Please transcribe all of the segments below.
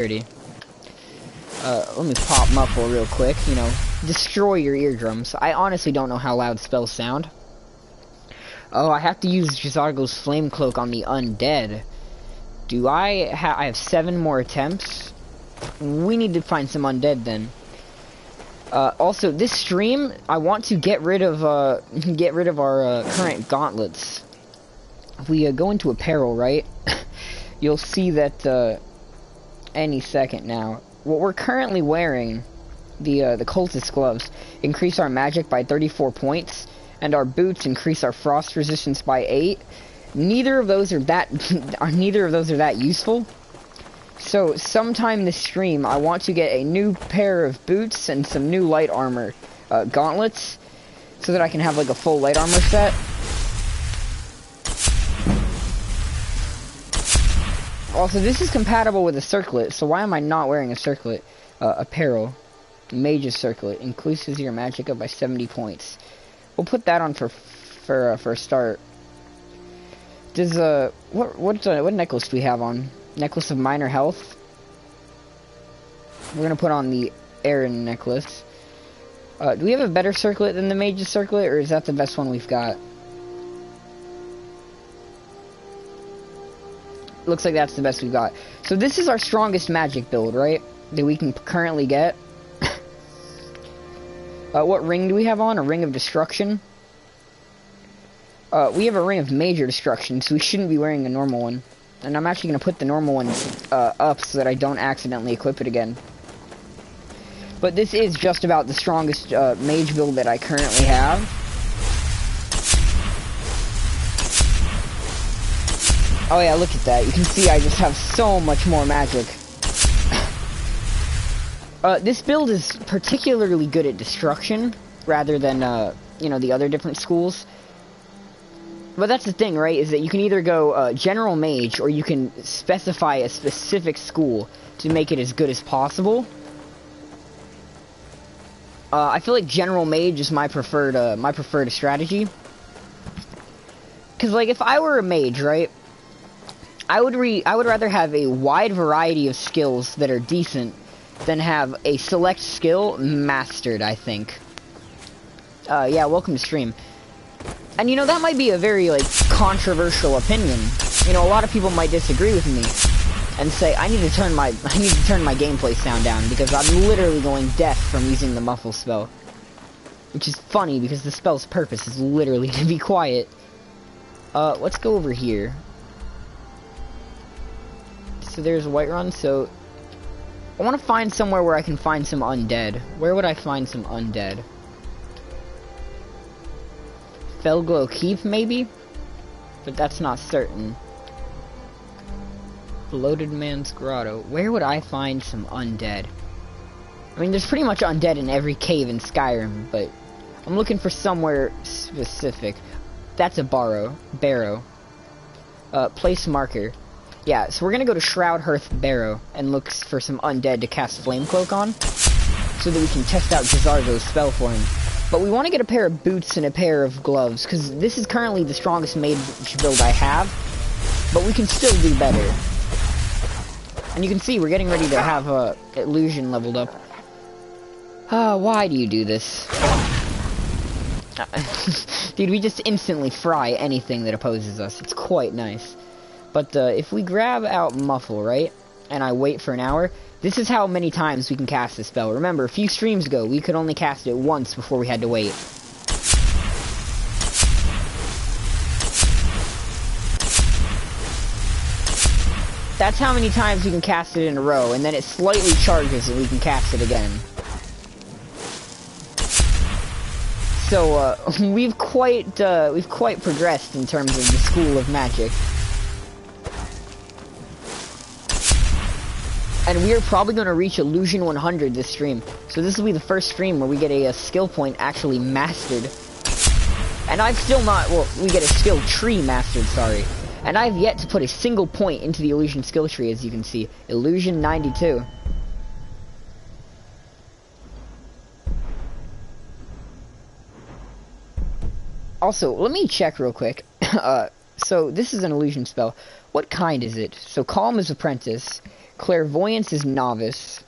Singularity. Let me pop muffle real quick, you know, destroy your eardrums. I honestly don't know how loud spells sound. Oh, I have to use J'zargo's flame cloak on the undead. Do I have 7 more attempts? We need to find some undead then. Also, this stream, I want to get rid of our current gauntlets. If we go into apparel, right? You'll see that any second now. What we're currently wearing, the cultist gloves, increase our magic by 34 points, and our boots increase our frost resistance by 8. Neither of those are that useful. So sometime this stream, I want to get a new pair of boots and some new light armor gauntlets, so that I can have like a full light armor set. Also, this is compatible with a circlet, so why am I not wearing a circlet? Apparel. Mage's circlet. Increases your magic up by 70 points. We'll put that on for a start. Does, what necklace do we have on? Necklace of minor health. We're gonna put on the Aaron necklace. Do we have a better circlet than the Mage's circlet, or is that the best one we've got? Looks like that's the best we've got. So this is our strongest magic build, right? That we can currently get. What ring do we have on? A ring of destruction. We have a ring of major destruction, so we shouldn't be wearing a normal one. And I'm actually going to put the normal one up so that I don't accidentally equip it again. But this is just about the strongest mage build that I currently have. Oh yeah, look at that. You can see I just have so much more magic. This build is particularly good at destruction, rather than, you know, the other different schools. But that's the thing, right, is that you can either go general mage, or you can specify a specific school to make it as good as possible. I feel like general mage is my preferred strategy. Because, like, if I were a mage, right, I would rather have a wide variety of skills that are decent than have a select skill mastered, I think. Yeah, welcome to stream. And you know, that might be a very, like, controversial opinion. You know, a lot of people might disagree with me and say I need to turn my gameplay sound down because I'm literally going deaf from using the muffle spell. Which is funny because the spell's purpose is literally to be quiet. Let's go over here. So there's Whiterun, so I want to find somewhere where I can find some undead. Where would I find some undead? Felglow Keep, maybe? But that's not certain. Bloated Man's Grotto. Where would I find some undead? I mean, there's pretty much undead in every cave in Skyrim, but I'm looking for somewhere specific. That's a barrow. Place marker. Yeah, so we're gonna go to Shroud Hearth Barrow and look for some undead to cast Flame Cloak on, so that we can test out J'zargo's spell for him. But we want to get a pair of boots and a pair of gloves, because this is currently the strongest mage build I have, but we can still do better. And you can see we're getting ready to have illusion leveled up. Why do you do this? Dude, we just instantly fry anything that opposes us. It's quite nice. But if we grab out Muffle, right, and I wait for an hour, this is how many times we can cast this spell. Remember, a few streams ago, we could only cast it once before we had to wait. That's how many times we can cast it in a row, and then it slightly charges and we can cast it again. So, we've quite progressed in terms of the school of magic. And we are probably going to reach Illusion 100 this stream. So this will be the first stream where we get a skill point actually mastered. And I've still not, well, we get a skill tree mastered, sorry. And I've yet to put a single point into the Illusion skill tree, as you can see. Illusion 92. Also, let me check real quick. So this is an illusion spell. What kind is it? So Calm is Apprentice. Clairvoyance is novice.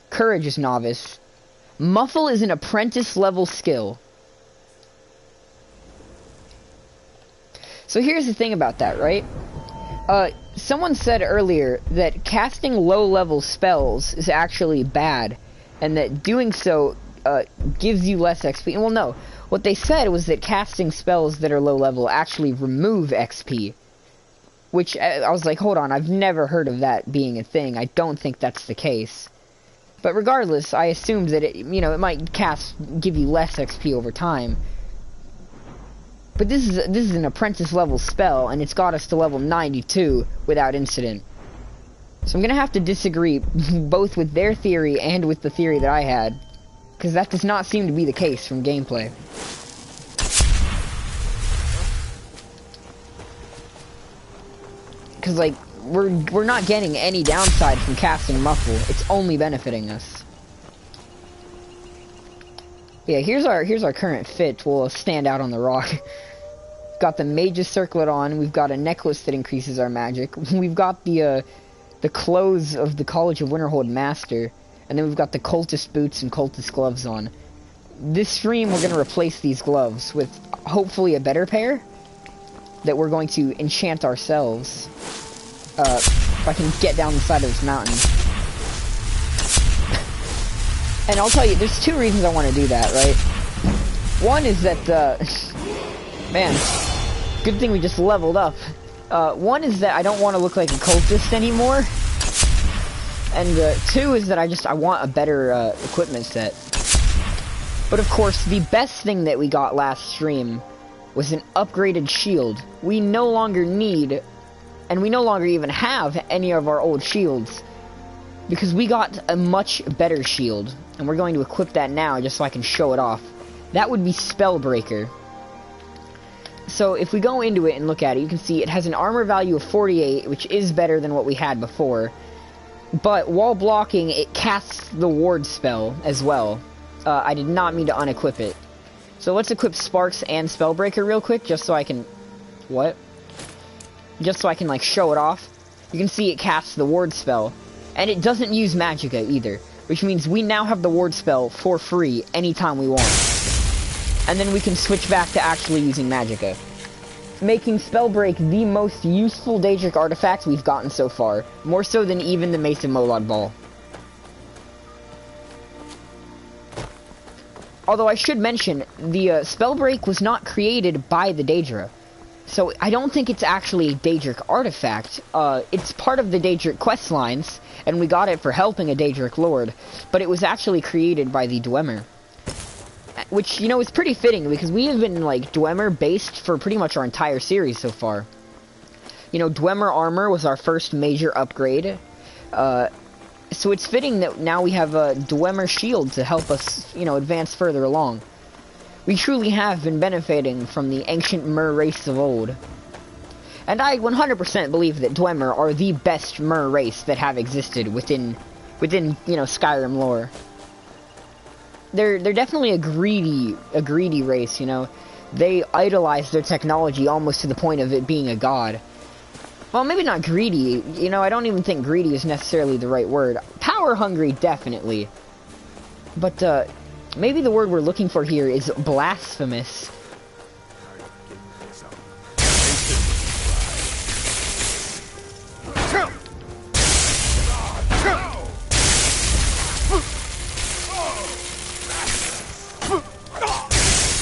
Courage is novice. Muffle is an apprentice level skill. So here's the thing about that, right? Someone said earlier that casting low-level spells is actually bad, and that doing so gives you less XP. Well, no. What they said was that casting spells that are low-level actually remove XP. Which, I was like, hold on, I've never heard of that being a thing. I don't think that's the case. But regardless, I assumed that it might give you less XP over time. But this is an apprentice level spell, and it's got us to level 92 without incident. So I'm gonna have to disagree both with their theory and with the theory that I had, because that does not seem to be the case from gameplay. Because like we're not getting any downside from casting Muffle. It's only benefiting us. Yeah, here's our current fit. We'll stand out on the rock. Got the Mage's Circlet on. We've got a necklace that increases our magic. We've got the clothes of the College of Winterhold Master, and then we've got the Cultist boots and Cultist gloves on. This stream, we're gonna replace these gloves with hopefully a better pair that we're going to enchant ourselves. If I can get down the side of this mountain. And I'll tell you, there's two reasons I want to do that, right? One is that, man, good thing we just leveled up. One is that I don't want to look like a cultist anymore. And, two is that I want a better, equipment set. But of course, the best thing that we got last stream was an upgraded shield. We no longer need, and we no longer even have any of our old shields, because we got a much better shield, and we're going to equip that now just so I can show it off. That would be Spellbreaker. So if we go into it and look at it, you can see it has an armor value of 48, which is better than what we had before. But while blocking, it casts the ward spell as well. I did not mean to unequip it. So let's equip Sparks and Spellbreaker real quick, just so I can... What? Just so I can, like, show it off. You can see it casts the ward spell. And it doesn't use Magicka either, which means we now have the ward spell for free anytime we want. And then we can switch back to actually using Magicka, making Spellbreak the most useful Daedric artifact we've gotten so far, more so than even the Mace of Molod Ball. Although I should mention, the Spellbreak was not created by the Daedra, so I don't think it's actually a Daedric artifact. It's part of the Daedric questlines, and we got it for helping a Daedric lord, but it was actually created by the Dwemer. Which, you know, is pretty fitting, because we have been, like, Dwemer-based for pretty much our entire series so far. You know, Dwemer armor was our first major upgrade. So it's fitting that now we have a Dwemer shield to help us, you know, advance further along. We truly have been benefiting from the ancient Mer race of old. And I 100% believe that Dwemer are the best Mer race that have existed within, you know, Skyrim lore. They're definitely a greedy race, you know. They idolize their technology almost to the point of it being a god. Well, maybe not greedy, you know, I don't even think greedy is necessarily the right word. Power hungry, definitely. But, maybe the word we're looking for here is blasphemous.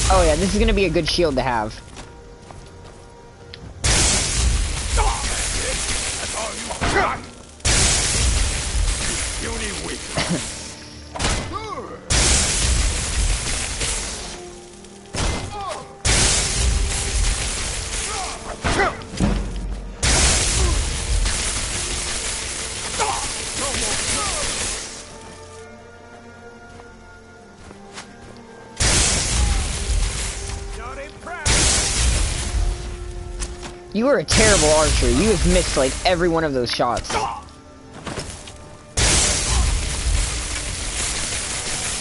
Oh yeah, this is gonna be a good shield to have. You are a terrible archer. You have missed, like, every one of those shots.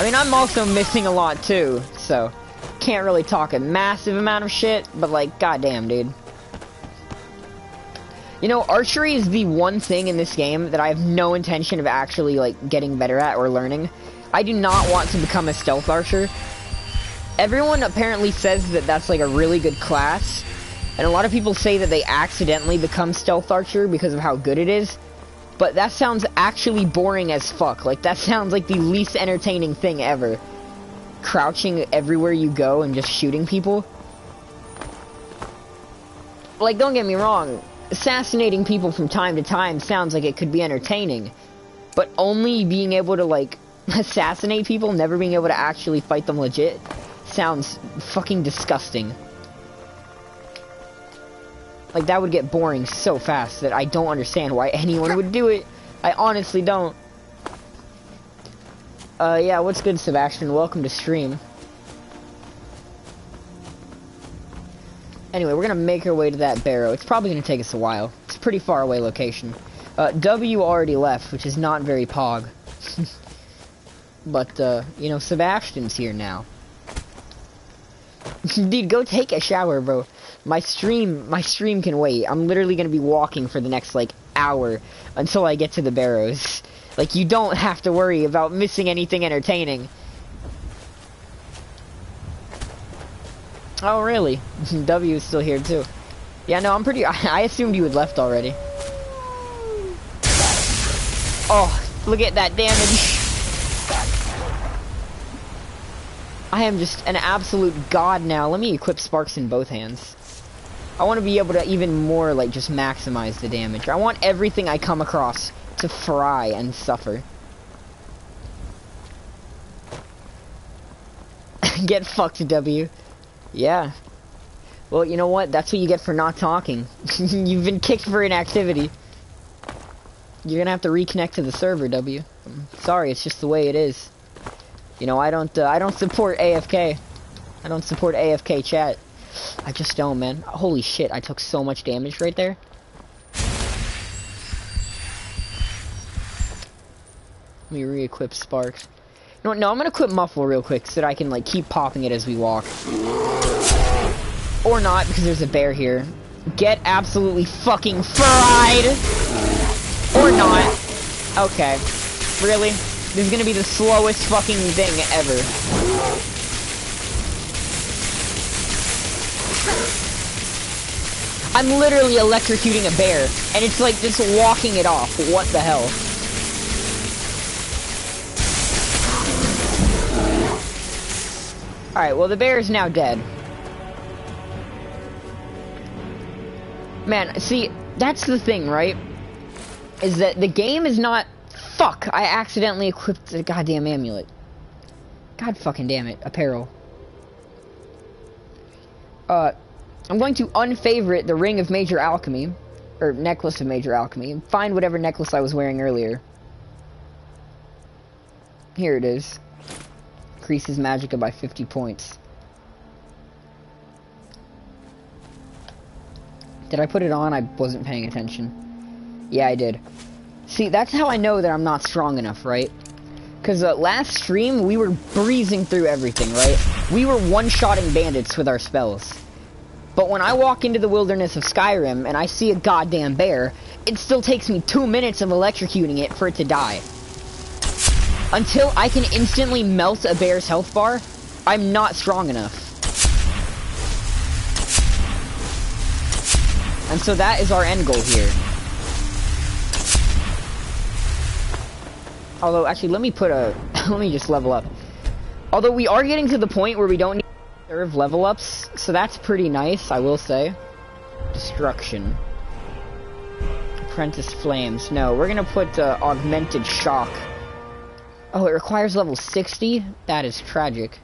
I mean, I'm also missing a lot, too, so... Can't really talk a massive amount of shit, but, like, goddamn, dude. You know, archery is the one thing in this game that I have no intention of actually, like, getting better at or learning. I do not want to become a stealth archer. Everyone apparently says that that's, like, a really good class. And a lot of people say that they accidentally become stealth archer because of how good it is. But that sounds actually boring as fuck. Like, that sounds like the least entertaining thing ever. Crouching everywhere you go and just shooting people. Like, don't get me wrong. Assassinating people from time to time sounds like it could be entertaining. But only being able to, like, assassinate people, never being able to actually fight them legit, sounds fucking disgusting. Like, that would get boring so fast that I don't understand why anyone would do it. I honestly don't. Yeah, what's good, Sebastian? Welcome to stream. Anyway, we're gonna make our way to that barrow. It's probably gonna take us a while. It's a pretty far away location. W already left, which is not very pog. But, you know, Sebastian's here now. Dude, go take a shower, bro. My stream can wait. I'm literally gonna be walking for the next, like, hour until I get to the barrows. Like, you don't have to worry about missing anything entertaining. Oh, really? W is still here, too. Yeah, no, I assumed you had left already. Oh, look at that damage. I am just an absolute god now. Let me equip sparks in both hands. I want to be able to even more, like, just maximize the damage. I want everything I come across to fry and suffer. Get fucked, W. Yeah. Well, you know what? That's what you get for not talking. You've been kicked for inactivity. You're gonna have to reconnect to the server, W. Sorry, it's just the way it is. You know, I don't support AFK. I don't support AFK chat. I just don't, man. Holy shit, I took so much damage right there. Let me re-equip sparks. No, I'm gonna equip muffle real quick so that I can, like, keep popping it as we walk. Or not, because there's a bear here. Get absolutely fucking fried! Or not. Okay. Really? This is gonna be the slowest fucking thing ever. I'm literally electrocuting a bear, and it's like just walking it off. What the hell? Alright, well, the bear is now dead. Man, see, that's the thing, right? Is that the game is not... Fuck! I accidentally equipped the goddamn amulet. God fucking damn it. Apparel. I'm going to unfavorite the Ring of Major Alchemy. Or Necklace of Major Alchemy. And find whatever necklace I was wearing earlier. Here it is. Increases magicka by 50 points. Did I put it on? I wasn't paying attention. Yeah, I did. See, that's how I know that I'm not strong enough, right? Because last stream, we were breezing through everything, right? We were one-shotting bandits with our spells. But when I walk into the wilderness of Skyrim and I see a goddamn bear, it still takes me 2 minutes of electrocuting it for it to die. Until I can instantly melt a bear's health bar, I'm not strong enough. And so that is our end goal here. Although, actually, let me put a... let me just level up. Although we are getting to the point where we don't need to serve level ups, so that's pretty nice, I will say. Destruction. Apprentice Flames. No, we're gonna put Augmented Shock. Oh, it requires level 60? That is tragic.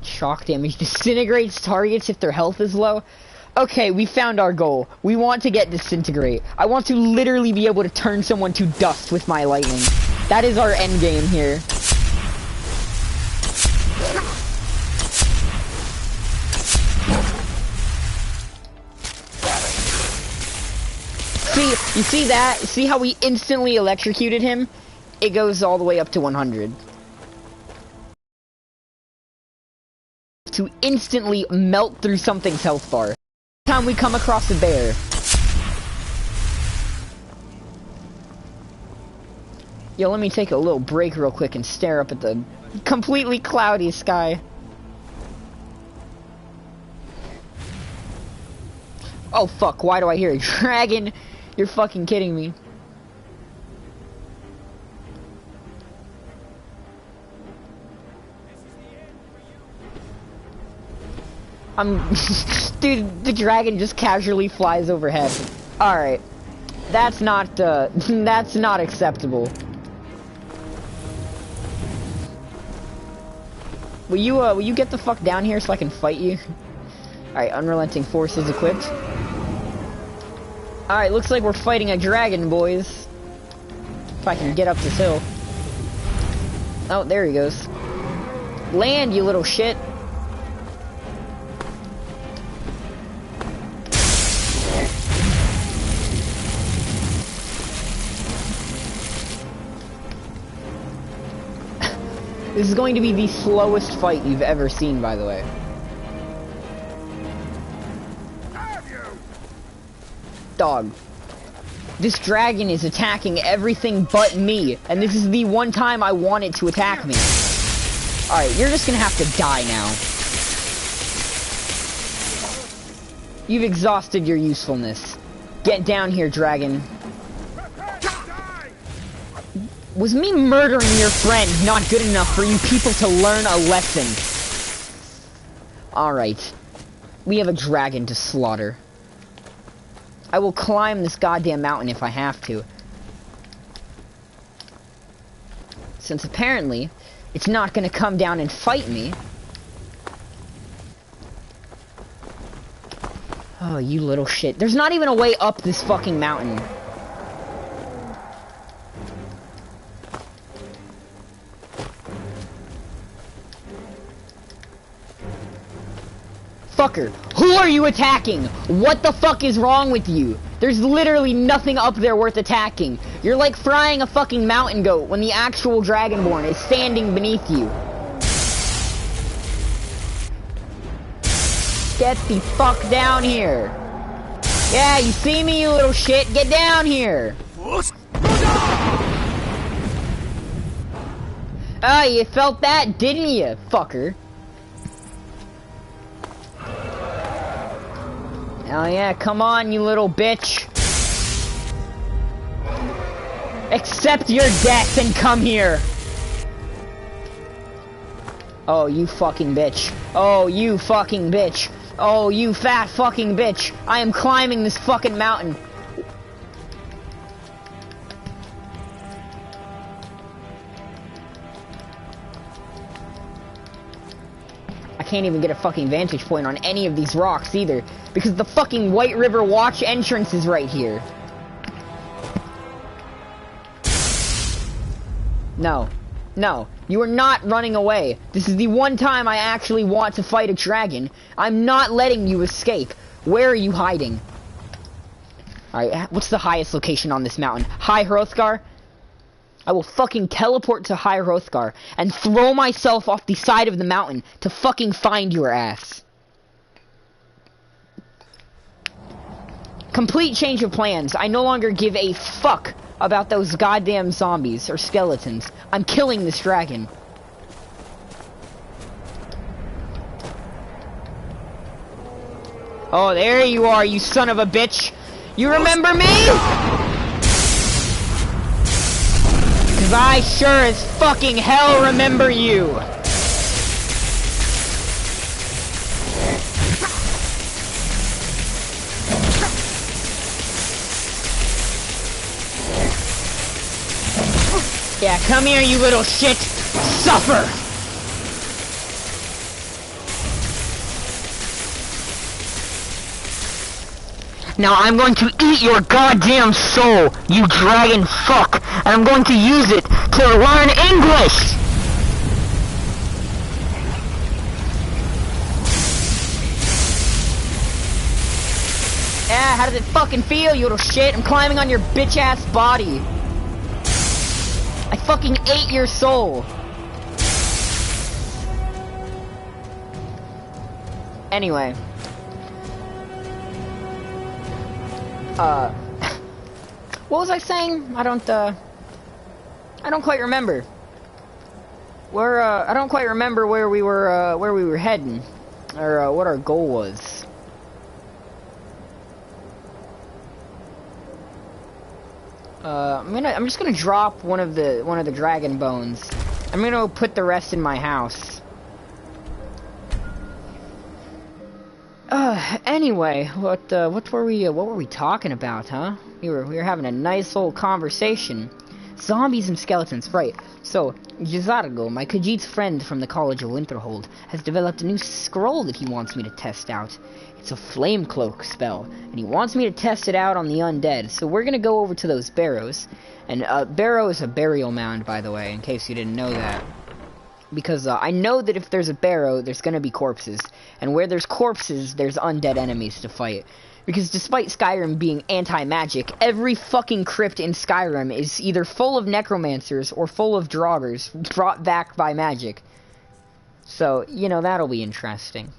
Shock damage disintegrates targets if their health is low. Okay, we found our goal. We want to get Disintegrate. I want to literally be able to turn someone to dust with my lightning. That is our end game here. See, you see that? See how we instantly electrocuted him? It goes all the way up to 100. To instantly melt through something's health bar. time we come across a bear. Yo, let me take a little break real quick and stare up at the completely cloudy sky. Oh fuck, why do I hear a dragon? You're fucking kidding me. Dude, the dragon just casually flies overhead. Alright. That's not acceptable. Will you get the fuck down here so I can fight you? Alright, unrelenting force is equipped. Alright, looks like we're fighting a dragon, boys. If I can get up this hill. Oh, there he goes. Land, you little shit. This is going to be the slowest fight you've ever seen, by the way. Dog. This dragon is attacking everything but me, and this is the one time I want it to attack me. Alright, you're just gonna have to die now. You've exhausted your usefulness. Get down here, dragon. Was me murdering your friend not good enough for you people to learn a lesson? Alright. We have a dragon to slaughter. I will climb this goddamn mountain if I have to. Since apparently, it's not gonna come down and fight me. Oh, you little shit. There's not even a way up this fucking mountain. Fucker, who are you attacking? What the fuck is wrong with you? There's literally nothing up there worth attacking. You're like frying a fucking mountain goat when the actual Dragonborn is standing beneath you. Get the fuck down here. Yeah, you see me, you little shit? Get down here. Ah, you felt that, didn't you, fucker? Hell yeah, come on, you little bitch. Accept your death and come here. Oh, you fucking bitch. Oh, you fucking bitch. Oh, you fat fucking bitch. I am climbing this fucking mountain. I can't even get a fucking vantage point on any of these rocks either, because the fucking White River Watch entrance is right here. No. No. You are not running away. This is the one time I actually want to fight a dragon. I'm not letting you escape. Where are you hiding? Alright, what's the highest location on this mountain? High Hrothgar? I will fucking teleport to High Hrothgar and throw myself off the side of the mountain to fucking find your ass. Complete change of plans. I no longer give a fuck about those goddamn zombies or skeletons. I'm killing this dragon. Oh, there you are, you son of a bitch. You remember me? Cause I sure as fucking hell remember you. Yeah, come here, you little shit. Suffer. Now I'm going to eat your goddamn soul, you dragon fuck, and I'm going to use it to learn English! Yeah, how does it fucking feel, you little shit? I'm climbing on your bitch-ass body. I fucking ate your soul. Anyway. Uh, what was I saying? I don't quite remember. I don't quite remember where we were heading, or what our goal was. I'm just gonna drop one of the dragon bones. I'm gonna put the rest in my house. Anyway, what were we talking about, huh? We were having a nice little conversation. Zombies and skeletons, right. So, Jizargo, my Khajiit's friend from the College of Winterhold, has developed a new scroll that he wants me to test out. It's a flame cloak spell, and he wants me to test it out on the undead. So we're gonna go over to those barrows. And barrow is a burial mound, by the way, in case you didn't know that. Because I know that if there's a barrow, there's gonna be corpses. And where there's corpses, there's undead enemies to fight. Because despite Skyrim being anti-magic, every fucking crypt in Skyrim is either full of necromancers or full of draugrs brought back by magic. So, you know, that'll be interesting.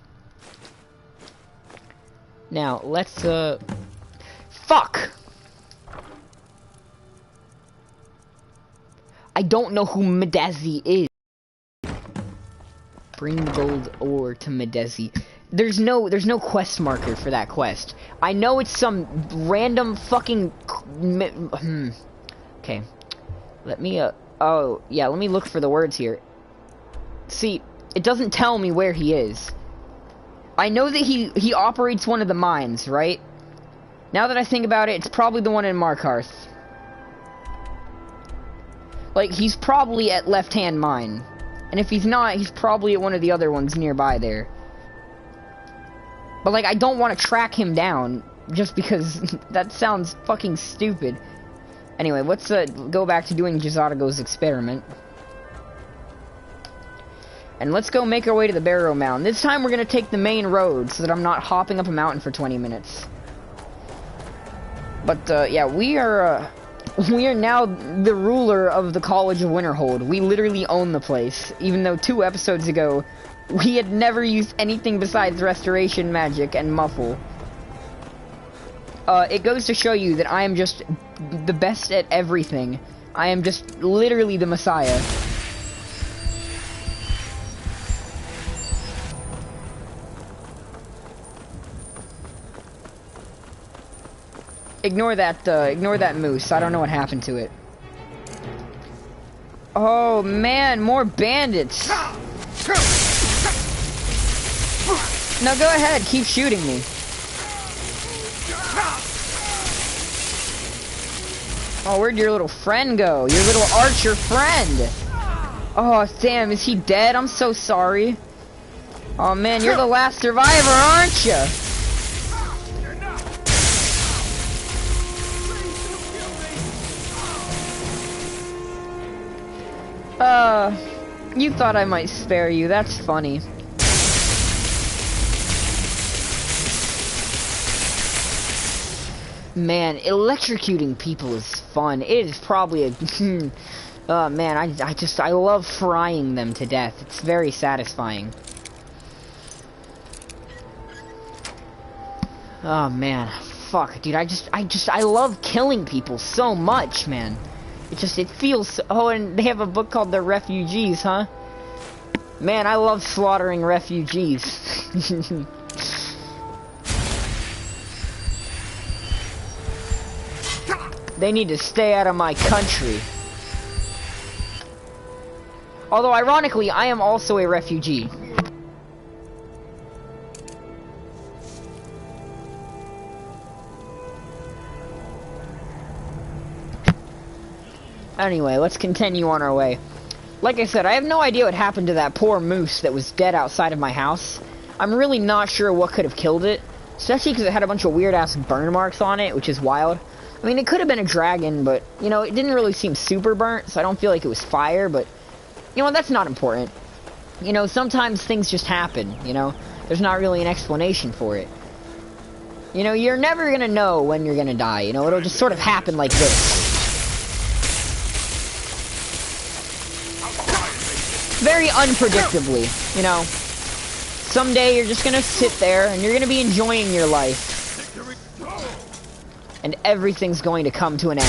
Now, let's, fuck! I don't know who Medezi is. Bring the gold ore to Medezi. There's no quest marker for that quest. I know it's some random fucking... Okay. Let me, oh, yeah, let me look for the words here. See, it doesn't tell me where he is. I know that he operates one of the mines, right? Now that I think about it, it's probably the one in Markarth. Like, he's probably at Left Hand Mine. And if he's not, he's probably at one of the other ones nearby there. But, like, I don't want to track him down, just because that sounds fucking stupid. Anyway, let's go back to doing Jizargo's experiment. And let's go make our way to the Barrow Mound. This time we're going to take the main road, so that I'm not hopping up a mountain for 20 minutes. But, yeah, we are now the ruler of the College of Winterhold. We literally own the place, even though 2 episodes ago, we had never used anything besides restoration magic and muffle. It goes to show you that I am just the best at everything. I am just literally the Messiah. Ignore that moose. I don't know what happened to it. Oh man, more bandits. No, go ahead, keep shooting me. Oh, where'd your little friend go? Your little archer friend. Oh, damn, is he dead? I'm so sorry. Oh man, you're the last survivor, aren't you? You thought I might spare you. That's funny. Man, electrocuting people is fun. It is probably a... oh, man, I love frying them to death. It's very satisfying. Oh, man. Fuck, dude, I love killing people so much, man. It feels so... Oh, and they have a book called The Refugees, huh? Man, I love slaughtering refugees. They need to stay out of my country. Although, ironically, I am also a refugee. Anyway, let's continue on our way. Like I said, I have no idea what happened to that poor moose that was dead outside of my house. I'm really not sure what could have killed it, especially because it had a bunch of weird-ass burn marks on it, which is wild. I mean, it could have been a dragon, but, you know, it didn't really seem super burnt, so I don't feel like it was fire, but, you know, that's not important. You know, sometimes things just happen, you know? There's not really an explanation for it. You know, you're never gonna know when you're gonna die, you know? It'll just sort of happen like this. Very unpredictably, you know. Someday you're just gonna sit there and you're gonna be enjoying your life. and everything's going to come to an end.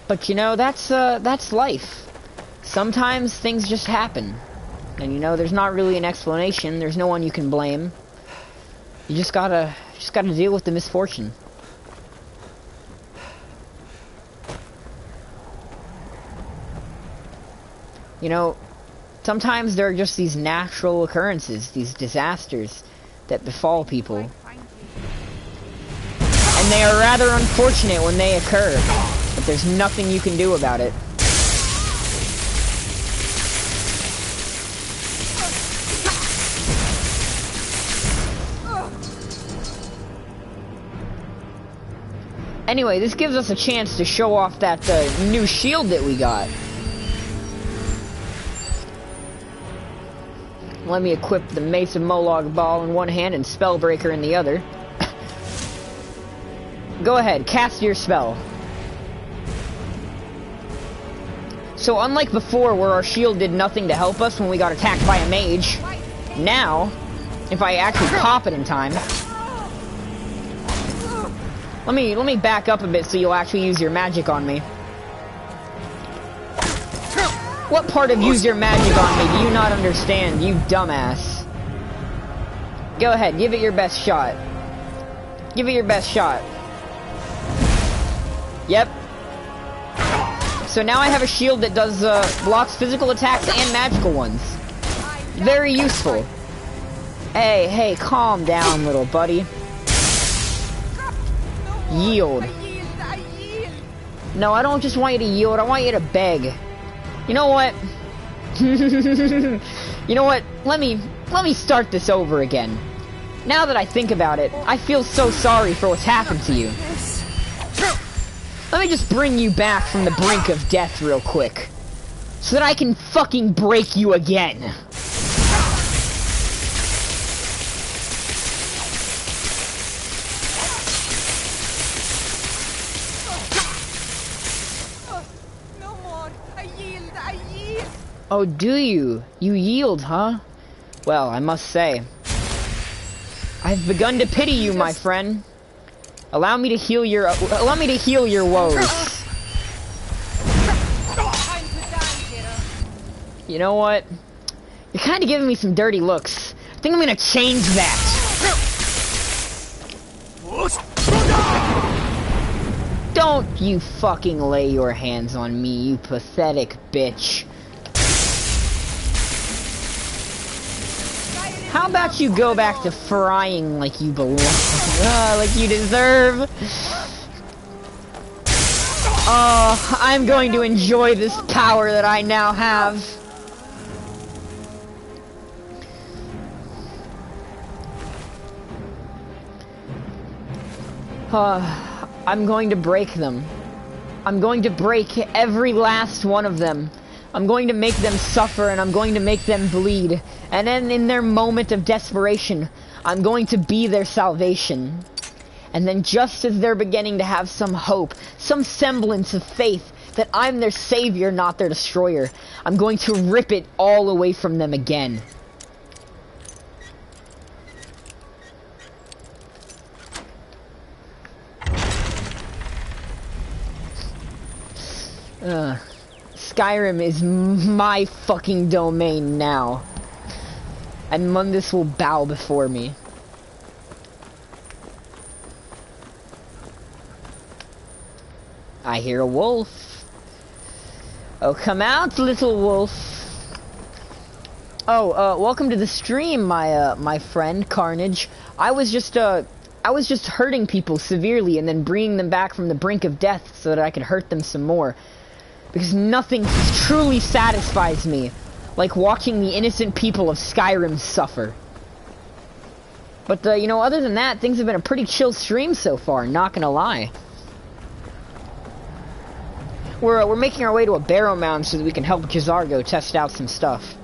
But you know, that's life. Sometimes things just happen. And you know, there's not really an explanation, there's no one you can blame. You just gotta deal with the misfortune. You know, sometimes there are just these natural occurrences, these disasters that befall people. And they are rather unfortunate when they occur, but there's nothing you can do about it. Anyway, this gives us a chance to show off that new shield that we got. Let me equip the Mace of Molag Ball in one hand and Spellbreaker in the other. Go ahead, cast your spell. So unlike before where our shield did nothing to help us when we got attacked by a mage, now, if I actually pop it in time... Let me back up a bit so you'll actually use your magic on me. What part of use your magic on me do you not understand, you dumbass? Go ahead, give it your best shot. Give it your best shot. Yep. So now I have a shield that does blocks physical attacks and magical ones. Very useful. Hey, calm down, little buddy. Yield. No, I don't just want you to yield, I want you to beg. You know what? You know what? Let me start this over again. Now that I think about it, I feel so sorry for what's happened to you. Let me just bring you back from the brink of death real quick, so that I can fucking break you again. Oh, do you? You yield, huh? Well, I must say, I've begun to pity you, my friend. Allow me to heal your woes. You know what? You're kind of giving me some dirty looks. I think I'm gonna change that. Don't you fucking lay your hands on me, you pathetic bitch. How about you go back to frying like you belong, like you deserve? Oh, I'm going to enjoy this power that I now have. I'm going to break them. I'm going to break every last one of them. I'm going to make them suffer, and I'm going to make them bleed. And then in their moment of desperation, I'm going to be their salvation. And then just as they're beginning to have some hope, some semblance of faith that I'm their savior, not their destroyer, I'm going to rip it all away from them again. Skyrim is my fucking domain now. And Mundus will bow before me. I hear a wolf. Oh, come out, little wolf. Oh, welcome to the stream, my friend, Carnage. I was just hurting people severely and then bringing them back from the brink of death so that I could hurt them some more. Because nothing truly satisfies me like watching the innocent people of Skyrim suffer. But, you know, other than that, things have been a pretty chill stream so far, not gonna lie. We're making our way to a barrow mound so that we can help Jazargo test out some stuff.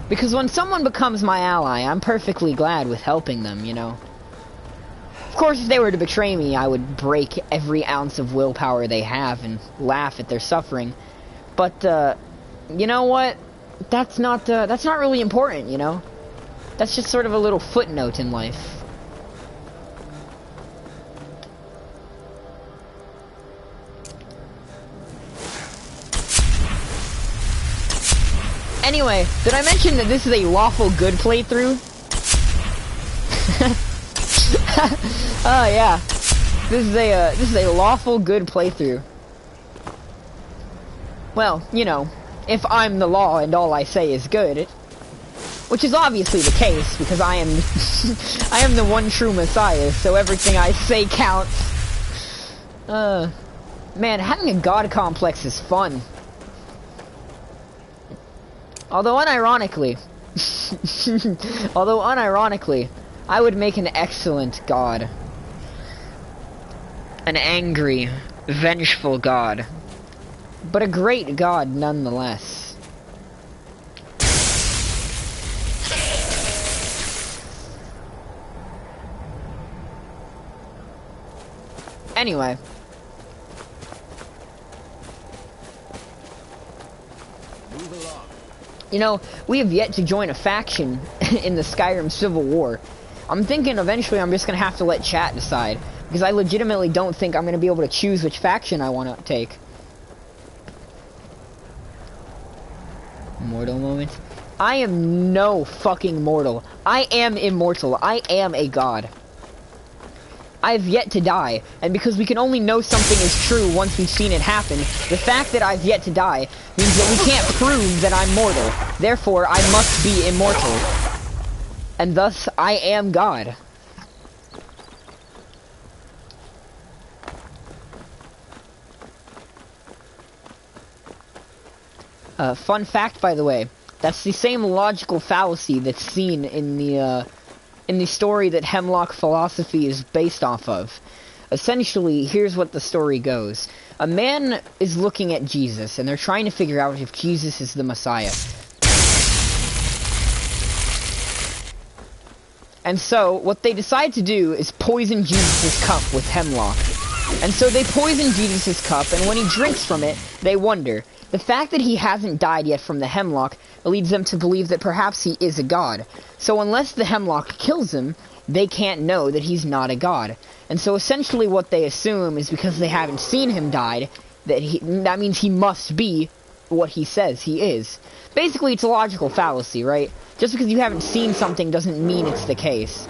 Because when someone becomes my ally, I'm perfectly glad with helping them, you know. Of course, if they were to betray me, I would break every ounce of willpower they have and laugh at their suffering. But, you know what? That's not really important, you know? That's just sort of a little footnote in life. Anyway, did I mention that this is a lawful good playthrough? Oh yeah, this is a lawful good playthrough. Well, you know, if I'm the law and all I say is good, which is obviously the case because I am I am the one true Messiah, so everything I say counts. Man, having a god complex is fun. Although unironically, I would make an excellent god. An angry, vengeful god. But a great god nonetheless. Anyway. You know, we have yet to join a faction in the Skyrim Civil War. I'm thinking eventually I'm just going to have to let chat decide. Because I legitimately don't think I'm going to be able to choose which faction I want to take. Mortal moment? I am no fucking mortal. I am immortal. I am a god. I've yet to die, and because we can only know something is true once we've seen it happen, the fact that I've yet to die means that we can't prove that I'm mortal. Therefore, I must be immortal. And thus, I am God. Fun fact, by the way, that's the same logical fallacy that's seen in the story that Hemlock philosophy is based off of. Essentially, here's what the story goes. A man is looking at Jesus, and they're trying to figure out if Jesus is the Messiah. And so, what they decide to do is poison Jesus' cup with hemlock. And so they poison Jesus' cup, and when he drinks from it, they wonder. The fact that he hasn't died yet from the hemlock leads them to believe that perhaps he is a god. So unless the hemlock kills him, they can't know that he's not a god. And so essentially what they assume is because they haven't seen him die, that means he must be what he says he is. Basically, it's a logical fallacy, right? Just because you haven't seen something doesn't mean it's the case.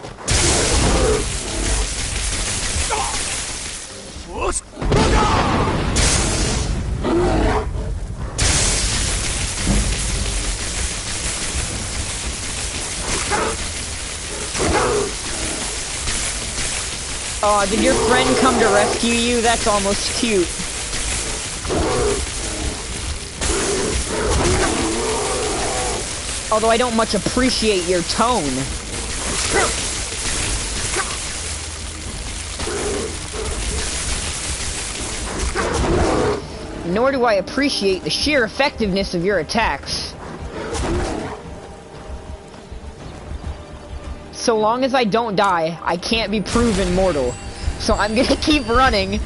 Aw, did your friend come to rescue you? That's almost cute. Although I don't much appreciate your tone. Nor do I appreciate the sheer effectiveness of your attacks. So long as I don't die, I can't be proven mortal. So I'm gonna keep running.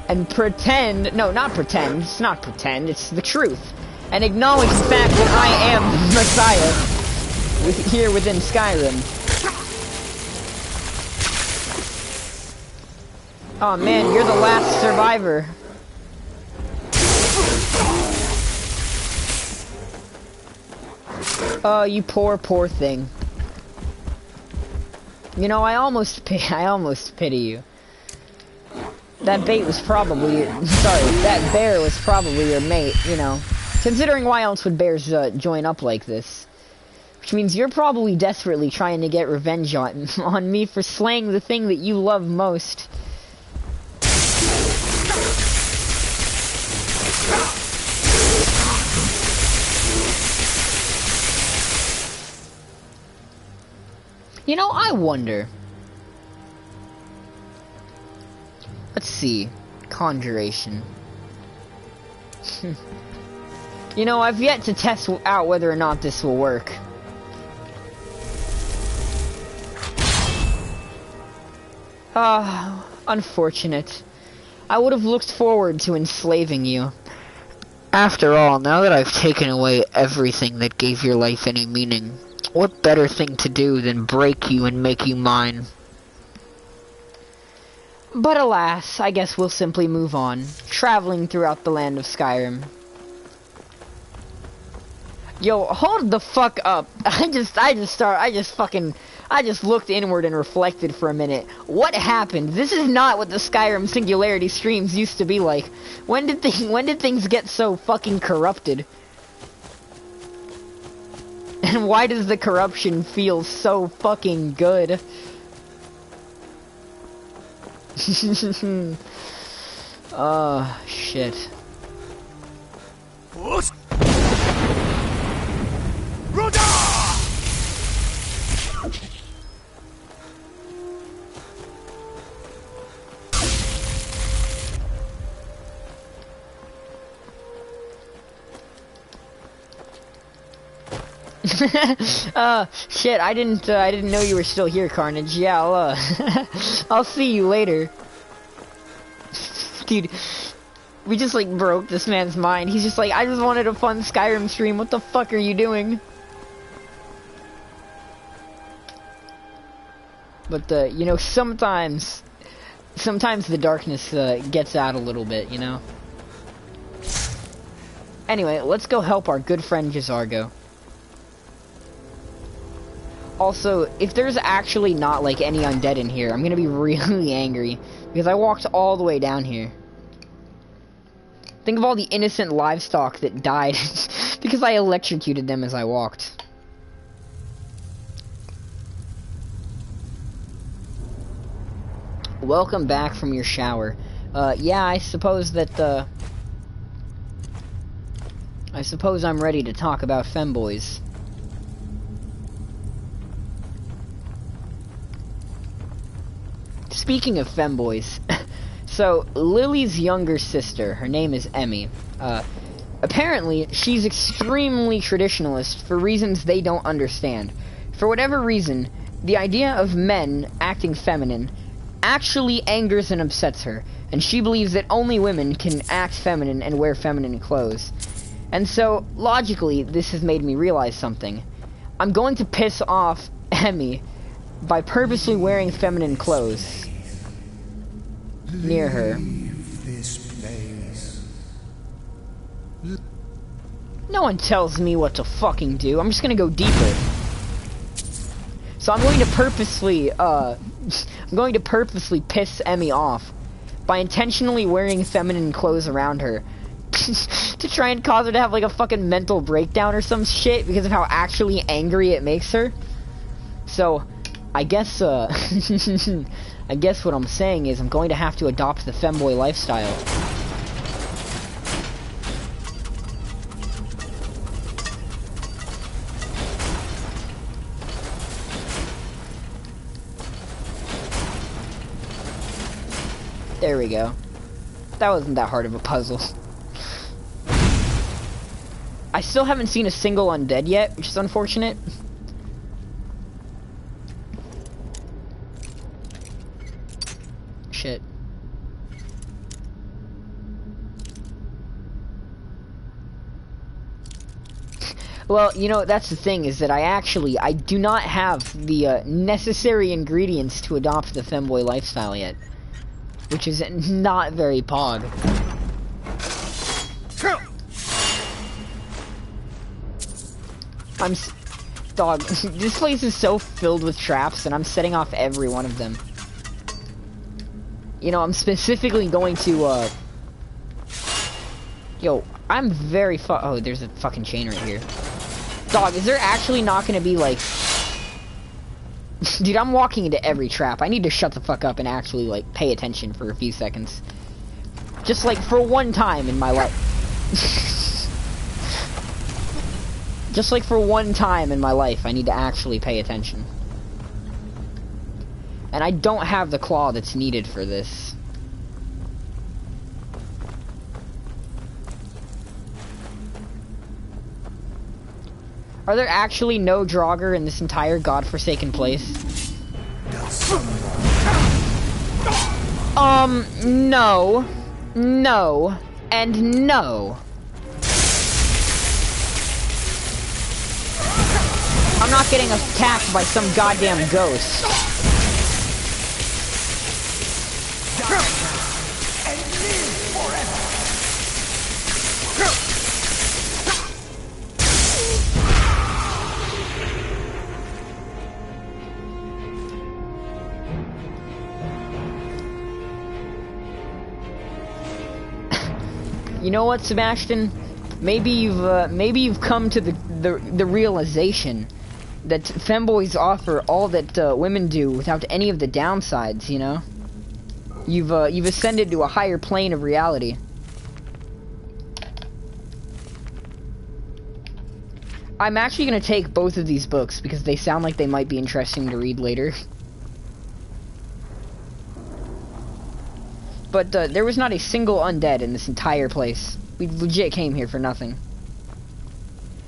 And pretend, no, not pretend, it's not pretend, it's the truth. And acknowledge the fact that I am Messiah here within Skyrim. Oh man, you're the last survivor. Oh, you poor, poor thing. You know, I almost pity you. That bait was probably, that bear was probably your mate, you know. Considering why else would bears join up like this? Which means you're probably desperately trying to get revenge on me for slaying the thing that you love most. You know, I wonder. Let's see. Conjuration. You know, I've yet to test out whether or not this will work. Ah, unfortunate. I would have looked forward to enslaving you. After all, now that I've taken away everything that gave your life any meaning, what better thing to do than break you and make you mine? But alas, I guess we'll simply move on, traveling throughout the land of Skyrim. Yo, hold the fuck up. I just looked inward and reflected for a minute. What happened? This is not what the Skyrim Singularity streams used to be like. When did things get so fucking corrupted? And why does the corruption feel so fucking good? Oh, shit. Shit, I didn't know you were still here, Carnage. Yeah, I'll see you later. Dude, we just, like, broke this man's mind. He's just like, I just wanted a fun Skyrim stream. What the fuck are you doing? But, you know, sometimes the darkness, gets out a little bit, you know? Anyway, let's go help our good friend Jazargo. Also, if there's actually not, like, any undead in here, I'm gonna be really angry. Because I walked all the way down here. Think of all the innocent livestock that died because I electrocuted them as I walked. Welcome back from your shower. Yeah, I suppose that, I suppose I'm ready to talk about femboys. Speaking of femboys, so Lily's younger sister, her name is Emmy. Apparently, she's extremely traditionalist for reasons they don't understand. For whatever reason, the idea of men acting feminine actually angers and upsets her, and she believes that only women can act feminine and wear feminine clothes. And so, logically, this has made me realize something. I'm going to piss off Emmy by purposely wearing feminine clothes near her. This place. No one tells me what to fucking do. I'm just gonna go deeper. So I'm going to purposely piss Emmy off by intentionally wearing feminine clothes around her to try and cause her to have like a fucking mental breakdown or some shit because of how actually angry it makes her. So I guess I guess what I'm saying is I'm going to have to adopt the femboy lifestyle. There we go. That wasn't that hard of a puzzle. I still haven't seen a single undead yet, which is unfortunate. Shit. Well, you know, that's the thing, is that I do not have the necessary ingredients to adopt the femboy lifestyle yet. Which is not very pog. Dog, this place is so filled with traps, and I'm setting off every one of them. You know, I'm specifically going to, Yo, I'm very oh, there's a fucking chain right here. Dog, is there actually not gonna be, like... Dude, I'm walking into every trap. I need to shut the fuck up and actually, like, pay attention for a few seconds. Just, like, for one time in my life. Just, like, for one time in my life, I need to actually pay attention. And I don't have the claw that's needed for this. Are there actually no Draugr in this entire godforsaken place? No. No. And no. I'm not getting attacked by some goddamn ghost. And live forever. You know what, Sebastian? Maybe you've come to the realization that femboys offer all that women do without any of the downsides. You know, you've ascended to a higher plane of reality. I'm actually gonna take both of these books because they sound like they might be interesting to read later. But there was not a single undead in this entire place. We legit came here for nothing.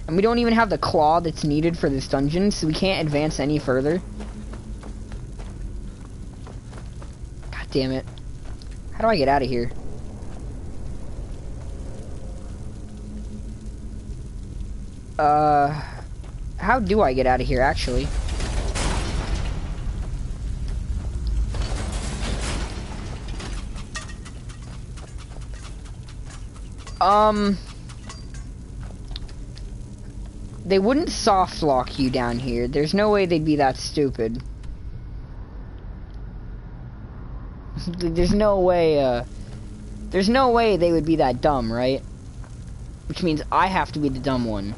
And we don't even have the claw that's needed for this dungeon, so we can't advance any further. God damn it. How do I get out of here? How do I get out of here, actually? They wouldn't soft lock you down here. There's no way they'd be that stupid. There's no way they would be that dumb, right? Which means I have to be the dumb one.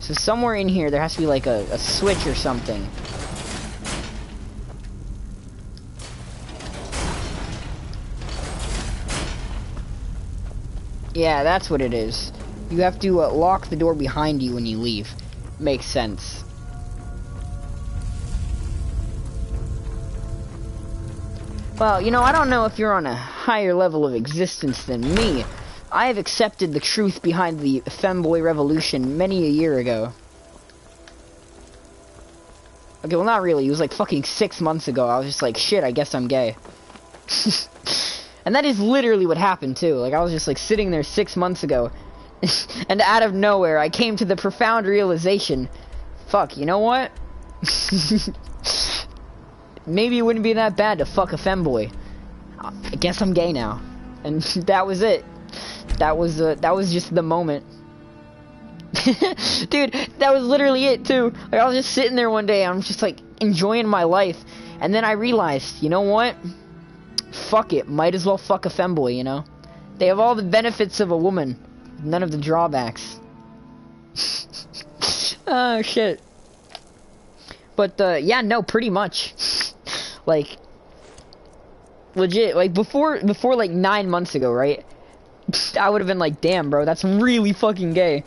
So somewhere in here there has to be like a switch or something. Yeah, that's what it is. You have to lock the door behind you when you leave. Makes sense. Well, you know, I don't know if you're on a higher level of existence than me. I have accepted the truth behind the femboy revolution many a year ago. Okay, well, not really. It was like fucking 6 months ago. I was just like, shit, I guess I'm gay. And that is literally what happened, too. Like, I was just like sitting there 6 months ago. And out of nowhere, I came to the profound realization, fuck, you know what? Maybe it wouldn't be that bad to fuck a femboy. I guess I'm gay now. And that was it. That was just the moment. Dude, that was literally it, too. Like, I was just sitting there one day, I'm just like enjoying my life. And then I realized, you know what? Fuck it, might as well fuck a femboy, you know? They have all the benefits of a woman. None of the drawbacks. Oh, shit. But, yeah, no, pretty much. Like, legit, like, before, like, 9 months ago, right? I would have been like, damn, bro, that's really fucking gay.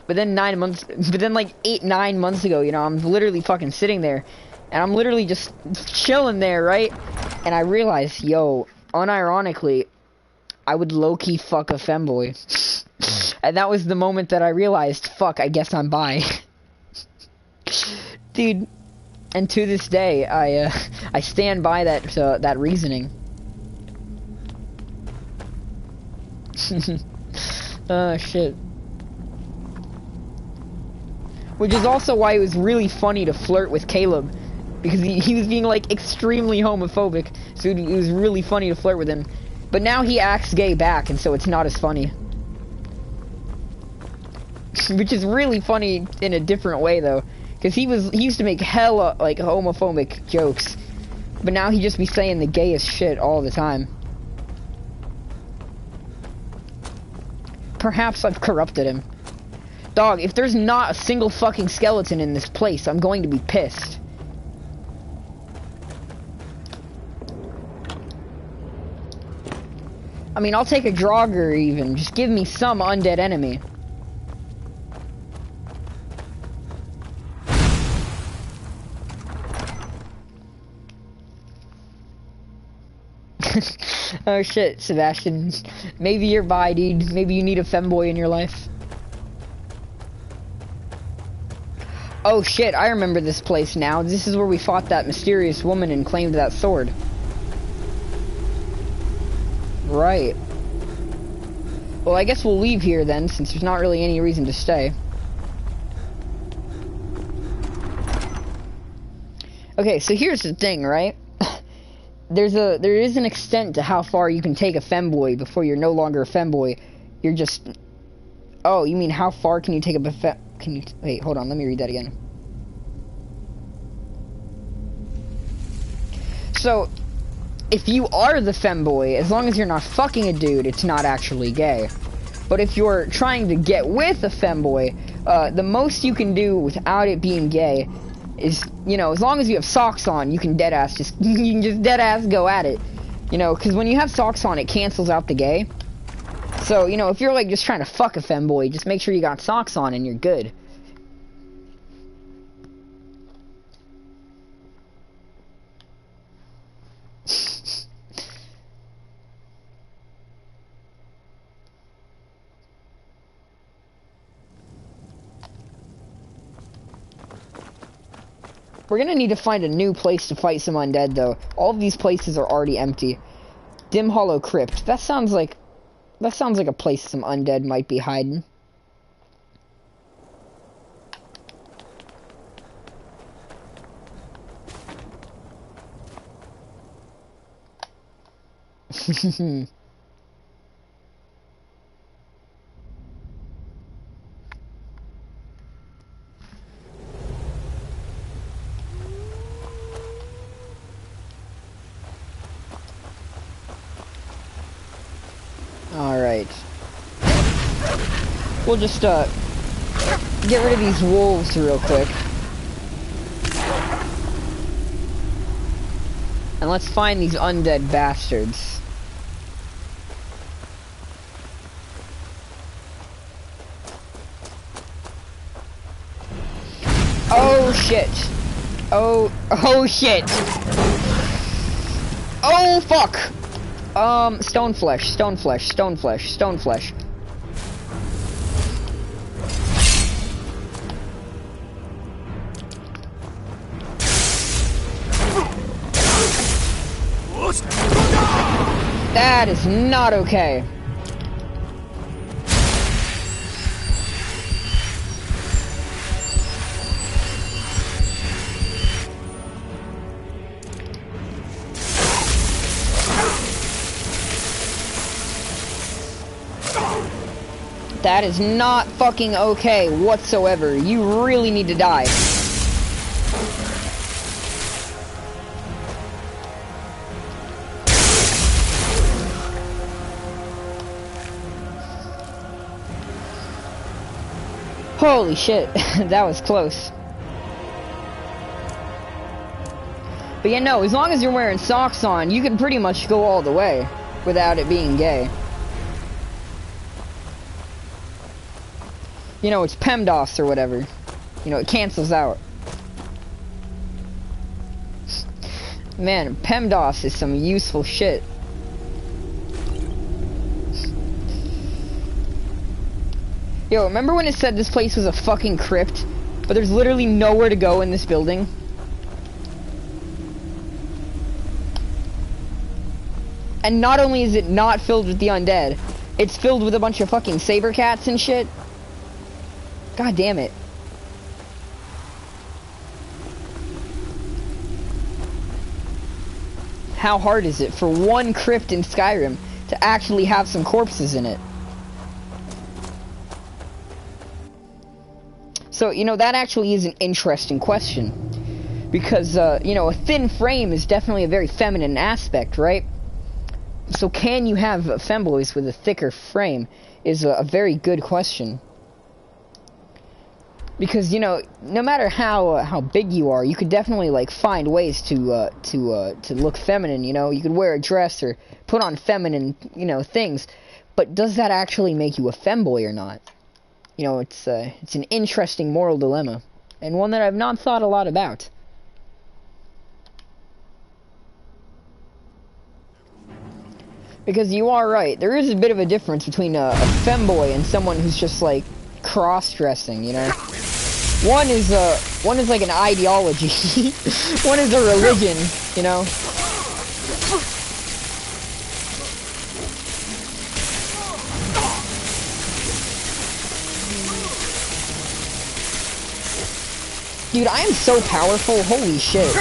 But then like, 8-9 months ago, you know, I'm literally fucking sitting there, and I'm literally just chilling there, right? And I realized, yo, unironically, I would low-key fuck a femboy. And that was the moment that I realized, fuck, I guess I'm bi. Dude, and to this day, I stand by that reasoning. Oh, shit. Which is also why it was really funny to flirt with Caleb. Because he was being, like, extremely homophobic. So it was really funny to flirt with him. But now he acts gay back, and so it's not as funny. Which is really funny in a different way, though. Because he used to make hella, like, homophobic jokes. But now he just be saying the gayest shit all the time. Perhaps I've corrupted him. Dog, if there's not a single fucking skeleton in this place, I'm going to be pissed. I mean, I'll take a Draugr even. Just give me some undead enemy. Oh shit, Sebastian. Maybe you're bi, dude. Maybe you need a femboy in your life. Oh shit, I remember this place now. This is where we fought that mysterious woman and claimed that sword. Right. Well, I guess we'll leave here then, since there's not really any reason to stay. Okay, so here's the thing, right? There is an extent to how far you can take a femboy before you're no longer a femboy. You're just... Oh, you mean how far can you take a wait, hold on, let me read that again. So, if you are the femboy, as long as you're not fucking a dude, it's not actually gay. But if you're trying to get with a femboy, the most you can do without it being gay is, you know, as long as you have socks on, you can deadass go at it. You know, because when you have socks on, it cancels out the gay. So, you know, if you're like just trying to fuck a femboy, just make sure you got socks on and you're good. We're gonna need to find a new place to fight some undead, though. All of these places are already empty. Dim Hollow Crypt. That sounds like a place some undead might be hiding. Alright. We'll just, get rid of these wolves real quick. And let's find these undead bastards. Oh shit. Oh shit. Oh fuck. Stone flesh, stone flesh, stone flesh, stone flesh. That is not okay. That is not fucking okay whatsoever. You really need to die. Holy shit, that was close. But yeah, no, as long as you're wearing socks on, you can pretty much go all the way without it being gay. You know, it's PEMDAS or whatever. You know, it cancels out. Man, PEMDAS is some useful shit. Yo, remember when it said this place was a fucking crypt? But there's literally nowhere to go in this building? And not only is it not filled with the undead, it's filled with a bunch of fucking saber cats and shit. God damn it. How hard is it for one crypt in Skyrim to actually have some corpses in it? So, you know, that actually is an interesting question. Because, you know, a thin frame is definitely a very feminine aspect, right? So can you have femboys with a thicker frame is a very good question. Because, you know, no matter how big you are, you could definitely, like, find ways to look feminine, you know? You could wear a dress or put on feminine, you know, things. But does that actually make you a femboy or not? You know, it's an interesting moral dilemma. And one that I've not thought a lot about. Because you are right, there is a bit of a difference between a femboy and someone who's just, like, cross-dressing, you know? One is like an ideology. One is a religion, you know? Dude, I am so powerful, holy shit.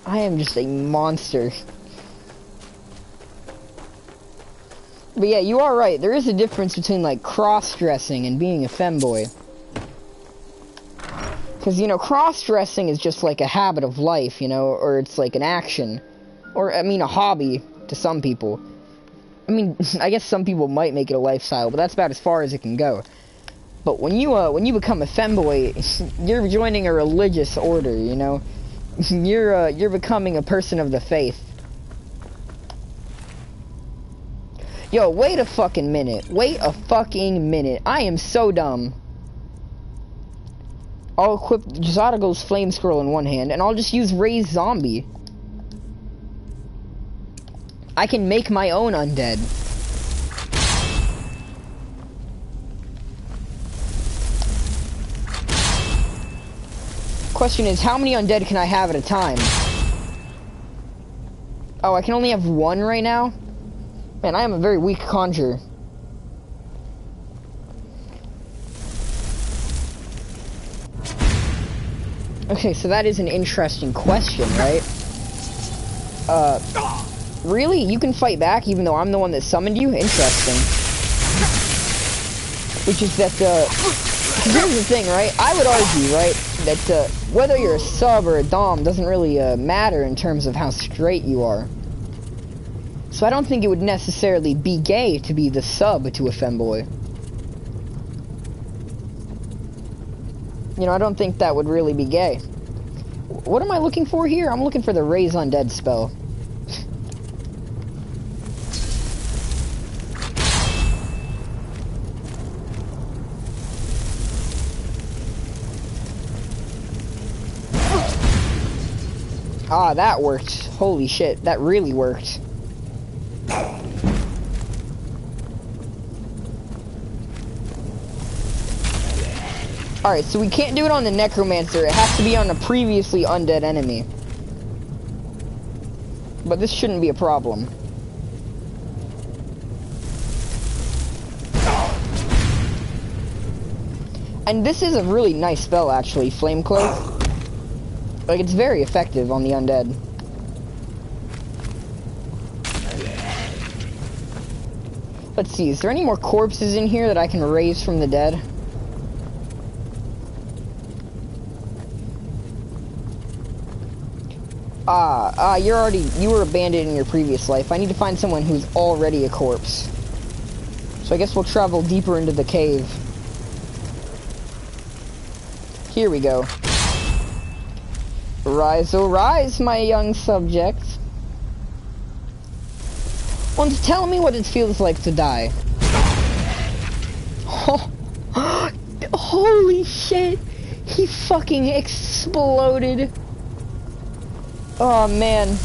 I am just a monster. But yeah, you are right. There is a difference between, like, cross-dressing and being a femboy. Because, you know, cross-dressing is just like a habit of life, you know, or it's like an action. Or, I mean, a hobby to some people. I mean, I guess some people might make it a lifestyle, but that's about as far as it can go. But when you become a femboy, you're joining a religious order, you know? You're becoming a person of the faith. Yo, wait a fucking minute. Wait a fucking minute. I am so dumb. I'll equip Jazadago's Flame Scroll in one hand, and I'll just use Raise Zombie. I can make my own undead. Question is, how many undead can I have at a time? Oh, I can only have one right now? Man, I am a very weak conjurer. Okay, so that is an interesting question, right? Really? You can fight back even though I'm the one that summoned you? Interesting. Which is that, here's the thing, right? I would argue, right, that, whether you're a sub or a dom doesn't really, matter in terms of how straight you are. So I don't think it would necessarily be gay to be the sub to a femboy. You know, I don't think that would really be gay. What am I looking for here? I'm looking for the Raise Undead spell. Ah, that worked. Holy shit, that really worked. Alright, so we can't do it on the Necromancer. It has to be on a previously undead enemy. But this shouldn't be a problem. And this is a really nice spell, actually, Flame Cloak. Like, it's very effective on the undead. Let's see, is there any more corpses in here that I can raise from the dead? You were abandoned in your previous life. I need to find someone who's already a corpse. So I guess we'll travel deeper into the cave. Here we go. Rise, oh rise, my young subject. Want to tell me what it feels like to die? Oh, holy shit! He fucking exploded. Oh man.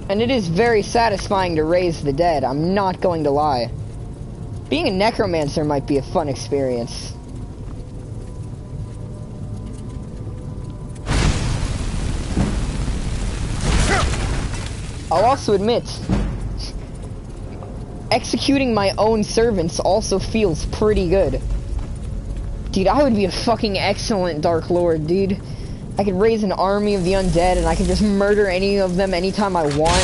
And it is very satisfying to raise the dead, I'm not going to lie. Being a necromancer might be a fun experience. I'll also admit, executing my own servants also feels pretty good. Dude, I would be a fucking excellent Dark Lord, dude. I could raise an army of the undead and I could just murder any of them anytime I want.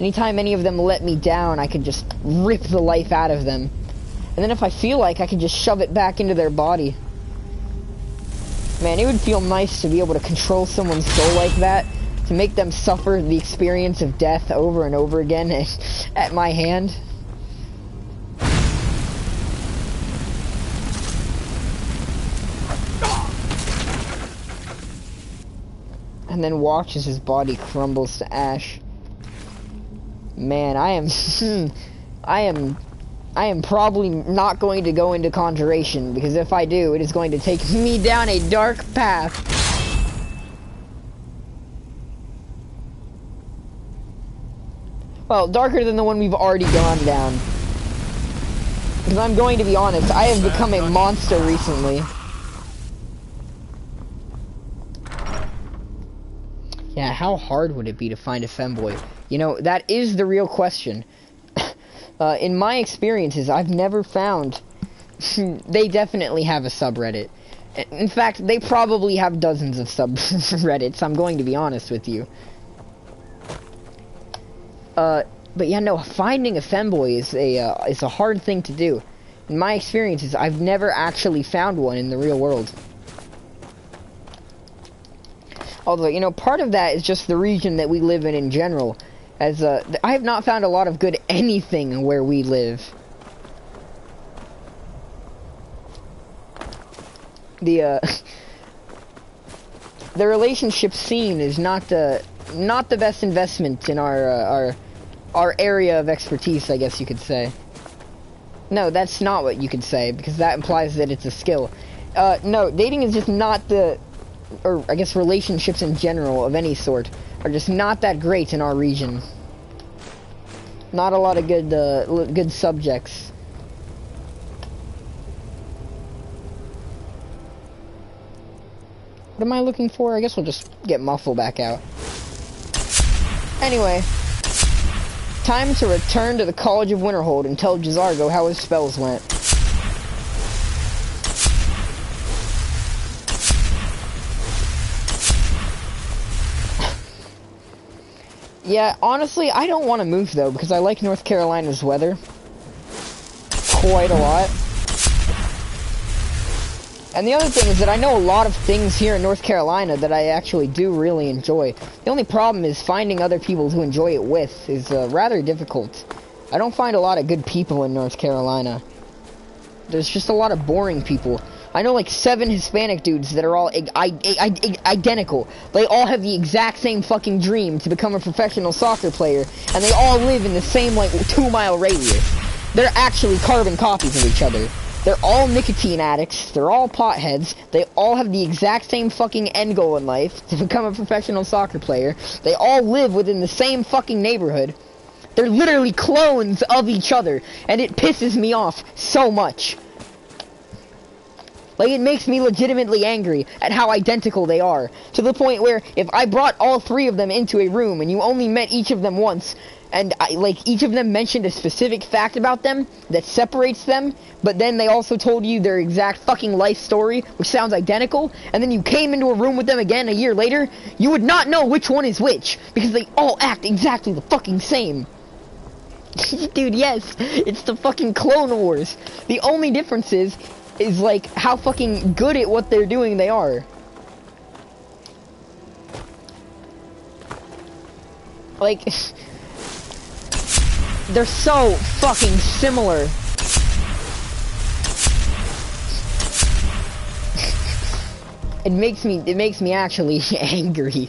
Anytime any of them let me down, I could just rip the life out of them. And then if I feel like, I could just shove it back into their body. Man, it would feel nice to be able to control someone's soul like that. To make them suffer the experience of death over and over again at my hand. And then watch as his body crumbles to ash. Man, I am probably not going to go into Conjuration, because if I do, it is going to take me down a dark path. Well, darker than the one we've already gone down. Because I'm going to be honest, I have become a monster recently. Yeah, how hard would it be to find a femboy? You know, that is the real question. In my experiences, I've never found... They definitely have a subreddit. In fact, they probably have dozens of subreddits, I'm going to be honest with you. But yeah, no, finding a femboy is a hard thing to do. In my experiences, I've never actually found one in the real world. Although, you know, part of that is just the region that we live in general. As, I have not found a lot of good anything where we live. The relationship scene is not the best investment in our area of expertise, I guess you could say. No, that's not what you could say, because that implies that it's a skill. No, dating is just not or I guess relationships in general of any sort are just not that great in our region. Not a lot of good subjects. What am I looking for? I guess we'll just get Muffle back out. Anyway, time to return to the College of Winterhold and tell J'zargo how his spells went. Yeah, honestly, I don't want to move though, because I like North Carolina's weather quite a lot. And the other thing is that I know a lot of things here in North Carolina that I actually do really enjoy. The only problem is finding other people to enjoy it with is rather difficult. I don't find a lot of good people in North Carolina. There's just a lot of boring people. I know like 7 Hispanic dudes that are all identical. They all have the exact same fucking dream to become a professional soccer player, and they all live in the same like 2-mile radius. They're actually carbon copies of each other. They're all nicotine addicts, they're all potheads, they all have the exact same fucking end goal in life, to become a professional soccer player. They all live within the same fucking neighborhood. They're literally clones of each other, and it pisses me off so much. Like, it makes me legitimately angry at how identical they are, to the point where if I brought all 3 of them into a room and you only met each of them once, and each of them mentioned a specific fact about them that separates them, but then they also told you their exact fucking life story, which sounds identical, and then you came into a room with them again a year later, you would not know which one is which, because they all act exactly the fucking same. Dude, yes, it's the fucking Clone Wars. The only difference is like how fucking good at what they're doing they are. Like, they're so fucking similar. It makes me actually angry.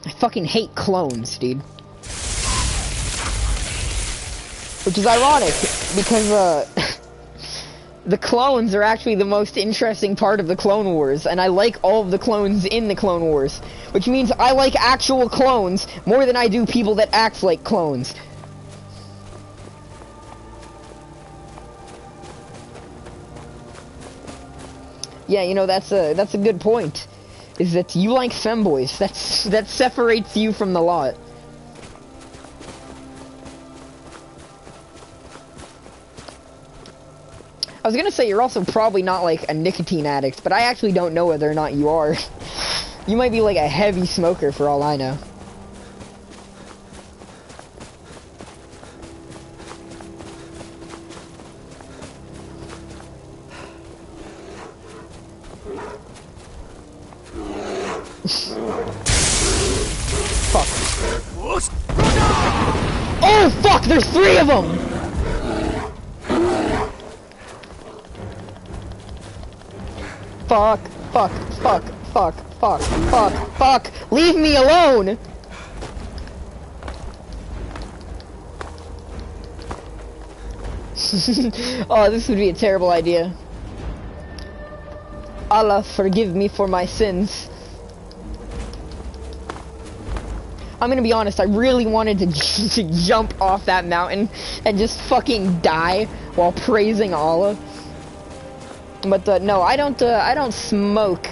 I fucking hate clones, dude. Which is ironic, because, the clones are actually the most interesting part of the Clone Wars, and I like all of the clones in the Clone Wars. Which means I like actual clones more than I do people that act like clones. Yeah, you know, that's a good point. Is that you like femboys. That separates you from the lot. I was gonna say you're also probably not like a nicotine addict, but I actually don't know whether or not you are. You might be like a heavy smoker for all I know. Fuck. Oh fuck, there's 3 of them! Fuck, fuck, fuck, fuck, fuck, fuck, fuck, leave me alone! Oh, this would be a terrible idea. Allah, forgive me for my sins. I'm gonna be honest, I really wanted to, to jump off that mountain and just fucking die while praising Allah. But no, I don't smoke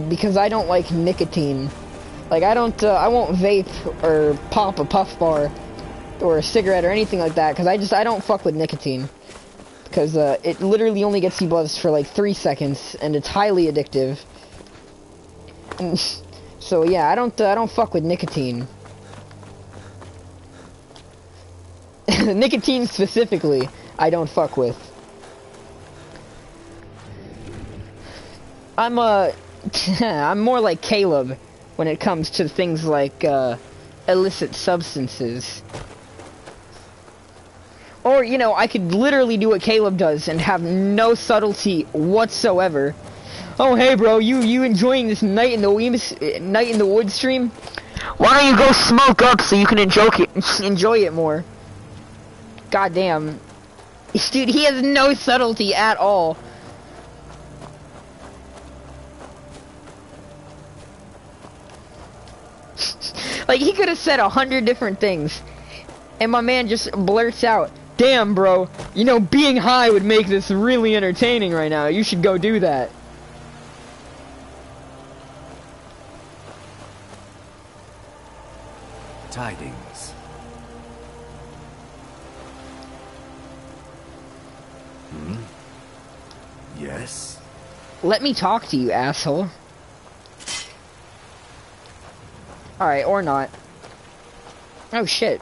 because I don't like nicotine. Like I won't vape or pop a puff bar or a cigarette or anything like that because I don't fuck with nicotine. Because it literally only gets you buzzed for like 3 seconds and it's highly addictive. And so yeah, I don't fuck with nicotine. Nicotine specifically, I don't fuck with. I'm more like Caleb when it comes to things like illicit substances. Or, you know, I could literally do what Caleb does and have no subtlety whatsoever. Oh, hey, bro, you enjoying this night in the woods stream? Why don't you go smoke up so you can enjoy it more? Goddamn. Dude, he has no subtlety at all. Like, he could have said 100 different things. And my man just blurts out, damn, bro, you know, being high would make this really entertaining right now. You should go do that. Tidings. Yes? Let me talk to you, asshole. Alright, or not. Oh shit.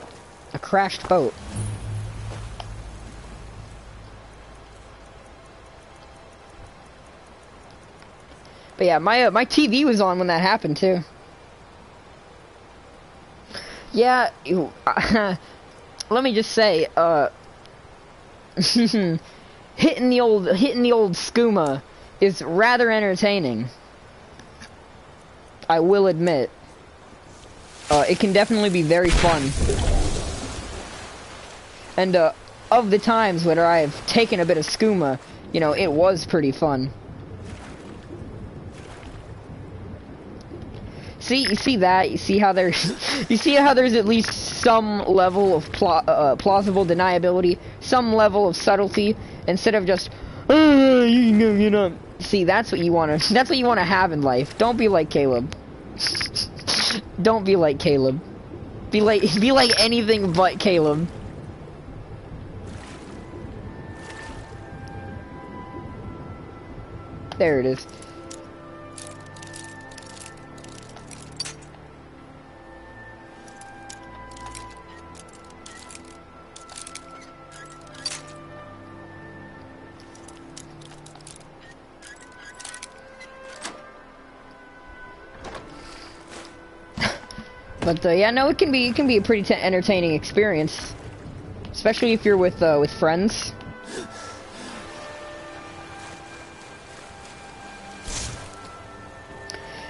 A crashed boat. But yeah, my TV was on when that happened too. Yeah, let me just say, hitting the old skooma is rather entertaining. I will admit. It can definitely be very fun. And of the times where I've taken a bit of skooma, you know, it was pretty fun. See, you see that? You see how there's, you see how there's at least some level of plausible deniability, some level of subtlety, instead of just, you know. See, that's what you want to. That's what you want to have in life. Don't be like Caleb. Don't be like Caleb. Be like anything but Caleb. There it is. But yeah, no, it can be a pretty entertaining experience, especially if you're with friends.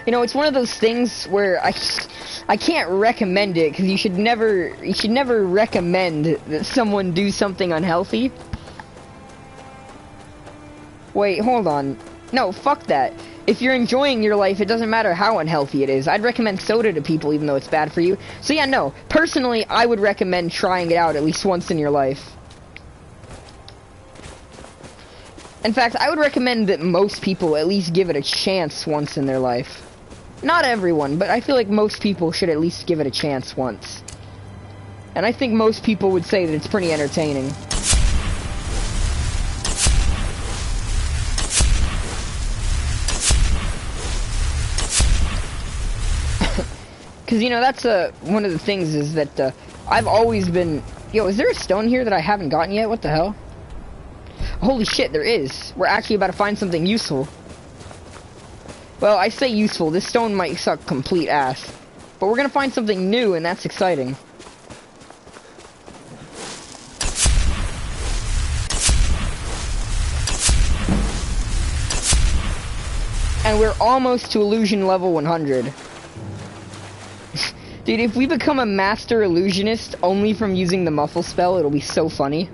You know, it's one of those things where I can't recommend it because you should never recommend that someone do something unhealthy. Wait, hold on. No, fuck that. If you're enjoying your life, it doesn't matter how unhealthy it is. I'd recommend soda to people even though it's bad for you. So yeah, no. Personally, I would recommend trying it out at least once in your life. In fact, I would recommend that most people at least give it a chance once in their life. Not everyone, but I feel like most people should at least give it a chance once. And I think most people would say that it's pretty entertaining. Because, you know, that's one of the things is that I've always been... Yo, is there a stone here that I haven't gotten yet? What the hell? Holy shit, there is. We're actually about to find something useful. Well, I say useful. This stone might suck complete ass. But we're gonna find something new, and that's exciting. And we're almost to illusion level 100. Dude, if we become a master illusionist only from using the muffle spell, it'll be so funny.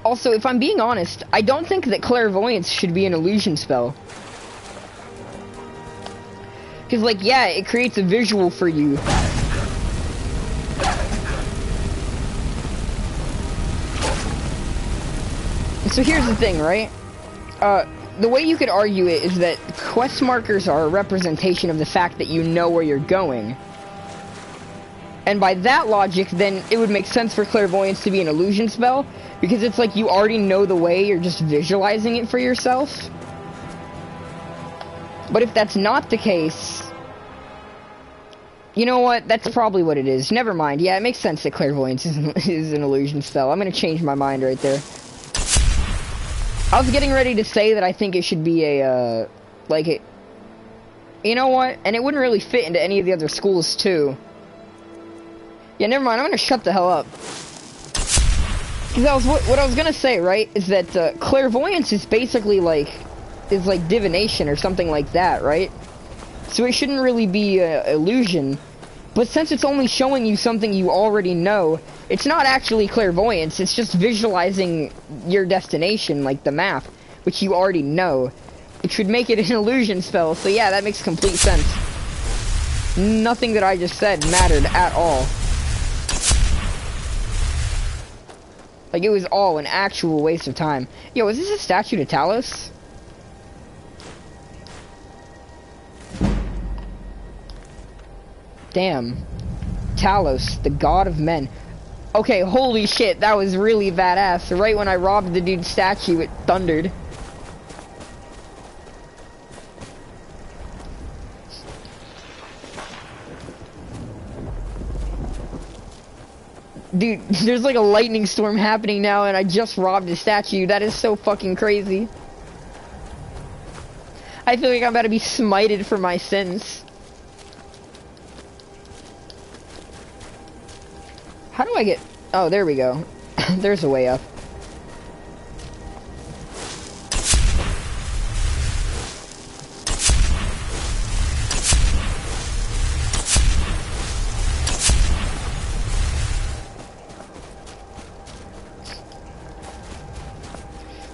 Also, if I'm being honest, I don't think that clairvoyance should be an illusion spell. Because, like, yeah, it creates a visual for you. So here's the thing, right? The way you could argue it is that quest markers are a representation of the fact that you know where you're going. And by that logic, then it would make sense for clairvoyance to be an illusion spell, because it's like you already know the way, you're just visualizing it for yourself. But if that's not the case, you know what? That's probably what it is. Never mind. Yeah, it makes sense that clairvoyance is an illusion spell. I'm gonna change my mind right there. I was getting ready to say that I think it should be a, you know what? And it wouldn't really fit into any of the other schools, too. Yeah, never mind. I'm gonna shut the hell up. Because what I was gonna say, right, is that clairvoyance is basically is like divination or something like that, right? So it shouldn't really be illusion. But since it's only showing you something you already know, it's not actually clairvoyance, it's just visualizing your destination, like the map, which you already know. It should make it an illusion spell, so yeah, that makes complete sense. Nothing that I just said mattered at all. Like, it was all an actual waste of time. Yo, is this a statue to Talos? Damn. Talos, the god of men. Okay, holy shit, that was really badass. Right when I robbed the dude's statue, it thundered. Dude, there's like a lightning storm happening now and I just robbed a statue. That is so fucking crazy. I feel like I'm about to be smited for my sins. How do I get... Oh, there we go. There's a way up.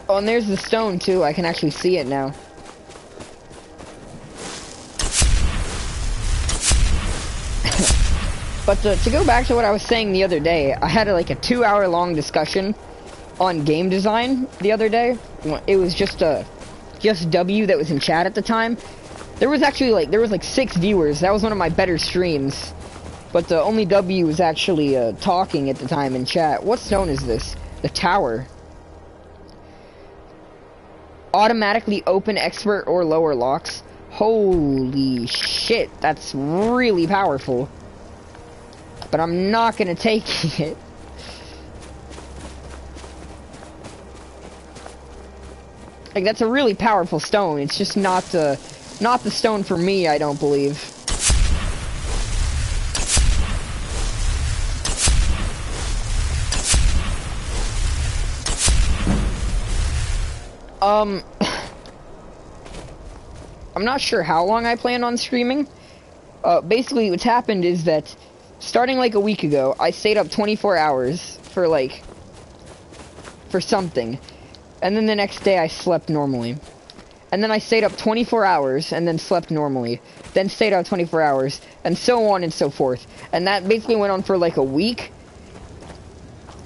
Oh, and there's the stone, too. I can actually see it now. But to go back to what I was saying the other day, I had like a 2-hour-long discussion on game design the other day. It was just W that was in chat at the time. There was actually like 6 viewers. That was one of my better streams. But only W was actually talking at the time in chat. What stone is this? The tower. Automatically open expert or lower locks. Holy shit, that's really powerful. But I'm not gonna take it. Like, that's a really powerful stone. It's just not the stone for me, I don't believe. I'm not sure how long I plan on streaming. Basically what's happened is that starting like a week ago, I stayed up 24 hours for something. And then the next day I slept normally. And then I stayed up 24 hours and then slept normally. Then stayed up 24 hours and so on and so forth. And that basically went on for like a week.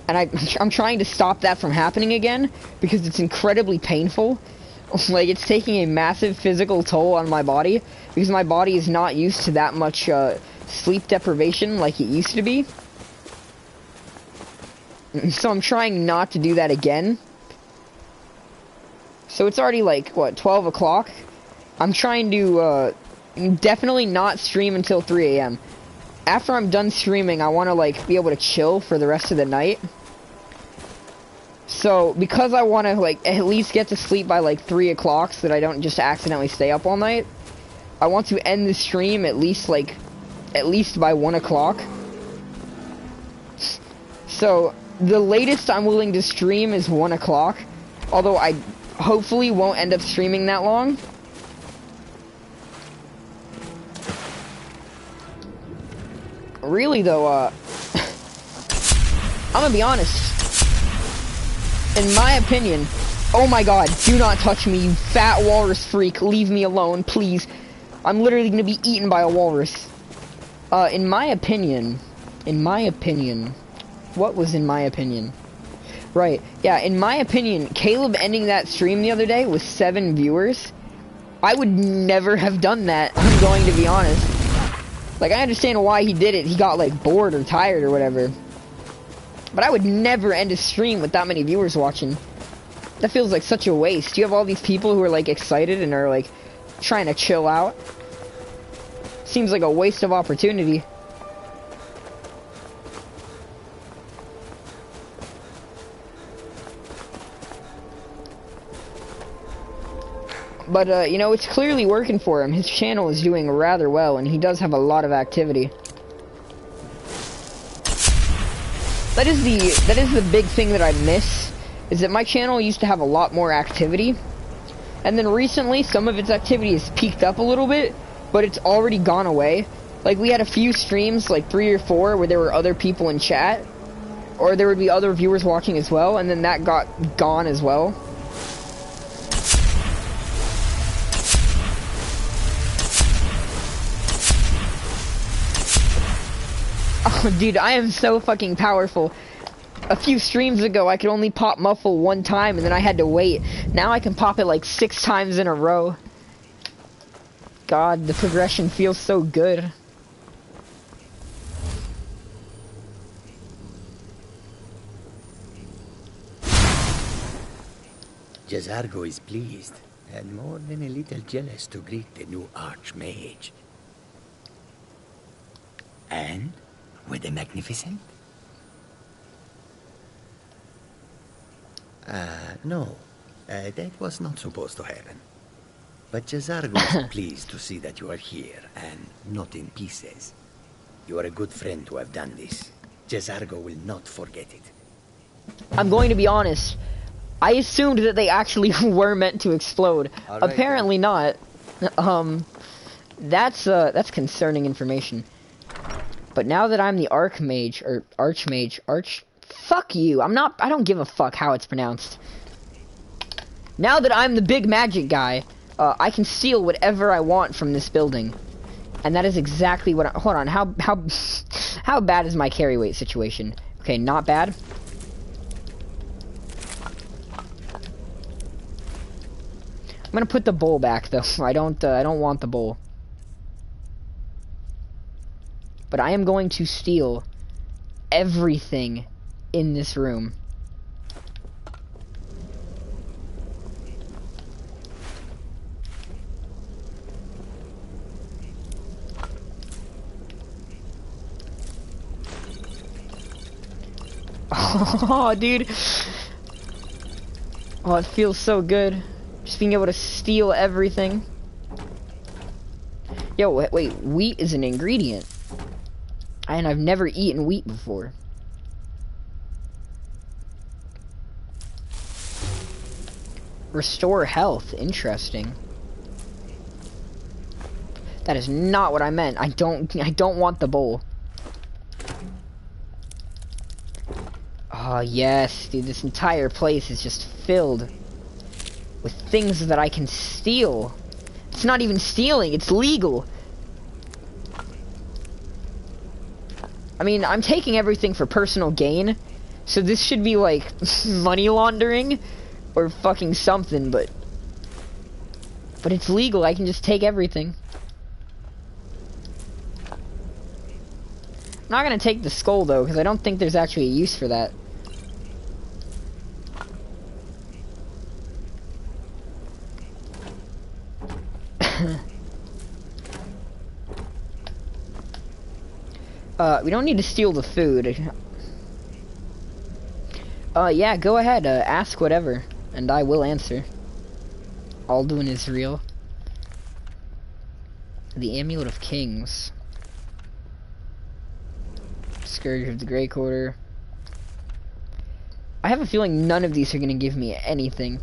And I'm trying to stop that from happening again because it's incredibly painful. Like, it's taking a massive physical toll on my body because my body is not used to that much sleep deprivation like it used to be. So I'm trying not to do that again. So it's already like, what, 12 o'clock? I'm trying to definitely not stream until 3 a.m. After I'm done streaming, I want to like be able to chill for the rest of the night. So because I want to like at least get to sleep by like 3 o'clock so that I don't just accidentally stay up all night, I want to end the stream at least by 1 o'clock. So the latest I'm willing to stream is 1 o'clock, although I hopefully won't end up streaming that long. Really though, I'm gonna be honest. In my opinion, oh my god, do not touch me, you fat walrus freak, leave me alone, please. I'm literally gonna be eaten by a walrus. In my opinion, what was in my opinion? Right, yeah, in my opinion, Caleb ending that stream the other day with 7 viewers, I would never have done that, I'm going to be honest. Like, I understand why he did it, he got, like, bored or tired or whatever. But I would never end a stream with that many viewers watching. That feels like such a waste. You have all these people who are, like, excited and are, like, trying to chill out. Seems like a waste of opportunity. But, you know, it's clearly working for him. His channel is doing rather well, and he does have a lot of activity. That is the big thing that I miss, is that my channel used to have a lot more activity. And then recently, some of its activity has peaked up a little bit, but it's already gone away. Like, we had a few streams, like 3 or 4, where there were other people in chat, or there would be other viewers watching as well, and then that got gone as well. Oh, dude, I am so fucking powerful. A few streams ago, I could only pop Muffle 1 time, and then I had to wait. Now I can pop it like 6 times in a row. God, the progression feels so good. Jazargo is pleased, and more than a little jealous to greet the new Archmage. And were they magnificent? No. That was not supposed to happen. But Jazargo is pleased to see that you are here, and not in pieces. You are a good friend to have done this. Jazargo will not forget it. I'm going to be honest. I assumed that they actually were meant to explode. Right, apparently then. Not. That's concerning information. But now that I'm the Archmage, or Archmage, fuck you. I don't give a fuck how it's pronounced. Now that I'm the big magic guy, I can steal whatever I want from this building. And that is exactly what hold on, how bad is my carry weight situation? Okay, not bad. I'm gonna put the bowl back though. I don't want the bowl. But I am going to steal everything in this room. Oh, dude. Oh, it feels so good. Just being able to steal everything. Yo, wait, wheat is an ingredient. And I've never eaten wheat before. Restore health. Interesting. That is not what I meant. I don't want the bowl. Oh, yes, dude, this entire place is just filled with things that I can steal. It's not even stealing, it's legal. I mean, I'm taking everything for personal gain, so this should be like money laundering or fucking something, but it's legal. I can just take everything. I'm not gonna take the skull though, because I don't think there's actually a use for that. We don't need to steal the food. Yeah, go ahead, ask whatever, and I will answer. Alduin is real. The Amulet of Kings. Scourge of the Grey Quarter. I have a feeling none of these are gonna give me anything.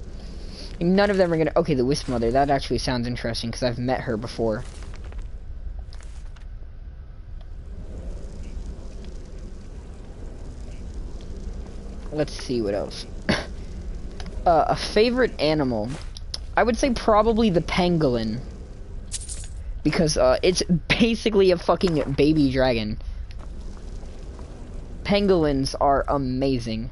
None of them are gonna... Okay, the Wisp Mother, that actually sounds interesting, because I've met her before. Let's see what else. A favorite animal. I would say probably the pangolin. because it's basically a fucking baby dragon. Pangolins are amazing.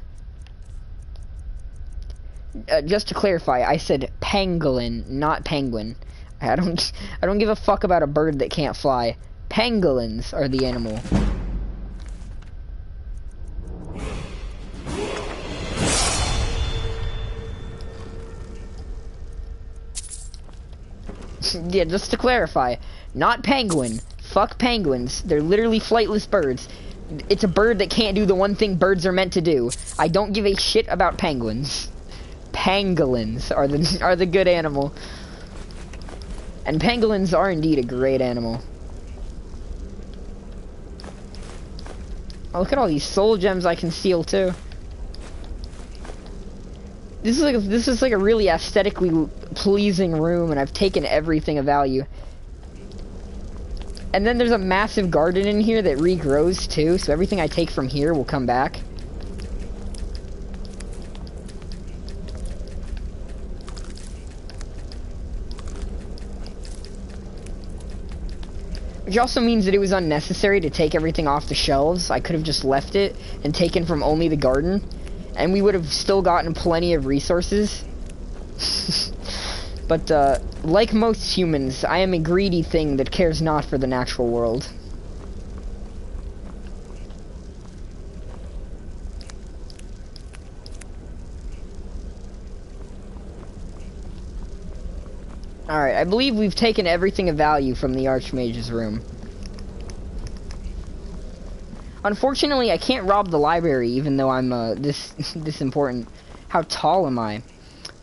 Just to clarify, I said pangolin, not penguin. I don't give a fuck about a bird that can't fly. Pangolins are the animal. Yeah, just to clarify, not penguin. Fuck penguins. They're literally flightless birds. It's a bird that can't do the one thing birds are meant to do. I don't give a shit about penguins. Pangolins are the good animal. And pangolins are indeed a great animal. Oh, look at all these soul gems I can steal too. This is like a really aesthetically pleasing room, and I've taken everything of value. And then there's a massive garden in here that regrows too, so everything I take from here will come back. Which also means that it was unnecessary to take everything off the shelves. I could have just left it and taken from only the garden, and we would have still gotten plenty of resources. But, like most humans, I am a greedy thing that cares not for the natural world. Alright, I believe we've taken everything of value from the Archmage's room. Unfortunately, I can't rob the library, even though I'm, this important. How tall am I?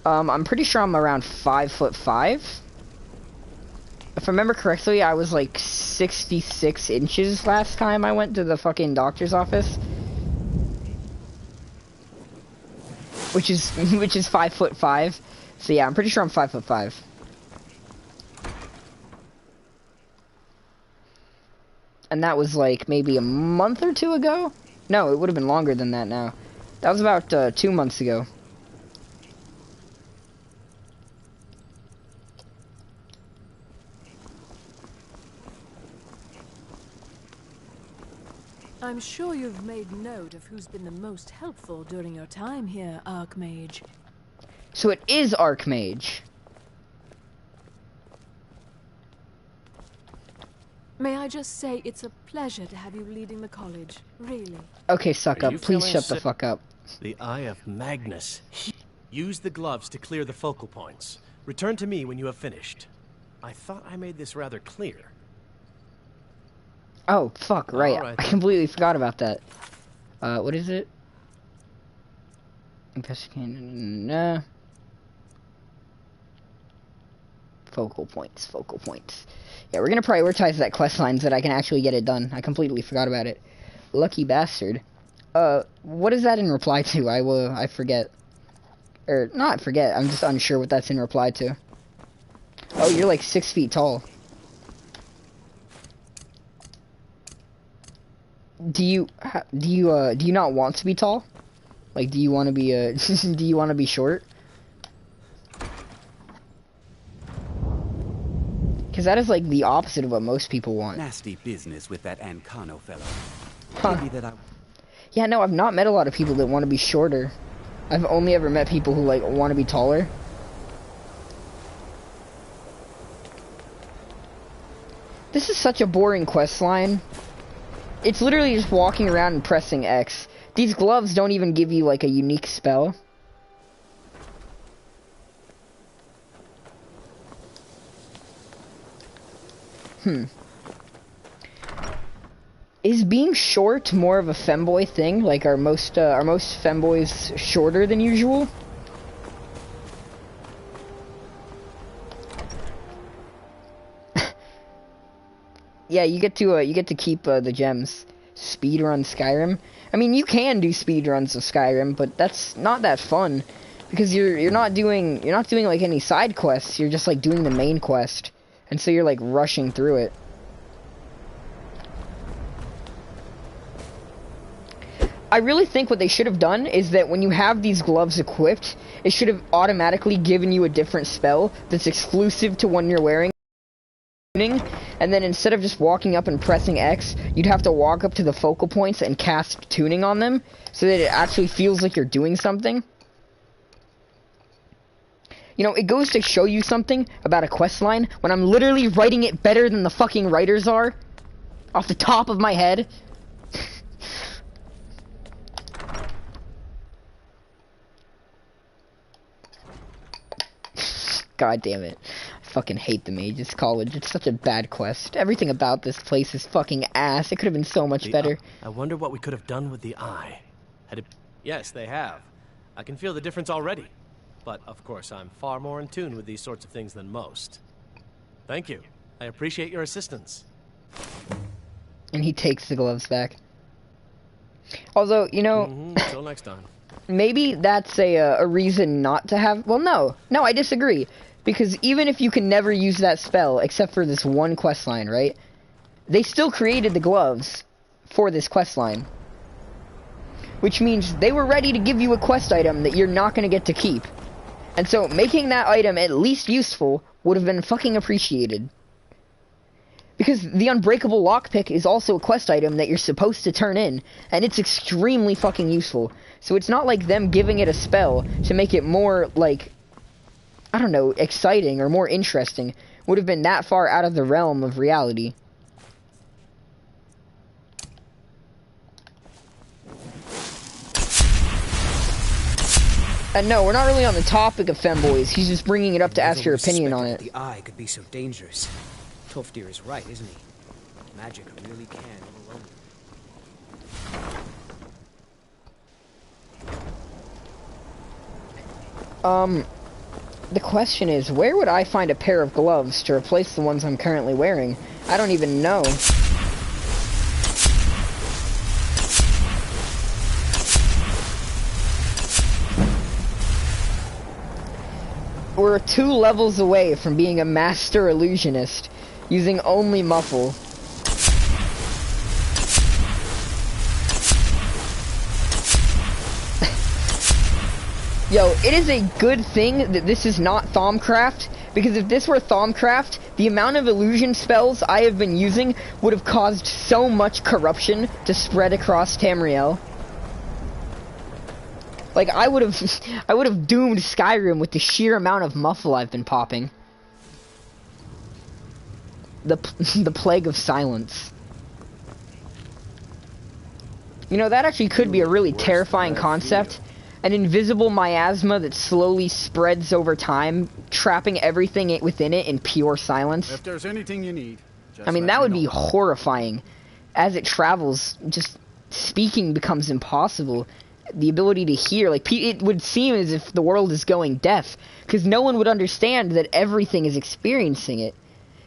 I'm pretty sure I'm around 5'5". If I remember correctly, I was like 66 inches last time I went to the fucking doctor's office. Which is 5'5". So yeah, I'm pretty sure I'm 5'5". And that was like maybe a month or two ago? No, it would have been longer than that now. That was about 2 months ago. I'm sure you've made note of who's been the most helpful during your time here, Archmage. So it is Archmage. May I just say it's a pleasure to have you leading the college, really. Okay, suck up. Please shut the fuck up. The Eye of Magnus. Use the gloves to clear the focal points. Return to me when you have finished. I thought I made this rather clear. Oh, fuck, right. All right. I completely forgot about that. What is it? Investigating, focal points. Yeah, we're gonna prioritize that quest line so that I can actually get it done. I completely forgot about it. Lucky bastard. What is that in reply to? I forget. Or, not forget, I'm just unsure what that's in reply to. Oh, you're like 6 feet tall. Do you not want to be tall? Like, do you want to be, do you want to be short? Because that is, like, the opposite of what most people want. Nasty business with that Ancano fellow. Huh. Maybe that I... Yeah, no, I've not met a lot of people that want to be shorter. I've only ever met people who, like, want to be taller. This is such a boring quest line. It's literally just walking around and pressing X. These gloves don't even give you, like, a unique spell. Is being short more of a femboy thing? Like, are most femboys shorter than usual? Yeah, you get to keep the gems. Speedrun Skyrim. I mean, you can do speedruns of Skyrim, but that's not that fun because you're not doing like any side quests. You're just like doing the main quest, and so you're like rushing through it. I really think what they should have done is that when you have these gloves equipped, it should have automatically given you a different spell that's exclusive to when you're wearing and then instead of just walking up and pressing X, you'd have to walk up to the focal points and cast tuning on them, so that it actually feels like you're doing something. You know, it goes to show you something about a quest line when I'm literally writing it better than the fucking writers are, off the top of my head. God damn it. I fucking hate the Mages College. It's such a bad quest. Everything about this place is fucking ass. It could have been so much better. I wonder what we could have done with the eye. Yes, they have. I can feel the difference already. But, of course, I'm far more in tune with these sorts of things than most. Thank you. I appreciate your assistance. And he takes the gloves back. Although, you know... Until next time. Maybe that's a reason not to have... Well, no. No, I disagree. Because even if you can never use that spell, except for this one questline, right? They still created the gloves for this questline. Which means they were ready to give you a quest item that you're not going to get to keep. And so, making that item at least useful would have been fucking appreciated. Because the Unbreakable Lockpick is also a quest item that you're supposed to turn in, and it's extremely fucking useful. So it's not like them giving it a spell to make it more, like, I don't know, exciting or more interesting. Would have been that far out of the realm of reality. And no, we're not really on the topic of femboys. He's just bringing it up to ask your opinion on it. The eye could be so dangerous. Toftir is right, isn't he? Magic really can overwhelm you. The question is, where would I find a pair of gloves to replace the ones I'm currently wearing? I don't even know. We're 2 levels away from being a master illusionist, using only muffle. Yo, it is a good thing that this is not Thaumcraft, because if this were Thaumcraft, the amount of illusion spells I have been using would have caused so much corruption to spread across Tamriel. Like, I would have doomed Skyrim with the sheer amount of muffle I've been popping. The plague of silence. You know, that actually could be a really terrifying concept. An invisible miasma that slowly spreads over time, trapping everything within it in pure silence. If there's anything you need, I mean, that would be horrifying. As it travels, just speaking becomes impossible. The ability to hear, like, it would seem as if the world is going deaf, because no one would understand that everything is experiencing it.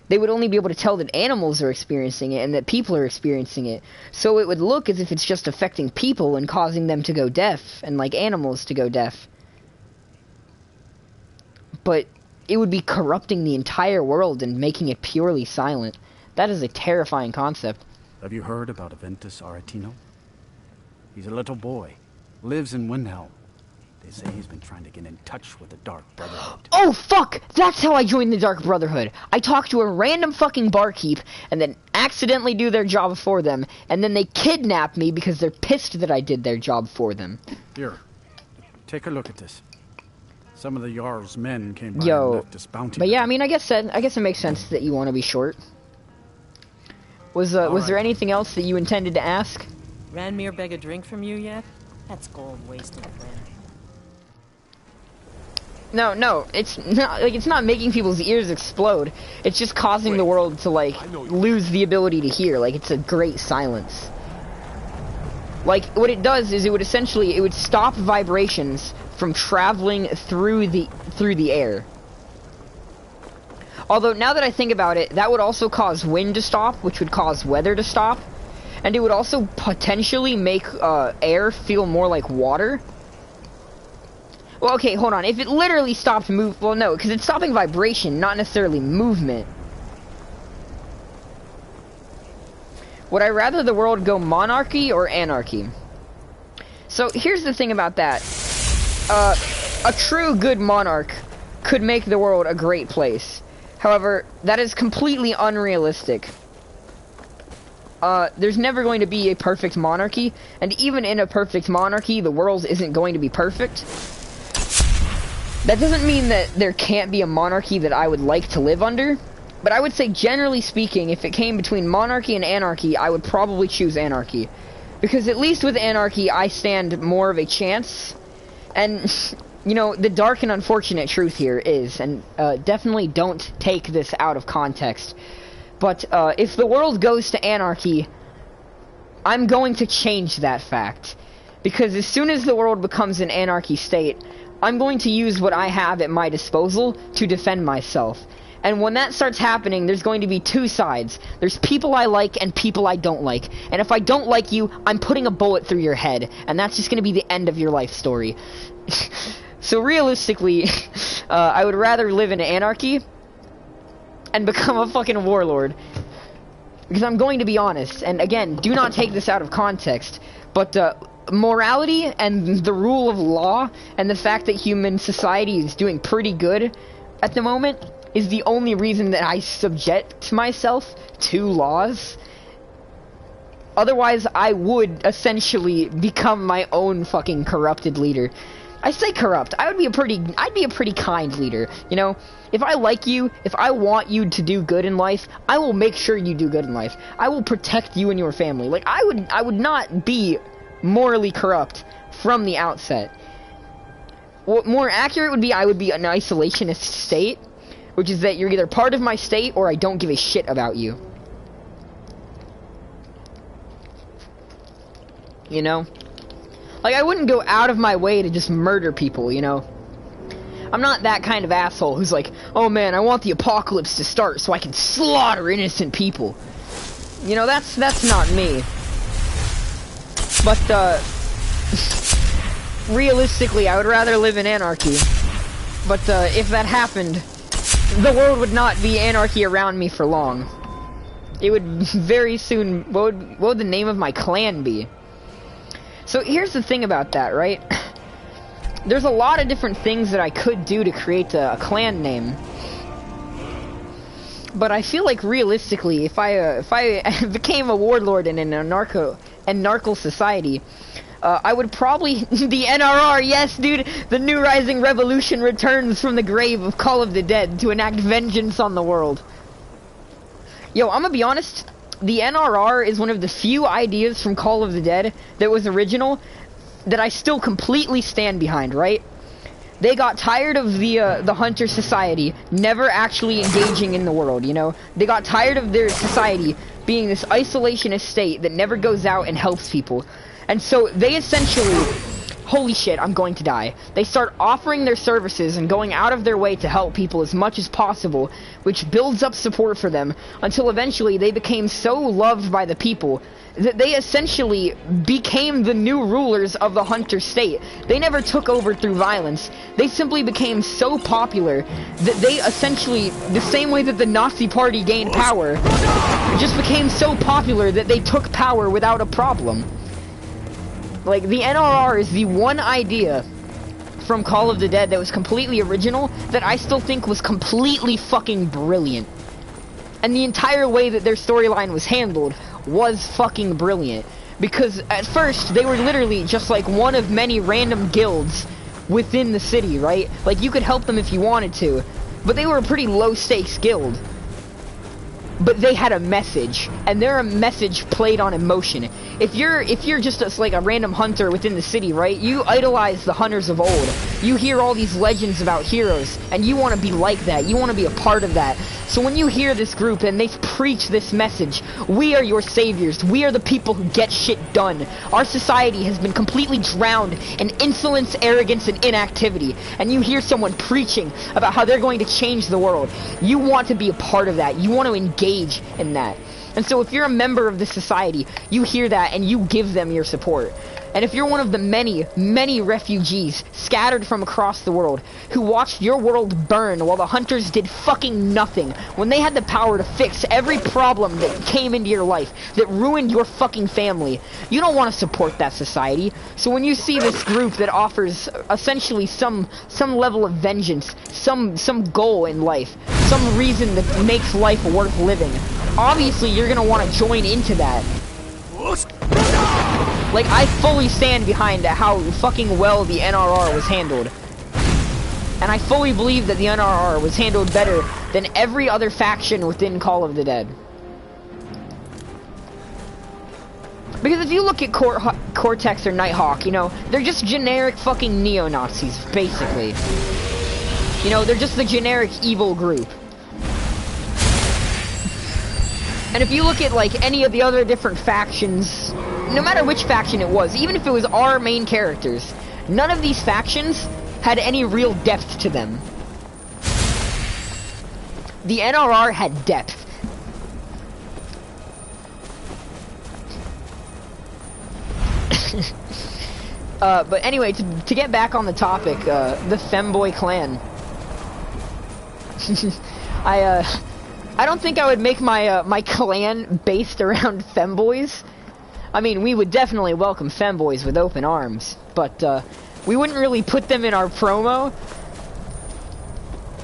They would only be able to tell that animals are experiencing it and that people are experiencing it. So it would look as if it's just affecting people and causing them to go deaf, and like animals to go deaf. But it would be corrupting the entire world and making it purely silent. That is a terrifying concept. Have you heard about Aventus Aretino? He's a little boy. Lives in Windhelm. They say he's been trying to get in touch with the Dark Brotherhood. Oh, fuck! That's how I joined the Dark Brotherhood. I talked to a random fucking barkeep, and then accidentally do their job for them, and then they kidnap me because they're pissed that I did their job for them. Here, take a look at this. Some of the Jarl's men came by and left us bounty. But yeah, I mean, I guess it makes sense that you want to be short. Was there anything else that you intended to ask? Ranmir beg a drink from you yet? That's gold wasted, friend. No, it's not making people's ears explode. It's just causing the world to, like, lose the ability to hear. Like, it's a great silence. Like, what it does is it would stop vibrations from traveling through the air. Although, now that I think about it, that would also cause wind to stop, which would cause weather to stop. And it would also potentially make air feel more like water. Well, okay, hold on. If it literally stopped well, no, because it's stopping vibration, not necessarily movement. Would I rather the world go monarchy or anarchy? So, here's the thing about that. A true good monarch could make the world a great place. However, that is completely unrealistic. There's never going to be a perfect monarchy, and even in a perfect monarchy, the world isn't going to be perfect. That doesn't mean that there can't be a monarchy that I would like to live under, but I would say, generally speaking, if it came between monarchy and anarchy, I would probably choose anarchy. Because at least with anarchy, I stand more of a chance. And, you know, the dark and unfortunate truth here is, and definitely don't take this out of context, but if the world goes to anarchy, I'm going to change that fact. Because as soon as the world becomes an anarchy state, I'm going to use what I have at my disposal to defend myself. And when that starts happening, there's going to be two sides. There's people I like and people I don't like. And if I don't like you, I'm putting a bullet through your head. And that's just going to be the end of your life story. So realistically, I would rather live in anarchy and become a fucking warlord. Because I'm going to be honest. And again, do not take this out of context. But morality and the rule of law and the fact that human society is doing pretty good at the moment is the only reason that I subject myself to laws. Otherwise, I would essentially become my own fucking corrupted leader. I say corrupt. I'd be a pretty kind leader. You know, if I like you, if I want you to do good in life, I will make sure you do good in life. I will protect you and your family. Like, I would not be morally corrupt from the outset. What more accurate would be, I would be an isolationist state, which is that you're either part of my state or I don't give a shit about you. You know? Like, I wouldn't go out of my way to just murder people, you know? I'm not that kind of asshole who's like, oh man, I want the apocalypse to start so I can slaughter innocent people. You know, that's not me. But, realistically, I would rather live in anarchy. But, if that happened, the world would not be anarchy around me for long. It would very soon... What would the name of my clan be? So here's the thing about that, right? There's a lot of different things that I could do to create a clan name. But I feel like realistically, if I became a warlord in an anarchical society, I would probably... the NRR, yes, dude! The New Rising Revolution returns from the grave of Call of the Dead to enact vengeance on the world. Yo, I'm gonna be honest, the NRR is one of the few ideas from Call of the Dead that was original that I still completely stand behind, right? They got tired of the Hunter Society never actually engaging in the world, you know? They got tired of their society being this isolationist state that never goes out and helps people. And so they essentially, holy shit, I'm going to die. They start offering their services and going out of their way to help people as much as possible, which builds up support for them, until eventually they became so loved by the people that they essentially became the new rulers of the Hunter state. They never took over through violence. They simply became so popular that they essentially, the same way that the Nazi party gained power, just became so popular that they took power without a problem. Like, the NRR is the one idea from Call of the Dead that was completely original that I still think was completely fucking brilliant. And the entire way that their storyline was handled was fucking brilliant. Because at first, they were literally just like one of many random guilds within the city, right? Like, you could help them if you wanted to, but they were a pretty low-stakes guild. But they had a message, and their message played on emotion. If you're just like a random hunter within the city, right? You idolize the hunters of old. You hear all these legends about heroes, and you want to be like that. You want to be a part of that. So when you hear this group and they preach this message, we are your saviors. We are the people who get shit done. Our society has been completely drowned in insolence, arrogance, and inactivity. And you hear someone preaching about how they're going to change the world. You want to be a part of that. You want to engage in that. And so if you're a member of this society, you hear that and you give them your support. And if you're one of the many, many refugees scattered from across the world who watched your world burn while the hunters did fucking nothing, when they had the power to fix every problem that came into your life, that ruined your fucking family, you don't want to support that society. So when you see this group that offers essentially some level of vengeance, some goal in life, some reason that makes life worth living, obviously you're gonna want to join into that. Like, I fully stand behind how fucking well the NRR was handled. And I fully believe that the NRR was handled better than every other faction within Call of the Dead. Because if you look at Cortex or Nighthawk, you know, they're just generic fucking neo-Nazis, basically. You know, they're just the generic evil group. And if you look at, like, any of the other different factions, no matter which faction it was, even if it was our main characters, none of these factions had any real depth to them. The NRR had depth. But anyway, to get back on the topic, the Femboy clan. I don't think I would make my my clan based around femboys. I mean, we would definitely welcome femboys with open arms, but we wouldn't really put them in our promo.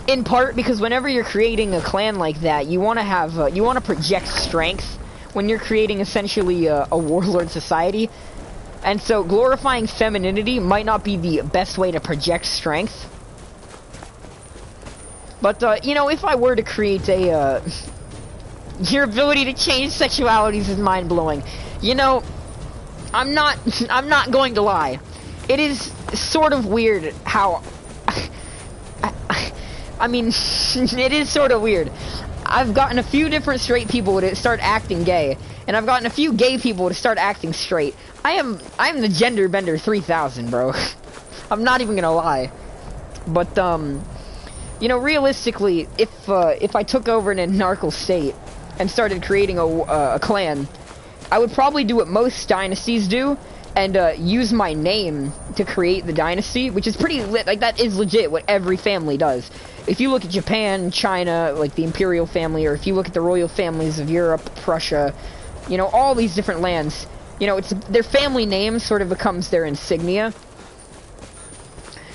In part because whenever you're creating a clan like that, you want to have you want to project strength when you're creating essentially a warlord society. And so glorifying femininity might not be the best way to project strength. But, you know, if I were to create a, your ability to change sexualities is mind-blowing. You know, I'm not going to lie. It is sort of weird how, I mean, it is sort of weird. I've gotten a few different straight people to start acting gay, and I've gotten a few gay people to start acting straight. I'm the gender bender 3000, bro. I'm not even gonna lie. But, you know, realistically, if I took over an anarchical state and started creating a clan, I would probably do what most dynasties do and use my name to create the dynasty, which is pretty lit. Like, that is legit what every family does. If you look at Japan, China, like the imperial family, or if you look at the royal families of Europe, Prussia, you know, all these different lands, you know, it's their family name sort of becomes their insignia.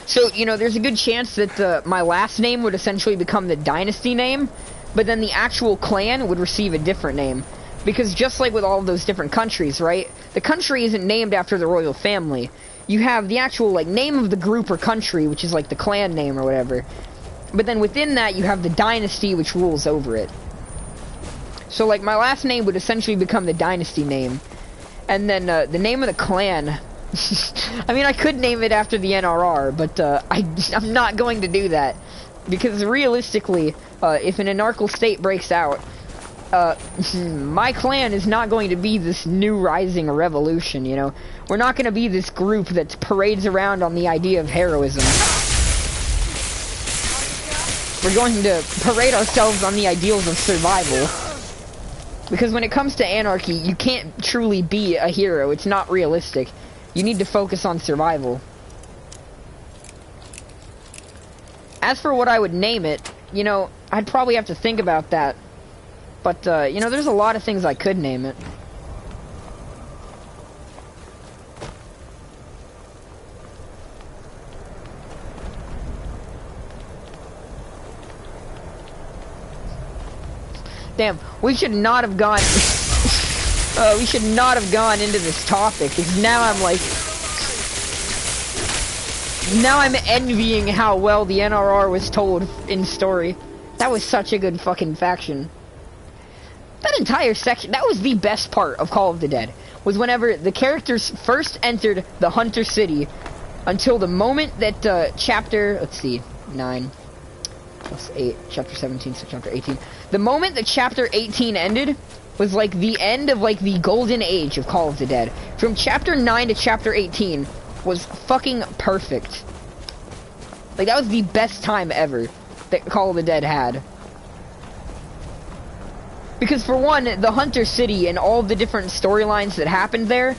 So, you know, there's a good chance that my last name would essentially become the dynasty name, but then the actual clan would receive a different name. Because just like with all of those different countries, right? The country isn't named after the royal family. You have the actual, like, name of the group or country, which is like the clan name or whatever. But then within that, you have the dynasty which rules over it. So, like, my last name would essentially become the dynasty name. And then the name of the clan... I mean, I could name it after the NRR, but I'm not going to do that. Because realistically, if an anarchical state breaks out, my clan is not going to be this new rising revolution, you know? We're not going to be this group that parades around on the idea of heroism. We're going to parade ourselves on the ideals of survival. Because when it comes to anarchy, you can't truly be a hero. It's not realistic. You need to focus on survival. As for what I would name it, you know, I'd probably have to think about that. But, you know, there's a lot of things I could name it. Damn, we should not have gone... we should not have gone into this topic, because now I'm like... Now I'm envying how well the NRR was told in story. That was such a good fucking faction. That entire section, that was the best part of Call of the Dead, was whenever the characters first entered the Hunter City, until the moment that, chapter, let's see, 9, plus 8, chapter 17, so chapter 18. The moment that chapter 18 ended, was like the end of like the golden age of Call of the Dead. From chapter 9 to chapter 18 was fucking perfect. Like, that was the best time ever that Call of the Dead had. Because for one, the Hunter City and all the different storylines that happened there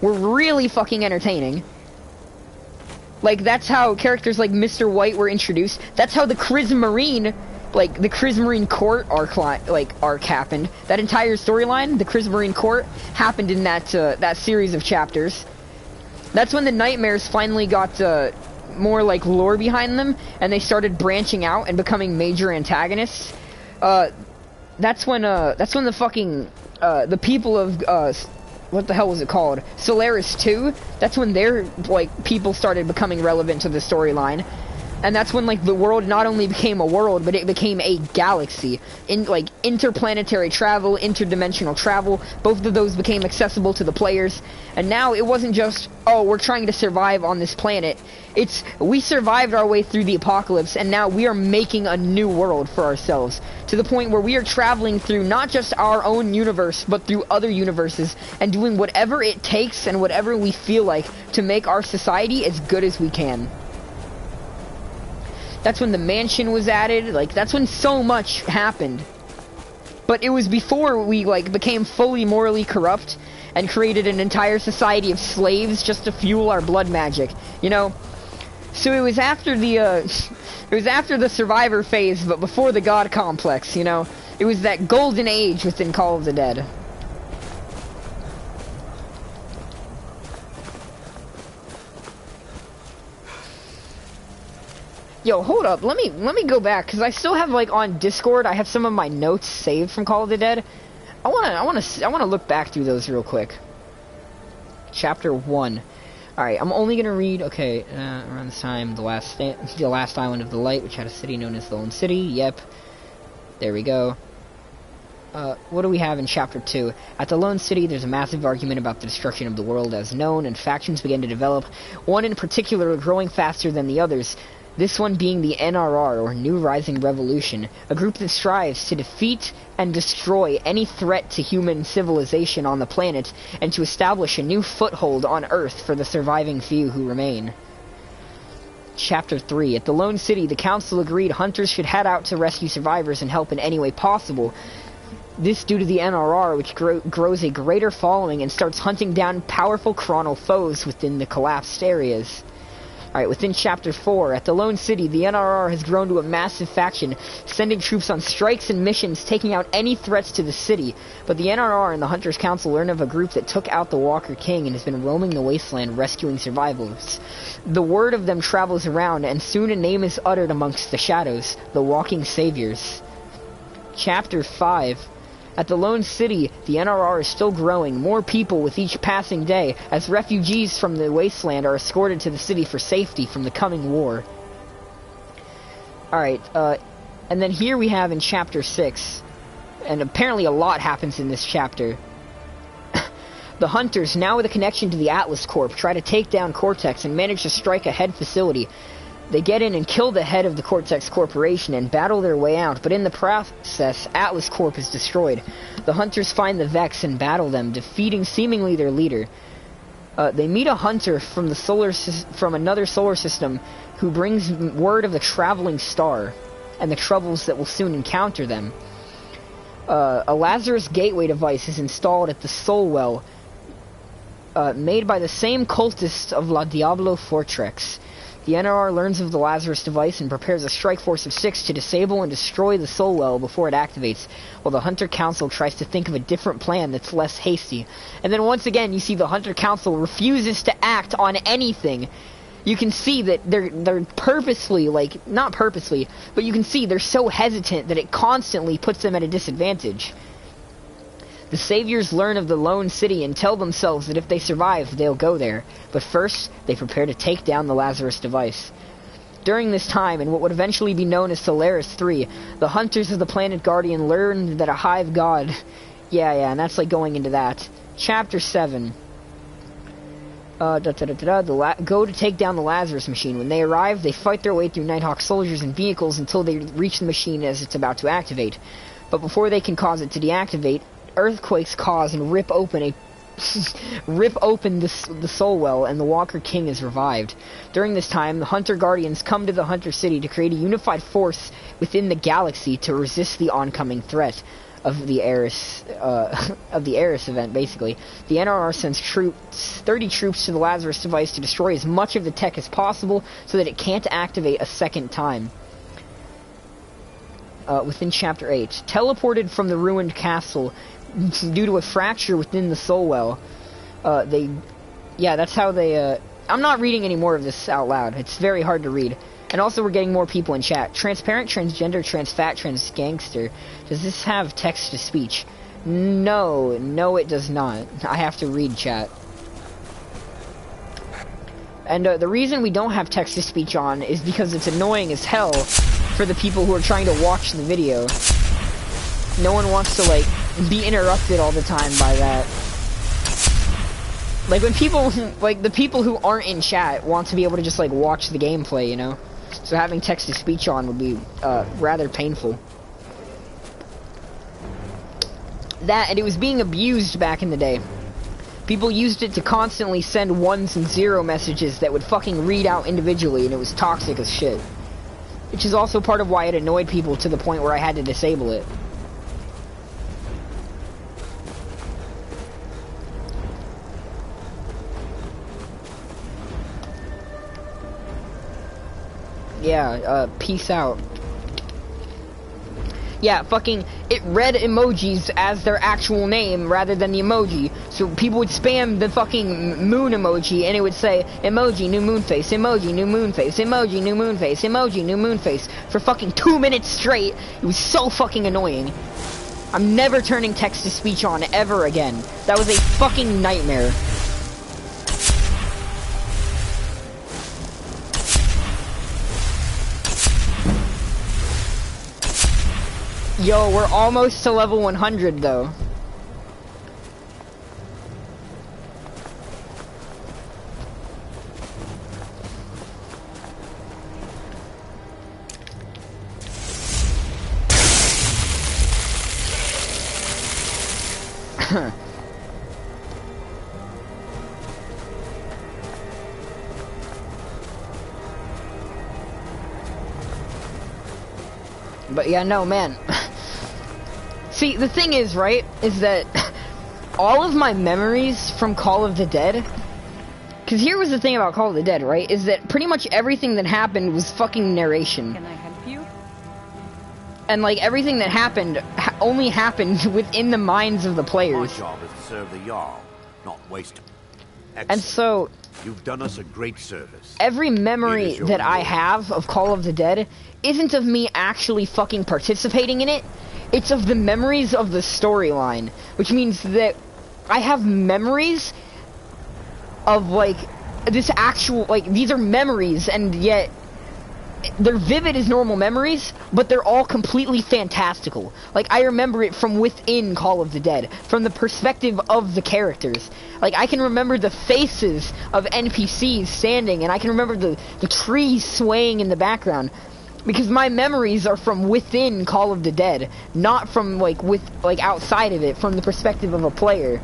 were really fucking entertaining. Like, that's how characters like Mr. White were introduced. That's how the Prismarine, like, the Prismarine Court arc happened. That entire storyline, the Prismarine Court, happened in that series of chapters. That's when the Nightmares finally got more like lore behind them, and they started branching out and becoming major antagonists, that's when the fucking the people of what the hell was it called? Solaris 2. That's when their like people started becoming relevant to the storyline. And that's when, like, the world not only became a world, but it became a galaxy. In, like, interplanetary travel, interdimensional travel, both of those became accessible to the players. And now it wasn't just, oh, we're trying to survive on this planet. It's, we survived our way through the apocalypse, and now we are making a new world for ourselves. To the point where we are traveling through not just our own universe, but through other universes, and doing whatever it takes and whatever we feel like to make our society as good as we can. That's when the mansion was added, like, that's when so much happened. But it was before we, like, became fully morally corrupt and created an entire society of slaves just to fuel our blood magic, you know? So it was after the survivor phase, but before the god complex, you know? It was that golden age within Call of the Dead. Yo, hold up. Let me go back, because I still have, like, on Discord, I have some of my notes saved from Call of the Dead. I wanna look back through those real quick. Chapter 1. Alright, I'm only gonna read, okay, around this time, the last island of the light, which had a city known as the Lone City. Yep. There we go. What do we have in Chapter 2? At the Lone City, there's a massive argument about the destruction of the world as known, and factions begin to develop, one in particular growing faster than the others. This one being the NRR, or New Rising Revolution, a group that strives to defeat and destroy any threat to human civilization on the planet, and to establish a new foothold on Earth for the surviving few who remain. Chapter 3. At the Lone City, the Council agreed hunters should head out to rescue survivors and help in any way possible. This due to the NRR, which grows a greater following and starts hunting down powerful chronal foes within the collapsed areas. Alright, within Chapter 4, at the Lone City, the NRR has grown to a massive faction, sending troops on strikes and missions, taking out any threats to the city. But the NRR and the Hunters Council learn of a group that took out the Walker King and has been roaming the wasteland rescuing survivors. The word of them travels around, and soon a name is uttered amongst the shadows, the Walking Saviors. Chapter 5. At the Lone City, the NRR is still growing, more people with each passing day, as refugees from the wasteland are escorted to the city for safety from the coming war. Alright, and then here we have in Chapter 6, and apparently a lot happens in this chapter. The Hunters, now with a connection to the Atlas Corp, try to take down Cortex and manage to strike a head facility. They get in and kill the head of the Cortex Corporation and battle their way out, but in the process, Atlas Corp is destroyed. The Hunters find the Vex and battle them, defeating seemingly their leader. They meet a hunter from another solar system who brings word of the traveling star and the troubles that will soon encounter them. A Lazarus Gateway device is installed at the Soul Well, made by the same cultists of La Diablo Fortress. The NRR learns of the Lazarus device and prepares a strike force of 6 to disable and destroy the Soul Well before it activates, while the Hunter Council tries to think of a different plan that's less hasty. And then once again, you see the Hunter Council refuses to act on anything. You can see that they're purposely, like, not purposely, but you can see they're so hesitant that it constantly puts them at a disadvantage. The Saviors learn of the Lone City and tell themselves that if they survive, they'll go there. But first, they prepare to take down the Lazarus device. During this time, in what would eventually be known as Solaris 3, the Hunters of the Planet Guardian learn that a hive god... Yeah, and that's like going into that. Chapter 7. Go to take down the Lazarus machine. When they arrive, they fight their way through Nighthawk soldiers and vehicles until they reach the machine as it's about to activate. But before they can cause it to deactivate, earthquakes cause and rip open the Soul Well, and the Walker King is revived. During this time, the Hunter Guardians come to the Hunter City to create a unified force within the galaxy to resist the oncoming threat of the Eris event. Basically, the NRR sends 30 troops to the Lazarus device to destroy as much of the tech as possible so that it can't activate a second time. Within Chapter 8, teleported from the ruined castle due to a fracture within the Soul Well. That's how they I'm not reading any more of this out loud. It's very hard to read. And also we're getting more people in chat. Transparent, transgender, trans fat, trans gangster. Does this have text to speech? No, it does not. I have to read chat. And the reason we don't have text to speech on is because it's annoying as hell for the people who are trying to watch the video. No one wants to, like, be interrupted all the time by that. Like, when people, like, the people who aren't in chat want to be able to just, like, watch the gameplay, you know? So having text-to-speech on would be, rather painful. That, and it was being abused back in the day. People used it to constantly send 1s and 0 messages that would fucking read out individually, and it was toxic as shit. Which is also part of why it annoyed people to the point where I had to disable it. Yeah, peace out. Yeah, fucking, it read emojis as their actual name rather than the emoji. So people would spam the fucking moon emoji and it would say, emoji, new moon face, emoji, new moon face, emoji, new moon face, emoji, new moon face, for fucking 2 minutes straight. It was so fucking annoying. I'm never turning text-to-speech on ever again. That was a fucking nightmare. Yo, we're almost to level 100 though. But yeah, no, man. See, the thing is, right, is that all of my memories from Call of the Dead, because here was the thing about Call of the Dead, right, is that pretty much everything that happened was fucking narration. Can I help you? And, like, everything that happened only happened within the minds of the players. My job is to serve the Jarl, not waste. Excellent. And so, you've done us a great service. Every memory that I have of Call of the Dead isn't of me actually fucking participating in it. It's of the memories of the storyline, which means that I have memories of, like, this actual, like, these are memories, and yet they're vivid as normal memories, but they're all completely fantastical. Like, I remember it from within Call of the Dead, from the perspective of the characters. Like, I can remember the faces of NPCs standing, and I can remember the trees swaying in the background. Because my memories are from within Call of the Dead, not from, like, outside of it, from the perspective of a player.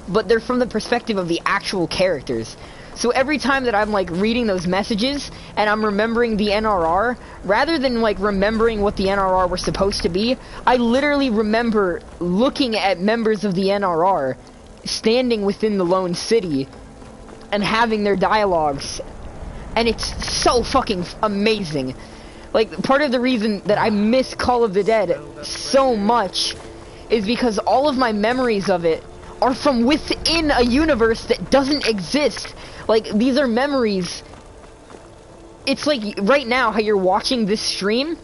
But they're from the perspective of the actual characters. So every time that I'm, like, reading those messages, and I'm remembering the NRR, rather than, like, remembering what the NRR were supposed to be, I literally remember looking at members of the NRR standing within the lone city and having their dialogues. And it's so fucking amazing. Like, part of the reason that I miss Call of the Dead so much is because all of my memories of it are from within a universe that doesn't exist. Like, these are memories. It's like, right now, how you're watching this stream,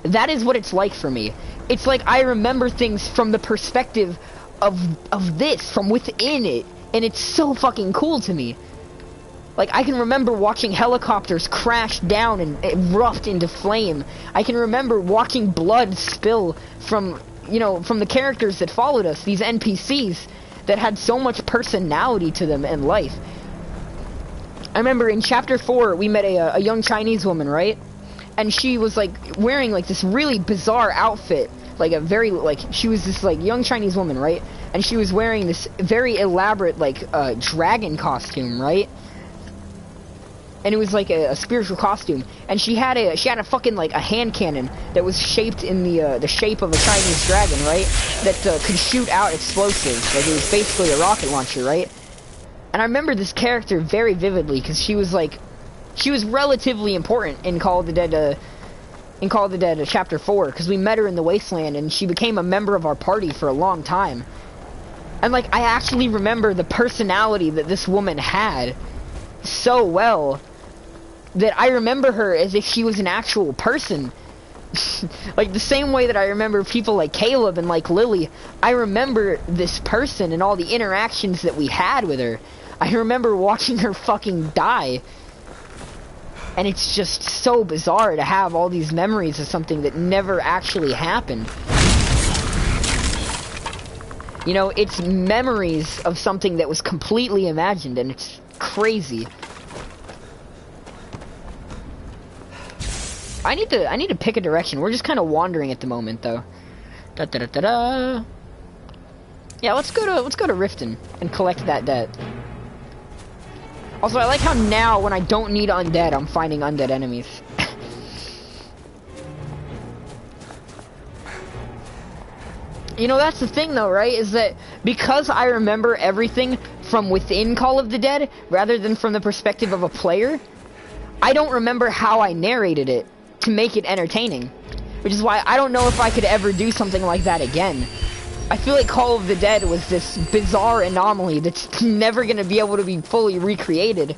that is what it's like for me. It's like I remember things from the perspective of this, from within it. And it's so fucking cool to me. Like, I can remember watching helicopters crash down and erupt into flame. I can remember watching blood spill from, you know, from the characters that followed us, these NPCs that had so much personality to them and life. I remember in Chapter 4, we met a young Chinese woman, right? And she was, like, wearing, like, this really bizarre outfit. Like, a very, like, she was this, like, young Chinese woman, right? And she was wearing this very elaborate, like, dragon costume, right? And it was like a spiritual costume, and she had a fucking, like, a hand cannon that was shaped in the shape of a Chinese dragon, right? That could shoot out explosives. Like, it was basically a rocket launcher, right? And I remember this character very vividly because she was relatively important in Call of the Dead. In Call of the Dead Chapter 4, because we met her in the Wasteland, and she became a member of our party for a long time. And, like, I actually remember the personality that this woman had. so well that I remember her as if she was an actual person. Like the same way that I remember people like Caleb and like Lily, I remember this person and all the interactions that we had with her. I remember watching her fucking die. And it's just so bizarre to have all these memories of something that never actually happened. You know, it's memories of something that was completely imagined, and it's crazy. I need to pick a direction. We're just kind of wandering at the moment, though. Da da da da da. Yeah, let's go to Riften and collect that debt. Also, I like how now when I don't need undead, I'm finding undead enemies. You know, that's the thing though, right? Is that because I remember everything from within Call of the Dead rather than from the perspective of a player, I don't remember how I narrated it to make it entertaining. Which is why I don't know if I could ever do something like that again. I feel like Call of the Dead was this bizarre anomaly that's never gonna be able to be fully recreated.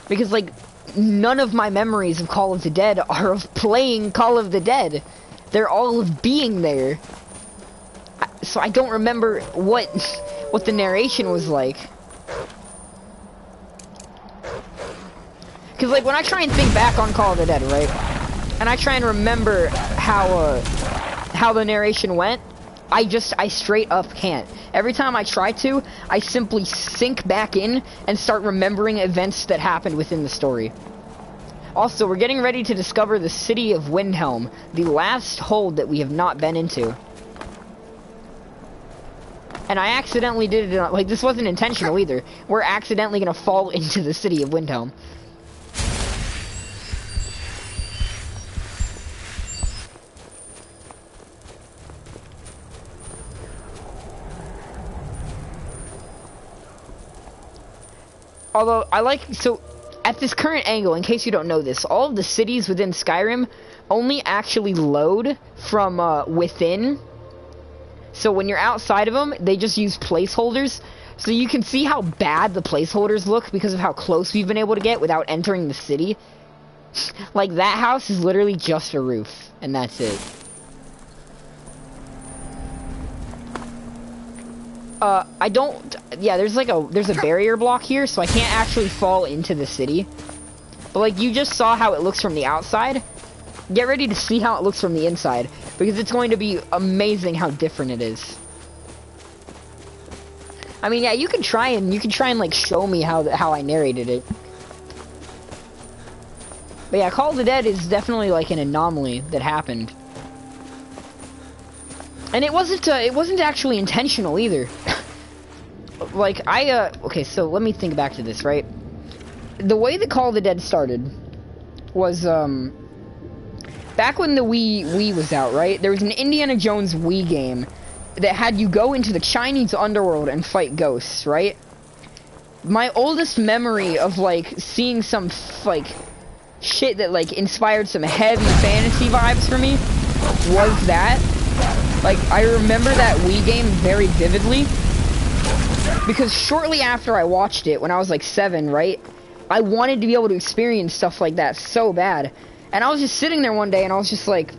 Because, like, none of my memories of Call of the Dead are of playing Call of the Dead. They're all of being there. So I don't remember what the narration was like. Because, like, when I try and think back on Call of the Dead, right? And I try and remember how the narration went, I straight up can't. Every time I try to, I simply sink back in and start remembering events that happened within the story. Also, we're getting ready to discover the city of Windhelm, the last hold that we have not been into. And I accidentally did it, like, this wasn't intentional either. We're accidentally gonna fall into the city of Windhelm. Although, so, at this current angle, in case you don't know this, all of the cities within Skyrim only actually load from, within. So when you're outside of them, they just use placeholders. So you can see how bad the placeholders look because of how close we've been able to get without entering the city. Like, that house is literally just a roof, and that's it. there's a barrier block here, so I can't actually fall into the city. But, like, you just saw how it looks from the outside. Get ready to see how it looks from the inside, because it's going to be amazing how different it is. I mean, yeah, you can try and like show me how I narrated it. But yeah, Call of the Dead is definitely like an anomaly that happened. And it wasn't actually intentional either. Like, okay, so let me think back to this, right? The way that Call of the Dead started was, back when the Wii was out, right? There was an Indiana Jones Wii game that had you go into the Chinese underworld and fight ghosts, right? My oldest memory of, like, seeing some, like, shit that, like, inspired some heavy fantasy vibes for me was that. Like, I remember that Wii game very vividly, because shortly after I watched it, when I was, like, 7, right? I wanted to be able to experience stuff like that so bad. And I was just sitting there one day, and I was just like,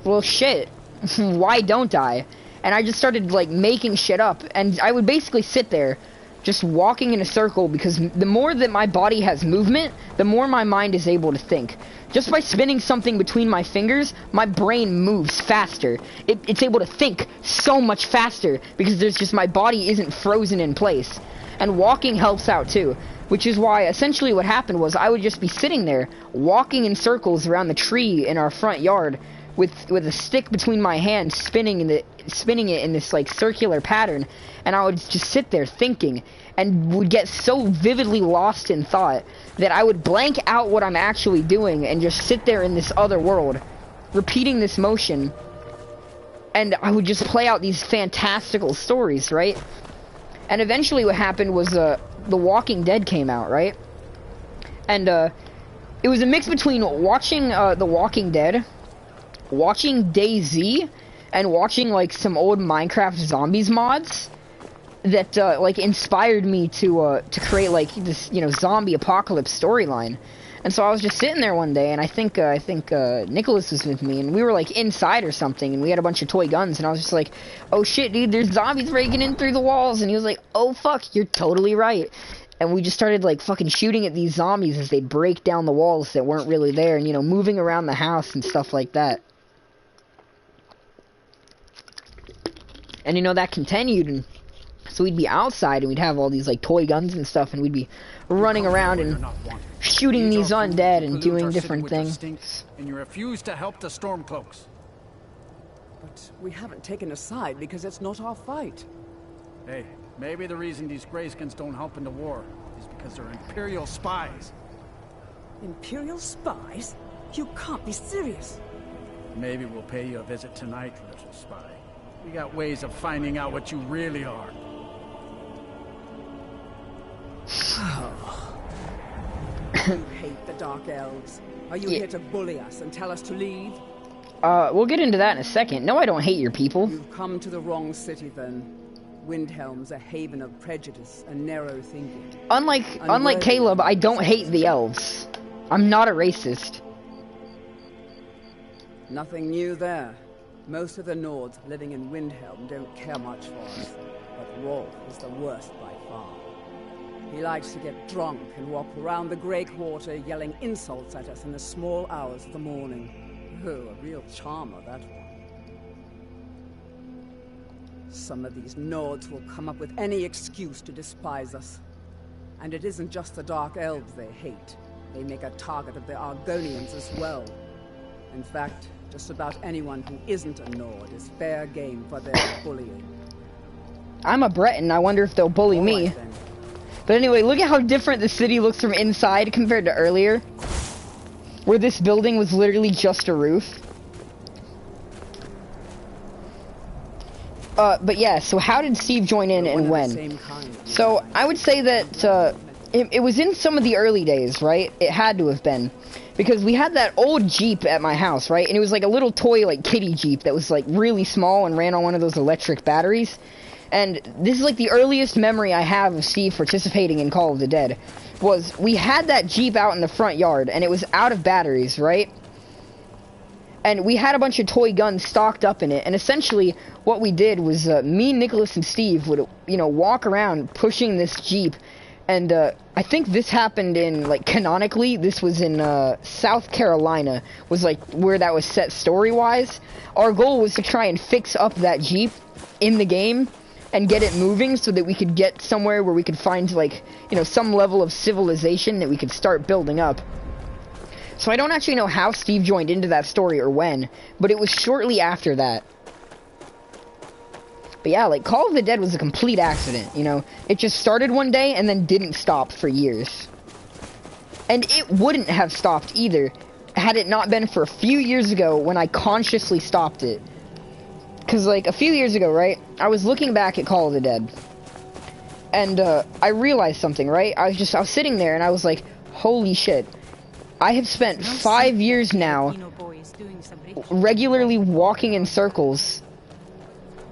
well, shit, why don't I? And I just started, like, making shit up. And I would basically sit there, just walking in a circle, because the more that my body has movement, the more my mind is able to think. Just by spinning something between my fingers, my brain moves faster. It's able to think so much faster, because there's just, my body isn't frozen in place. And walking helps out, too. Which is why, essentially what happened was, I would just be sitting there, walking in circles around the tree in our front yard, with a stick between my hands, spinning it in this, like, circular pattern, and I would just sit there thinking, and would get so vividly lost in thought, that I would blank out what I'm actually doing, and just sit there in this other world, repeating this motion, and I would just play out these fantastical stories, right? And eventually what happened was, The Walking Dead came out, right? And, it was a mix between watching, The Walking Dead, watching DayZ, and watching, like, some old Minecraft Zombies mods. that like inspired me to create like this, you know, zombie apocalypse storyline. And so I was just sitting there one day, and I think Nicholas was with me, and we were like inside or something, and we had a bunch of toy guns, and I was just like, oh shit, dude, there's zombies breaking in through the walls. And he was like, oh fuck, you're totally right. And we just started like fucking shooting at these zombies as they'd break down the walls that weren't really there, and, you know, moving around the house and stuff like that. And, you know, that continued, and so we'd be outside, and we'd have all these like toy guns and stuff, and we'd be running around and shooting these undead and doing different things. And you refuse to help the Stormcloaks. But we haven't taken a side because it's not our fight. Hey, maybe the reason these Greyskins don't help in the war is because they're Imperial spies. Imperial spies? You can't be serious. Maybe we'll pay you a visit tonight, little spy. We got ways of finding out what you really are. You hate the Dark Elves. Are you here to bully us and tell us to leave? We'll get into that in a second. No, I don't hate your people. You've come to the wrong city, then. Windhelm's a haven of prejudice and narrow thinking. Unlike Caleb, I don't hate the elves. I'm not a racist. Nothing new there. Most of the Nords living in Windhelm don't care much for us. But Rolf is the worst by far. He likes to get drunk and walk around the Grey Quarter yelling insults at us in the small hours of the morning. Oh, a real charmer, that one. Some of these Nords will come up with any excuse to despise us. And it isn't just the Dark Elves they hate. They make a target of the Argonians as well. In fact, just about anyone who isn't a Nord is fair game for their bullying. I'm a Breton, I wonder if they'll bully me. Then. But anyway, look at how different the city looks from inside compared to earlier. Where this building was literally just a roof. But yeah, so how did Steve join in and when? So, I would say that, it was in some of the early days, right? It had to have been. Because we had that old Jeep at my house, right? And it was like a little toy, like, kiddie Jeep that was, like, really small and ran on one of those electric batteries. And this is, like, the earliest memory I have of Steve participating in Call of the Dead. Was, we had that Jeep out in the front yard, and it was out of batteries, right? And we had a bunch of toy guns stocked up in it, and essentially, what we did was, me, Nicholas, and Steve would, you know, walk around pushing this Jeep. And, I think this happened in, like, canonically, this was in, South Carolina, was, like, where that was set story-wise. Our goal was to try and fix up that Jeep in the game, and get it moving so that we could get somewhere where we could find, like, you know, some level of civilization that we could start building up. So I don't actually know how Steve joined into that story or when, but it was shortly after that. But yeah, like, Call of the Dead was a complete accident, you know? It just started one day and then didn't stop for years. And it wouldn't have stopped either, had it not been for a few years ago when I consciously stopped it. Because, like, a few years ago, right, I was looking back at Call of the Dead. And, I realized something, right? I was sitting there and I was like, holy shit. I have spent 5 years now regularly walking in circles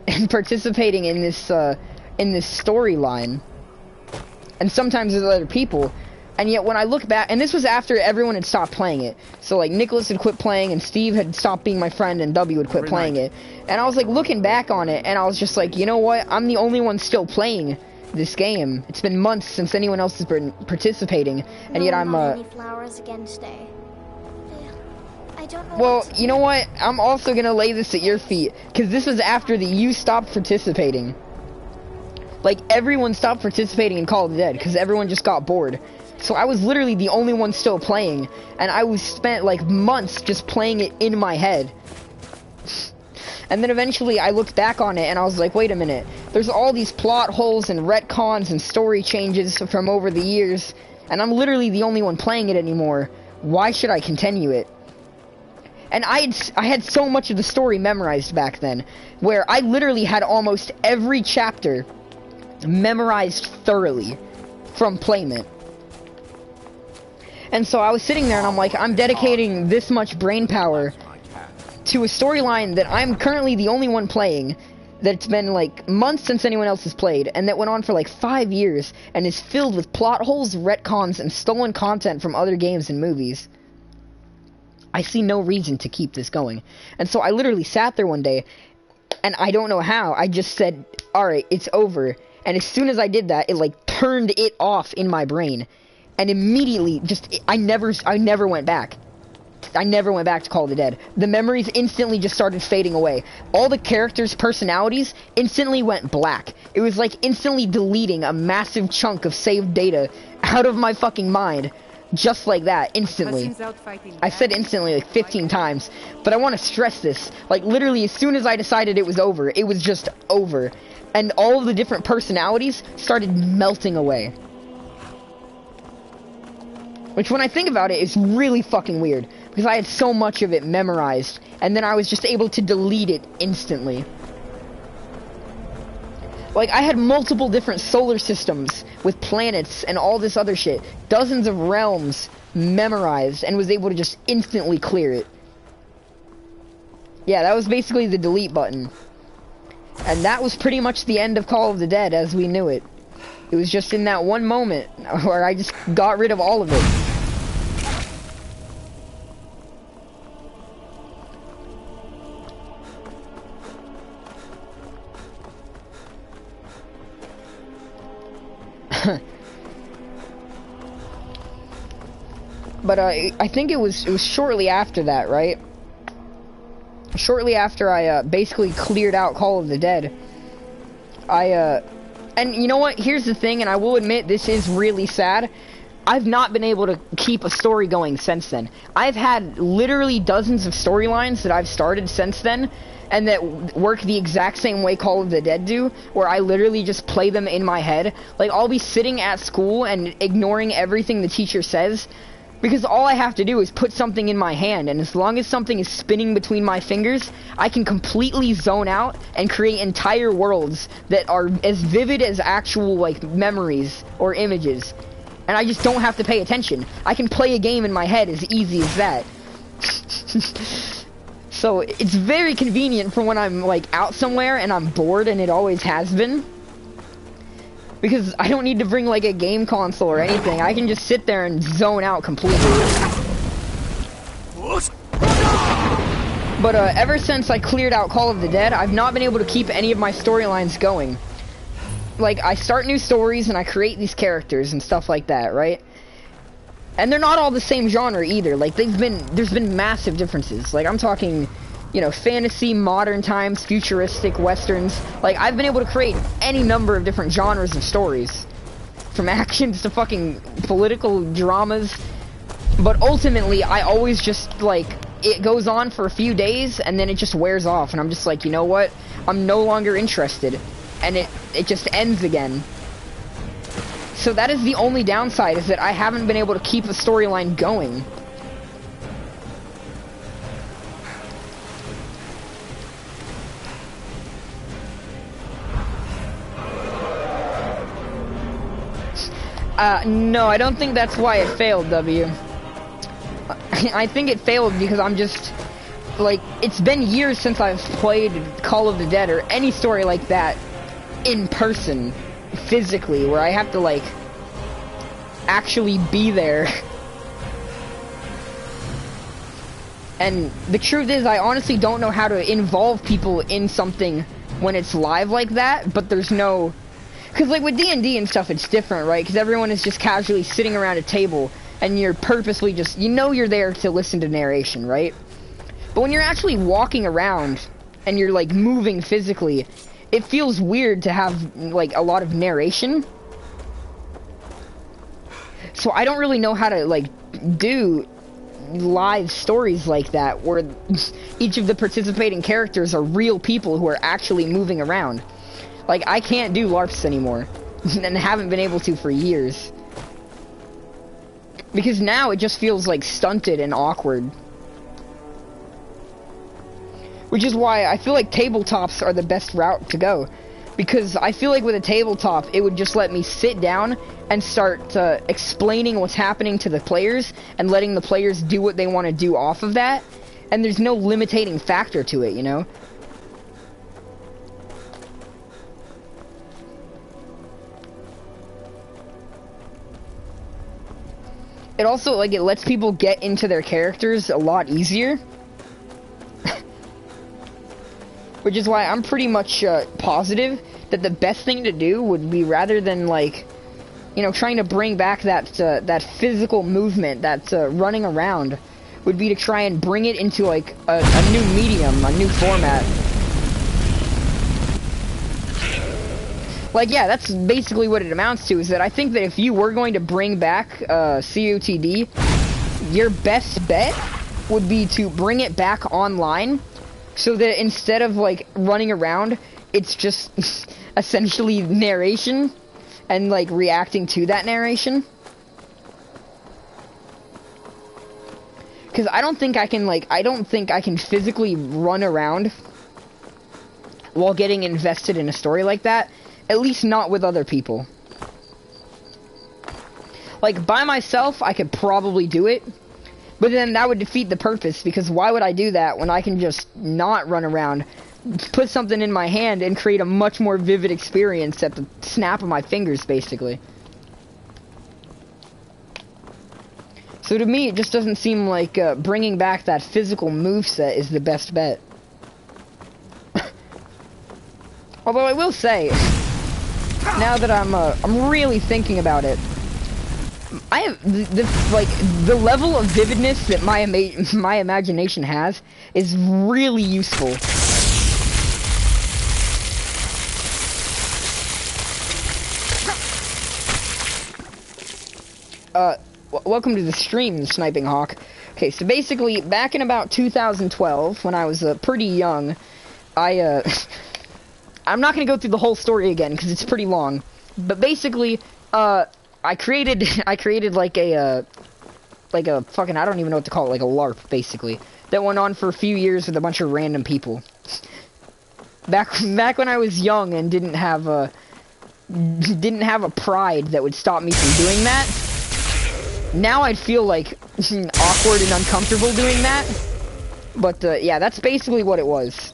and participating in this storyline. And sometimes with other people. And yet when I look back, and this was after everyone had stopped playing it. So like Nicholas had quit playing and Steve had stopped being my friend and W had quit playing it. And I was like looking back on it and I was just like, you know what? I'm the only one still playing this game. It's been months since anyone else has been participating. And yet I'm any flowers again today. I don't know. Well, you know what? I'm also gonna lay this at your feet. Cause this was after you stopped participating. Like everyone stopped participating in Call of the Dead because everyone just got bored. So I was literally the only one still playing, and I was spent like months just playing it in my head. And then eventually I looked back on it and I was like, wait a minute, there's all these plot holes and retcons and story changes from over the years, and I'm literally the only one playing it anymore. Why should I continue it? And I had so much of the story memorized back then, where I literally had almost every chapter memorized thoroughly from playing it. And so I was sitting there and I'm like, I'm dedicating this much brain power to a storyline that I'm currently the only one playing, that's been like months since anyone else has played, and that went on for like 5 years, and is filled with plot holes, retcons, and stolen content from other games and movies. I see no reason to keep this going. And so I literally sat there one day, and I don't know how, I just said, alright, it's over. And as soon as I did that, it like turned it off in my brain. And immediately, I never went back. I never went back to Call of the Dead. The memories instantly just started fading away. All the characters' personalities instantly went black. It was like instantly deleting a massive chunk of saved data out of my fucking mind. Just like that, instantly. I said instantly like 15 times, but I want to stress this. Like, literally, as soon as I decided it was over, it was just over. And all of the different personalities started melting away. Which, when I think about it, is really fucking weird. Because I had so much of it memorized, and then I was just able to delete it instantly. Like, I had multiple different solar systems with planets and all this other shit. Dozens of realms memorized, and was able to just instantly clear it. Yeah, that was basically the delete button. And that was pretty much the end of Call of the Dead as we knew it. It was just in that one moment where I just got rid of all of it. But I think it was shortly after that, right? Shortly after I basically cleared out Call of the Dead, and you know what? Here's the thing, and I will admit this is really sad. I've not been able to keep a story going since then. I've had literally dozens of storylines that I've started since then, and that work the exact same way Call of the Dead do, where I literally just play them in my head. Like, I'll be sitting at school and ignoring everything the teacher says, because all I have to do is put something in my hand, and as long as something is spinning between my fingers, I can completely zone out and create entire worlds that are as vivid as actual, like, memories or images. And I just don't have to pay attention. I can play a game in my head as easy as that. So, it's very convenient for when I'm, like, out somewhere and I'm bored, and it always has been. Because I don't need to bring, like, a game console or anything. I can just sit there and zone out completely. But, ever since I cleared out Call of the Dead, I've not been able to keep any of my storylines going. Like, I start new stories and I create these characters and stuff like that, right? And they're not all the same genre either. Like, there's been massive differences. Like, I'm talking, you know, fantasy, modern times, futuristic, westerns. Like, I've been able to create any number of different genres of stories. From actions to fucking political dramas. But ultimately, I always just, like, it goes on for a few days and then it just wears off. And I'm just like, you know what? I'm no longer interested. And it just ends again. So that is the only downside, is that I haven't been able to keep a storyline going. No, I don't think that's why it failed, W. I think it failed because I'm just, like, it's been years since I've played Call of the Dead or any story like that in person, physically, where I have to, like, actually be there. And the truth is, I honestly don't know how to involve people in something when it's live like that, but there's no... Because, like, with D&D and stuff, it's different, right? Because everyone is just casually sitting around a table, and you're purposely just... You know you're there to listen to narration, right? But when you're actually walking around, and you're, like, moving physically, it feels weird to have, like, a lot of narration. So I don't really know how to, like, do live stories like that, where each of the participating characters are real people who are actually moving around. Like, I can't do LARPs anymore, and haven't been able to for years. Because now it just feels, like, stunted and awkward. Which is why I feel like tabletops are the best route to go. Because I feel like with a tabletop, it would just let me sit down and start explaining what's happening to the players, and letting the players do what they want to do off of that. And there's no limiting factor to it, you know? it also, like, it lets people get into their characters a lot easier. Which is why I'm pretty much positive that the best thing to do would be, rather than, like, you know, trying to bring back that that physical movement, that running around, would be to try and bring it into, like, a new medium, a new format. Like, yeah, that's basically what it amounts to, is that I think that if you were going to bring back COTD, your best bet would be to bring it back online, so that instead of, like, running around, it's just essentially narration, and, like, reacting to that narration. Because I don't think I can physically run around while getting invested in a story like that. At least not with other people. Like, by myself, I could probably do it. But then that would defeat the purpose, because why would I do that when I can just not run around, put something in my hand, and create a much more vivid experience at the snap of my fingers, basically. So to me, it just doesn't seem like bringing back that physical moveset is the best bet. Although I will say, now that I'm really thinking about it, I have the level of vividness that my imagination has is really useful. Welcome to the stream, Sniping Hawk. Okay, so basically, back in about 2012, when I was pretty young, I'm not gonna go through the whole story again because it's pretty long. But basically, I created like a fucking, I don't even know what to call it, like a LARP, basically, that went on for a few years with a bunch of random people. Back when I was young and didn't have a pride that would stop me from doing that. Now I'd feel like awkward and uncomfortable doing that. But yeah, that's basically what it was.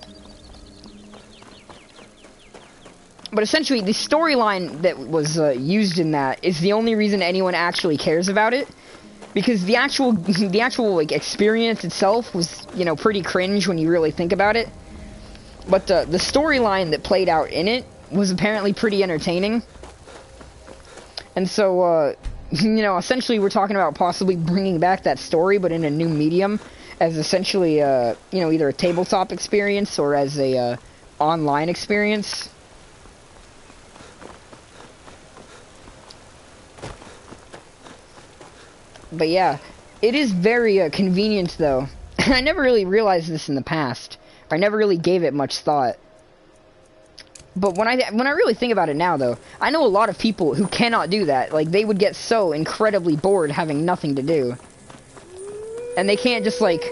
But essentially, the storyline that was used in that is the only reason anyone actually cares about it, because the actual like experience itself was, you know, pretty cringe when you really think about it. But the storyline that played out in it was apparently pretty entertaining. And so, you know, essentially, we're talking about possibly bringing back that story, but in a new medium, as essentially, you know, either a tabletop experience or as a online experience. But yeah, it is very convenient, though. I never really realized this in the past. I never really gave it much thought. But when I really think about it now, though, I know a lot of people who cannot do that. Like, they would get so incredibly bored having nothing to do. And they can't just, like,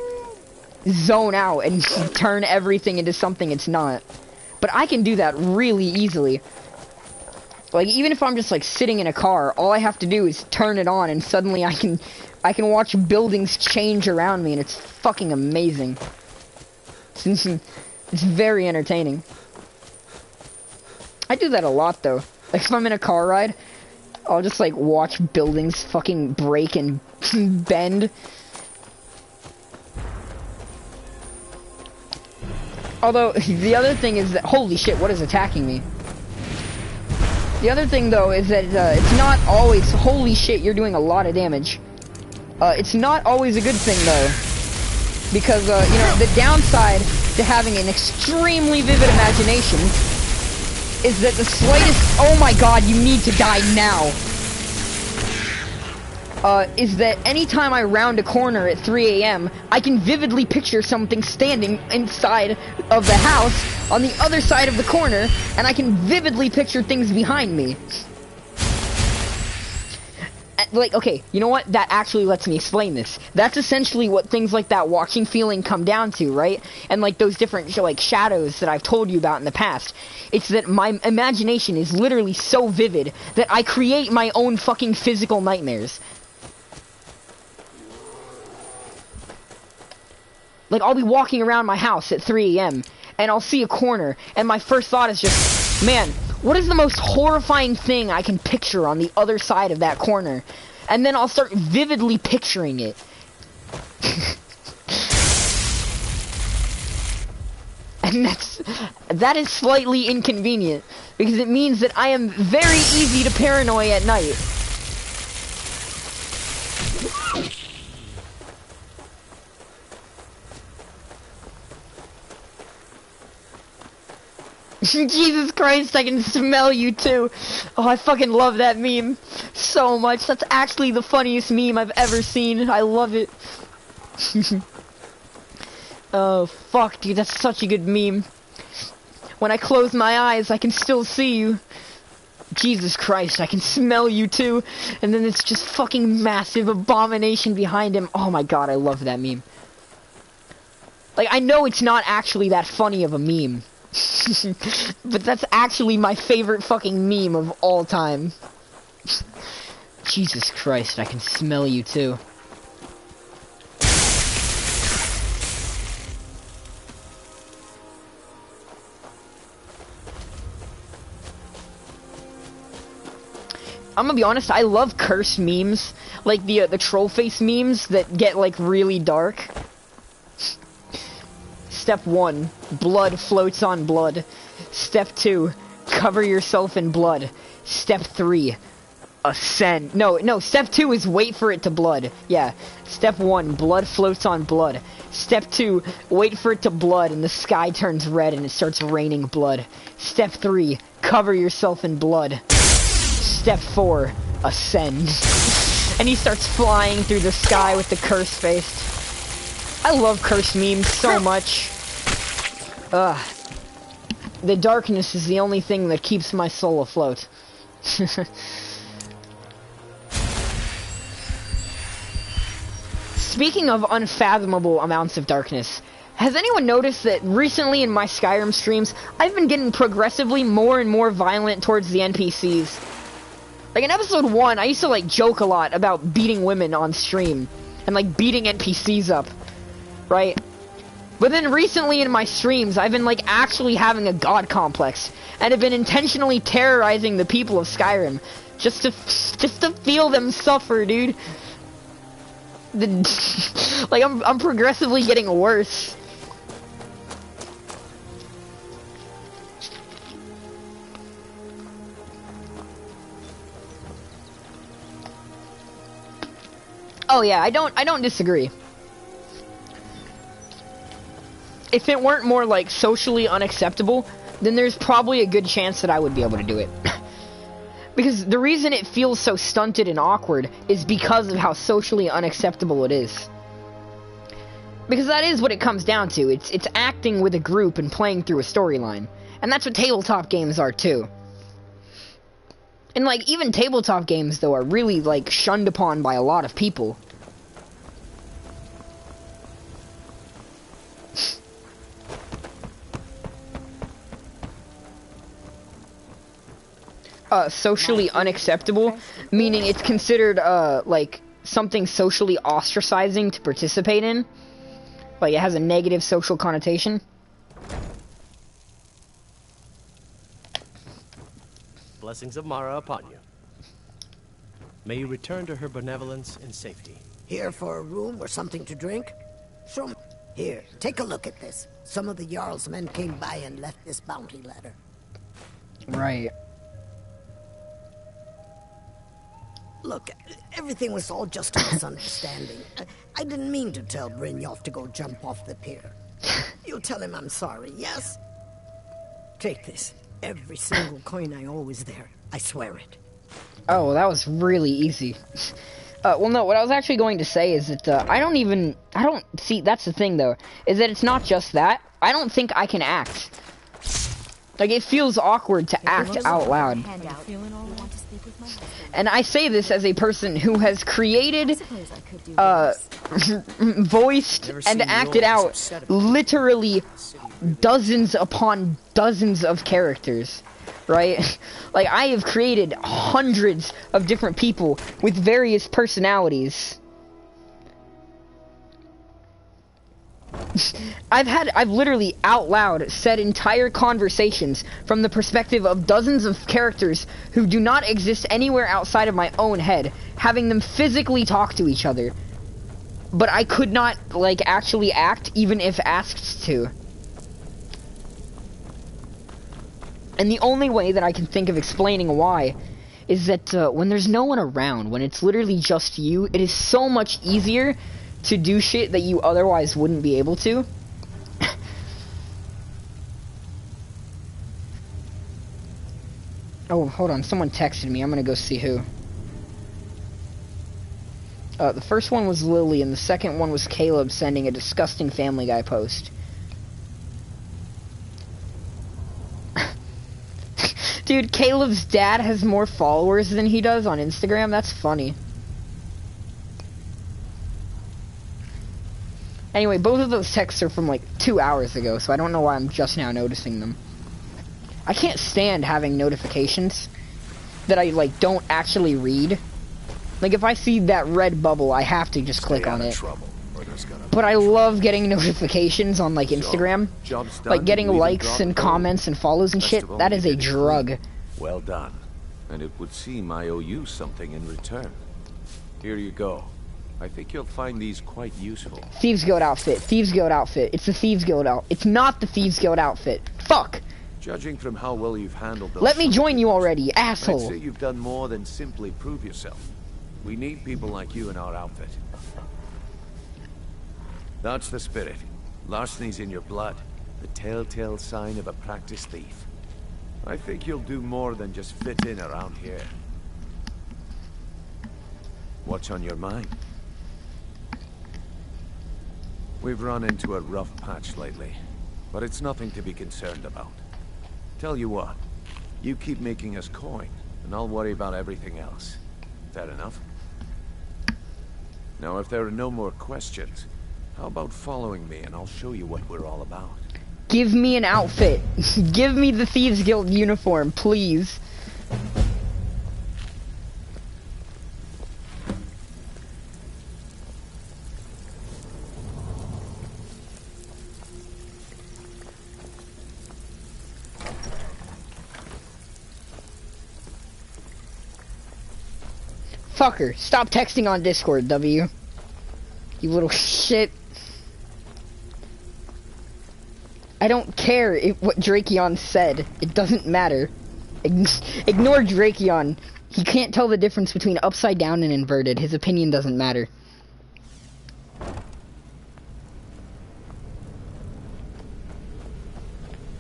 zone out and turn everything into something it's not. But I can do that really easily. Like, even if I'm just, like, sitting in a car, all I have to do is turn it on, and suddenly I can watch buildings change around me, and it's fucking amazing. It's very entertaining. I do that a lot, though. Like, if I'm in a car ride, I'll just, like, watch buildings fucking break and bend. Although, the other thing is that... Holy shit, what is attacking me? The other thing, though, is that it's not always... Holy shit, you're doing a lot of damage. It's not always a good thing, though. Because, you know, the downside to having an extremely vivid imagination is that the slightest... Oh my god, you need to die now. Is that anytime I round a corner at 3 AM, I can vividly picture something standing inside of the house on the other side of the corner, and I can vividly picture things behind me. Like, okay, you know what? That actually lets me explain this. That's essentially what things like that watching feeling come down to, right? And, like, those different, like, shadows that I've told you about in the past. It's that my imagination is literally so vivid that I create my own fucking physical nightmares. Like, I'll be walking around my house at 3 AM, and I'll see a corner, and my first thought is just, man, what is the most horrifying thing I can picture on the other side of that corner? and then I'll start vividly picturing it. And that is slightly inconvenient, because it means that I am very easy to paranoid at night. Jesus Christ, I can smell you too. Oh, I fucking love that meme so much. That's actually the funniest meme I've ever seen. I love it. Oh, fuck, dude, that's such a good meme. When I close my eyes, I can still see you. Jesus Christ, I can smell you too. And then it's just fucking massive abomination behind him. Oh my god, I love that meme. Like, I know it's not actually that funny of a meme. But that's actually my favorite fucking meme of all time. Jesus Christ, I can smell you too. I'm gonna be honest, I love curse memes, like the troll face memes that get like really dark. Step 1, blood floats on blood. Step 2, cover yourself in blood. Step 3, ascend. No, step 2 is wait for it to blood. Yeah. Step 1, blood floats on blood. Step 2, wait for it to blood and the sky turns red and it starts raining blood. Step 3, cover yourself in blood. Step 4, ascend. And he starts flying through the sky with the curse face. I love curse memes so much. The darkness is the only thing that keeps my soul afloat. Speaking of unfathomable amounts of darkness, has anyone noticed that recently in my Skyrim streams, I've been getting progressively more and more violent towards the NPCs? Like in episode 1, I used to like joke a lot about beating women on stream and like beating NPCs up, right? But then recently in my streams, I've been like actually having a god complex and have been intentionally terrorizing the people of Skyrim just to feel them suffer, dude. Like I'm progressively getting worse. Oh yeah, I don't disagree. If it weren't more like socially unacceptable, then there's probably a good chance that I would be able to do it. Because the reason it feels so stunted and awkward is because of how socially unacceptable it is. Because that is what it comes down to. It's acting with a group and playing through a storyline. And that's what tabletop games are too. And like even tabletop games though are really like shunned upon by a lot of people. Socially unacceptable, meaning it's considered like something socially ostracizing to participate in. Like it has a negative social connotation. Blessings of Mara upon you. May you return to her benevolence in safety. Here for a room or something to drink? Show me. Here, take a look at this. Some of the Jarl's men came by and left this bounty letter. Right. Look, everything was all just a misunderstanding. I didn't mean to tell Brynjolf to go jump off the pier. You'll tell him I'm sorry, yes? Take this. Every single coin I owe is there. I swear it. Oh, that was really easy. Well, no, what I was actually going to say is that see, that's the thing, though, is that it's not just that. I don't think I can act. Like, it feels awkward to act out loud. And I say this as a person who has created, voiced, and acted out literally dozens upon dozens of characters, right? Like, I have created hundreds of different people with various personalities. I've literally out loud said entire conversations from the perspective of dozens of characters who do not exist anywhere outside of my own head, having them physically talk to each other. But I could not, like, actually act, even if asked to. And the only way that I can think of explaining why is that when there's no one around, when it's literally just you, it is so much easier to do shit that you otherwise wouldn't be able to. Oh, hold on, someone texted me. I'm gonna go see who. The first one was Lily, and the second one was Caleb sending a disgusting Family Guy post. Dude, Caleb's dad has more followers than he does on Instagram. That's funny. Anyway, both of those texts are from like 2 hours ago, so I don't know why I'm just now noticing them. I can't stand having notifications that I like don't actually read. Like if I see that red bubble, I have to just click on it. But I love getting notifications on like Instagram. Like getting likes and comments and follows and shit. That is a drug. Well done. And it would seem I owe you something in return. Here you go. I think you'll find these quite useful. Thieves Guild outfit. Thieves Guild outfit. It's the Thieves Guild outfit. It's not the Thieves Guild outfit. Fuck! Judging from how well you've handled those... Let me join you already, asshole! I'd say you've done more than simply prove yourself. We need people like you in our outfit. That's the spirit. Larceny's in your blood. The telltale sign of a practiced thief. I think you'll do more than just fit in around here. What's on your mind? We've run into a rough patch lately, but it's nothing to be concerned about. Tell you what, you keep making us coin, and I'll worry about everything else. Fair enough? Now, if there are no more questions, how about following me and I'll show you what we're all about? Give me an outfit. Give me the Thieves Guild uniform, please. Fucker, stop texting on Discord, W. You little shit. I don't care what Drakeon said. It doesn't matter. Ignore Drakeon. He can't tell the difference between upside down and inverted. His opinion doesn't matter.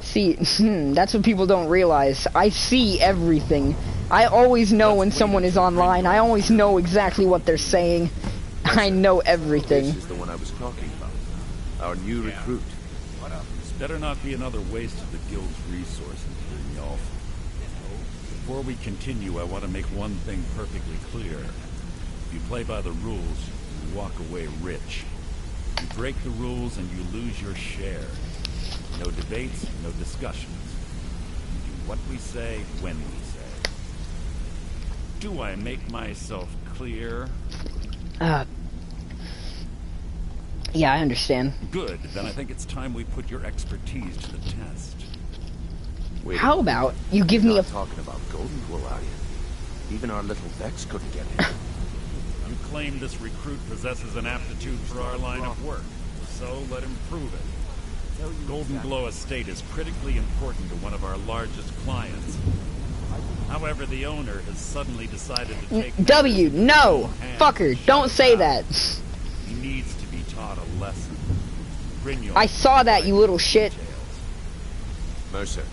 See, that's what people don't realize. I see everything. I always know when someone is online. I always know exactly what they're saying. I know everything. This is the one I was talking about. Our new recruit. This better not be another waste of the guild's resources, y'all. Before we continue, I want to make one thing perfectly clear. If you play by the rules, you walk away rich. You break the rules and you lose your share. No debates, no discussions. We do what we say, when we say. Do I make myself clear? Yeah, I understand. Good, then I think it's time we put your expertise to the test. Wait, how about you give me a... talking about Golden Glow, are you? Even our little Vex couldn't get in. You claim this recruit possesses an aptitude for our line of work, so let him prove it. Golden Glow Estate is critically important to one of our largest clients. However, the owner has suddenly decided to take... W, no! Fucker, don't say that. He needs to be taught a lesson. I saw that, you little shit. Mercer,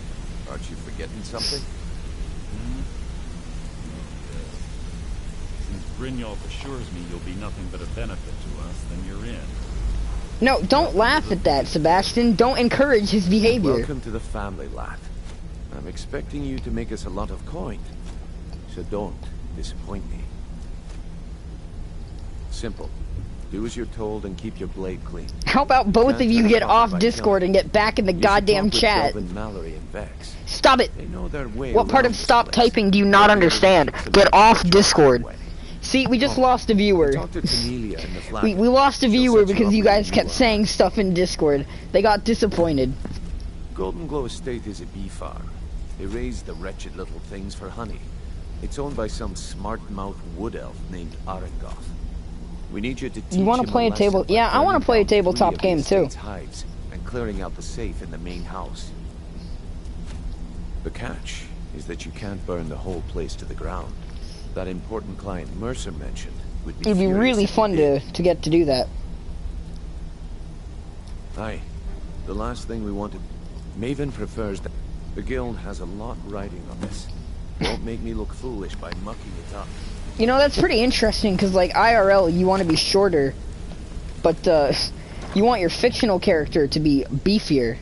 aren't you forgetting something? Since Brynjolf assures me you'll be nothing but a benefit to us, then you're in. No, don't laugh at that, Sebastian. Don't encourage his behavior. Welcome to the family, lad. I'm expecting you to make us a lot of coin, so don't disappoint me. Simple. Do as you're told and keep your blade clean. How about both of you get off Discord and get back in the goddamn chat? Stop it! They know their way. What part of stop typing do you not understand? Get off Discord. See, we just lost a viewer. Talk to Cornelia in the flat. We lost a She'll viewer set you because up you with a guys new kept one. saying stuff in Discord. They got disappointed. Golden Glow Estate is a bee farm. They raise the wretched little things for honey. It's owned by some smart-mouthed wood elf named Arengoth. We need you to teach You want him to play a lesson table? by Yeah, I want burning to play a down 3 tabletop of the game too. estate's hives and clearing out the safe in the main house. The catch is that you can't burn the whole place to the ground. That important client Mercer mentioned would be It'd be furious really if you fun did. to get to do that. Aye. The last thing we wanted... Maven prefers that... The guild has a lot riding on this. Won't make me look foolish by mucking it up. You know, that's pretty interesting, because, like, IRL, you want to be shorter, but, you want your fictional character to be beefier.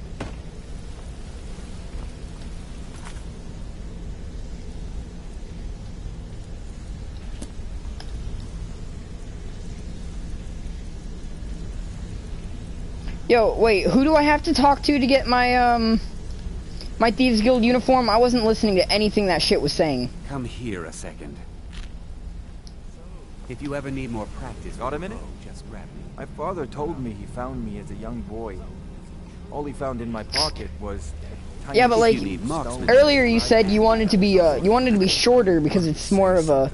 Yo, wait, who do I have to talk to get my, my Thieves Guild uniform? I wasn't listening to anything that shit was saying. Come here a second. If you ever need more practice, Got a minute? just grab me. My father told me he found me as a young boy. All he found in my pocket was a tiny Yeah, but like, stone. earlier you said you wanted to be shorter because it's more of a...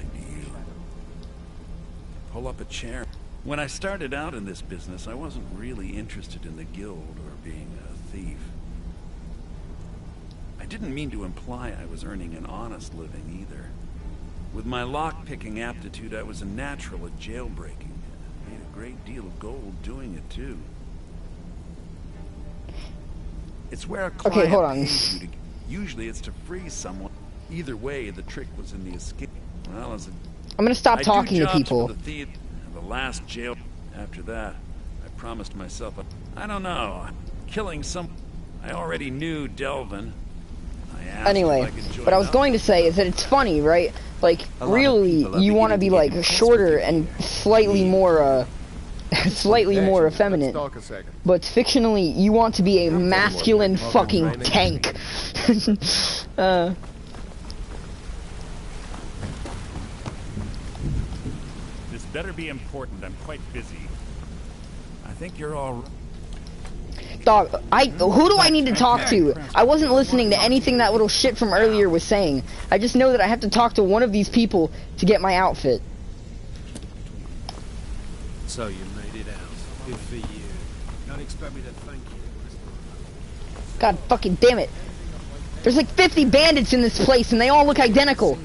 Pull up a chair. When I started out in this business, I wasn't really interested in the guild or being a thief. I didn't mean to imply I was earning an honest living either. With my lock-picking aptitude, I was a natural at jailbreaking. Made a great deal of gold doing it, too. It's where a client hold on. pays you to... Usually it's to free someone. Either way, the trick was in the escape. Well, as a... I'm gonna stop talking to people. The thief, the last jail. After that, I promised myself I don't know, killing some... I already knew Delvin. I asked Anyway, if I could join what I was up. going to say is that it's funny, right? Like, really, you want to be, like, shorter and slightly more, slightly more effeminate. But fictionally, you want to be a masculine fucking tank. This better be important. I'm quite busy. I think you're all... Dog, who do I need to talk to? I wasn't listening to anything that little shit from earlier was saying. I just know that I have to talk to one of these people to get my outfit. So you made it out. Good for you. Don't expect me to thank you. God fucking damn it. There's like 50 bandits in this place and they all look identical.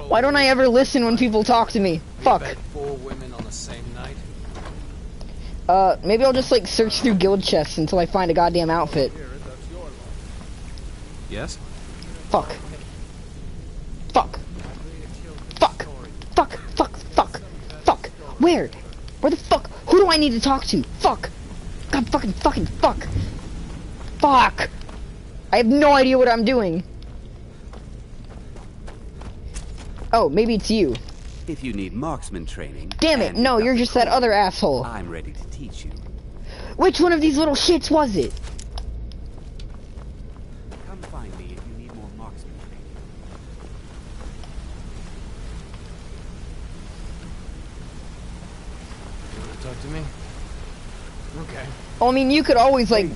Why don't I ever listen when people talk to me? Fuck. 4 women on the same night. Maybe I'll just like search through guild chests until I find a goddamn outfit. Yes? Fuck. Fuck. Fuck. Fuck. Fuck. Fuck. Fuck. Where? Where the fuck? Who do I need to talk to? Fuck. God fucking fuck. Fuck. I have no idea what I'm doing. Oh, maybe it's you. If you need marksman training... Damn it, no, you're just that other asshole. I'm ready to teach you. Which one of these little shits was it? Come find me if you need more marksman training. You want to talk to me? Okay. Well, I mean, you could always, like...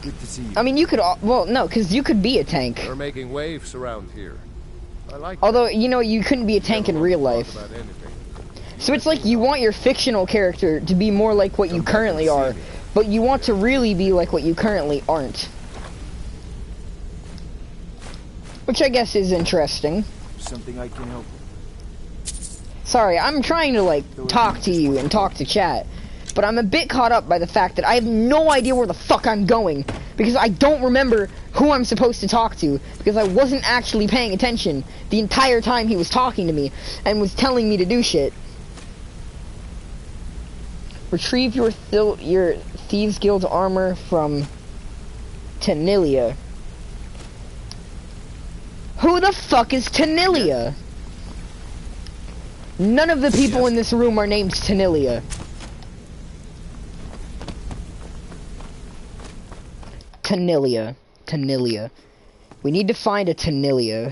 Good to see you. I mean, you could... Well, no, because you could be a tank. We're making waves around here. I like Although, you know, you couldn't be a tank in real life. about anything. So it's like you want your fictional character to be more like what you currently are, but you want to really be like what you currently aren't. Which I guess is interesting. Something I can help with. Sorry, I'm trying to, like, talk to you and talk to chat, but I'm a bit caught up by the fact that I have no idea where the fuck I'm going, because I don't remember who I'm supposed to talk to, because I wasn't actually paying attention the entire time he was talking to me, and was telling me to do shit. Retrieve your Thieves Guild armor from Tanilia. Who the fuck is Tanilia? None of the people in this room are named Tanilia. Tanilia. We need to find a Tanilia.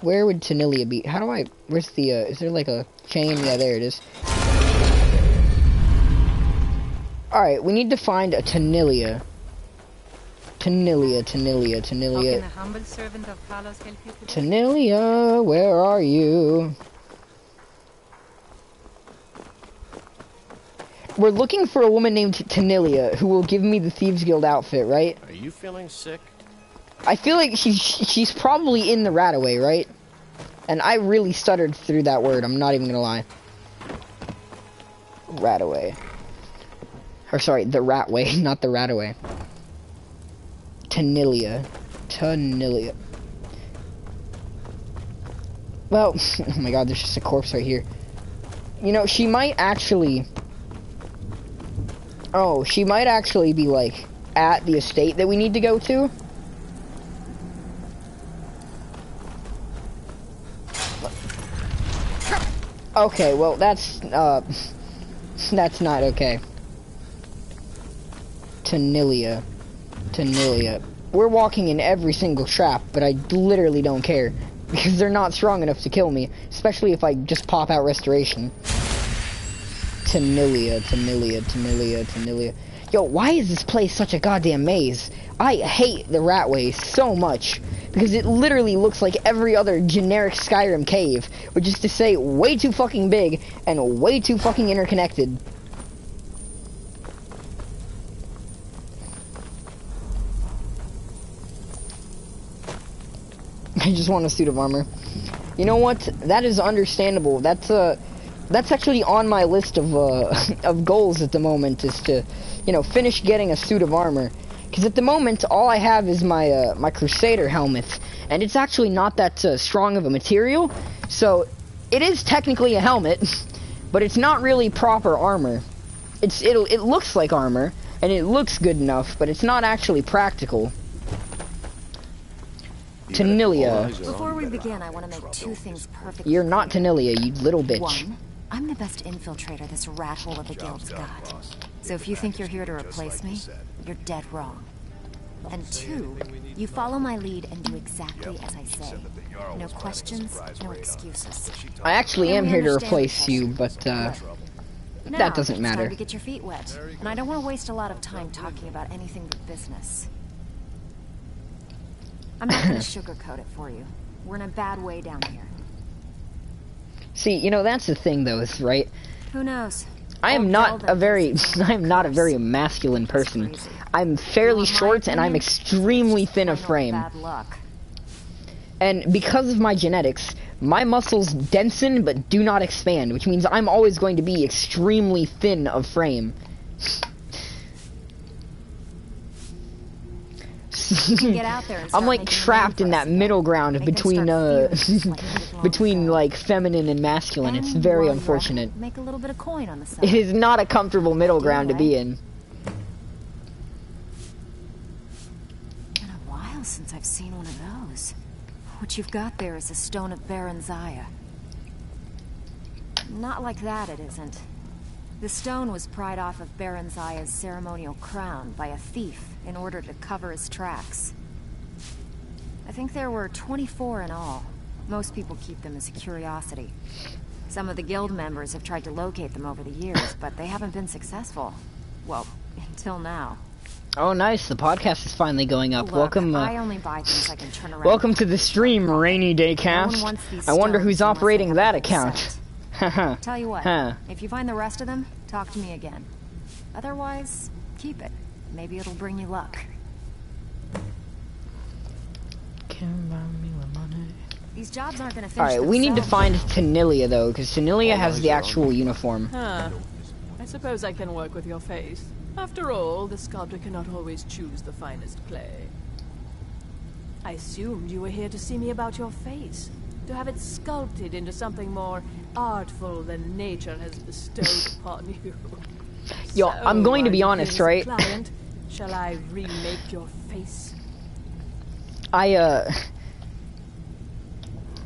Where would Tanilia be? How do I, where's the, is there like a chain? Yeah, there it is. Alright, we need to find a Tanilia. Tanilia. Tanilia, where are you? We're looking for a woman named Tanilia who will give me the Thieves Guild outfit, right? Are you feeling sick? I feel like she's probably in the Rataway, right? And I really stuttered through that word, I'm not even gonna lie. Rataway. Or sorry, the Ratway, not the Rataway. Tanilia. Well, oh my god, there's just a corpse right here. You know, she might actually... Oh, she might actually be, like, at the estate that we need to go to. Okay, well, that's not okay. Tanilia. We're walking in every single trap, but I literally don't care. Because they're not strong enough to kill me, especially if I just pop out restoration. Tanilia. Yo, why is this place such a goddamn maze? I hate the Ratway so much. Because it literally looks like every other generic Skyrim cave. Which is to say, way too fucking big, and way too fucking interconnected. I just want a suit of armor. You know what? That is understandable. That's actually on my list of of goals at the moment, is to, you know, finish getting a suit of armor. Because at the moment, all I have is my my Crusader helmet, and it's actually not that strong of a material. So it is technically a helmet, but it's not really proper armor. It looks like armor, and it looks good enough, but it's not actually practical. Tanilia. Before we begin, I want to make two things perfectly You're not Tanilia, you little bitch. One, I'm the best infiltrator this rat hole of a guild's got. So if you think you're here to replace me, you're dead wrong. And two, you follow my lead and do exactly as I say. No questions, no excuses. I actually am here to replace you, but that doesn't matter. It's time to get your feet wet, and I don't want to waste a lot of time talking about anything but business. I'm not going to sugarcoat it for you. We're in a bad way down here. See, you know, that's the thing, though, right? Who knows? I am not a very masculine person. I'm fairly short, and I'm extremely thin of frame. And because of my genetics, my muscles densen but do not expand, which means I'm always going to be extremely thin of frame. Get out there and I'm like trapped in that middle ground between between like feminine and masculine. It's very unfortunate. Make a little bit of coin on the side. It is not a comfortable middle ground to be in. Been a while since I've seen one of those. What you've got there is a stone of Baron Zaya. Not like that, it isn't. The stone was pried off of Baron Zaya's ceremonial crown by a thief in order to cover his tracks. I think there were 24 in all. Most people keep them as a curiosity. Some of the guild members have tried to locate them over the years, but they haven't been successful. Well, until now. Oh, nice. The podcast is finally going up. Look, Welcome. I only buy things I can turn around. Welcome to the stream, Rainy Day Cast. I wonder who's operating that account. Tell you what, if you find the rest of them, talk to me again. Otherwise, keep it. Maybe it'll bring you luck. These jobs aren't gonna finish. Alright, we need to find Tanilia though, because Tanilia has the actual uniform. Huh. I suppose I can work with your face. After all, the sculptor cannot always choose the finest clay. I assumed you were here to see me about your face, to have it sculpted into something more artful than nature has bestowed upon you. Yo, I'm going to be honest, right? Client, shall I remake your face?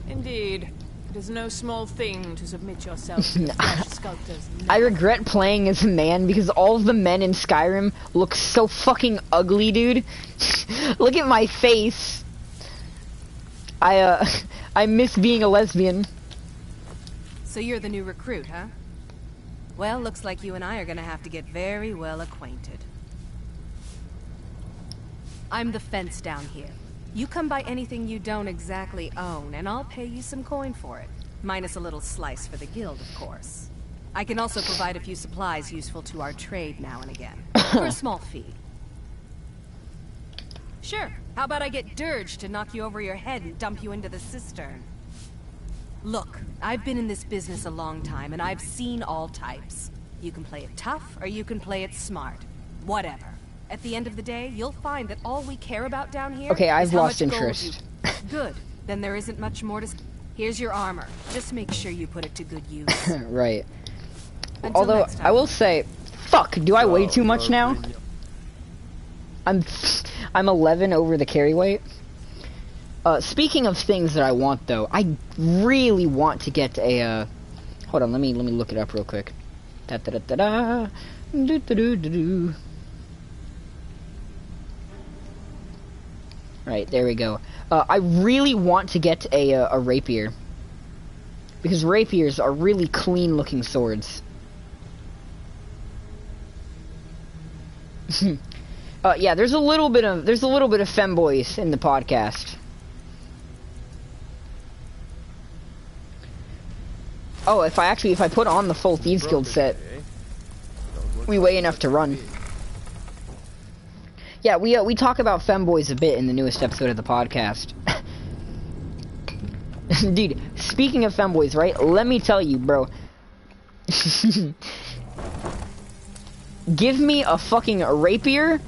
Indeed. It is no small thing to submit yourself to the flesh sculptor's. I regret playing as a man because all of the men in Skyrim look so fucking ugly, dude. Look at my face. I miss being a lesbian. So you're the new recruit, huh? Well, looks like you and I are gonna have to get very well acquainted. I'm the fence down here. You come by anything you don't exactly own, and I'll pay you some coin for it. Minus a little slice for the guild, of course. I can also provide a few supplies useful to our trade now and again. For a small fee. Sure. How about I get Dirge to knock you over your head and dump you into the cistern? Look, I've been in this business a long time, and I've seen all types. You can play it tough, or you can play it smart. Whatever. At the end of the day, you'll find that all we care about down here Okay, I've is how lost much gold interest. Good. Then there isn't much more to... Here's your armor. Just make sure you put it to good use. Right. Until Although, next time. I will say, fuck, do I weigh too much now? I'm 11 over the carry weight. Speaking of things that I want, though, I really want to get a, hold on, let me look it up real quick. Da-da-da-da-da. Do-do-do-do-do. Right, there we go. I really want to get a rapier. Because rapiers are really clean-looking swords. Yeah, there's a little bit of femboys in the podcast. Oh, if I put on the full Thieves Guild set, we weigh enough to run. Yeah, we talk about femboys a bit in the newest episode of the podcast. Dude, speaking of femboys, right? Let me tell you, bro. Give me a fucking rapier,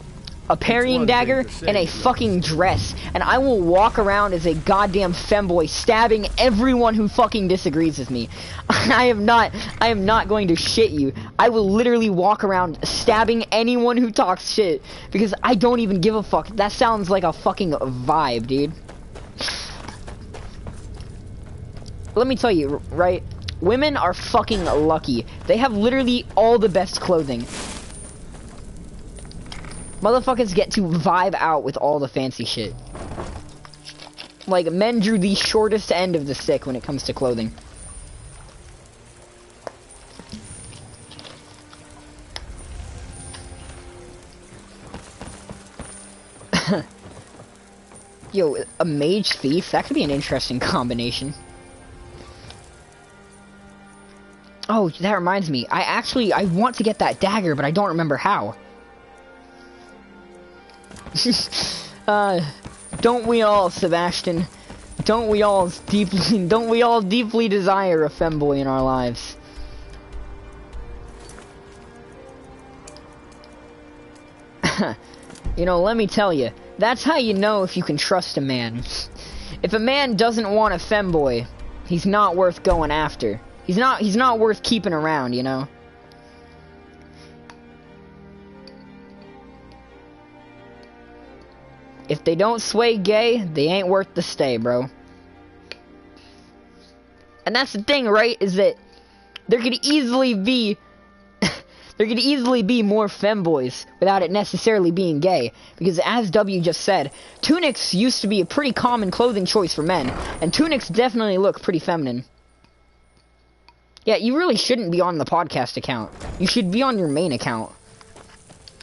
a parrying dagger, and a fucking dress, and I will walk around as a goddamn femboy, stabbing everyone who fucking disagrees with me. I am not going to shit you. I will literally walk around stabbing anyone who talks shit, because I don't even give a fuck. That sounds like a fucking vibe, dude. Let me tell you, right? Women are fucking lucky. They have literally all the best clothing. Motherfuckers get to vibe out with all the fancy shit. Like, men drew the shortest end of the stick when it comes to clothing. Yo, a mage thief? That could be an interesting combination. Oh, that reminds me. I want to get that dagger, but I don't remember how. Don't we all, Sebastian? Don't we all deeply desire a femboy in our lives? You know, let me tell you, that's how you know if you can trust a man. If a man doesn't want a femboy, he's not worth going after. He's not worth keeping around, you know? If they don't sway gay, they ain't worth the stay, bro. And that's the thing, right? Is that there could easily be more femboys without it necessarily being gay. Because as W just said, tunics used to be a pretty common clothing choice for men, and tunics definitely look pretty feminine. Yeah, you really shouldn't be on the podcast account. You should be on your main account.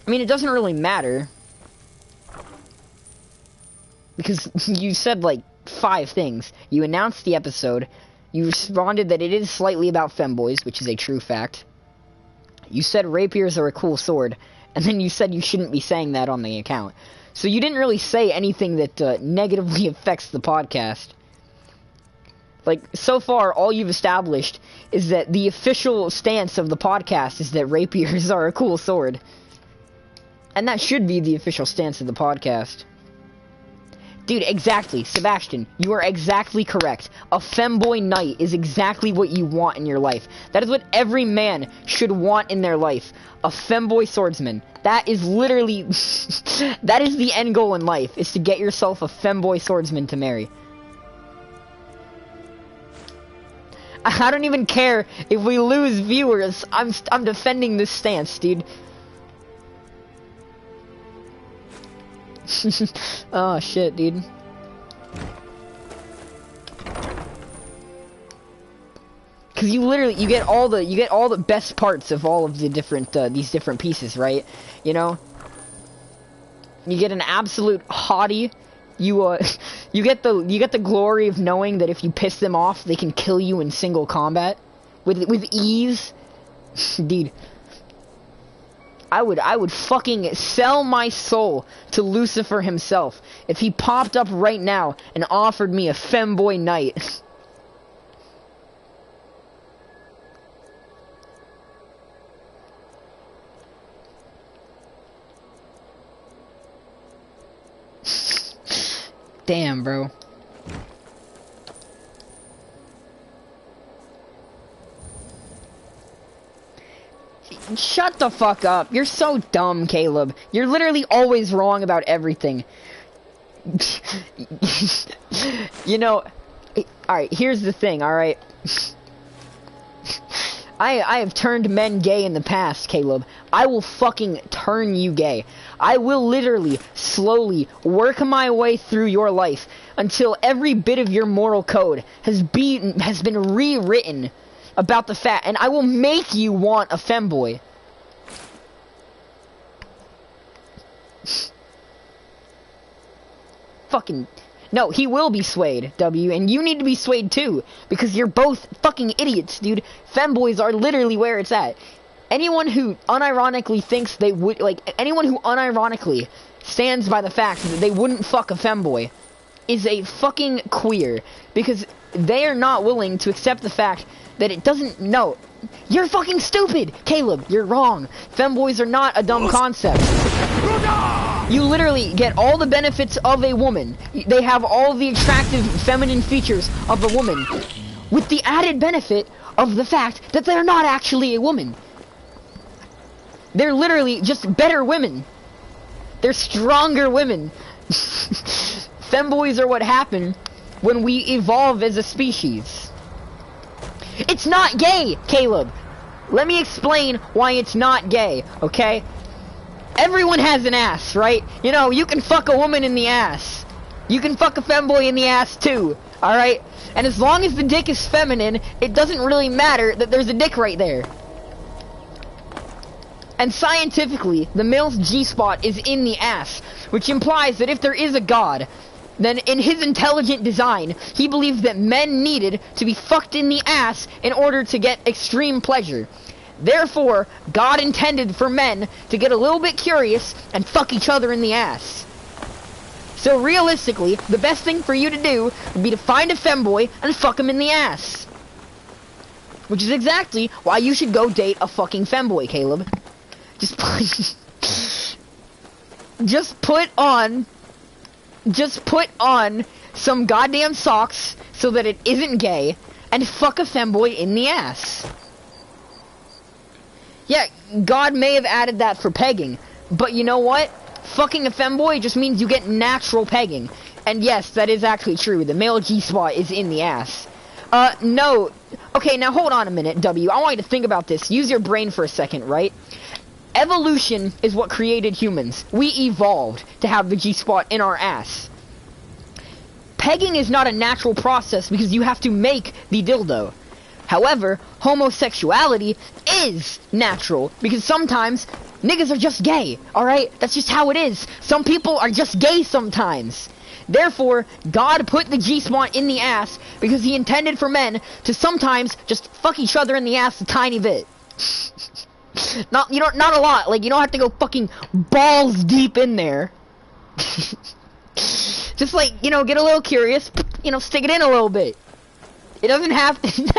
I mean, it doesn't really matter. Because you said, like, 5 things. You announced the episode. You responded that it is slightly about femboys, which is a true fact. You said rapiers are a cool sword. And then you said you shouldn't be saying that on the account. So you didn't really say anything that negatively affects the podcast. Like, so far, all you've established is that the official stance of the podcast is that rapiers are a cool sword. And that should be the official stance of the podcast. Dude, exactly. Sebastian, you are exactly correct. A femboy knight is exactly what you want in your life. That is what every man should want in their life. A femboy swordsman. That is literally... that is the end goal in life, is to get yourself a femboy swordsman to marry. I don't even care if we lose viewers. I'm defending this stance, dude. Oh shit, dude. Cause you get all the best parts of all of the different these different pieces, right? You know, you get an absolute hottie. You you get the glory of knowing that if you piss them off, they can kill you in single combat with ease. Dude, I would fucking sell my soul to Lucifer himself if he popped up right now and offered me a femboy night. Damn, bro. Shut the fuck up. You're so dumb, Caleb. You're literally always wrong about everything. You know, alright, here's the thing, alright? I have turned men gay in the past, Caleb. I will fucking turn you gay. I will literally, slowly, work my way through your life until every bit of your moral code has been rewritten about the fact, and I will make you want a femboy. Fucking... No, he will be swayed, W, and you need to be swayed too, because you're both fucking idiots, dude. Femboys are literally where it's at. Anyone who unironically thinks they would, like, anyone who unironically stands by the fact that they wouldn't fuck a femboy is a fucking queer, because they are not willing to accept the fact that it doesn't, no. You're fucking stupid, Caleb, you're wrong. Femboys are not a dumb concept. You literally get all the benefits of a woman. They have all the attractive feminine features of a woman, with the added benefit of the fact that they're not actually a woman. They're literally just better women. They're stronger women. Femboys are what happen when we evolve as a species. It's not gay, Caleb. Let me explain why it's not gay, okay? Everyone has an ass, right? You know, you can fuck a woman in the ass. You can fuck a femboy in the ass too, alright? And as long as the dick is feminine, it doesn't really matter that there's a dick right there. And scientifically, the male's G-spot is in the ass, which implies that if there is a god, then in his intelligent design, he believed that men needed to be fucked in the ass in order to get extreme pleasure. Therefore, God intended for men to get a little bit curious and fuck each other in the ass. So realistically, the best thing for you to do would be to find a femboy and fuck him in the ass. Which is exactly why you should go date a fucking femboy, Caleb. Just put on some goddamn socks so that it isn't gay and fuck a femboy in the ass. Yeah, God may have added that for pegging, but you know what? Fucking a femboy just means you get natural pegging. And yes, that is actually true. The male G-spot is in the ass. No. Okay, now hold on a minute, W. I want you to think about this. Use your brain for a second, right? Evolution is what created humans. We evolved to have the G-spot in our ass. Pegging is not a natural process because you have to make the dildo. However, homosexuality is natural because sometimes niggas are just gay, alright? That's just how it is. Some people are just gay sometimes. Therefore, God put the G-spot in the ass because he intended for men to sometimes just fuck each other in the ass a tiny bit. Not a lot. Like, you don't have to go fucking balls deep in there. Just like, you know, get a little curious, you know, stick it in a little bit. It doesn't have to...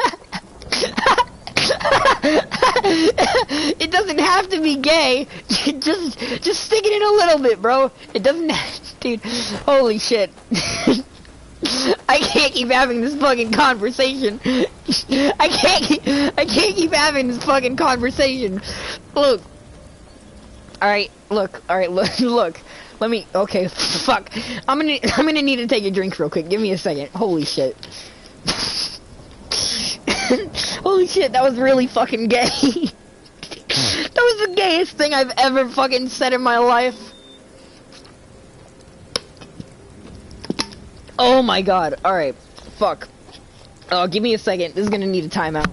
It doesn't have to be gay. Just stick it in a little bit, bro. It doesn't dude, holy shit. I can't keep having this fucking conversation. I can't keep having this fucking conversation. Look. Alright, look. Let me, okay, fuck. I'm gonna need to take a drink real quick. Give me a second. Holy shit. Holy shit, that was really fucking gay. That was the gayest thing I've ever fucking said in my life. Oh my god, alright. Fuck. Oh, give me a second. This is gonna need a timeout.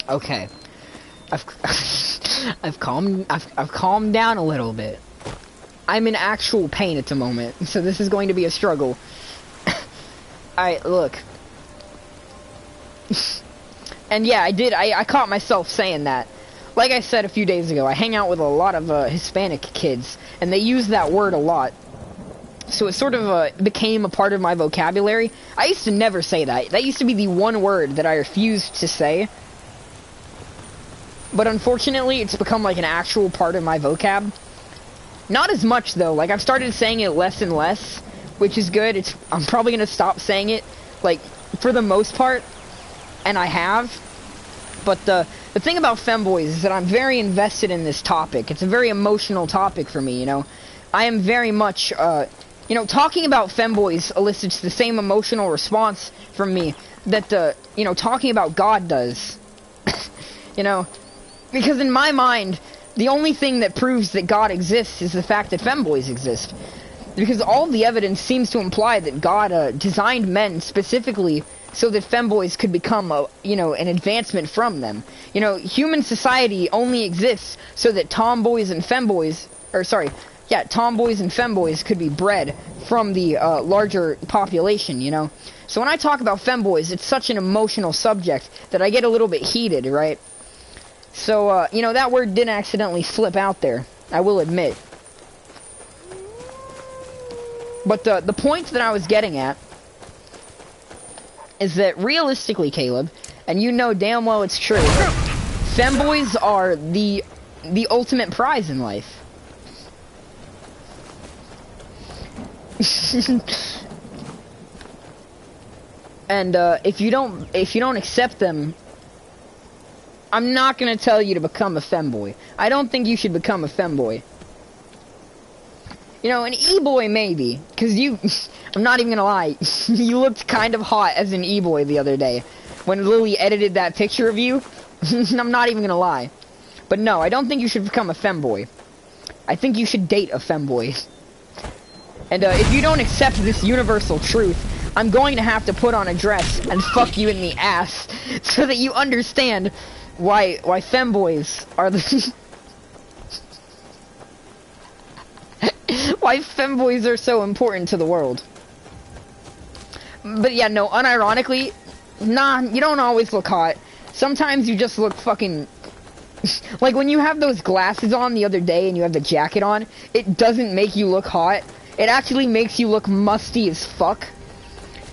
Okay. I've calmed down a little bit. I'm in actual pain at the moment, so this is going to be a struggle. Alright, look. And yeah, I caught myself saying that. Like I said a few days ago, I hang out with a lot of Hispanic kids, and they use that word a lot. So it sort of became a part of my vocabulary. I used to never say that. That used to be the one word that I refused to say. But unfortunately, it's become like an actual part of my vocab. Not as much, though. Like, I've started saying it less and less, which is good. I'm probably going to stop saying it, like, for the most part. And I have. But the thing about femboys is that I'm very invested in this topic. It's a very emotional topic for me, you know. I am very much, you know, talking about femboys elicits the same emotional response from me that, you know, talking about God does. You know, because in my mind, the only thing that proves that God exists is the fact that femboys exist. Because all the evidence seems to imply that God designed men specifically so that femboys could become, you know, an advancement from them. You know, human society only exists so that tomboys and femboys could be bred from the larger population, you know. So when I talk about femboys, it's such an emotional subject that I get a little bit heated, right? So, you know, that word didn't accidentally slip out there, I will admit. But the point that I was getting at is that realistically, Caleb, and you know damn well it's true, femboys are the ultimate prize in life. And if you don't accept them, I'm not gonna tell you to become a femboy. I don't think you should become a femboy. You know, an e-boy maybe, because I'm not even gonna lie, you looked kind of hot as an e-boy the other day, when Lily edited that picture of you. I'm not even gonna lie. But no, I don't think you should become a femboy. I think you should date a femboy. And if you don't accept this universal truth, I'm going to have to put on a dress and fuck you in the ass, so that you understand why femboys are the... why femboys are so important to the world. But yeah, no, unironically, nah, you don't always look hot. Sometimes you just look fucking... like, when you have those glasses on the other day and you have the jacket on, it doesn't make you look hot. It actually makes you look musty as fuck.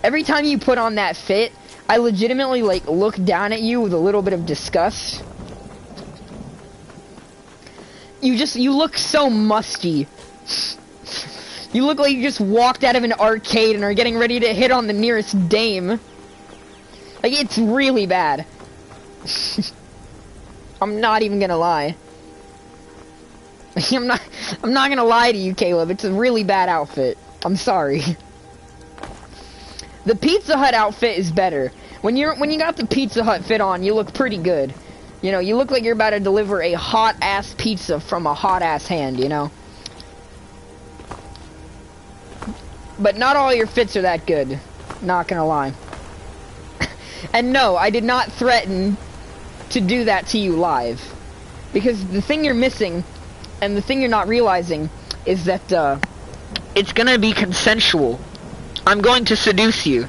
Every time you put on that fit, I legitimately, like, look down at you with a little bit of disgust. You look so musty. You look like you just walked out of an arcade and are getting ready to hit on the nearest dame. Like, it's really bad. I'm not even gonna lie. I'm not gonna lie to you, Caleb. It's a really bad outfit. I'm sorry. The Pizza Hut outfit is better. When you got the Pizza Hut fit on, you look pretty good. You know, you look like you're about to deliver a hot-ass pizza from a hot-ass hand, you know? But not all your fits are that good. Not gonna lie. And no, I did not threaten to do that to you live. Because the thing you're missing, and the thing you're not realizing, is that, it's gonna be consensual. I'm going to seduce you.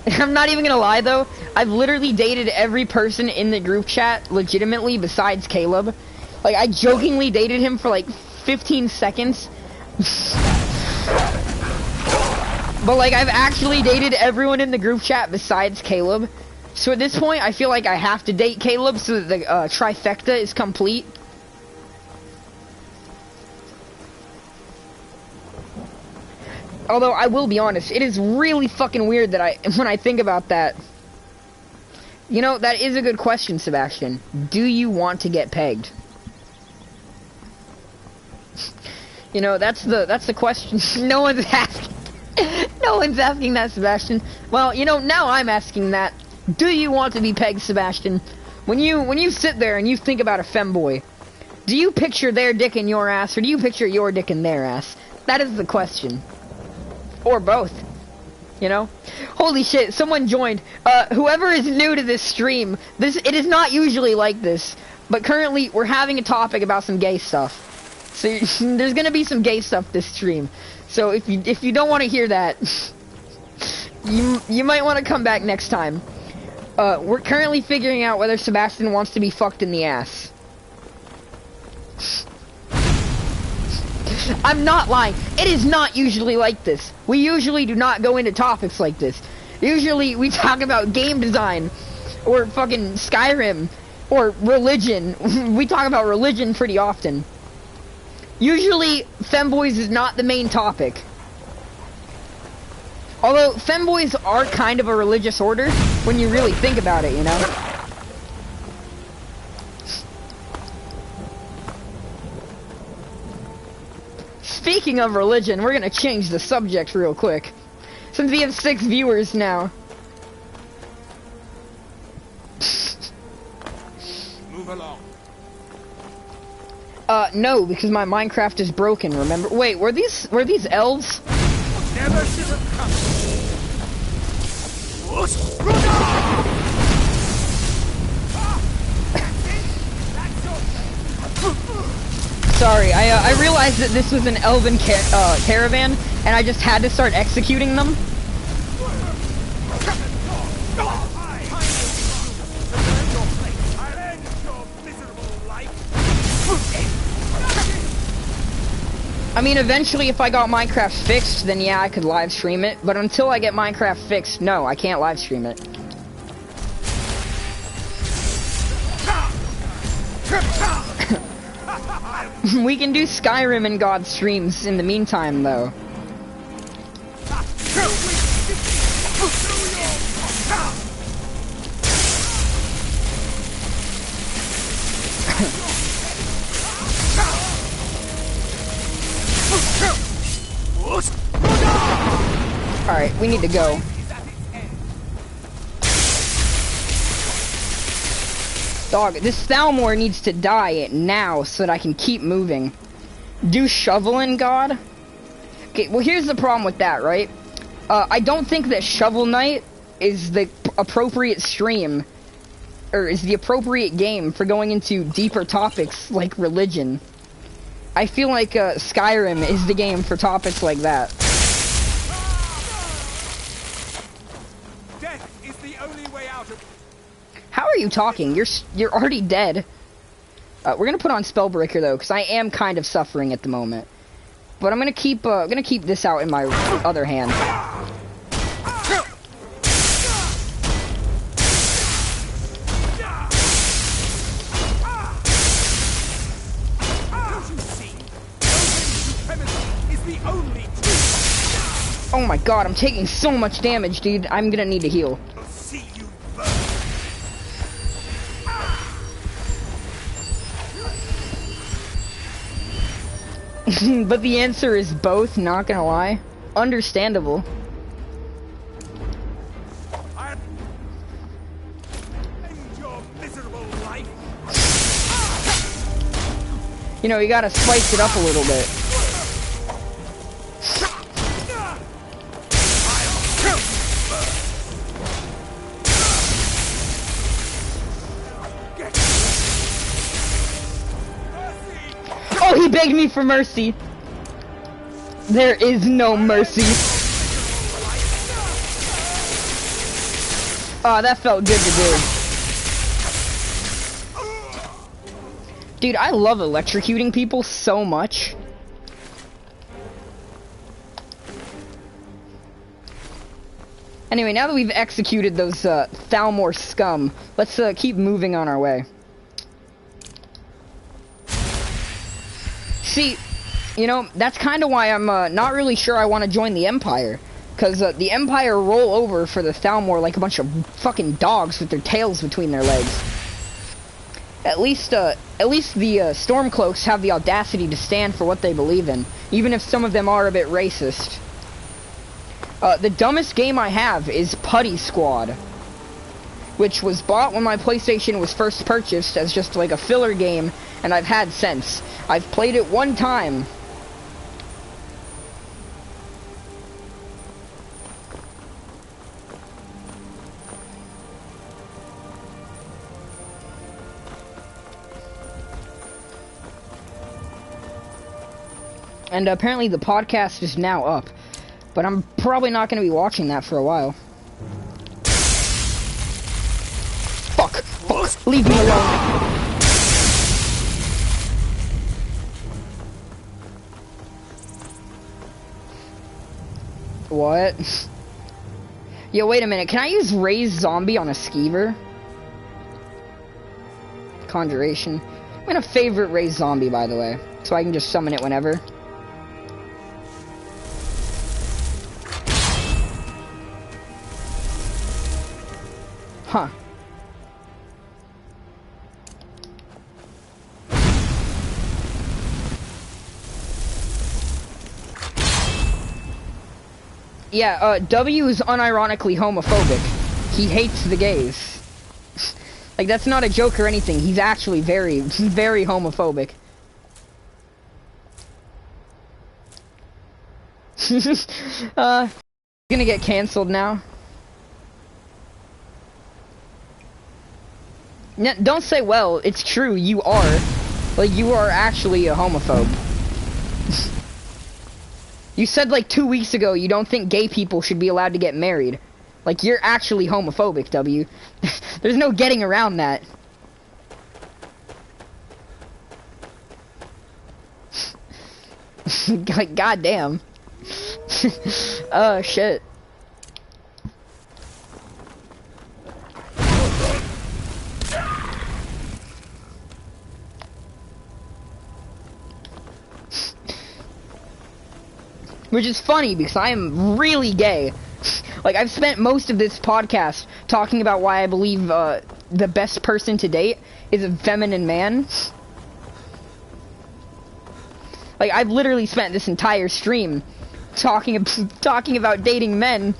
I'm not even gonna lie though, I've literally dated every person in the group chat legitimately besides Caleb. Like, I jokingly dated him for like 15 seconds. But like, I've actually dated everyone in the group chat besides Caleb. So at this point, I feel like I have to date Caleb so that the trifecta is complete. Although, I will be honest, it is really fucking weird that when I think about that. You know, that is a good question, Sebastian. Do you want to get pegged? You know, that's the question. No one's asking. No one's asking that, Sebastian. Well, you know, now I'm asking that. Do you want to be pegged, Sebastian? When you sit there and you think about a femboy, do you picture their dick in your ass, or do you picture your dick in their ass? That is the question. Or both. you know? Holy shit, someone joined. Whoever is new to this stream, it is not usually like this, but currently we're having a topic about some gay stuff. So there's gonna be some gay stuff this stream. So if you don't want to hear that, you might want to come back next time. We're currently figuring out whether Sebastian wants to be fucked in the ass. I'm not lying. It is not usually like this. We usually do not go into topics like this. Usually we talk about game design, or fucking Skyrim, or religion. We talk about religion pretty often. Usually, femboys is not the main topic. Although, femboys are kind of a religious order, when you really think about it, you know? Speaking of religion, we're gonna change the subject real quick. Since we have 6 viewers now. Move along. No, because my Minecraft is broken, remember? Wait, were these elves? Never should have come. Sorry, I realized that this was an elven caravan, and I just had to start executing them. I mean, eventually if I got Minecraft fixed, then yeah, I could live stream it, but until I get Minecraft fixed, no, I can't live stream it. We can do Skyrim and God streams in the meantime, though. Alright, we need to go. Dog, this Thalmor needs to die now so that I can keep moving. Do shoveling, God? Okay, well here's the problem with that, right? I don't think that Shovel Knight is the appropriate stream, or is the appropriate game for going into deeper topics like religion. I feel like Skyrim is the game for topics like that. Death is the only way out of... How are you talking? You're already dead. We're gonna put on Spellbreaker though, because I am kind of suffering at the moment. But I'm gonna keep this out in my other hand. Oh my god, I'm taking so much damage, dude. I'm gonna need to heal. But the answer is both, not gonna lie. Understandable. You know, you gotta spice it up a little bit. Oh, he begged me for mercy. There is no mercy. Oh, that felt good to do. Dude, I love electrocuting people so much. Anyway, now that we've executed those Thalmor scum, let's keep moving on our way. See, you know, that's kind of why I'm not really sure I want to join the Empire. Because the Empire roll over for the Thalmor like a bunch of fucking dogs with their tails between their legs. At least the Stormcloaks have the audacity to stand for what they believe in, even if some of them are a bit racist. The dumbest game I have is Putty Squad, which was bought when my PlayStation was first purchased as just like a filler game, and I've had since. I've played it one time. And apparently the podcast is now up. But I'm probably not going to be watching that for a while. Fuck! Fuck! Leave me alone! What? Yo, wait a minute. Can I use Raised Zombie on a skeever? Conjuration. I'm gonna favorite Raised Zombie, by the way. So I can just summon it whenever. Huh. Yeah, W is unironically homophobic. He hates the gays. Like, that's not a joke or anything. He's actually very, very homophobic. Gonna get canceled now. No, don't say, well, it's true, you are. Like, you are actually a homophobe. You said like 2 weeks ago you don't think gay people should be allowed to get married. Like, you're actually homophobic, W. There's no getting around that. Like, goddamn. Oh, shit. Which is funny, because I am really gay. Like, I've spent most of this podcast talking about why I believe the best person to date is a feminine man. Like, I've literally spent this entire stream talking about dating men,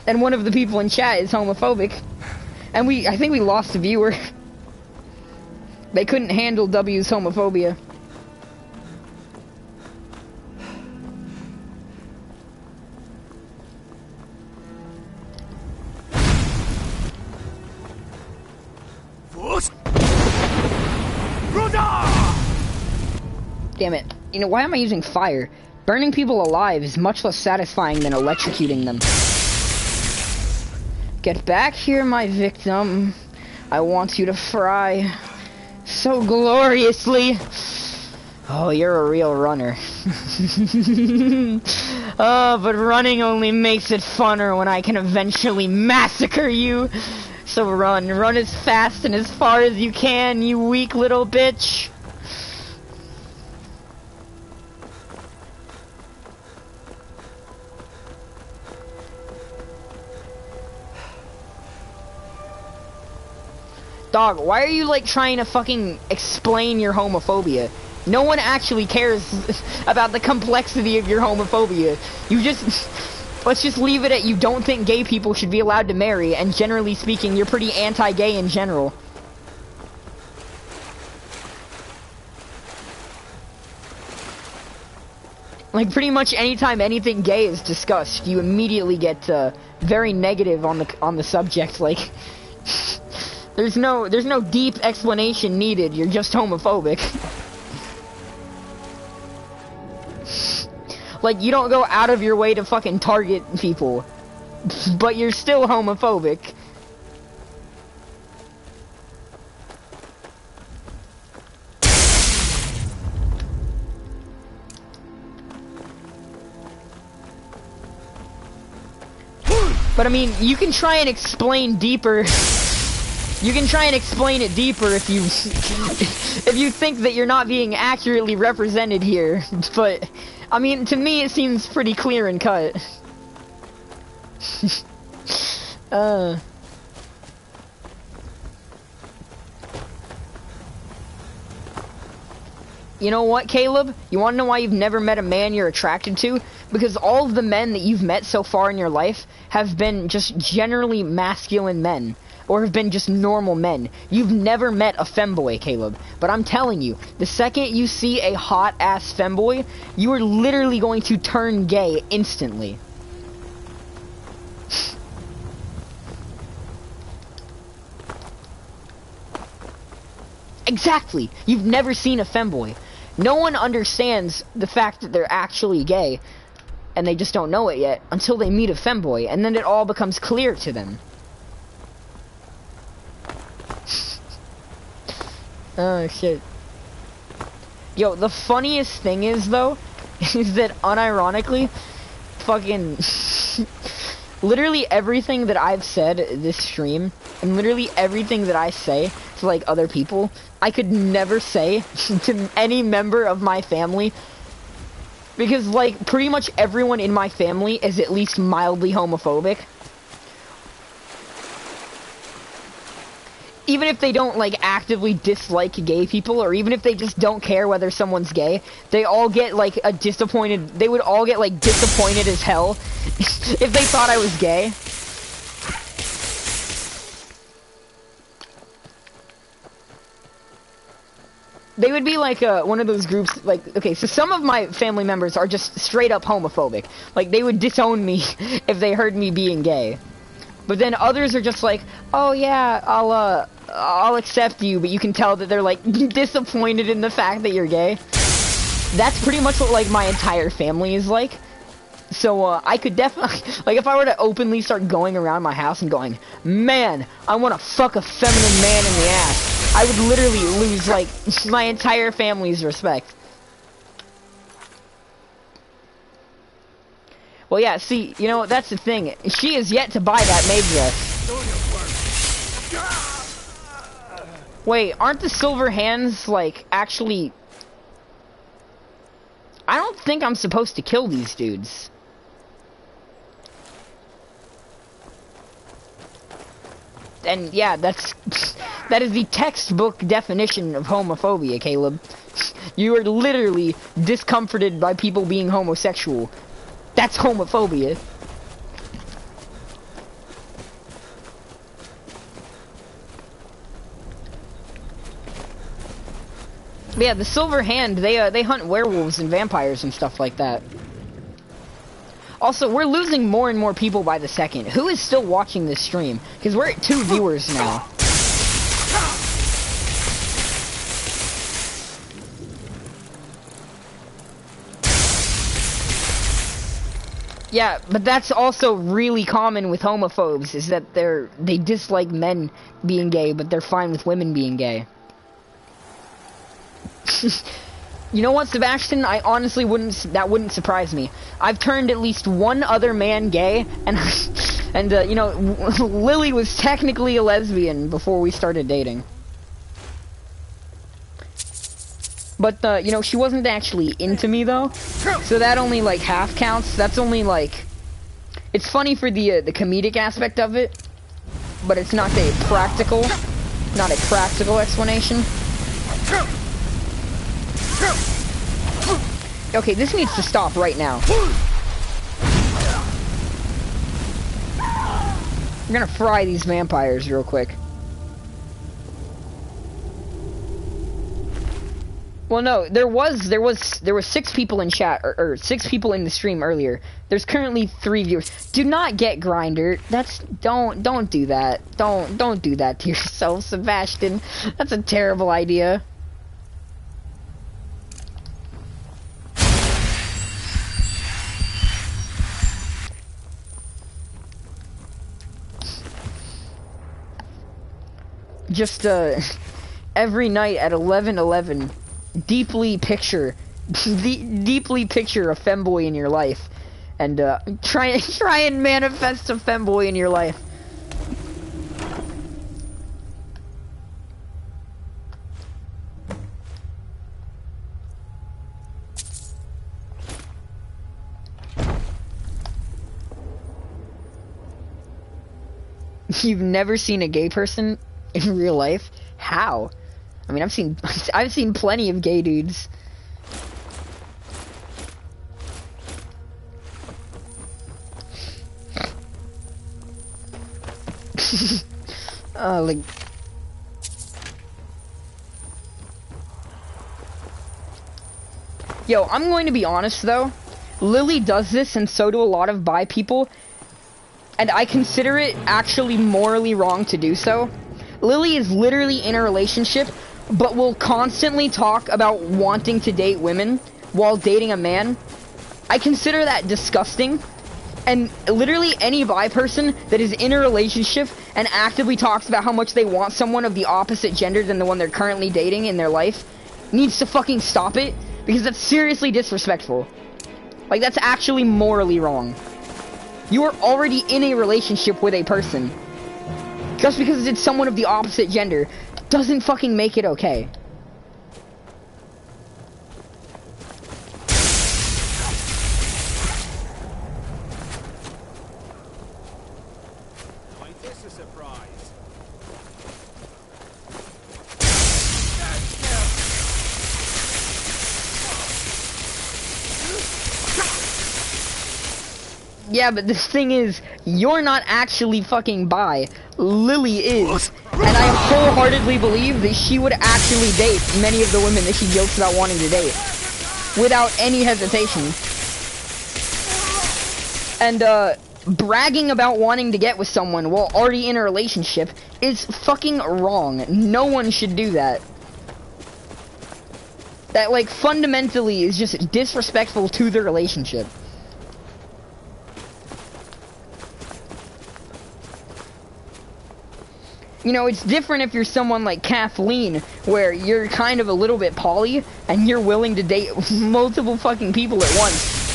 and one of the people in chat is homophobic. And I think we lost a viewer. They couldn't handle W's homophobia. Damn it. You know, why am I using fire? Burning people alive is much less satisfying than electrocuting them. Get back here, my victim. I want you to fry so gloriously. Oh, you're a real runner. Oh, but running only makes it funner when I can eventually massacre you. So run as fast and as far as you can, you weak little bitch. Dog, why are you, like, trying to fucking explain your homophobia? No one actually cares about the complexity of your homophobia. You just... Let's just leave it at you don't think gay people should be allowed to marry, and generally speaking, you're pretty anti-gay in general. Like, pretty much anytime anything gay is discussed, you immediately get very negative on the subject, like... There's no deep explanation needed, you're just homophobic. Like, you don't go out of your way to fucking target people, but you're still homophobic. But I mean, you can try and explain deeper. You can try and explain it deeper if you think that you're not being accurately represented here. But I mean, to me it seems pretty clear and cut. You know what, Caleb? You want to know why you've never met a man you're attracted to? Because all of the men that you've met so far in your life have been just generally masculine men. Or have been just normal men. You've never met a femboy, Caleb. But I'm telling you, the second you see a hot-ass femboy, you are literally going to turn gay instantly. Exactly! You've never seen a femboy. No one understands the fact that they're actually gay, and they just don't know it yet until they meet a femboy, and then it all becomes clear to them. Oh shit. Yo, the funniest thing is though, is that unironically, fucking literally everything that I've said this stream, and literally everything that I say to like other people, I could never say to any member of my family, because like pretty much everyone in my family is at least mildly homophobic. Even if they don't like actively dislike gay people, or even if they just don't care whether someone's gay, they all get like they would all get like disappointed as hell if they thought I was gay. They would be like one of those groups, like, okay, so some of my family members are just straight up homophobic. Like, they would disown me if they heard me being gay. But then others are just like, oh yeah, I'll accept you, but you can tell that they're like disappointed in the fact that you're gay. That's pretty much what like my entire family is like. So I could definitely, like, if I were to openly start going around my house and going, man, I want to fuck a feminine man in the ass, I would literally lose like my entire family's respect. Well, yeah, see, you know, that's the thing. She is yet to buy that maid dress. Wait, aren't the silver hands, like, actually... I don't think I'm supposed to kill these dudes. And, yeah, that is the textbook definition of homophobia, Caleb. You are literally discomforted by people being homosexual. That's homophobia. But yeah, the Silver Hand, they hunt werewolves and vampires and stuff like that. Also, we're losing more and more people by the second. Who is still watching this stream? Because we're at 2 viewers now. Yeah, but that's also really common with homophobes, is that they dislike men being gay, but they're fine with women being gay. You know what, Sebastian? I honestly that wouldn't surprise me. I've turned at least one other man gay, and you know, Lily was technically a lesbian before we started dating. But, you know, she wasn't actually into me, though. So that only, like, half counts. That's only, like... It's funny for the comedic aspect of it. But it's not a practical explanation. Okay, this needs to stop right now. We're gonna fry these vampires real quick. Well, no, there was 6 people in chat, or 6 people in the stream earlier. There's currently 3 viewers. Do not get Grindr. Don't do that. Don't do that to yourself, Sebastian. That's a terrible idea. Just every night at 11:11. Deeply picture a femboy in your life, and try and manifest a femboy in your life. You've never seen a gay person in real life? How? I mean, I've seen plenty of gay dudes. Like, yo, I'm going to be honest though. Lily does this, and so do a lot of bi people, and I consider it actually morally wrong to do so. Lily is literally in a relationship but will constantly talk about wanting to date women while dating a man, I consider that disgusting. And literally any bi person that is in a relationship and actively talks about how much they want someone of the opposite gender than the one they're currently dating in their life needs to fucking stop it, because that's seriously disrespectful. Like, that's actually morally wrong. You are already in a relationship with a person. Just because it's someone of the opposite gender doesn't fucking make it okay. Yeah, but this thing is, you're not actually fucking bi. Lily is. And I wholeheartedly believe that she would actually date many of the women that she jokes about wanting to date. Without any hesitation. And, bragging about wanting to get with someone while already in a relationship is fucking wrong. No one should do that. That, like, fundamentally is just disrespectful to the relationship. You know, it's different if you're someone like Kathleen, where you're kind of a little bit poly, and you're willing to date multiple fucking people at once.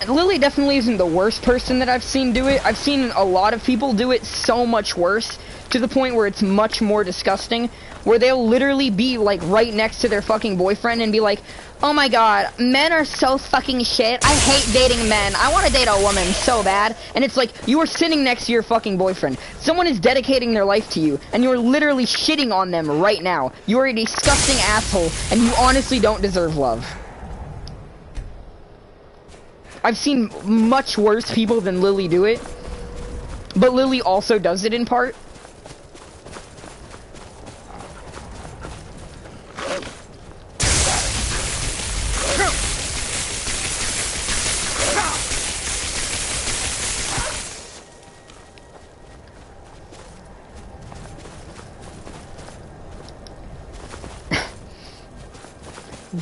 And Lily definitely isn't the worst person that I've seen do it. I've seen a lot of people do it so much worse, to the point where it's much more disgusting, where they'll literally be, like, right next to their fucking boyfriend and be like, oh my god, men are so fucking shit, I hate dating men, I want to date a woman so bad. And it's like, you are sitting next to your fucking boyfriend. Someone is dedicating their life to you, and you're literally shitting on them right now. You are a disgusting asshole, and you honestly don't deserve love. I've seen much worse people than Lily do it, but Lily also does it in part.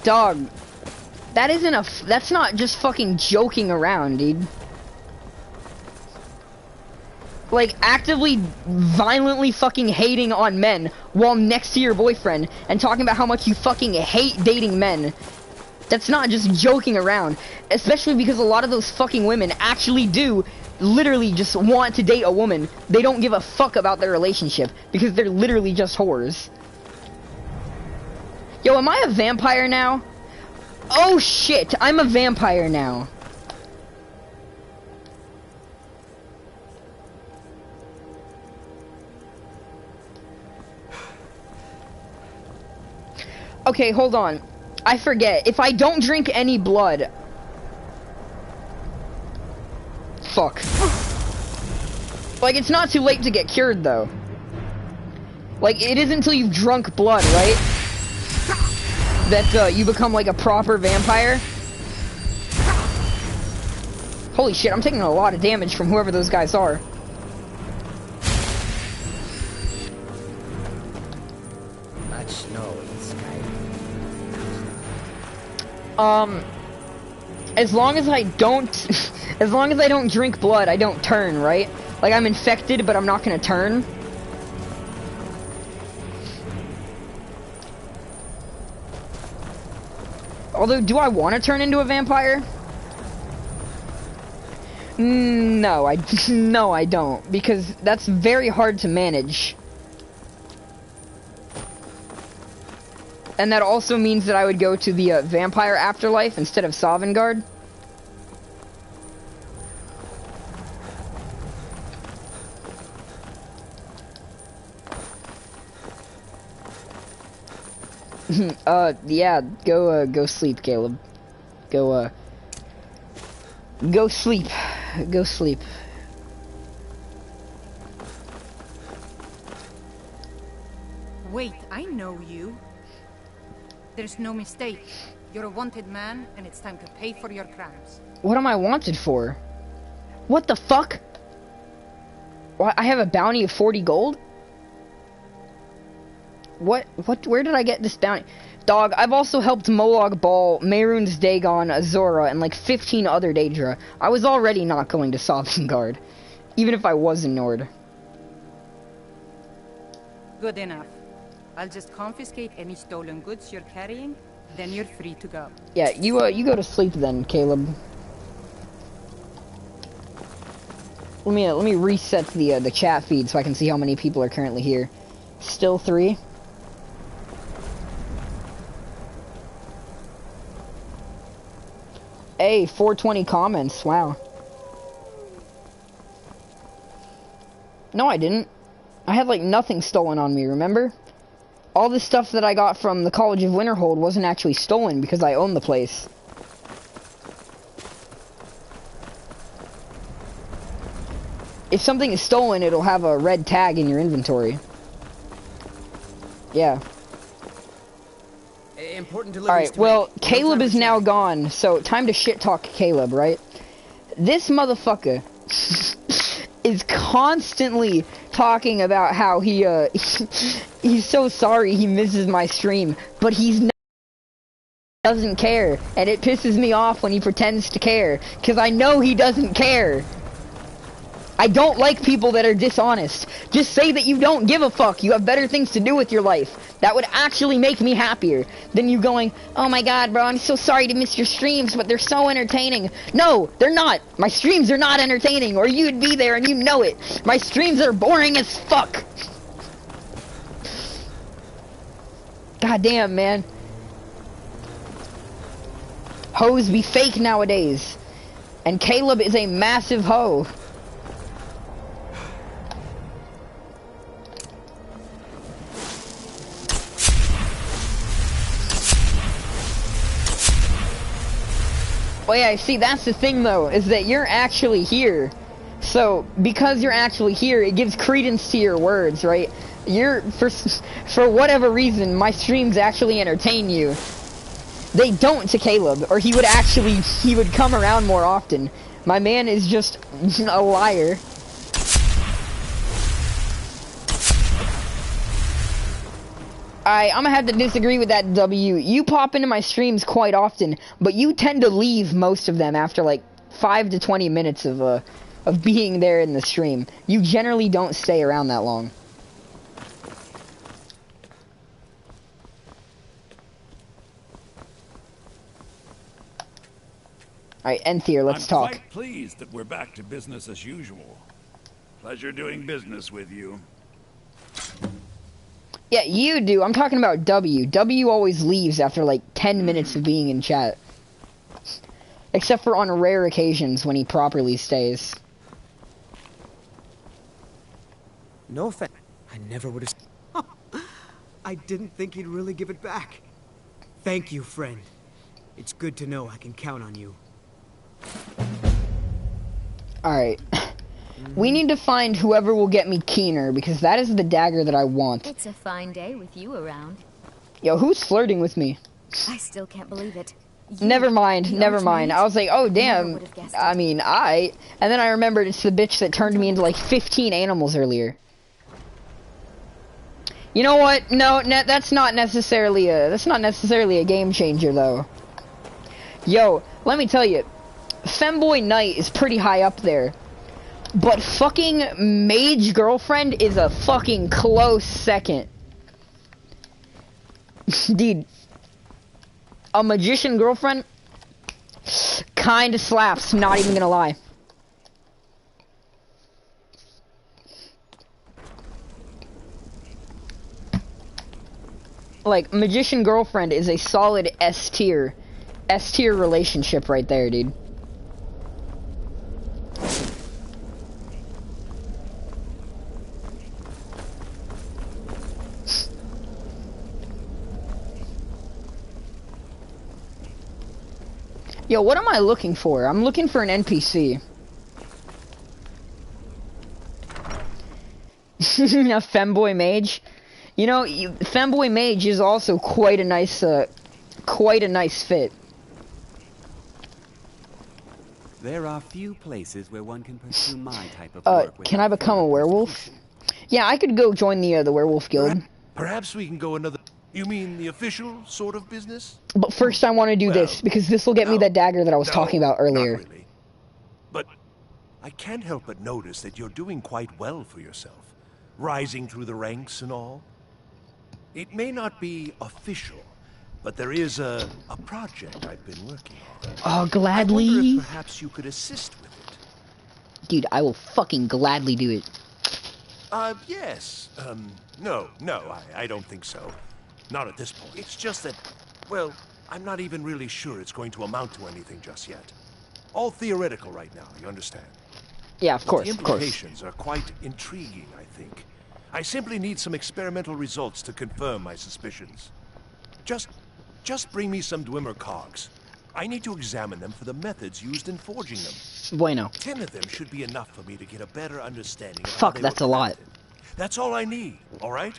Dog, that isn't that's not just fucking joking around, dude. Like, actively, violently fucking hating on men while next to your boyfriend and talking about how much you fucking hate dating men. That's not just joking around. Especially because a lot of those fucking women actually do literally just want to date a woman. They don't give a fuck about their relationship because they're literally just whores. Yo, am I a vampire now? Oh shit, I'm a vampire now. Okay, hold on. I forget. If I don't drink any blood... Fuck. Like, it's not too late to get cured, though. Like, it isn't until you've drunk blood, right? That, you become, like, a proper vampire. Holy shit, I'm taking a lot of damage from whoever those guys are. Much snow in Skyrim. As long as I don't... as long as I don't drink blood, I don't turn, right? Like, I'm infected, but I'm not gonna turn. Although, do I want to turn into a vampire? No, I don't, because that's very hard to manage. And that also means that I would go to the vampire afterlife instead of Sovngarde. Yeah, go sleep, Caleb. Go sleep. Go sleep. Wait, I know you. There's no mistake. You're a wanted man, and it's time to pay for your crimes. What am I wanted for? What the fuck? What, I have a bounty of 40 gold? What, where did I get this bounty? Dog, I've also helped Molag Bal, Mehrunes Dagon, Azora, and like 15 other Daedra. I was already not going to Sovngarde, even if I was in Nord. Good enough. I'll just confiscate any stolen goods you're carrying, then you're free to go. Yeah, you go to sleep then, Caleb. Let me reset the chat feed so I can see how many people are currently here. Still 3. Hey, 420 comments. Wow. No, I didn't. I had like nothing stolen on me, remember? All the stuff that I got from the College of Winterhold wasn't actually stolen because I own the place. If something is stolen, it'll have a red tag in your inventory. Yeah. Important deliveries. Alright, well, Caleb is now gone, so time to shit talk Caleb, right? This motherfucker is constantly talking about how he's so sorry he misses my stream, but doesn't care, and it pisses me off when he pretends to care, because I know he doesn't care. I don't like people that are dishonest. Just say that you don't give a fuck. You have better things to do with your life. That would actually make me happier than you going, oh my god, bro, I'm so sorry to miss your streams, but they're so entertaining. No, they're not. My streams are not entertaining, or you'd be there and you know it. My streams are boring as fuck. God damn, man. Hoes be fake nowadays. And Caleb is a massive hoe. Well, yeah, see, that's the thing, though, is that you're actually here. So, because you're actually here, it gives credence to your words, right? For whatever reason, my streams actually entertain you. They don't to Caleb, or he would come around more often. My man is just a liar. I'm gonna have to disagree with that, W. You pop into my streams quite often, but you tend to leave most of them after like 5 to 20 minutes of being there in the stream. You generally don't stay around that long. Alright, Enthier, let's talk. I'm quite pleased that we're back to business as usual. Pleasure doing business with you. Yeah, you do. I'm talking about W. W always leaves after like 10 minutes of being in chat. Except for on rare occasions when he properly stays. No offense. I never would have... I didn't think he'd really give it back. Thank you, friend. It's good to know I can count on you. Alright. We need to find whoever will get me Keener, because that is the dagger that I want. It's a fine day with you around. Yo, who's flirting with me? I still can't believe it. Never mind. I was like, oh damn. I mean, and then I remembered it's the bitch that turned me into like 15 animals earlier. You know what? No, that's not necessarily a game changer though. Yo, let me tell you, Femboy Knight is pretty high up there. But fucking Mage Girlfriend is a fucking close second. Dude. A Magician Girlfriend kinda slaps, not even gonna lie. Like, Magician Girlfriend is a solid S tier relationship right there, dude. Yo, what am I looking for? I'm looking for an NPC. A Femboy Mage? You know, Femboy Mage is also quite a nice quite a nice fit. There are few places where one can pursue my type of work. Can I become a werewolf? Yeah, I could go join the werewolf guild. Perhaps we can go another... You mean the official sort of business? But first I want to do this, because this will get me that dagger that I was talking about earlier. Not really. But I can't help but notice that you're doing quite well for yourself. Rising through the ranks and all. It may not be official, but there is a project I've been working on. Oh, gladly. I wonder if perhaps you could assist with it. Dude, I will fucking gladly do it. Yes. No, I don't think so. Not at this point. It's just that, well, I'm not even really sure it's going to amount to anything just yet. All theoretical right now, you understand? Yeah, of course, The implications are quite intriguing, I think. I simply need some experimental results to confirm my suspicions. Just bring me some Dwemer cogs. I need to examine them for the methods used in forging them. Bueno. 10 of them should be enough for me to get a better understanding of Fuck, that's a lot. That's all I need, alright?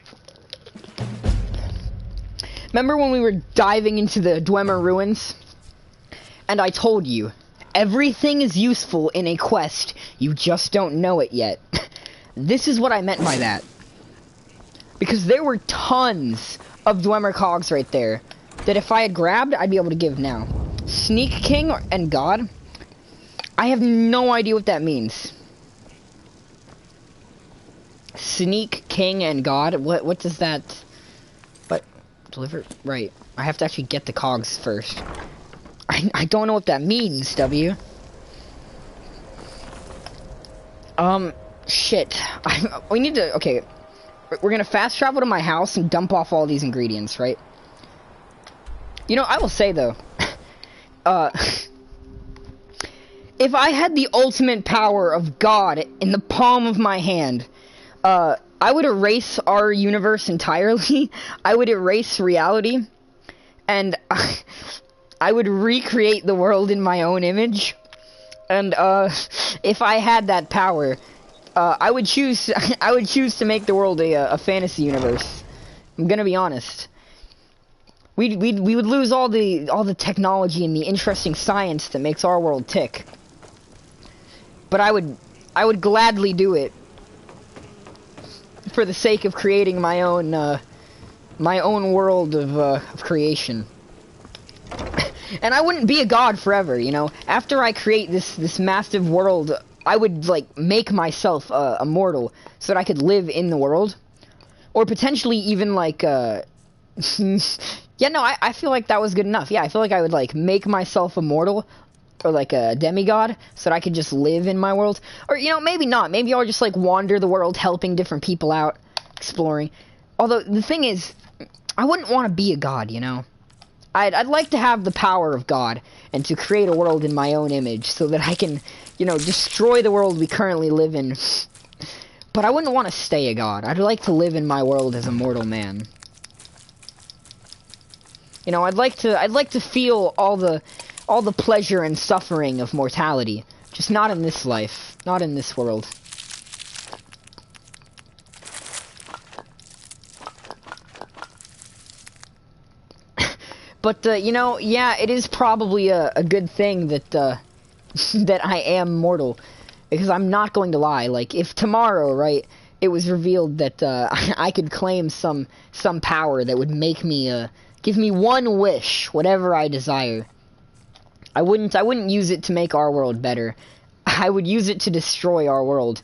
Remember when we were diving into the Dwemer ruins? And I told you, everything is useful in a quest, you just don't know it yet. This is what I meant by that. Because there were tons of Dwemer cogs right there, that if I had grabbed, I'd be able to give now. Sneak King and God? I have no idea what that means. Sneak King and God? What does that... What? Deliver? Right. I have to actually get the cogs first. I don't know what that means, W. Shit. We need to... Okay. We're gonna fast travel to my house and dump off all these ingredients, right? You know, I will say, though... if I had the ultimate power of God in the palm of my hand... I would erase our universe entirely. I would erase reality. And I would recreate the world in my own image. And, if I had that power, I would choose to make the world a fantasy universe. I'm gonna be honest. We would lose all the technology and the interesting science that makes our world tick. But I would gladly do it. For the sake of creating my own world of creation. And I wouldn't be a god forever, you know. After I create this massive world, I would, like, make myself immortal so that I could live in the world. Or potentially even, like, yeah, no, I feel like that was good enough. Yeah, I feel like I would, like, make myself immortal. Or like a demigod, so that I could just live in my world. Or, you know, maybe not. Maybe I'll just, like, wander the world helping different people out, exploring. Although, the thing is, I wouldn't want to be a god, you know? I'd like to have the power of God, and to create a world in my own image, so that I can, you know, destroy the world we currently live in. But I wouldn't want to stay a god. I'd like to live in my world as a mortal man. You know, I'd like to feel all the pleasure and suffering of mortality. Just not in this life. Not in this world. But, you know, yeah, it is probably a good thing that, that I am mortal. Because I'm not going to lie. Like, if tomorrow, right, it was revealed that, I could claim some power that would make me, give me one wish, whatever I desire. I wouldn't use it to make our world better. I would use it to destroy our world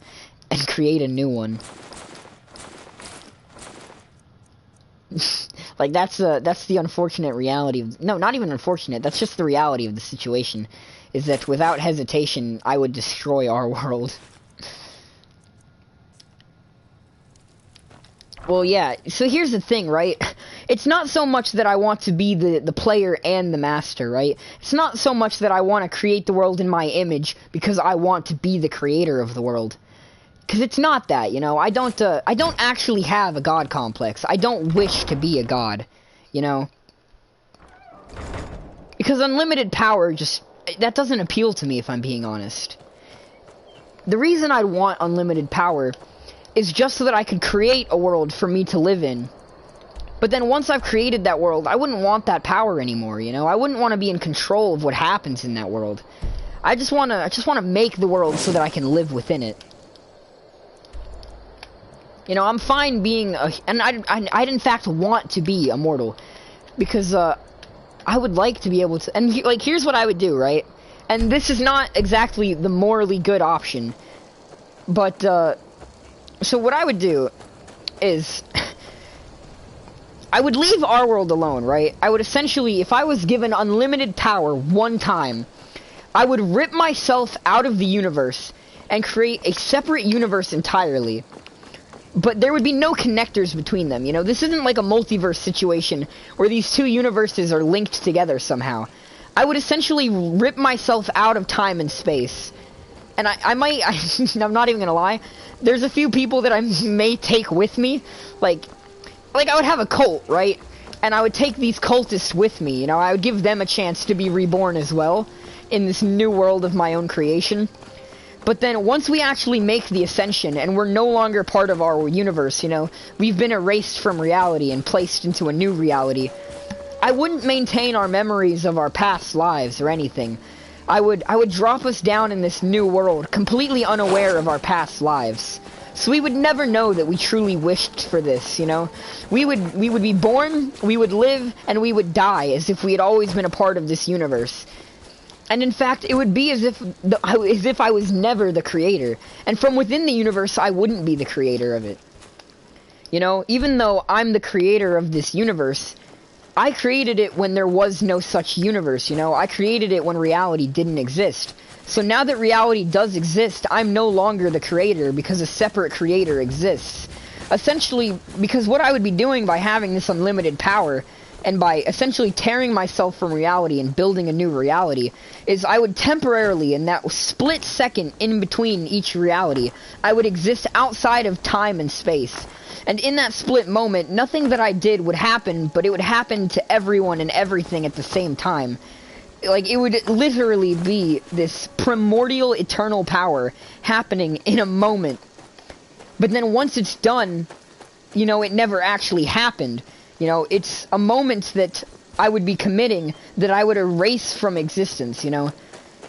and create a new one. Like, that's the unfortunate reality of... No, not even unfortunate. That's just the reality of the situation. Is that without hesitation, I would destroy our world. Well, yeah. So here's the thing, right? It's not so much that I want to be the player and the master, right? It's not so much that I want to create the world in my image because I want to be the creator of the world. Because it's not that, you know? I don't actually have a god complex. I don't wish to be a god, you know? Because unlimited power that doesn't appeal to me, if I'm being honest. The reason I'd want unlimited power is just so that I could create a world for me to live in. But then once I've created that world, I wouldn't want that power anymore, you know? I wouldn't want to be in control of what happens in that world. I just want to make the world so that I can live within it. You know, I'm fine being and I'd in fact want to be immortal, because I would like to be able to, and like, here's what I would do, right? And this is not exactly the morally good option, but so what I would do is I would leave our world alone, right? I would essentially, if I was given unlimited power one time, I would rip myself out of the universe and create a separate universe entirely. But there would be no connectors between them, you know? This isn't like a multiverse situation where these two universes are linked together somehow. I would essentially rip myself out of time and space. And I might, I'm not even gonna lie, there's a few people that I may take with me. Like I would have a cult, right? And I would take these cultists with me, you know? I would give them a chance to be reborn as well in this new world of my own creation. But then once we actually make the ascension and we're no longer part of our universe, you know, we've been erased from reality and placed into a new reality, I wouldn't maintain our memories of our past lives or anything. I would drop us down in this new world completely unaware of our past lives. So we would never know that we truly wished for this, you know? We would be born, we would live, and we would die as if we had always been a part of this universe. And in fact, it would be as if I was never the creator. And from within the universe, I wouldn't be the creator of it. You know, even though I'm the creator of this universe, I created it when there was no such universe, you know? I created it when reality didn't exist. So now that reality does exist, I'm no longer the creator because a separate creator exists. Essentially, because what I would be doing by having this unlimited power, and by essentially tearing myself from reality and building a new reality, is I would temporarily, in that split second in between each reality, I would exist outside of time and space. And in that split moment, nothing that I did would happen, but it would happen to everyone and everything at the same time. Like, it would literally be this primordial eternal power happening in a moment. But then once it's done, you know, it never actually happened. You know, it's a moment that I would be committing that I would erase from existence, you know.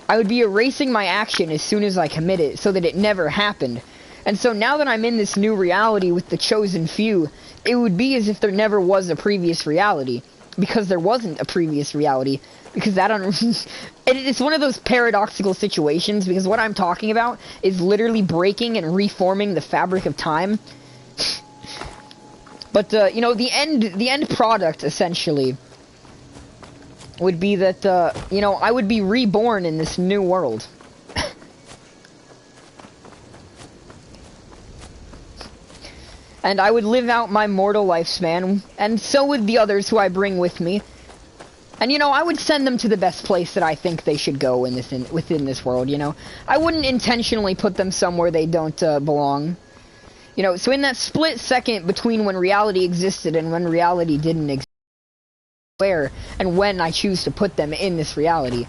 I would be erasing my action as soon as I commit it so that it never happened. And so now that I'm in this new reality with the chosen few, it would be as if there never was a previous reality. Because there wasn't a previous reality. Because that it's one of those paradoxical situations, because what I'm talking about is literally breaking and reforming the fabric of time. But, you know, the end product, essentially, would be that, you know, I would be reborn in this new world. And I would live out my mortal lifespan, and so would the others who I bring with me. And, you know, I would send them to the best place that I think they should go within this world, you know. I wouldn't intentionally put them somewhere they don't belong. You know, so in that split second between when reality existed and when reality didn't exist, where and when I choose to put them in this reality.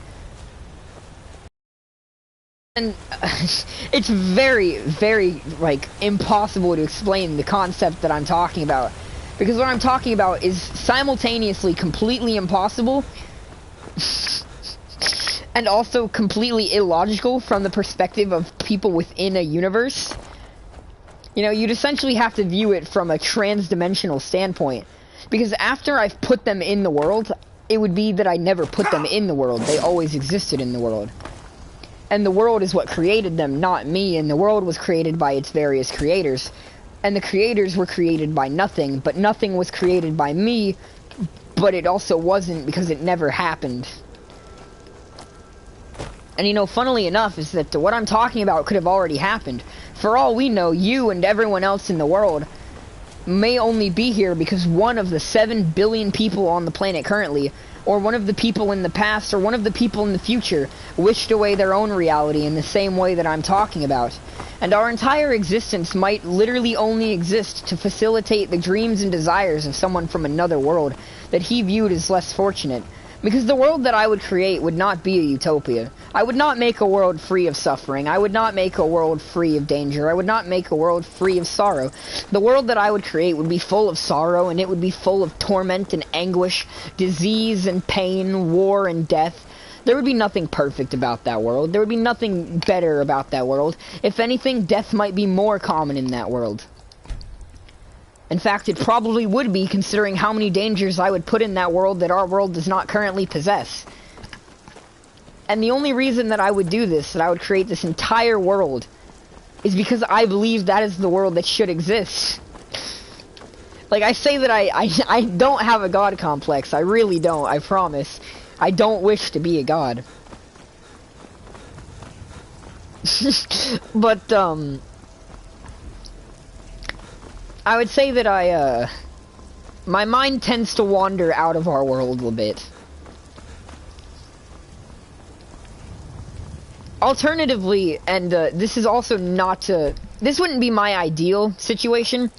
And it's very, very, like, impossible to explain the concept that I'm talking about. Because what I'm talking about is simultaneously completely impossible and also completely illogical from the perspective of people within a universe. You know, you'd essentially have to view it from a trans-dimensional standpoint. Because after I've put them in the world, it would be that I never put them in the world. They always existed in the world. And the world is what created them, not me. And the world was created by its various creators. And the creators were created by nothing, but nothing was created by me, but it also wasn't because it never happened. And, you know, funnily enough, is that what I'm talking about could have already happened. For all we know, you and everyone else in the world may only be here because one of the 7 billion people on the planet currently, or one of the people in the past, or one of the people in the future, wished away their own reality in the same way that I'm talking about. And our entire existence might literally only exist to facilitate the dreams and desires of someone from another world that he viewed as less fortunate. Because the world that I would create would not be a utopia. I would not make a world free of suffering. I would not make a world free of danger. I would not make a world free of sorrow. The world that I would create would be full of sorrow, and it would be full of torment and anguish, disease and pain, war and death. There would be nothing perfect about that world. There would be nothing better about that world. If anything, death might be more common in that world. In fact, it probably would be, considering how many dangers I would put in that world that our world does not currently possess. And the only reason that I would do this, that I would create this entire world, is because I believe that is the world that should exist. Like, I say that I don't have a god complex. I really don't, I promise. I don't wish to be a god. But, I would say that my mind tends to wander out of our world a bit. Alternatively, and this is also not this wouldn't be my ideal situation.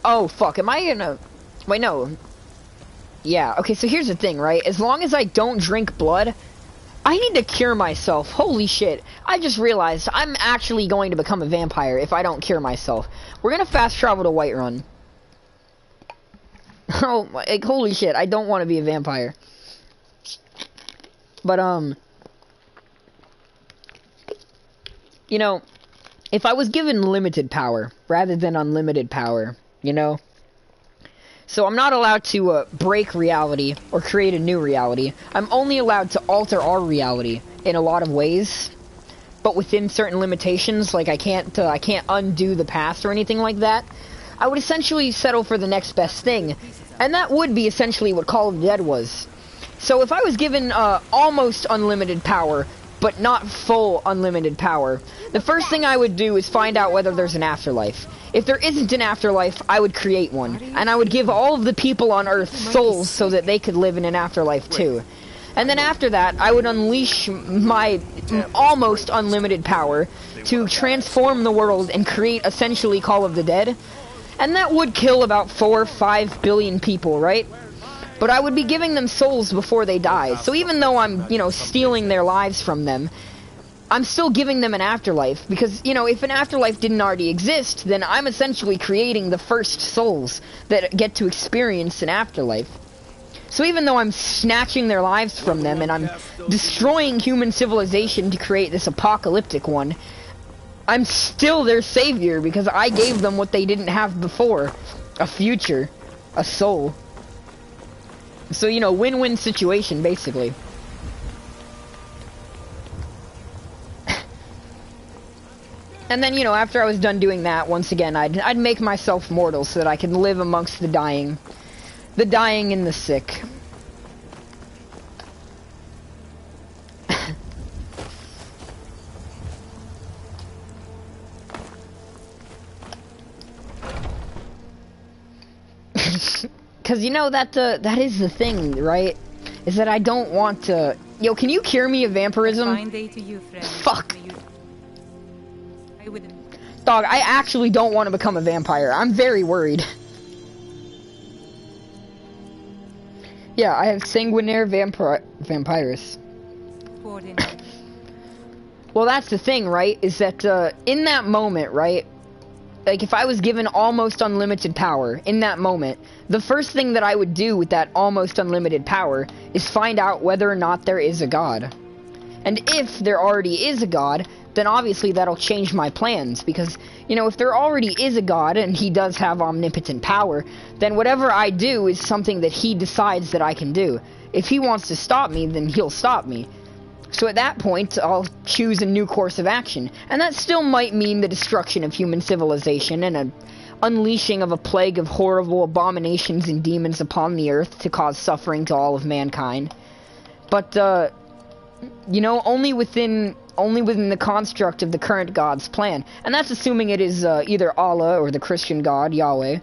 Oh, fuck, am I gonna... Wait, no. Yeah, okay, so here's the thing, right? As long as I don't drink blood, I need to cure myself. Holy shit. I just realized I'm actually going to become a vampire if I don't cure myself. We're gonna fast travel to Whiterun. Oh, like, holy shit, I don't want to be a vampire. But, you know, if I was given limited power rather than unlimited power, you know? So I'm not allowed to break reality or create a new reality. I'm only allowed to alter our reality in a lot of ways, but within certain limitations. Like I can't undo the past or anything like that. I would essentially settle for the next best thing, and that would be essentially what Call of the Dead was. So if I was given almost unlimited power, but not full unlimited power, the first thing I would do is find out whether there's an afterlife. If there isn't an afterlife, I would create one, and I would give all of the people on Earth souls so that they could live in an afterlife too. And then after that, I would unleash my almost unlimited power to transform the world and create essentially Call of the Dead. And that would kill about 4 or 5 billion people, right? But I would be giving them souls before they die. So even though I'm, you know, stealing their lives from them, I'm still giving them an afterlife. Because, you know, if an afterlife didn't already exist, then I'm essentially creating the first souls that get to experience an afterlife. So even though I'm snatching their lives from them and I'm destroying human civilization to create this apocalyptic one, I'm still their savior because I gave them what they didn't have before. A future. A soul. So, you know, win-win situation, basically. And then, you know, after I was done doing that, once again, I'd make myself mortal so that I can live amongst the dying. The dying and the sick. Because, you know, that is the thing, right? Is that I don't want to... Yo, can you cure me of vampirism? Fine day to you, friend. Fuck. I wouldn't. Dog, I actually don't want to become a vampire. I'm very worried. Yeah, I have sanguinary vampirus. Well, that's the thing, right? Is that, in that moment, right? Like, if I was given almost unlimited power, in that moment, the first thing that I would do with that almost unlimited power is find out whether or not there is a god. And if there already is a god, then obviously that'll change my plans, because, you know, if there already is a god, and he does have omnipotent power, then whatever I do is something that he decides that I can do. If he wants to stop me, then he'll stop me. So at that point, I'll choose a new course of action, and that still might mean the destruction of human civilization and an unleashing of a plague of horrible abominations and demons upon the earth to cause suffering to all of mankind. But, you know, only within the construct of the current God's plan. And that's assuming it is either Allah or the Christian God, Yahweh.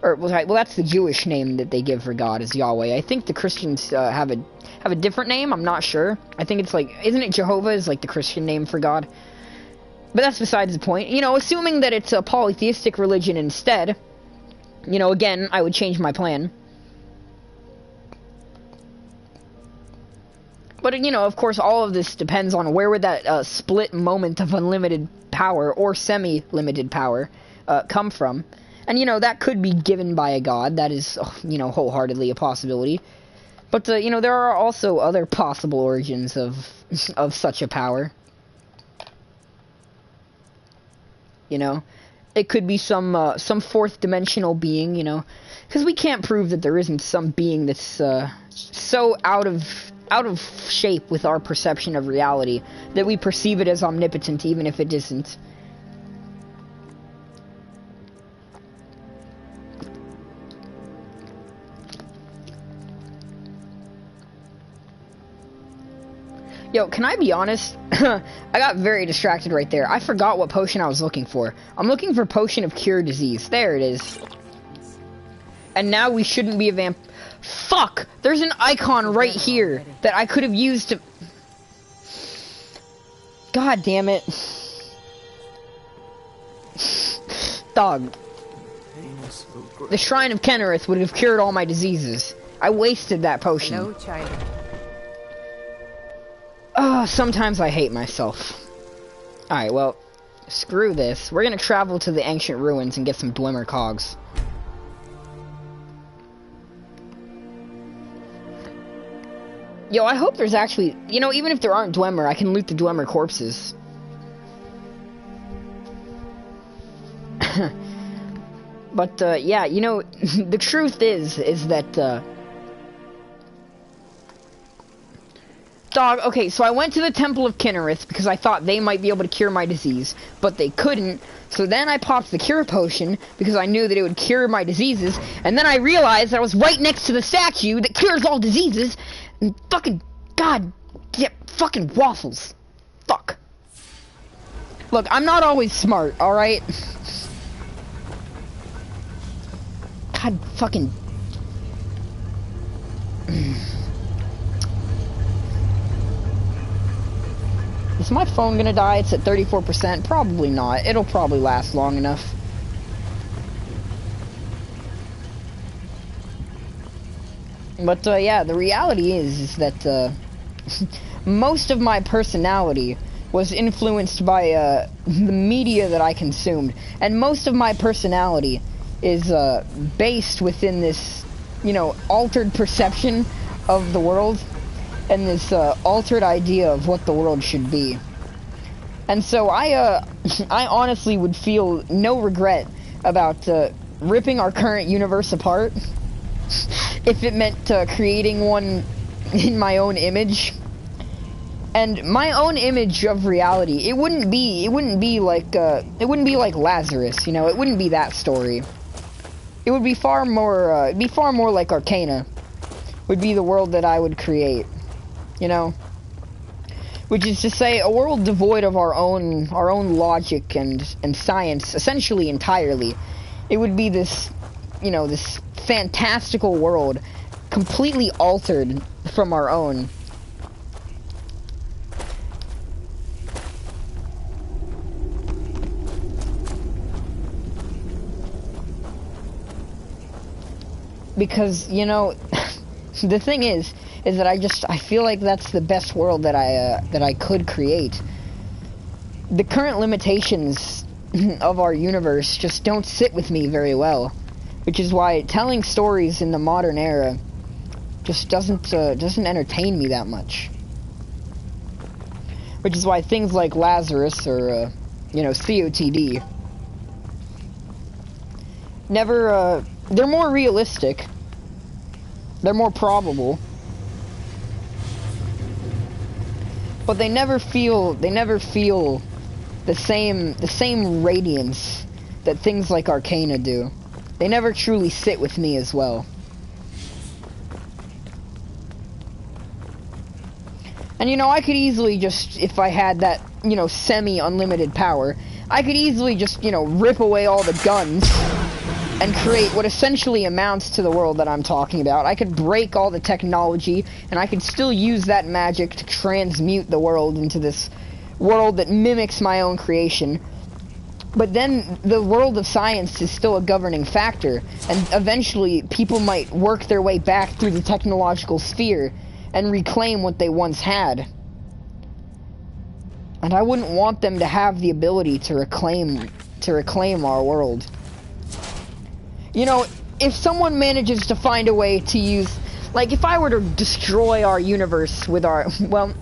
Or, well, that's the Jewish name that they give for God, is Yahweh. I think the Christians have a different name, I'm not sure. I think it's like, isn't it Jehovah is like the Christian name for God? But that's besides the point. You know, assuming that it's a polytheistic religion instead, you know, again, I would change my plan. But, you know, of course, all of this depends on where would that split moment of unlimited power or semi-limited power come from. And, you know, that could be given by a god. That is, you know, wholeheartedly a possibility. But, you know, there are also other possible origins of such a power. You know? It could be some fourth dimensional being, you know? Because we can't prove that there isn't some being that's so out of shape with our perception of reality that we perceive it as omnipotent even if it isn't. Yo, can I be honest? I got very distracted right there. I forgot what potion I was looking for. I'm looking for Potion of Cure Disease. There it is. And now we shouldn't be a vamp. Fuck! There's an icon right here that I could have used to... God damn it. Dog. The Shrine of Kennerith would have cured all my diseases. I wasted that potion. No, child. Sometimes I hate myself. Alright, well, screw this. We're gonna travel to the ancient ruins and get some Dwemer cogs. Yo, I hope there's actually... You know, even if there aren't Dwemer, I can loot the Dwemer corpses. But, yeah, you know, the truth is that, Dog, okay, so I went to the Temple of Kinnereth because I thought they might be able to cure my disease, but they couldn't. So then I popped the cure potion because I knew that it would cure my diseases, and then I realized that I was right next to the statue that cures all diseases, and fucking, god, yeah, fucking waffles. Fuck. Look, I'm not always smart, alright? God fucking... Is my phone gonna die? It's at 34%. Probably not. It'll probably last long enough. But, yeah, the reality is that, most of my personality was influenced by, the media that I consumed. And most of my personality is, based within this, you know, altered perception of the world. And this altered idea of what the world should be. And so I honestly would feel no regret about ripping our current universe apart if it meant creating one in my own image. And my own image of reality, it wouldn't be like Lazarus, you know, it wouldn't be that story. It would be far more like Arcana would be the world that I would create. You know, which is to say, a world devoid of our own logic and science, essentially entirely. It would be this, you know, this fantastical world, completely altered from our own. Because, you know, the thing is that I feel like that's the best world that I could create. The current limitations of our universe just don't sit with me very well, which is why telling stories in the modern era just doesn't entertain me that much. Which is why things like Lazarus or you know, COTD never they're more realistic. They're more probable. But they never feel the same radiance that things like Arcana do. They never truly sit with me as well. And you know, I could easily just, if I had that, you know, semi-unlimited power, I could easily just, you know, rip away all the guns and create what essentially amounts to the world that I'm talking about. I could break all the technology, and I could still use that magic to transmute the world into this world that mimics my own creation. But then the world of science is still a governing factor, and eventually people might work their way back through the technological sphere and reclaim what they once had. And I wouldn't want them to have the ability to reclaim our world. You know, if someone manages to find a way to use, like, if I were to destroy our universe with our, well,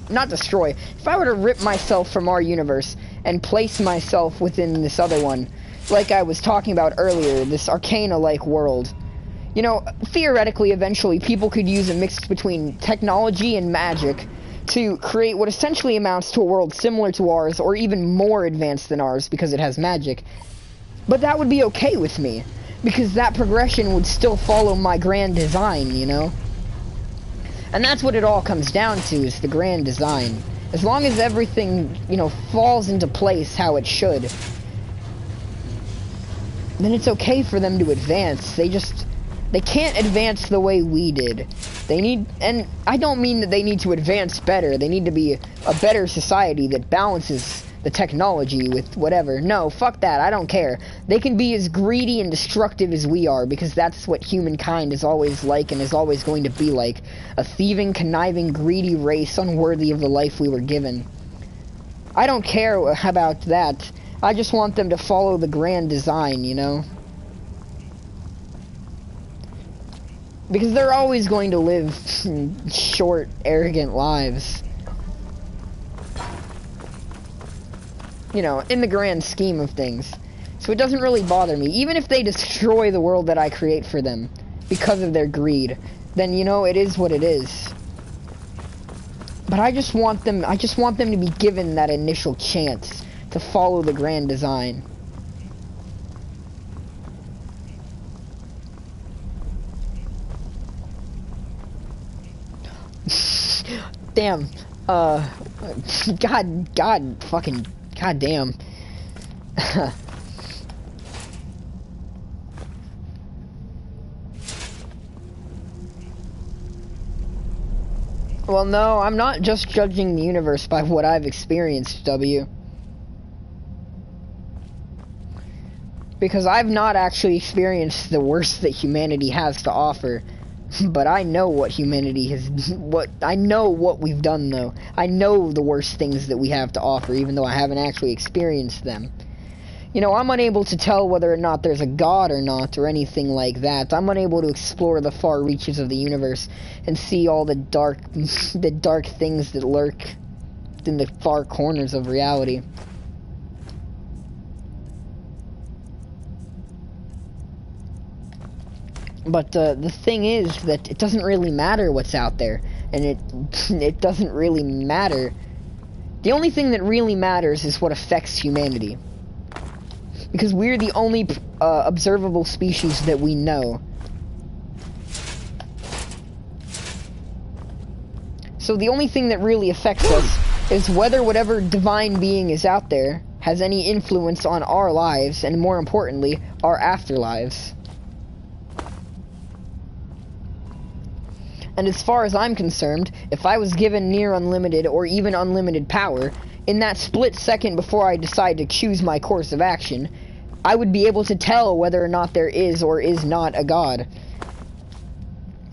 not destroy, if I were to rip myself from our universe and place myself within this other one, like I was talking about earlier, this Arcana-like world, you know, theoretically, eventually, people could use a mix between technology and magic to create what essentially amounts to a world similar to ours, or even more advanced than ours, because it has magic. But that would be okay with me, because that progression would still follow my grand design, you know? And that's what it all comes down to, is the grand design. As long as everything, you know, falls into place how it should, then it's okay for them to advance. They can't advance the way we did. They need, and I don't mean that they need to advance better. They need to be a better society that balances the technology with whatever. No, fuck that. I don't care. They can be as greedy and destructive as we are, because that's what humankind is always like and is always going to be like. A thieving, conniving, greedy race unworthy of the life we were given. I don't care about that. I just want them to follow the grand design, you know? Because they're always going to live short, arrogant lives. You know, in the grand scheme of things. So it doesn't really bother me. Even if they destroy the world that I create for them because of their greed, then, you know, it is what it is. But I just want them to be given that initial chance to follow the grand design. Damn. God damn. Well, no, I'm not just judging the universe by what I've experienced, W. Because I've not actually experienced the worst that humanity has to offer. But I know what humanity has, I know what we've done, though. I know the worst things that we have to offer, even though I haven't actually experienced them. You know, I'm unable to tell whether or not there's a god or not, or anything like that. I'm unable to explore the far reaches of the universe and see all the dark things that lurk in the far corners of reality. But the thing is that it doesn't really matter what's out there, and it doesn't really matter. The only thing that really matters is what affects humanity, because we're the only observable species that we know. So the only thing that really affects us is whether whatever divine being is out there has any influence on our lives, and more importantly, our afterlives. And as far as I'm concerned, if I was given near unlimited or even unlimited power, in that split second before I decide to choose my course of action, I would be able to tell whether or not there is or is not a god.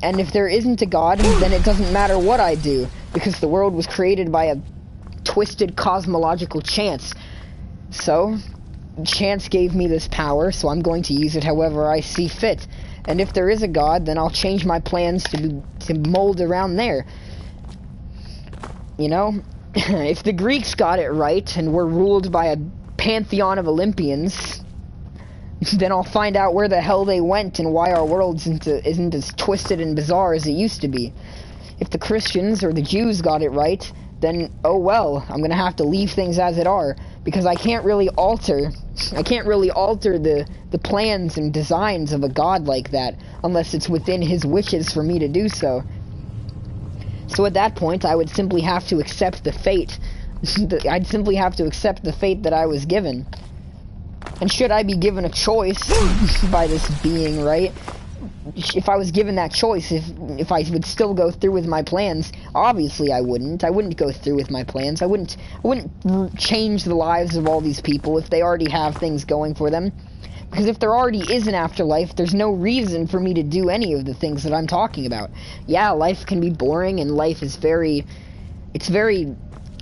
And if there isn't a god, then it doesn't matter what I do, because the world was created by a twisted cosmological chance. So, chance gave me this power, so I'm going to use it however I see fit. And if there is a god, then I'll change my plans to mold around there. You know? If the Greeks got it right, and were ruled by a pantheon of Olympians, then I'll find out where the hell they went and why our world isn't as twisted and bizarre as it used to be. If the Christians or the Jews got it right, then, oh well, I'm gonna have to leave things as it are, because I can't really alter the plans and designs of a god like that, unless it's within his wishes for me to do so. So at that point, I would simply have to accept the fate. I'd simply have to accept the fate that I was given. And should I be given a choice by this being, right? If I was given that choice, if I would still go through with my plans, obviously I wouldn't. I wouldn't go through with my plans. I wouldn't change the lives of all these people if they already have things going for them. Because if there already is an afterlife, there's no reason for me to do any of the things that I'm talking about. Yeah, life can be boring, and life is very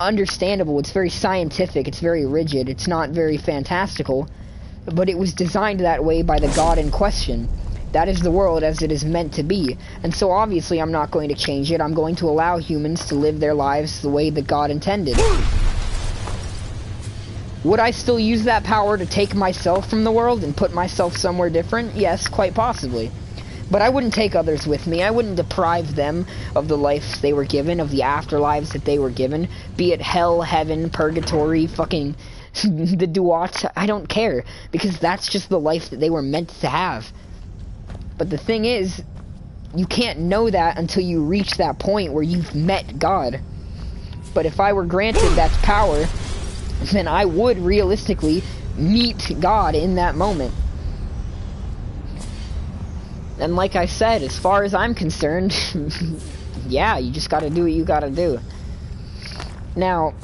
understandable, it's very scientific, it's very rigid, it's not very fantastical, but it was designed that way by the God in question. That is the world as it is meant to be, and so obviously I'm not going to change it. I'm going to allow humans to live their lives the way that God intended. Would I still use that power to take myself from the world and put myself somewhere different? Yes, quite possibly. But I wouldn't take others with me. I wouldn't deprive them of the life they were given, of the afterlives that they were given. Be it hell, heaven, purgatory, fucking the duats. I don't care. Because that's just the life that they were meant to have. But the thing is, you can't know that until you reach that point where you've met God. But if I were granted that power, then I would realistically meet God in that moment. And like I said, as far as I'm concerned, yeah, you just gotta do what you gotta do. Now,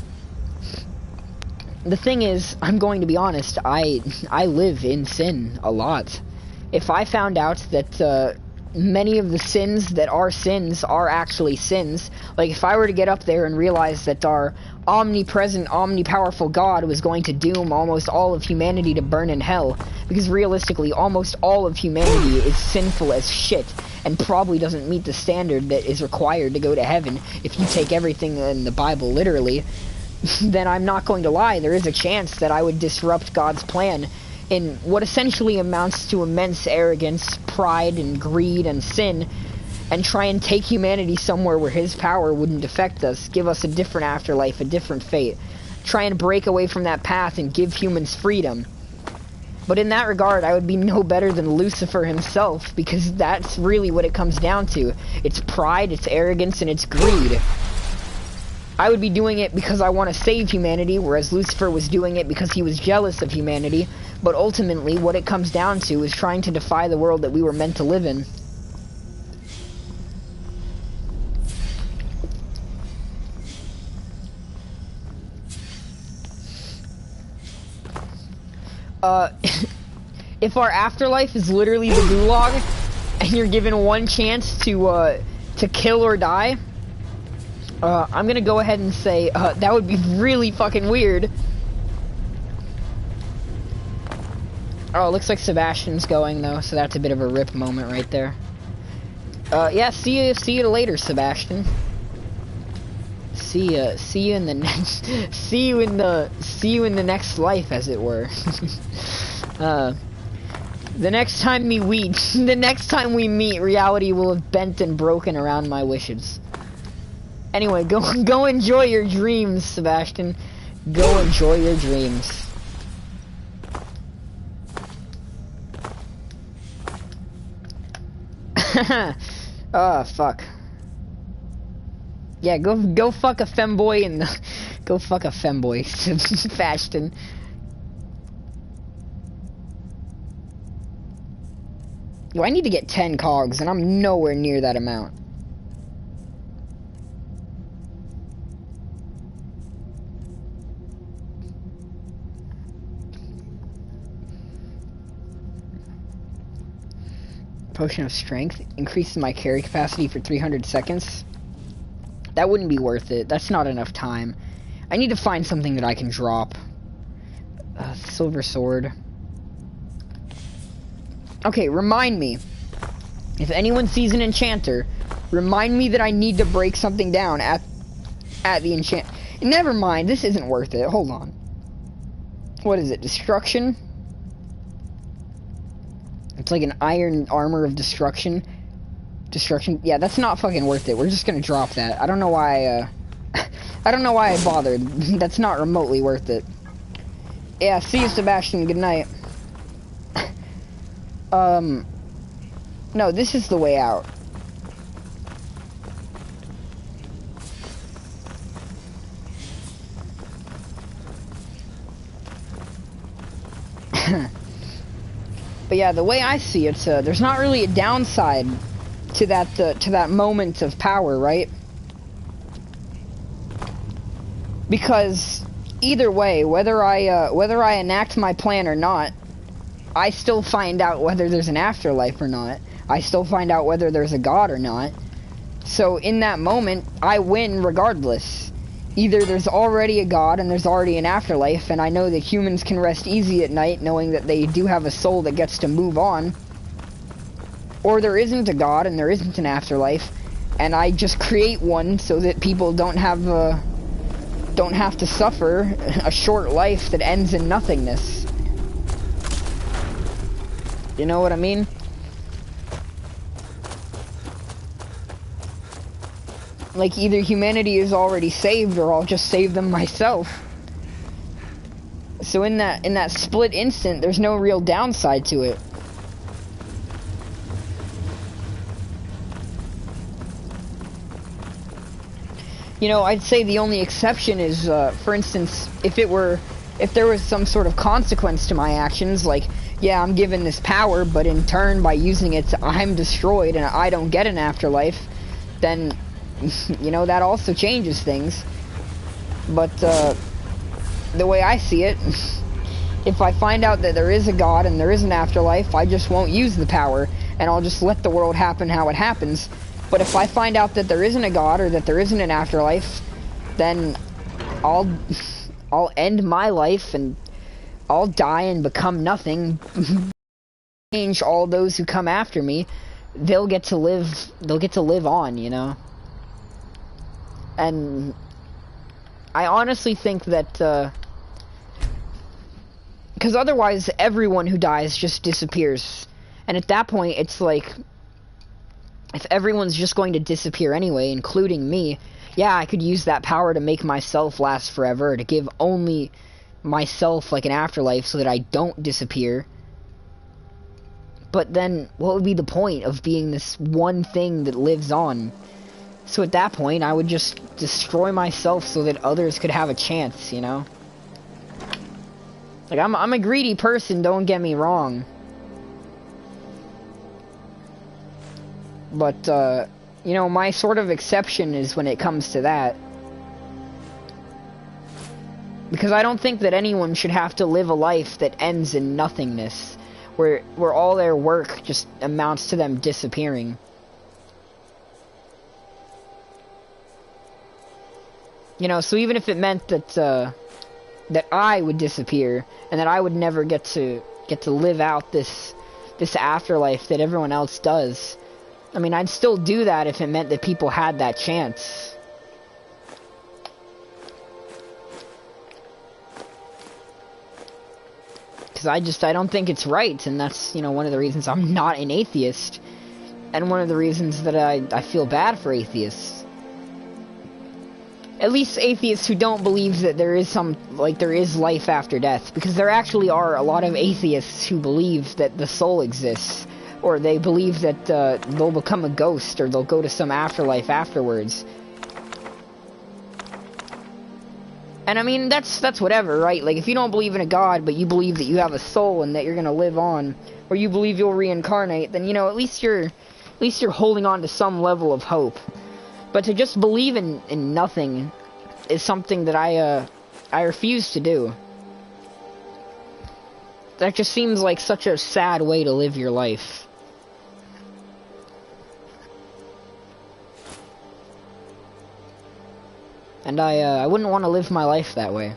the thing is, I'm going to be honest, I live in sin a lot. If I found out that many of the sins that are sins are actually sins, like if I were to get up there and realize that our omnipresent, omnipowerful God was going to doom almost all of humanity to burn in hell, because realistically almost all of humanity is sinful as shit and probably doesn't meet the standard that is required to go to heaven if you take everything in the Bible literally, then I'm not going to lie, there is a chance that I would disrupt God's plan in what essentially amounts to immense arrogance, pride, and greed and sin, and try and take humanity somewhere where his power wouldn't affect us, give us a different afterlife, a different fate. Try and break away from that path and give humans freedom. But in that regard, I would be no better than Lucifer himself, because that's really what it comes down to. It's pride, it's arrogance, and it's greed. I would be doing it because I want to save humanity, whereas Lucifer was doing it because he was jealous of humanity. But ultimately, what it comes down to is trying to defy the world that we were meant to live in. If our afterlife is literally the gulag, and you're given one chance to kill or die, I'm gonna go ahead and say, that would be really fucking weird. Oh, it looks like Sebastian's going, though, so that's a bit of a rip moment right there. Yeah, see you later, Sebastian. See you in the next, see you in the next life, as it were. The next time we meet, reality will have bent and broken around my wishes. Anyway, go enjoy your dreams, Sebastian. Go enjoy your dreams. Oh, fuck. Yeah, go fuck a femboy and go fuck a femboy, Sebastian. Yo, I need to get 10 cogs, and I'm nowhere near that amount. Potion of Strength increases my carry capacity for 300 seconds. That wouldn't be worth it. That's not enough time. I need to find something that I can drop. Silver Sword. Okay, remind me. If anyone sees an enchanter, remind me that I need to break something down at the enchant. Never mind, this isn't worth it. Hold on. What is it? Destruction? It's like an iron armor of destruction. Destruction? Yeah, that's not fucking worth it. We're just gonna drop that. I don't know why, I don't know why I bothered. That's not remotely worth it. Yeah, see you, Sebastian. Good night. No, this is the way out. But yeah, the way I see it, there's not really a downside to that moment of power, right? Because either way, whether I enact my plan or not, I still find out whether there's an afterlife or not. I still find out whether there's a God or not. So in that moment, I win regardless. Either there's already a God and there's already an afterlife, and I know that humans can rest easy at night knowing that they do have a soul that gets to move on. Or there isn't a God and there isn't an afterlife, and I just create one so that people don't have to suffer a short life that ends in nothingness. You know what I mean? Like, either humanity is already saved or I'll just save them myself. So in that split instant, there's no real downside to it. You know, I'd say the only exception is, for instance, if there was some sort of consequence to my actions, like, yeah, I'm given this power, but in turn, by using it, I'm destroyed and I don't get an afterlife, then, you know, that also changes things. But, the way I see it, if I find out that there is a God and there is an afterlife, I just won't use the power, and I'll just let the world happen how it happens. But if I find out that there isn't a God or that there isn't an afterlife, then I'll end my life and I'll die and become nothing. Change all those who come after me. They'll get to live on, you know. And I honestly think that because otherwise everyone who dies just disappears. And at that point it's like, if everyone's just going to disappear anyway, including me, yeah, I could use that power to make myself last forever, to give only myself like an afterlife so that I don't disappear. But then, what would be the point of being this one thing that lives on? So at that point, I would just destroy myself so that others could have a chance, you know? Like, I'm a greedy person, don't get me wrong. But, you know, my sort of exception is when it comes to that. Because I don't think that anyone should have to live a life that ends in nothingness, where all their work just amounts to them disappearing. You know, so even if it meant that, that I would disappear, and that I would never get to live out this afterlife that everyone else does, I mean, I'd still do that if it meant that people had that chance. Because I don't think it's right, and that's, you know, one of the reasons I'm not an atheist. And one of the reasons that I feel bad for atheists. At least atheists who don't believe that there is there is life after death. Because there actually are a lot of atheists who believe that the soul exists. Or they believe that they'll become a ghost, or they'll go to some afterlife afterwards. And I mean, that's whatever, right? Like, if you don't believe in a God, but you believe that you have a soul and that you're gonna live on, or you believe you'll reincarnate, then, you know, at least you're holding on to some level of hope. But to just believe in nothing is something that I refuse to do. That just seems like such a sad way to live your life. And I wouldn't want to live my life that way.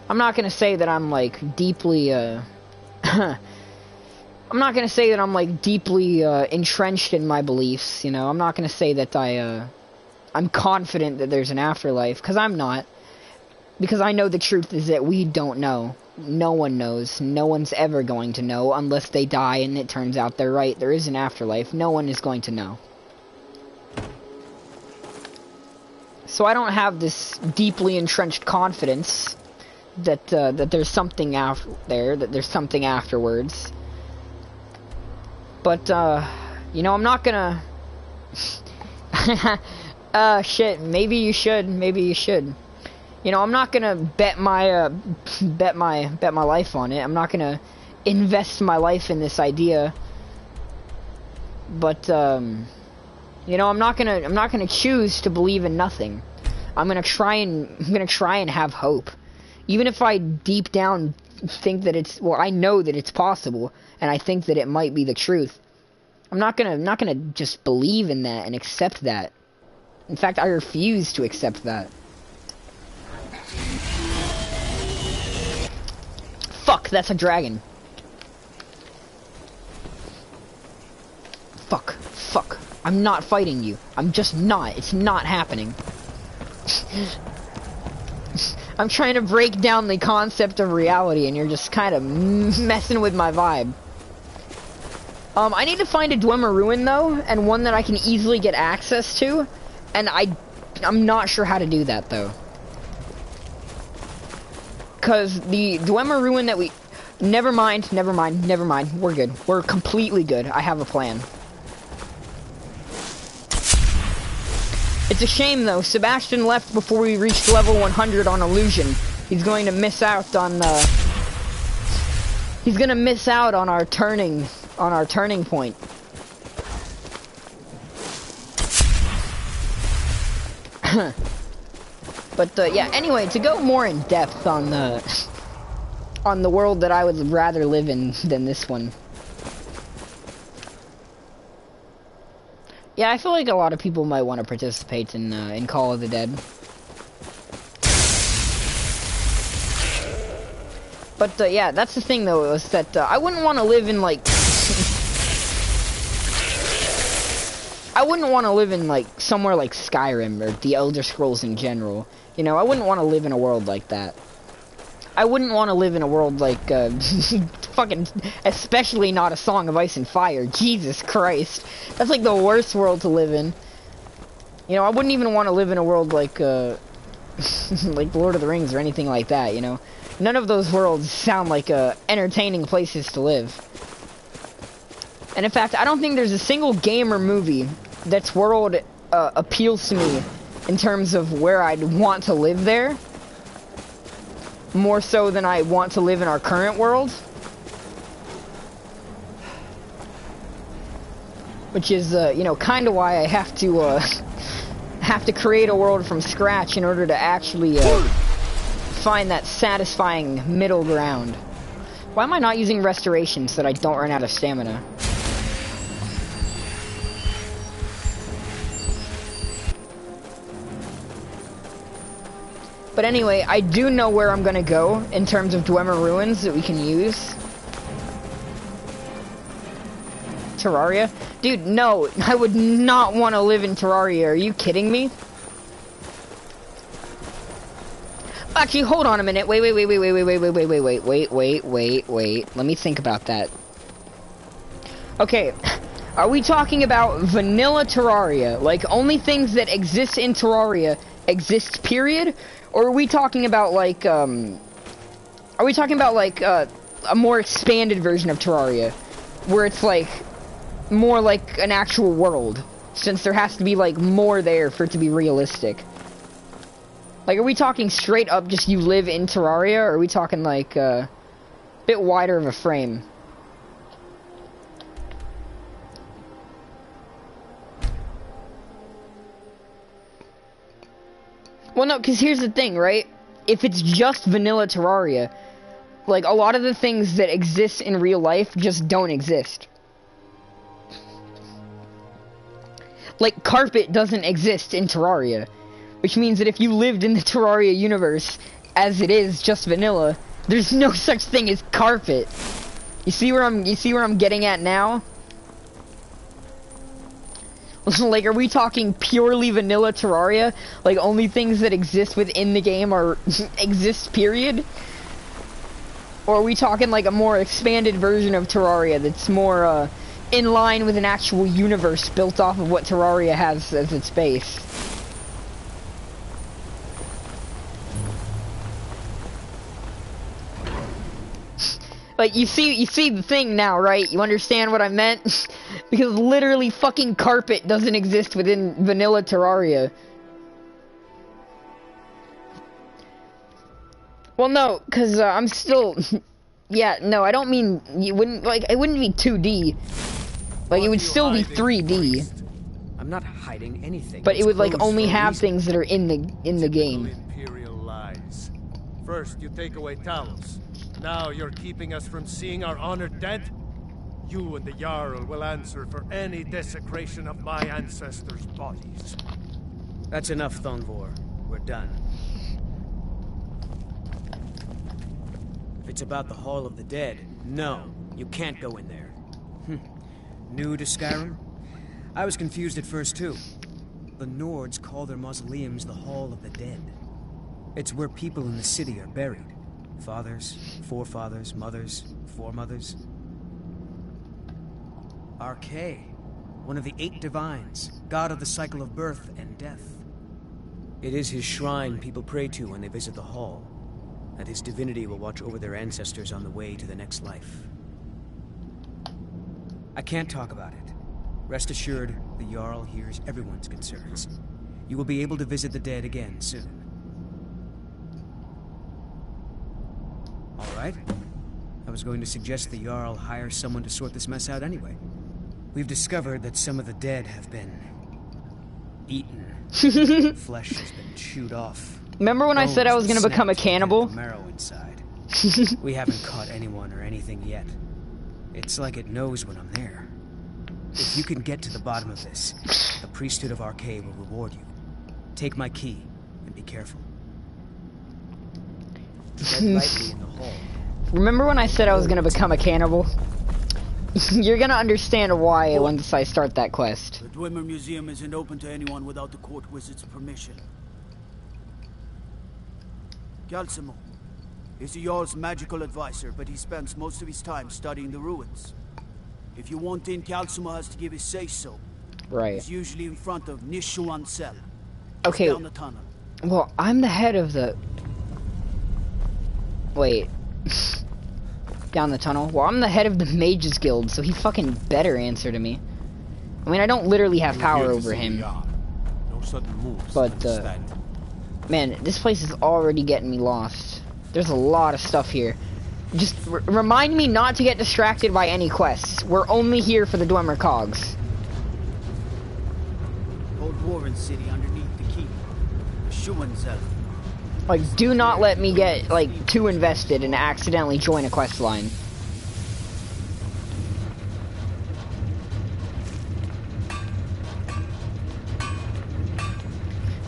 I'm not gonna say that I'm, like, deeply, I'm not gonna say that I'm, like, deeply, entrenched in my beliefs, you know? I'm not gonna say that I'm confident that there's an afterlife, because I'm not. Because I know the truth is that we don't know. No one knows. No one's ever going to know, unless they die and it turns out they're right. There is an afterlife. No one is going to know. So I don't have this deeply entrenched confidence that that there's something out there, that there's something afterwards. But you know, I'm not gonna. Shit. Maybe you should. Maybe you should. You know, I'm not gonna bet my life on it. I'm not gonna invest my life in this idea. But you know, I'm not gonna choose to believe in nothing. I'm gonna try and have hope. Even if I deep down think that it's, well, I know that it's possible, and I think that it might be the truth. I'm not gonna just believe in that and accept that. In fact, I refuse to accept that. Fuck, that's a dragon. Fuck. I'm not fighting you. I'm just not. It's not happening. I'm trying to break down the concept of reality, and you're just kind of messing with my vibe. I need to find a Dwemer ruin, though, and one that I can easily get access to, and I'm not sure how to do that, though. Because the Dwemer ruin that we... Never mind. We're good. We're completely good. I have a plan. It's a shame, though. Sebastian left before we reached level 100 on Illusion. He's going to miss out on he's gonna miss out on our turning point. But yeah. Anyway, to go more in depth on the world that I would rather live in than this one. Yeah, I feel like a lot of people might want to participate in Call of the Dead. But yeah, that's the thing though, is that I wouldn't want to live in like I wouldn't want to live in like somewhere like Skyrim or the Elder Scrolls in general. You know, I wouldn't want to live in a world like that. I wouldn't want to live in a world like fucking, especially not a Song of Ice and Fire. Jesus Christ, that's like the worst world to live in. You know, I wouldn't even want to live in a world like like Lord of the Rings or anything like that. You know, none of those worlds sound like entertaining places to live. And in fact, I don't think there's a single game or movie that's world appeals to me in terms of where I'd want to live there, more so than I want to live in our current world. Which is, you know, kind of why I have to create a world from scratch in order to actually find that satisfying middle ground. Why am I not using restoration so that I don't run out of stamina? But anyway, I do know where I'm gonna go in terms of Dwemer ruins that we can use. Terraria? Dude, no, I would not want to live in Terraria. Are you kidding me? Actually, hold on a minute. Wait. Let me think about that. Okay, are we talking about vanilla Terraria? Like, only things that exist in Terraria exist, period? Or are we talking about, like, a more expanded version of Terraria? Where it's, like, more like an actual world, since there has to be like more there for it to be realistic. Like, are we talking straight up just you live in Terraria, or are we talking like a bit wider of a frame? Well, no, because here's the thing, right? If it's just vanilla Terraria, like, a lot of the things that exist in real life just don't exist. Like, carpet doesn't exist in Terraria, which means that if you lived in the Terraria universe as it is, just vanilla, there's no such thing as carpet. You see where I'm getting at now? Like, are we talking purely vanilla Terraria? Like, only things that exist within the game are exist, period? Or are we talking like a more expanded version of Terraria that's more in line with an actual universe built off of what Terraria has as its base? Like, you see the thing now, right? You understand what I meant? Because literally fucking carpet doesn't exist within vanilla Terraria. Well, no, because I'm still... Yeah, no, I don't mean... You wouldn't, like, it wouldn't be 2D. Like, it would still be 3D. I'm not hiding anything. But it would, like, only have things that are in the game. Imperial lies. First, you take away Talos. Now you're keeping us from seeing our honored dead? You and the Jarl will answer for any desecration of my ancestors' bodies. That's enough, Thonvor. We're done. If it's about the Hall of the Dead, no, you can't go in there. New to Skyrim? I was confused at first, too. The Nords call their mausoleums the Hall of the Dead. It's where people in the city are buried. Fathers, forefathers, mothers, foremothers. Arkay, one of the 8 divines, god of the cycle of birth and death. It is his shrine people pray to when they visit the hall, and his divinity will watch over their ancestors on the way to the next life. I can't talk about it. Rest assured, the Jarl hears everyone's concerns. You will be able to visit the dead again soon. All right. I was going to suggest the Jarl hire someone to sort this mess out anyway. We've discovered that some of the dead have been eaten. Flesh has been chewed off. Remember when I said I was going to become a cannibal? Marrow inside. We haven't caught anyone or anything yet. It's like it knows when I'm there. If you can get to the bottom of this, the priesthood of Arkay will reward you. Take my key and be careful. Tread lightly in the hall. Remember when I said I was going to become a cannibal? You're going to understand why once I start that quest. The Dwemer Museum isn't open to anyone without the court wizard's permission. Galsimo is the Jarl's magical advisor, but he spends most of his time studying the ruins. If you want in, Galsimo has to give his say-so. Right. He's usually in front of Nishuan Cell. Okay. Down the tunnel. Well, I'm the head of the... Wait. Down the tunnel? Well, I'm the head of the Mages Guild, so he fucking better answer to me. I mean, I don't literally have power over him. No sudden moves. But, man, this place is already getting me lost. There's a lot of stuff here. Just remind me not to get distracted by any quests. We're only here for the Dwemer cogs. Old Warren City underneath the keep. The Schumanzel. Like, do not let me get, like, too invested and accidentally join a quest line.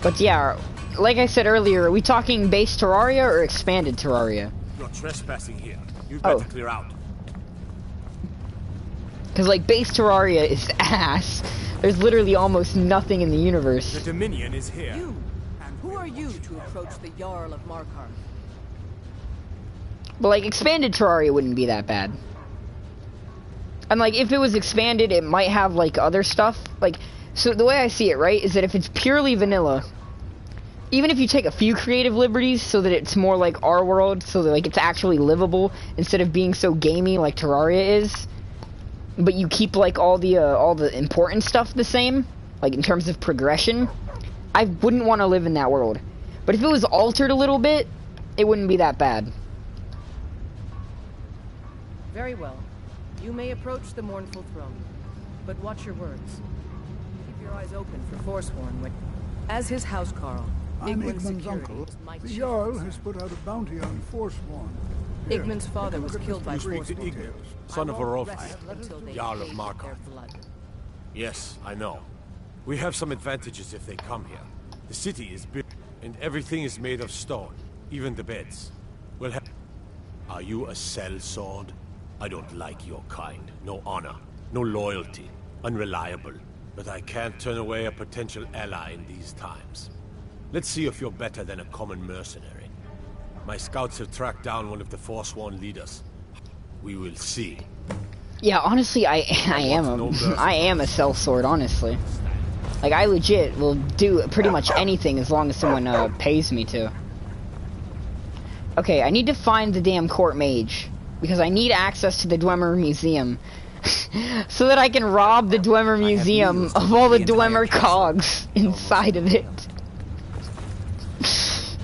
But yeah, like I said earlier, are we talking base Terraria or expanded Terraria? You're trespassing here. You'd better clear out. Because, like, base Terraria is ass. There's literally almost nothing in the universe. The Dominion is here. You! Who are you to approach the Jarl of Markarth? But, like, expanded Terraria wouldn't be that bad. And, like, if it was expanded, it might have, like, other stuff. Like, so the way I see it, right, is that if it's purely vanilla, even if you take a few creative liberties so that it's more like our world, so that, like, it's actually livable instead of being so gamey like Terraria is, but you keep, like, all the important stuff the same, like, in terms of progression, I wouldn't want to live in that world. But if it was altered a little bit, it wouldn't be that bad. Very well. You may approach the mournful throne, but watch your words. Keep your eyes open for Forsworn when... As his housecarl, I'm Igmund's uncle. The Jarl has put out a bounty on Forsworn. Igmund's father was killed by Forsworn. Son of Orolfi, Jarl of Markarth. Yes, I know. We have some advantages if they come here. The city is big, and everything is made of stone, even the beds. We'll have... Are you a sellsword? I don't like your kind. No honor, no loyalty, unreliable. But I can't turn away a potential ally in these times. Let's see if you're better than a common mercenary. My scouts have tracked down one of the Forsworn leaders. We will see. Yeah, honestly, I am a sellsword, honestly. Like, I legit will do pretty much anything as long as someone pays me to. Okay, I need to find the damn court mage, because I need access to the Dwemer Museum, so that I can rob the Dwemer Museum of all the Dwemer cogs inside of it.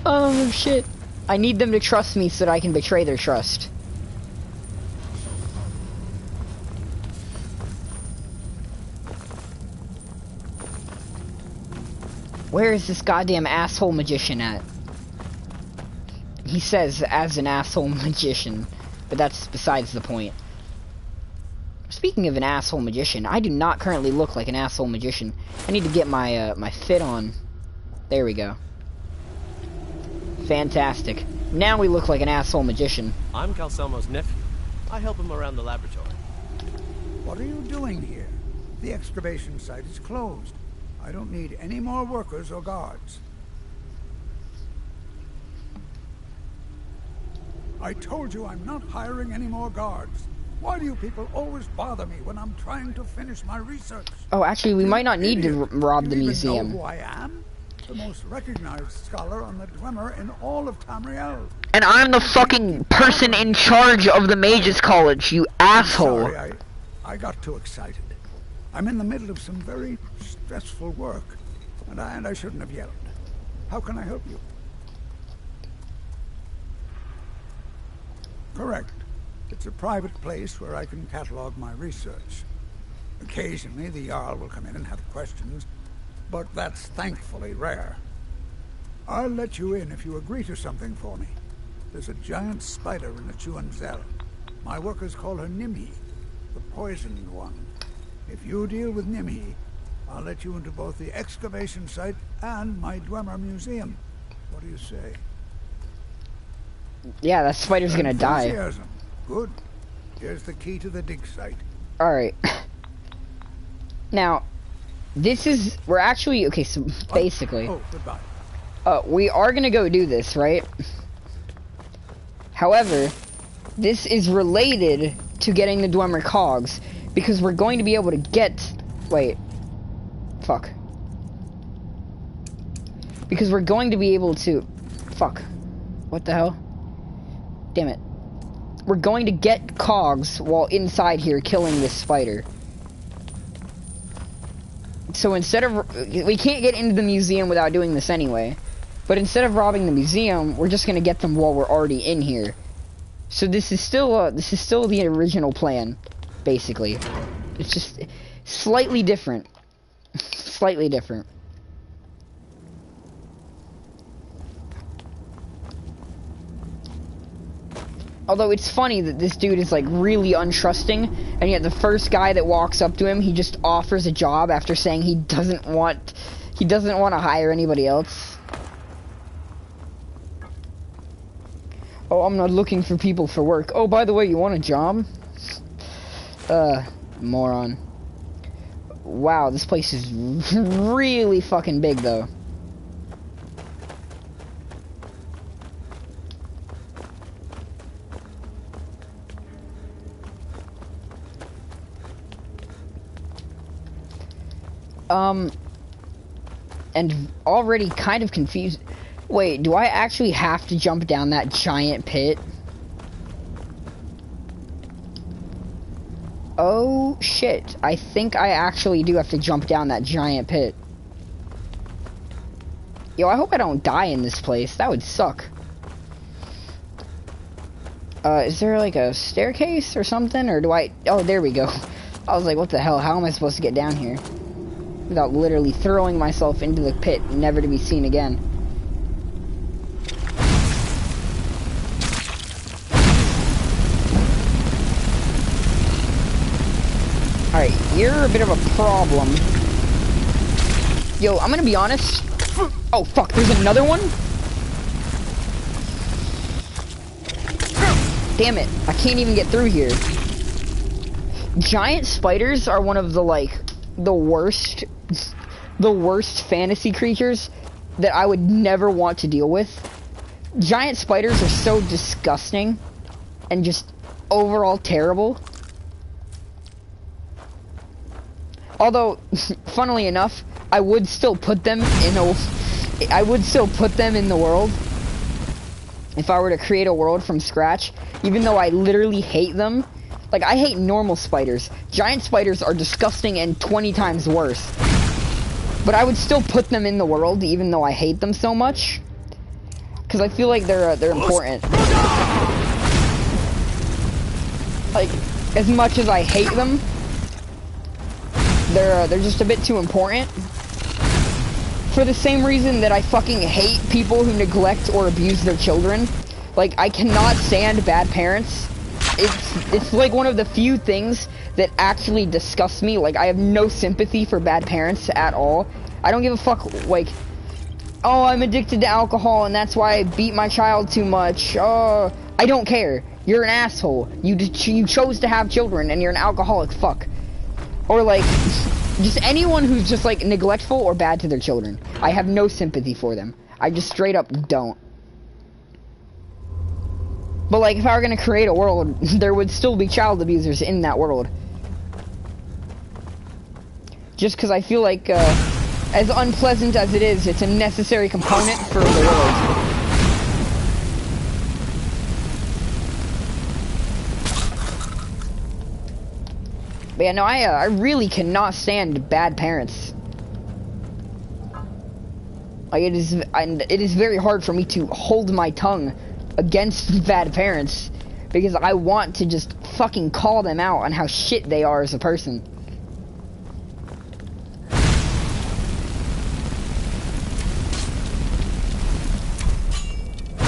Oh, shit. I need them to trust me so that I can betray their trust. Where is this goddamn asshole magician at? He says, as an asshole magician, but that's besides the point. Speaking of an asshole magician, I do not currently look like an asshole magician. I need to get my my fit on. There we go. Fantastic. Now we look like an asshole magician. I'm Calcelmo's nephew. I help him around the laboratory. What are you doing here? The excavation site is closed. I don't need any more workers or guards. I told you I'm not hiring any more guards. Why do you people always bother me when I'm trying to finish my research? Oh, actually, we might not need to rob the You museum. even know who I am? The most recognized scholar on the Dwemer in all of Tamriel. And I'm the fucking person in charge of the Mages College, you asshole. Sorry, I got too excited. I'm in the middle of some very stressful work, and I shouldn't have yelled. How can I help you? Correct. It's a private place where I can catalog my research. Occasionally, the Jarl will come in and have questions, but that's thankfully rare. I'll let you in if you agree to something for me. There's a giant spider in the Chuanzel. My workers call her Nimhi, the poisoned one. If you deal with Nimhi, I'll let you into both the excavation site and my Dwemer museum. What do you say? Yeah, that spider's gonna die. Enthusiasm. Good. Here's the key to the dig site. Alright. Now, this is... We're actually... Okay, so basically... Oh, goodbye. We are gonna go do this, right? However, this is related to getting the Dwemer cogs, because we're going to be able to get... Wait. Fuck. Because we're going to be able to... Fuck. What the hell? Damn it. We're going to get cogs while inside here killing this spider. So instead of... We can't get into the museum without doing this anyway. But instead of robbing the museum, we're just going to get them while we're already in here. So this is still the original plan, basically. It's just slightly different. Slightly different. Although it's funny that this dude is like really untrusting, and yet the first guy that walks up to him, he just offers a job after saying he doesn't want to hire anybody else. Oh, I'm not looking for people for work. Oh, by the way, you want a job? Moron. Wow, this place is really fucking big though. And already kind of confused. Wait, do I actually have to jump down that giant pit? Oh, shit. I think I actually do have to jump down that giant pit. Yo, I hope I don't die in this place. That would suck. Is there like a staircase or something? Or do I... Oh, there we go. I was like, what the hell? How am I supposed to get down here? Without literally throwing myself into the pit, never to be seen again. Alright, you're a bit of a problem. Yo, I'm gonna be honest. Oh, fuck, there's another one? Damn it, I can't even get through here. Giant spiders are one of the, like, the worst fantasy creatures that I would never want to deal with. Giant spiders are so disgusting and just overall terrible. Although, funnily enough, I would still put them in the world if I were to create a world from scratch, even though I literally hate them. Like, I hate normal spiders. Giant spiders are disgusting and 20 times worse. But I would still put them in the world, even though I hate them so much. Because I feel like they're important. Like, as much as I hate them, they're just a bit too important. For the same reason that I fucking hate people who neglect or abuse their children. Like, I cannot stand bad parents. It's like one of the few things that actually disgusts me. Like, I have no sympathy for bad parents at all. I don't give a fuck, like, oh, I'm addicted to alcohol and that's why I beat my child too much. I don't care. You're an asshole. You chose to have children and you're an alcoholic fuck. Or like, just anyone who's just like neglectful or bad to their children. I have no sympathy for them. I just straight up don't. But like, if I were gonna create a world, there would still be child abusers in that world. Just because I feel like, as unpleasant as it is, it's a necessary component for the world. But yeah, no, I really cannot stand bad parents. Like, it is very hard for me to hold my tongue against bad parents because I want to just fucking call them out on how shit they are as a person.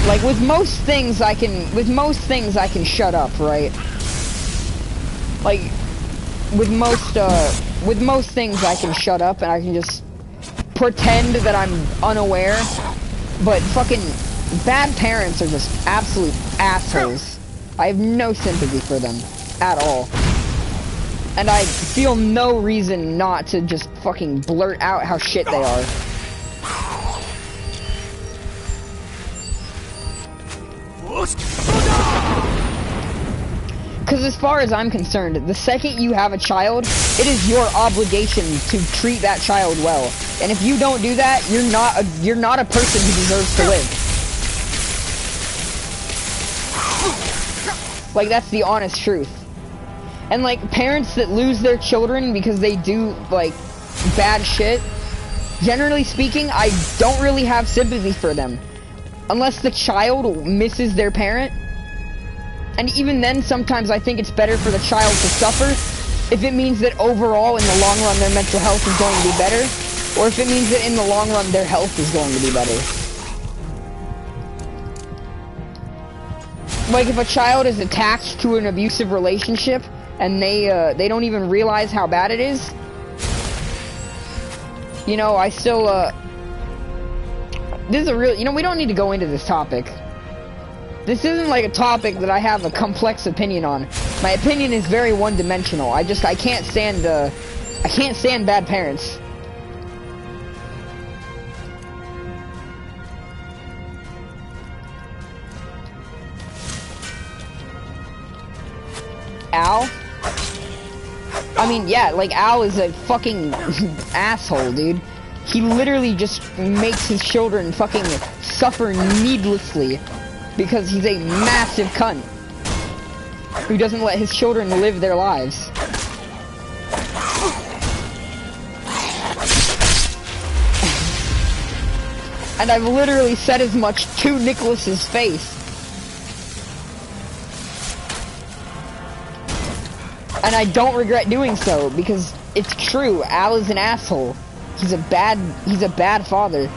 Like, with most things I can shut up, right? Like, with most things I can shut up and I can just pretend that I'm unaware. But fucking bad parents are just absolute assholes. I have no sympathy for them at all. And I feel no reason not to just fucking blurt out how shit they are. Because as far as I'm concerned, the second you have a child, it is your obligation to treat that child well. And if you don't do that, you're not a person who deserves to live. Like, that's the honest truth. And like, parents that lose their children because they do like bad shit, generally speaking, I don't really have sympathy for them. Unless the child misses their parent. And even then, sometimes I think it's better for the child to suffer if it means that overall, in the long run, their mental health is going to be better, or if it means that in the long run, their health is going to be better. Like, if a child is attached to an abusive relationship, and they don't even realize how bad it is, you know, I still, this is a real, you know, we don't need to go into this topic. This isn't like a topic that I have a complex opinion on. My opinion is very one-dimensional. I can't stand bad parents. Al? I mean, yeah, like, Al is a fucking asshole, dude. He literally just makes his children fucking suffer needlessly because he's a massive cunt who doesn't let his children live their lives. And I've literally said as much to Nicholas's face. And I don't regret doing so, because it's true. Al is an asshole. He's a bad father.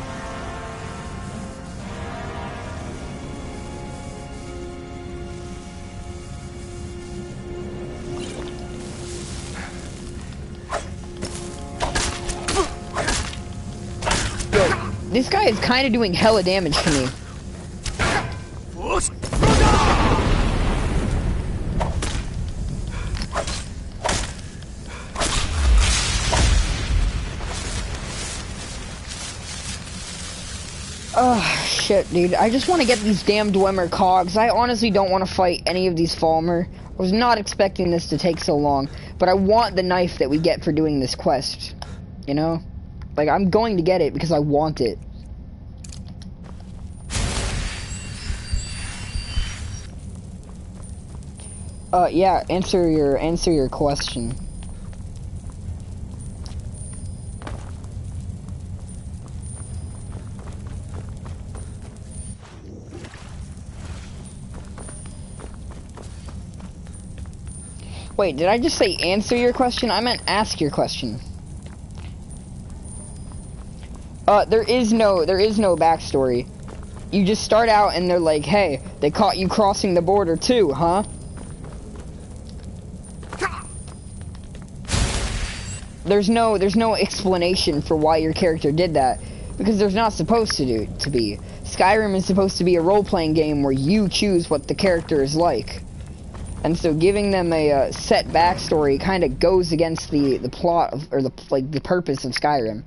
Yo, this guy is kind of doing hella damage to me. Oh, shit, dude. I just want to get these damn Dwemer cogs. I honestly don't want to fight any of these Falmer. I was not expecting this to take so long, but I want the knife that we get for doing this quest. You know? Like, I'm going to get it because I want it. Yeah, answer your question. Wait, did I just say answer your question? I meant ask your question. There is no backstory. You just start out and they're like, hey, they caught you crossing the border too, huh? There's no explanation for why your character did that, because there's not supposed to be. Skyrim is supposed to be a role-playing game where you choose what the character is like. And so giving them a set backstory kind of goes against the plot of, or the purpose of Skyrim.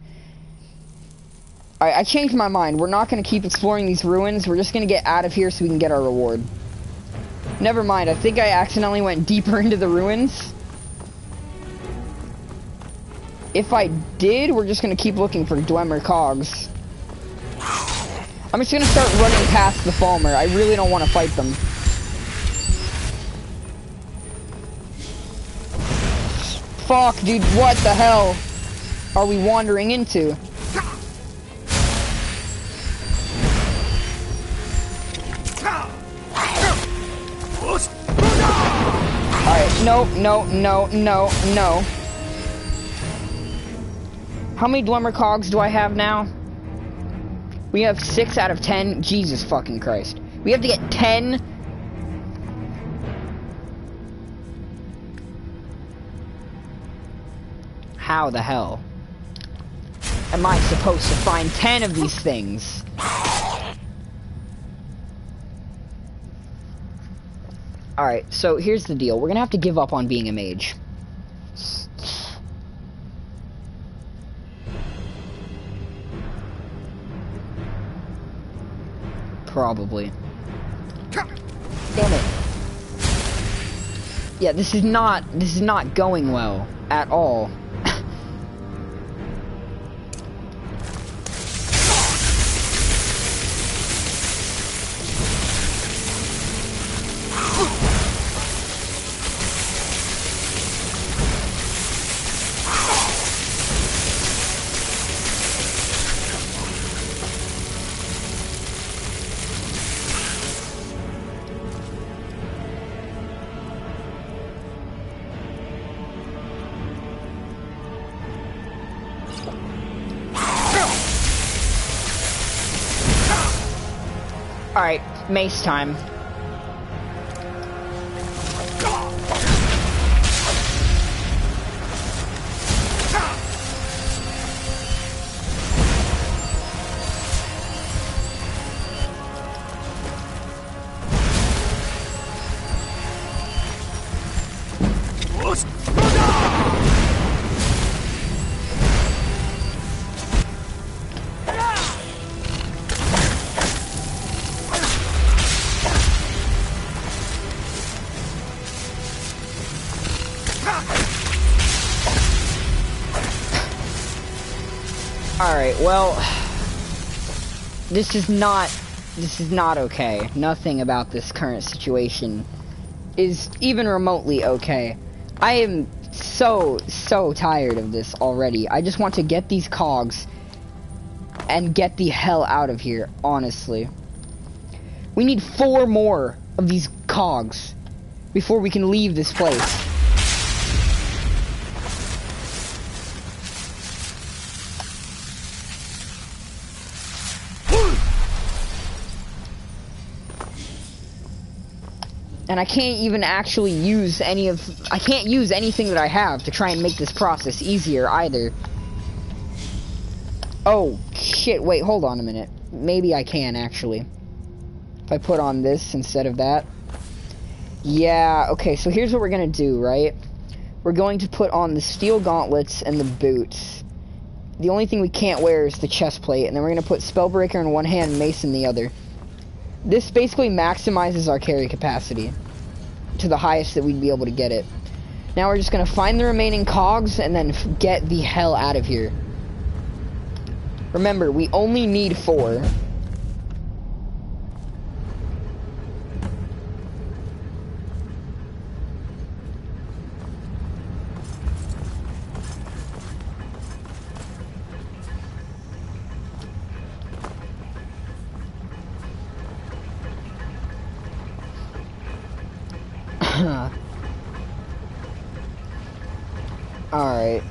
I changed my mind. We're not going to keep exploring these ruins. We're just going to get out of here so we can get our reward. Never mind. I think I accidentally went deeper into the ruins. If I did, we're just going to keep looking for Dwemer cogs. I'm just going to start running past the Falmer. I really don't want to fight them. Fuck, dude. What the hell are we wandering into? Alright, no. How many Dwemer cogs do I have now? We have 6 out of 10. Jesus fucking Christ. We have to get 10. How the hell am I supposed to find 10 of these things? Alright, so here's the deal. We're gonna have to give up on being a mage. Probably. Damn it. Yeah, this is not going well at all. Alright, mace time. Alright, well, this is not okay. Nothing about this current situation is even remotely okay. I am so tired of this already. I just want to get these cogs and get the hell out of here, honestly. We need 4 more of these cogs before we can leave this place. And I can't even actually use I can't use anything that I have to try and make this process easier either. Oh, shit, wait, hold on a minute. Maybe I can, actually. If I put on this instead of that. Yeah, okay, so here's what we're gonna do, right? We're going to put on the steel gauntlets and the boots. The only thing we can't wear is the chest plate, and then we're gonna put Spellbreaker in one hand, Mace in the other. This basically maximizes our carry capacity to the highest that we'd be able to get it. Now we're just gonna find the remaining cogs and then get the hell out of here. Remember, we only need 4. Alright.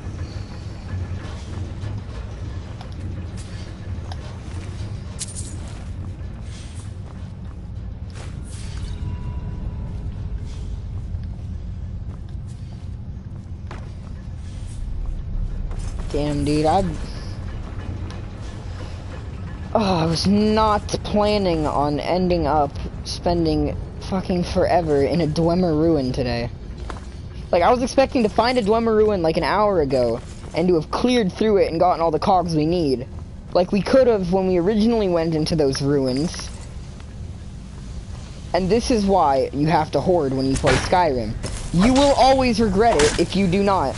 Damn, dude, I was not planning on ending up spending fucking forever in a Dwemer ruin today. Like, I was expecting to find a Dwemer ruin like an hour ago, and to have cleared through it and gotten all the cogs we need. Like we could have when we originally went into those ruins. And this is why you have to hoard when you play Skyrim. You will always regret it if you do not.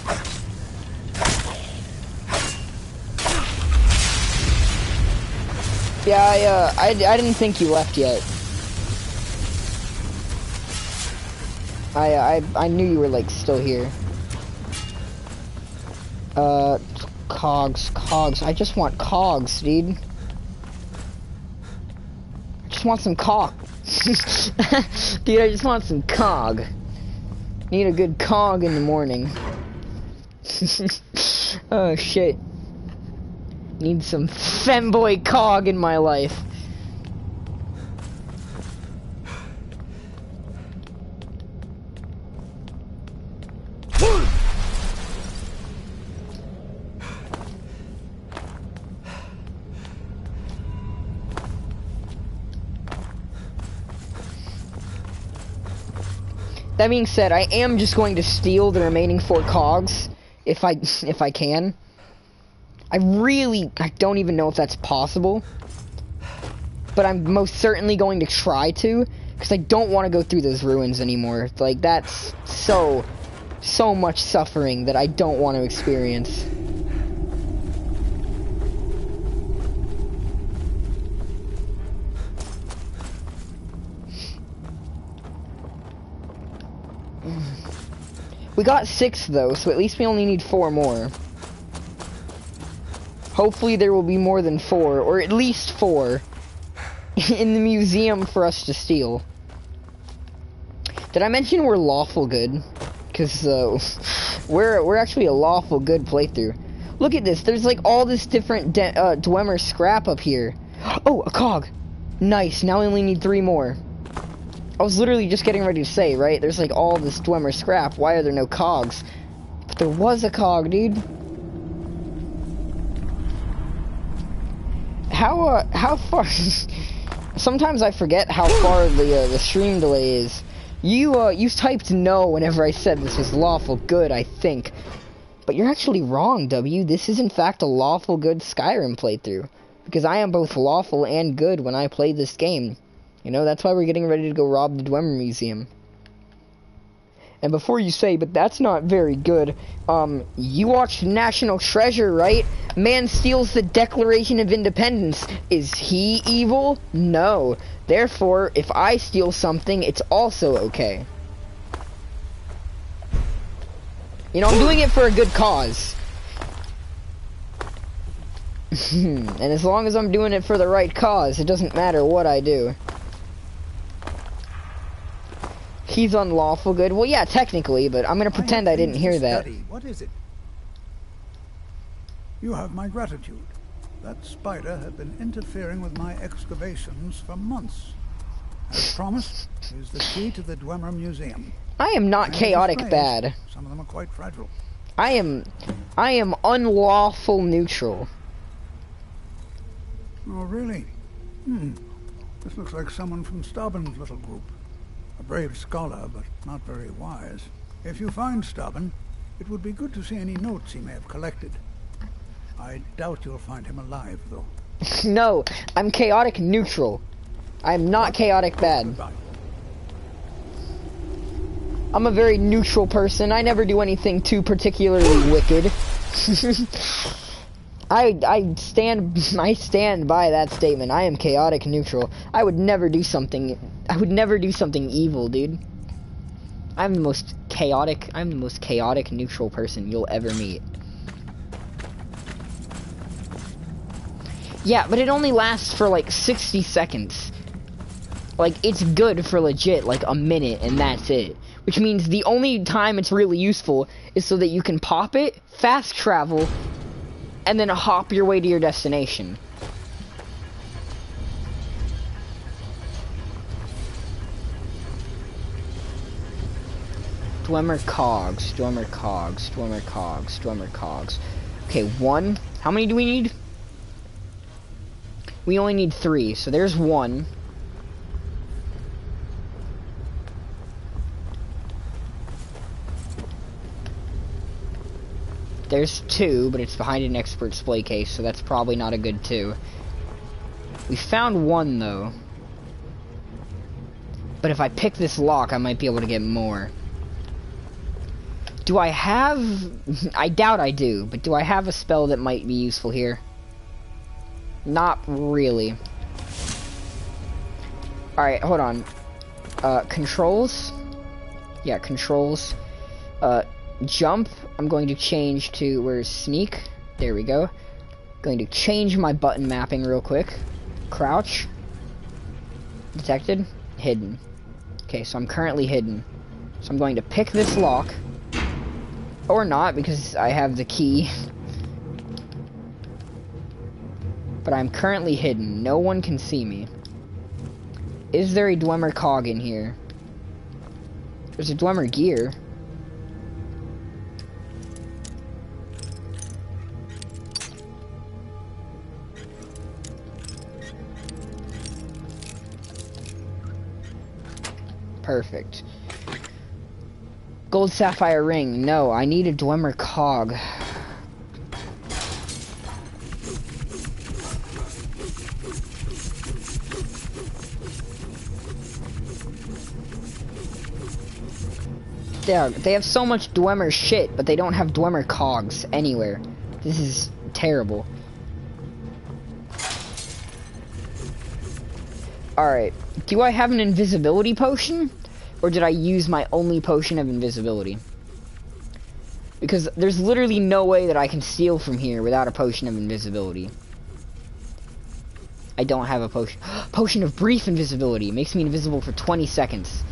Yeah, I didn't think you left yet. I knew you were, like, still here. Cogs. I just want cogs, dude. I just want some cog. Dude, I just want some cog. Need a good cog in the morning. Oh, shit. Need some femboy cog in my life. That being said, I am just going to steal the remaining 4 cogs if I can. I don't even know if that's possible, but I'm most certainly going to try to, because I don't want to go through those ruins anymore. Like, that's so much suffering that I don't want to experience. We got 6 though, so at least we only need 4 more. Hopefully there will be more than 4, or at least 4, in the museum for us to steal. Did I mention we're lawful good? Because we're actually a lawful good playthrough. Look at this, there's like all this different Dwemer scrap up here. Oh, a cog! Nice, now we only need 3 more. I was literally just getting ready to say, right? There's like all this Dwemer scrap, why are there no cogs? But there was a cog, dude. How far? Sometimes I forget how far the stream delay is. You typed no whenever I said this was lawful good, I think. But you're actually wrong, W. This is in fact a lawful good Skyrim playthrough. Because I am both lawful and good when I play this game. You know, that's why we're getting ready to go rob the Dwemer Museum. And before you say, but that's not very good, you watched National Treasure, right? Man steals the Declaration of Independence. Is he evil? No. Therefore, if I steal something, it's also okay. You know, I'm doing it for a good cause. And as long as I'm doing it for the right cause, it doesn't matter what I do. He's unlawful good. Well, yeah, technically, but I'm gonna pretend I didn't hear that. What is it? You have my gratitude. That spider had been interfering with my excavations for months. As promised, is the key to the Dwemer Museum. I am not chaotic bad. Some of them are quite fragile. I am unlawful neutral. Oh, really? This looks like someone from Stubborn's little group. A brave scholar, but not very wise. If you find Stubborn, it would be good to see any notes he may have collected. I doubt you'll find him alive, though. No, I'm chaotic neutral. I'm not chaotic bad. I'm a very neutral person. I never do anything too particularly wicked. I stand by that statement. I am chaotic neutral. I would never do something evil, dude. I'm the most chaotic neutral person you'll ever meet. Yeah, but it only lasts for like 60 seconds. Like, it's good for legit like a minute and that's it. Which means the only time it's really useful is so that you can pop it, fast travel, and then hop your way to your destination. Dwemer cogs. Okay, 1. How many do we need? We only need 3, so there's 1. There's 2, but it's behind an expert display case, so that's probably not a good 2. We found 1, though. But if I pick this lock, I might be able to get more. Do I have... I doubt I do, but do I have a spell that might be useful here? Not really. Alright, hold on. Controls? Yeah, controls. Jump, I'm going to change to, where's sneak? There we go. Going to change my button mapping real quick. Crouch. Detected. Hidden. Okay, so I'm currently hidden. So I'm going to pick this lock. Or not, because I have the key. But I'm currently hidden. No one can see me. Is there a Dwemer cog in here? There's a Dwemer gear. Perfect. Gold sapphire ring. No, I need a Dwemer cog. Yeah, they have so much Dwemer shit, but they don't have Dwemer cogs anywhere. This is terrible. Alright, do I have an invisibility potion? Or did I use my only potion of invisibility? Because there's literally no way that I can steal from here without a potion of invisibility. I don't have a potion. Potion of brief invisibility. Makes me invisible for 20 seconds.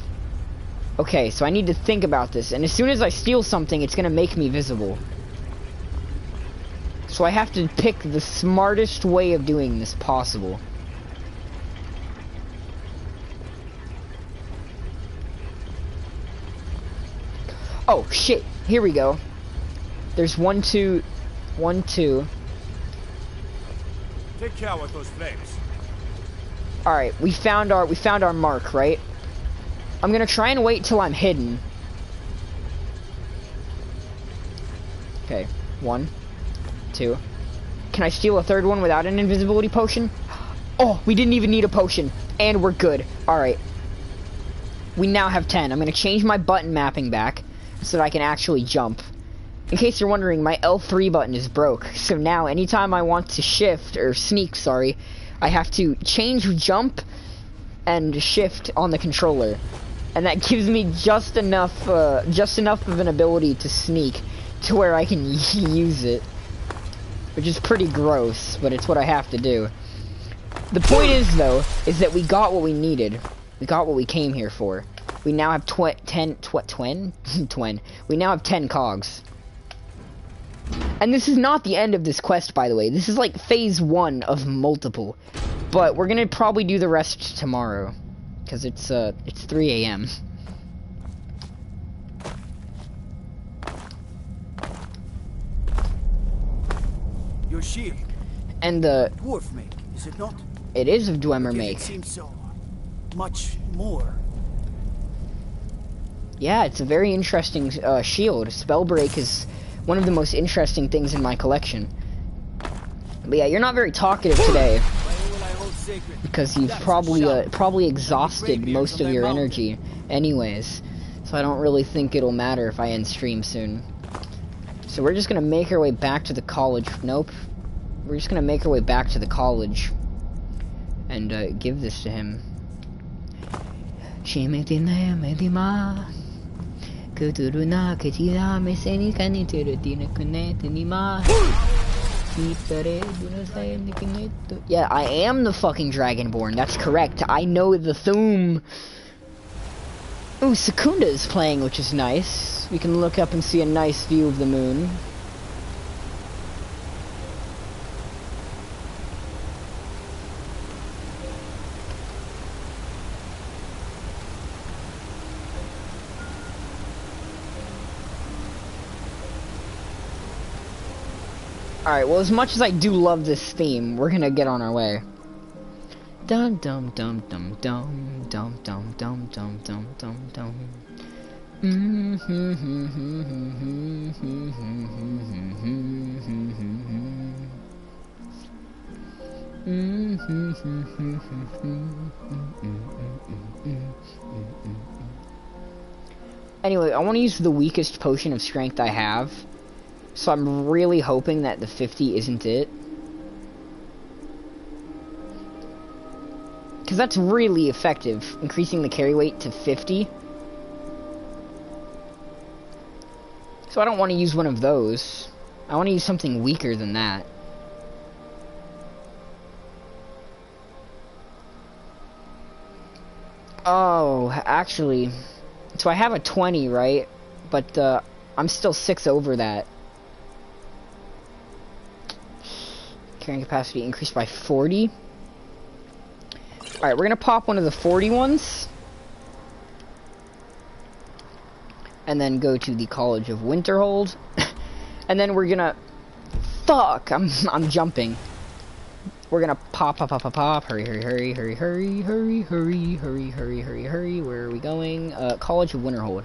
Okay, so I need to think about this. And as soon as I steal something, it's gonna make me visible. So I have to pick the smartest way of doing this possible. Oh, shit. Here we go. There's 1, 2, 1, 2. Take care with those flames. Alright, we found our mark, right? I'm gonna try and wait till I'm hidden. Okay, 1, 2. Can I steal a third one without an invisibility potion? Oh, we didn't even need a potion. And we're good. Alright. We now have 10. I'm gonna change my button mapping back so that I can actually jump. In case you're wondering, my L3 button is broke. So now, anytime I want to shift, or sneak, sorry, I have to change jump and shift on the controller. And that gives me just enough of an ability to sneak to where I can use it. Which is pretty gross, but it's what I have to do. The point is, though, is that we got what we needed. We got what we came here for. We now have 10 cogs. And this is not the end of this quest, by the way. This is like phase 1 of multiple. But we're gonna probably do the rest tomorrow. Because it's 3 a.m. Your shield. And the dwarf make, is it not? It is of Dwemer make. It seems so much more. Yeah, it's a very interesting shield. Spellbreak is one of the most interesting things in my collection. But yeah, you're not very talkative today. Because you've probably exhausted most of your energy anyways. So I don't really think it'll matter if I end stream soon. So we're just gonna make our way back to the college. Nope. We're just gonna make our way back to the college. And give this to him. Yeah, I am the fucking Dragonborn. That's correct. I know the theme. Ooh, Secunda is playing, which is nice. We can look up and see a nice view of the moon. Alright, well, as much as I do love this theme, we're gonna get on our way. Dum dum dum dum dum dum dum dum dum dum dum dum. Anyway, I want to use the weakest potion of strength I have. So I'm really hoping that the 50 isn't it. Because that's really effective, increasing the carry weight to 50. So I don't want to use one of those. I want to use something weaker than that. Oh, actually, so I have a 20, right? But I'm still 6 over that. Carrying capacity increased by 40. Alright, we're gonna pop one of the 40 ones. And then go to the College of Winterhold. And then we're gonna... Fuck! I'm jumping. We're gonna pop. Hurry. Where are we going? College of Winterhold.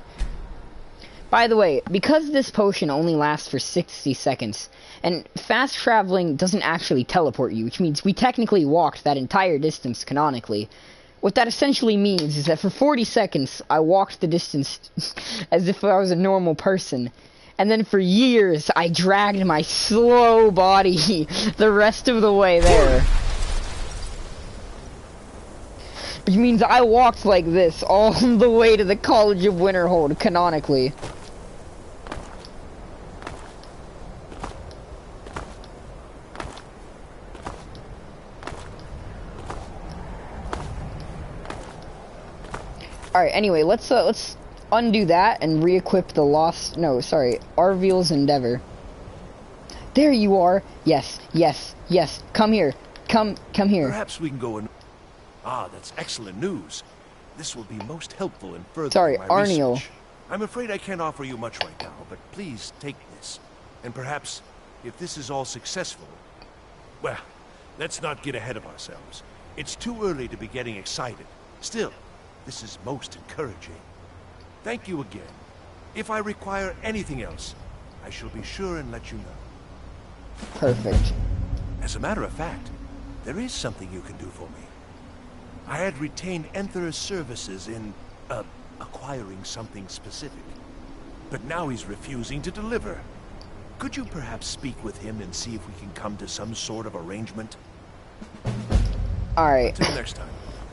By the way, because this potion only lasts for 60 seconds, and fast traveling doesn't actually teleport you, which means we technically walked that entire distance canonically. What that essentially means is that for 40 seconds, I walked the distance as if I was a normal person. And then for years, I dragged my slow body the rest of the way there. Which means I walked like this all the way to the College of Winterhold, canonically. Alright, anyway, let's undo that and re-equip the Arviel's Endeavor. There you are! Yes. Come here. Come here. Perhaps we can go and... Ah, that's excellent news. This will be most helpful in furthering my Arniel. research. I'm afraid I can't offer you much right now, but please take this. And perhaps, if this is all successful... Well, let's not get ahead of ourselves. It's too early to be getting excited. Still, this is most encouraging. Thank you again. If I require anything else, I shall be sure and let you know. Perfect. As a matter of fact, there is something you can do for me. I had retained Enther's services in, acquiring something specific. But now he's refusing to deliver. Could you perhaps speak with him and see if we can come to some sort of arrangement? Alright. Until next time.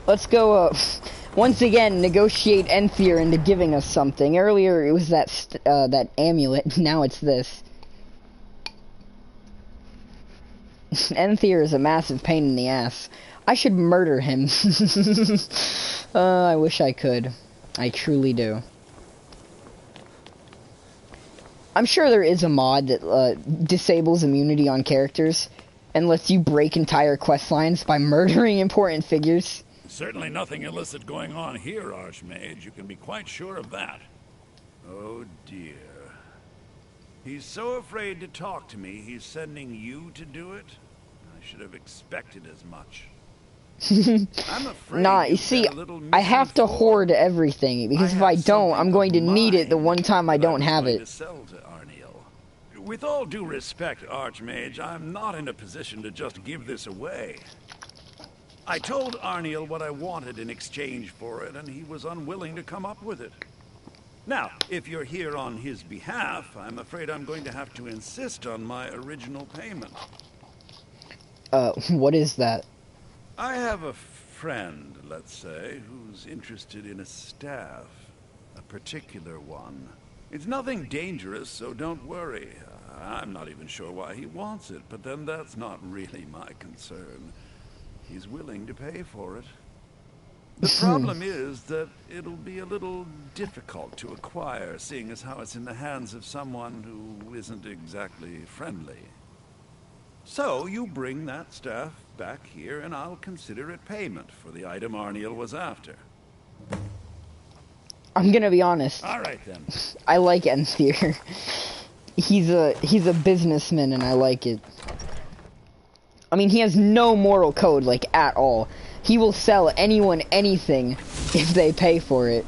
Let's go, once again, negotiate Enther into giving us something. Earlier it was that amulet, now it's this. Enther is a massive pain in the ass. I should murder him. I wish I could. I truly do. I'm sure there is a mod that disables immunity on characters and lets you break entire quest lines by murdering important figures. Certainly nothing illicit going on here, Archmage. You can be quite sure of that. Oh dear. He's so afraid to talk to me, he's sending you to do it? I should have expected as much. I'm afraid nah, you see, I have to hoard everything, because if I don't, I'm going to need it the one time I don't have it. With all due respect, Archmage, I'm not in a position to just give this away. I told Arniel what I wanted in exchange for it, and he was unwilling to come up with it. Now, if you're here on his behalf, I'm afraid I'm going to have to insist on my original payment. What is that? I have a friend, let's say, who's interested in a staff. A particular one. It's nothing dangerous, so don't worry. I'm not even sure why he wants it, but then that's not really my concern. He's willing to pay for it. The problem is that it'll be a little difficult to acquire, seeing as how it's in the hands of someone who isn't exactly friendly. So you bring that staff back here, and I'll consider it payment for the item Arniel was after. I'm gonna be honest. All right, then. I like Enther. He's a businessman, and I like it. I mean, he has no moral code, like, at all. He will sell anyone anything if they pay for it.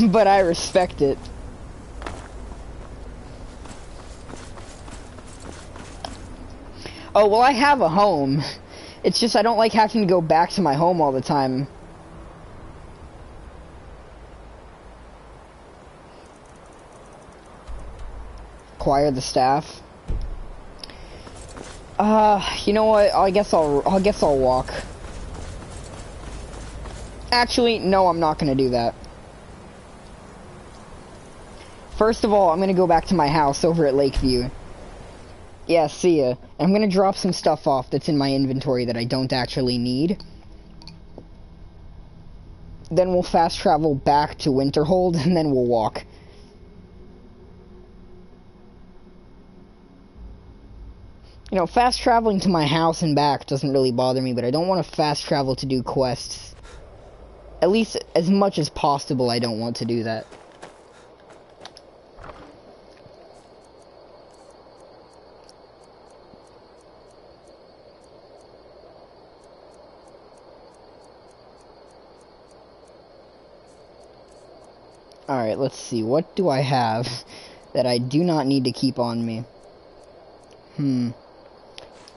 But I respect it. Oh, well, I have a home. It's just I don't like having to go back to my home all the time. Acquire the staff. You know what? I guess I'll walk. Actually, no, I'm not gonna do that. First of all, I'm gonna go back to my house over at Lakeview. Yeah, see ya. I'm gonna drop some stuff off that's in my inventory that I don't actually need. Then we'll fast travel back to Winterhold, and then we'll walk. You know, fast traveling to my house and back doesn't really bother me, but I don't want to fast travel to do quests. At least as much as possible, I don't want to do that. Alright, let's see. What do I have that I do not need to keep on me?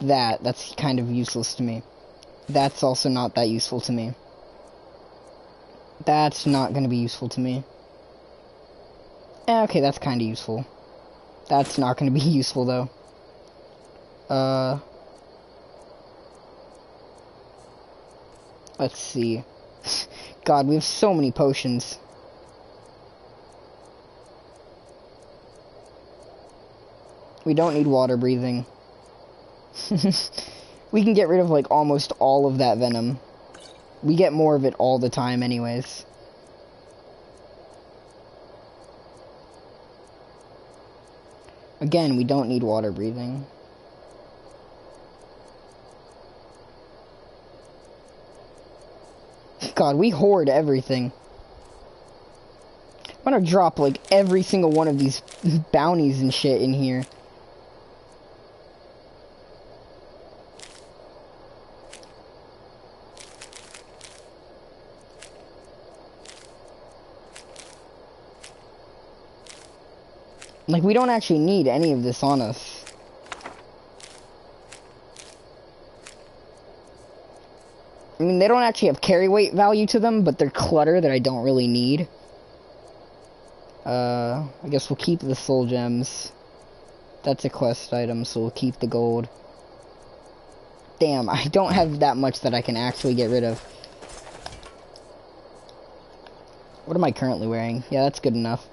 That's kind of useless to me. That's also not that useful to me. That's not going to be useful to me. Okay, that's kind of useful. That's not going to be useful, though. Let's see. God, we have so many potions. We don't need water breathing. We can get rid of, like, almost all of that venom. We get more of it all the time anyways. Again, we don't need water breathing. God, we hoard everything. I'm gonna drop, like, every single one of these bounties and shit in here. Like, we don't actually need any of this on us. I mean, they don't actually have carry weight value to them, but they're clutter that I don't really need. I guess we'll keep the soul gems. That's a quest item, so we'll keep the gold. Damn, I don't have that much that I can actually get rid of. What am I currently wearing? Yeah, that's good enough.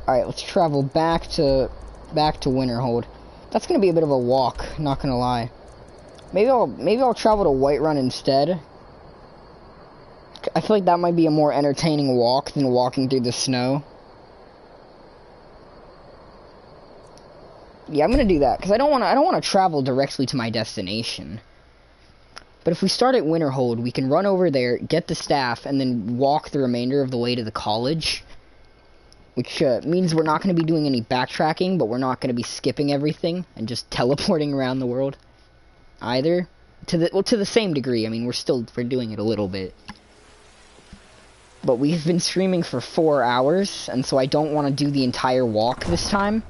Alright, let's travel back to Winterhold. That's gonna be a bit of a walk, not gonna lie. Maybe I'll travel to Whiterun instead. I feel like that might be a more entertaining walk than walking through the snow. Yeah, I'm gonna do that, because I don't wanna travel directly to my destination. But if we start at Winterhold, we can run over there, get the staff, and then walk the remainder of the way to the college. Which means we're not going to be doing any backtracking, but we're not going to be skipping everything and just teleporting around the world either. To the same degree. I mean, we're doing it a little bit. But we've been streaming for 4 hours, and so I don't want to do the entire walk this time.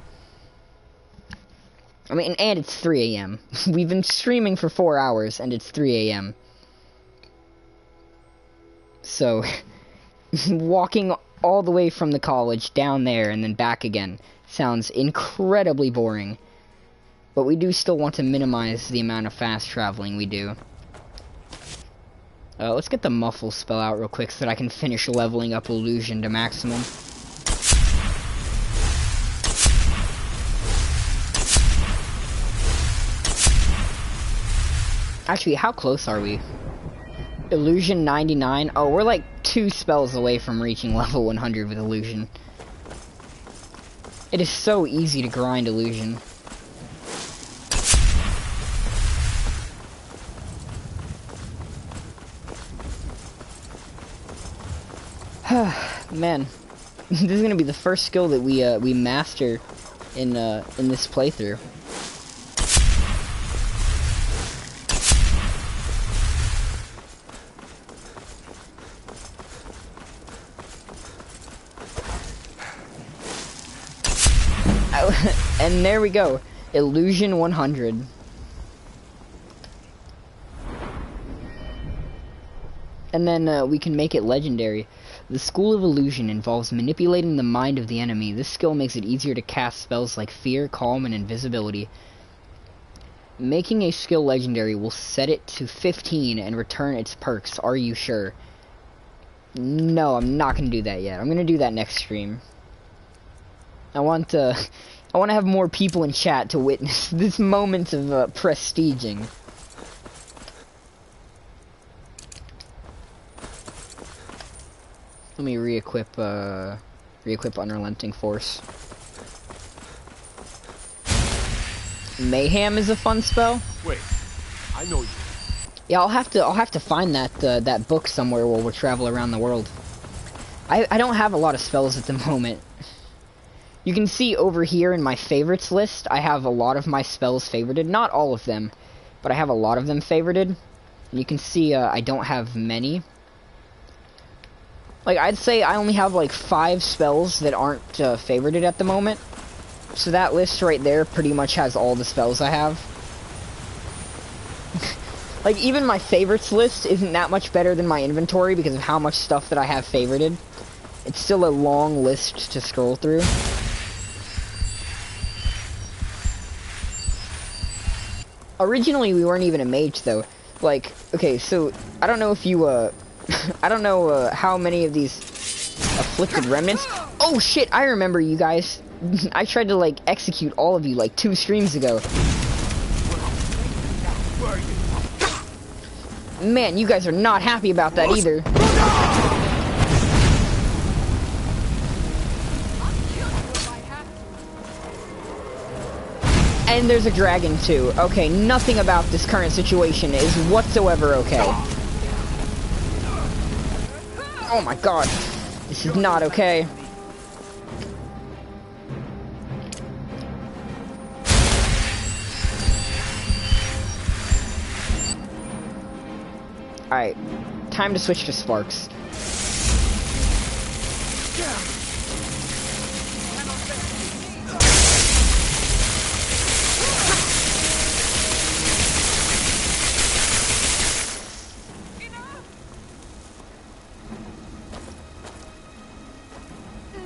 I mean, and it's 3 a.m. We've been streaming for 4 hours, and it's 3 a.m. So, walking all the way from the college down there and then back again sounds incredibly boring. But we do still want to minimize the amount of fast traveling we do. Let's get the muffle spell out real quick so that I can finish leveling up illusion to maximum. Actually, how close are we? Illusion 99. Oh, we're like 2 spells away from reaching level 100 with illusion. It is so easy to grind illusion. Man, this is gonna be the first skill that we master in this playthrough. And there we go. Illusion 100. And then we can make it legendary. The School of Illusion involves manipulating the mind of the enemy. This skill makes it easier to cast spells like Fear, Calm, and Invisibility. Making a skill legendary will set it to 15 and return its perks. Are you sure? No, I'm not going to do that yet. I'm going to do that next stream. I want to have more people in chat to witness this moment of prestiging. Let me re-equip Unrelenting Force. Mayhem is a fun spell. Wait, I know you. Yeah, I'll have to find that book somewhere while we travel around the world. I don't have a lot of spells at the moment. You can see over here in my favorites list, I have a lot of my spells favorited. Not all of them, but I have a lot of them favorited. And you can see I don't have many. Like, I'd say I only have like 5 spells that aren't favorited at the moment. So that list right there pretty much has all the spells I have. Like, even my favorites list isn't that much better than my inventory because of how much stuff that I have favorited. It's still a long list to scroll through. Originally, we weren't even a mage, though. Like, okay, so, I don't know if you, I don't know, how many of these afflicted remnants... Oh, shit, I remember you guys. I tried to, like, execute all of you, like, 2 streams ago. Man, you guys are not happy about that either. And there's a dragon too. Okay, nothing about this current situation is whatsoever okay. Oh my god. This is not okay. Alright, time to switch to sparks.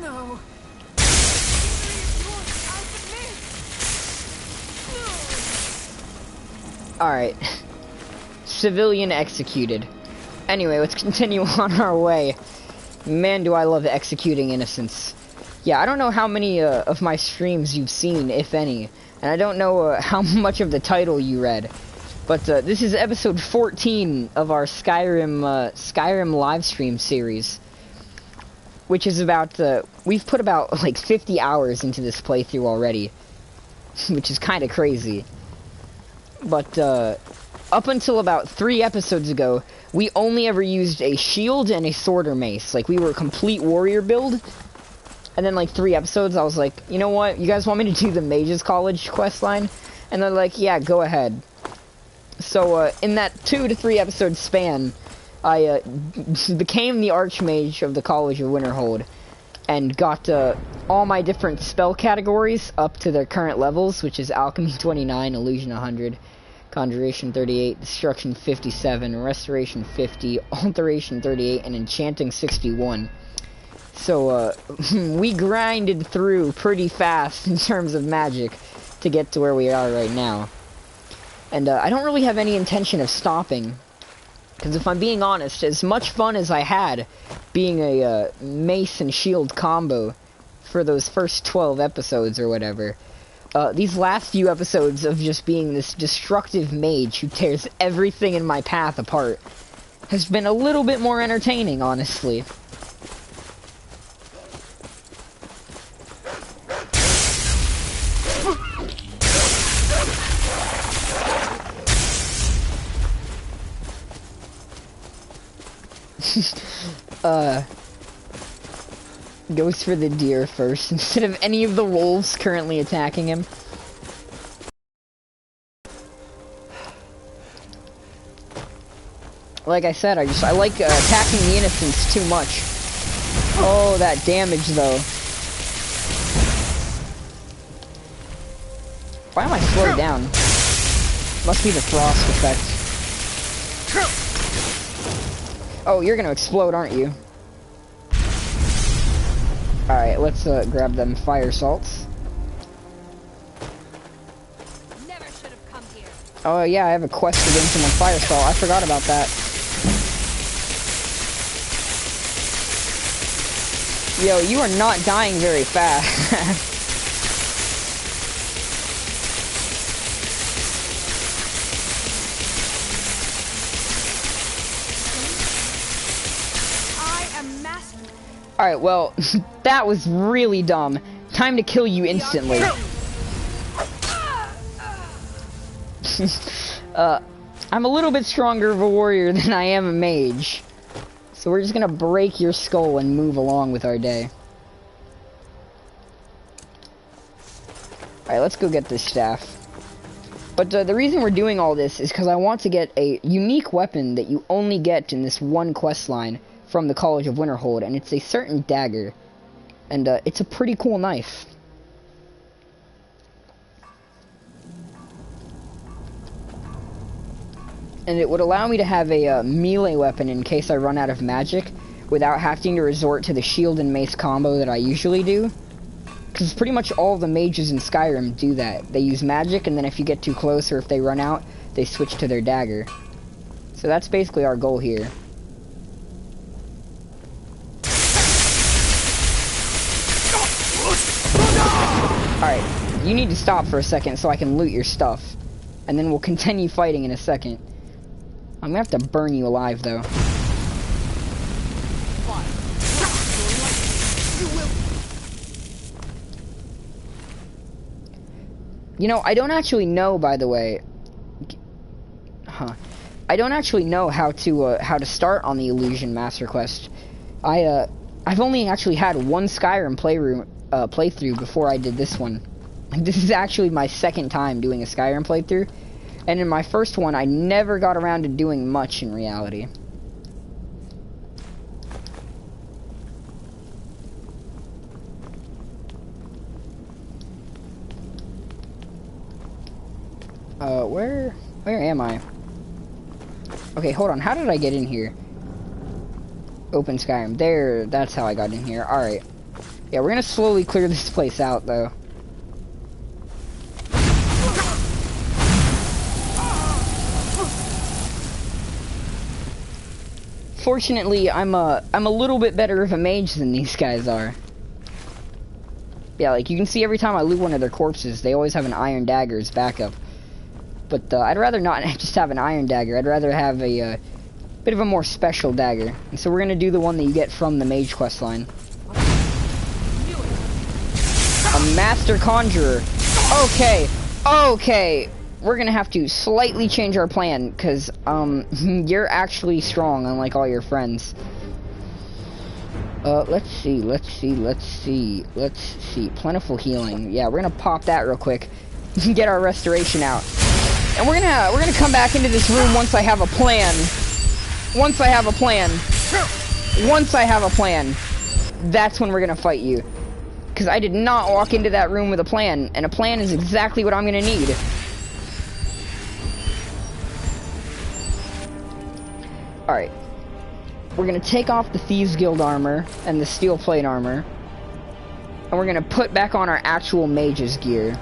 No. Alright. Civilian executed. Anyway, let's continue on our way. Man, do I love executing innocents. Yeah, I don't know how many of my streams you've seen, if any. And I don't know how much of the title you read. But this is episode 14 of our Skyrim livestream series. Which is about, we've put about like 50 hours into this playthrough already. Which is kind of crazy. But, up until about 3 episodes ago, we only ever used a shield and a sword or mace. Like, we were a complete warrior build. And then, like, 3 episodes, I was like, you know what? You guys want me to do the Mages College questline? And they're like, yeah, go ahead. So, in that 2 to 3 episode span, I, became the Archmage of the College of Winterhold. And got, all my different spell categories up to their current levels, which is Alchemy 29, Illusion 100... Conjuration 38, Destruction 57, Restoration 50, Alteration 38, and Enchanting 61. So, we grinded through pretty fast in terms of magic to get to where we are right now. And, I don't really have any intention of stopping. Because if I'm being honest, as much fun as I had being a, mace and shield combo for those first 12 episodes or whatever... these last few episodes of just being this destructive mage who tears everything in my path apart has been a little bit more entertaining, honestly. Goes for the deer first instead of any of the wolves currently attacking him. Like I said, I like attacking the innocents too much. Oh, that damage though. Why am I slowed down? Must be the frost effect. Oh, you're gonna explode, aren't you? Alright, let's grab them fire salts. Never should have come here. Oh yeah, I have a quest for getting someone fire salt. I forgot about that. Yo, you are not dying very fast. Alright, well, that was really dumb. Time to kill you instantly. I'm a little bit stronger of a warrior than I am a mage. So we're just gonna break your skull and move along with our day. Alright, let's go get this staff. But the reason we're doing all this is because I want to get a unique weapon that you only get in this one quest line from the College of Winterhold, and it's a certain dagger. And it's a pretty cool knife. And it would allow me to have a melee weapon in case I run out of magic without having to resort to the shield and mace combo that I usually do. Because pretty much all the mages in Skyrim do that. They use magic, and then if you get too close or if they run out, they switch to their dagger. So that's basically our goal here. Alright, you need to stop for a second so I can loot your stuff. And then we'll continue fighting in a second. I'm gonna have to burn you alive, though. You know, I don't actually know, by the way. I don't actually know how to start on the Illusion Master Quest. I've only actually had one Skyrim playthrough before I did this one. This is actually my second time doing a Skyrim playthrough, and in my first one I never got around to doing much in reality. Where am I? Okay, hold on, how did I get in here? Open Skyrim. There, that's how I got in here. Alright. Yeah, we're gonna slowly clear this place out, though. Fortunately, I'm a little bit better of a mage than these guys are. Yeah, like, you can see every time I loot one of their corpses, they always have an iron dagger as backup. But, I'd rather not just have an iron dagger. I'd rather have a, bit of a more special dagger. And so we're gonna do the one that you get from the mage quest line. A master conjurer. Okay, okay. We're gonna have to slightly change our plan, because, you're actually strong, unlike all your friends. Let's see. Plentiful healing. Yeah, we're gonna pop that real quick. Get our restoration out. And we're gonna come back into this room once I have a plan. Once I have a plan, that's when we're gonna fight you. Because I did not walk into that room with a plan, and a plan is exactly what I'm gonna need. Alright. We're gonna take off the Thieves Guild armor and the steel plate armor. And we're gonna put back on our actual mage's gear.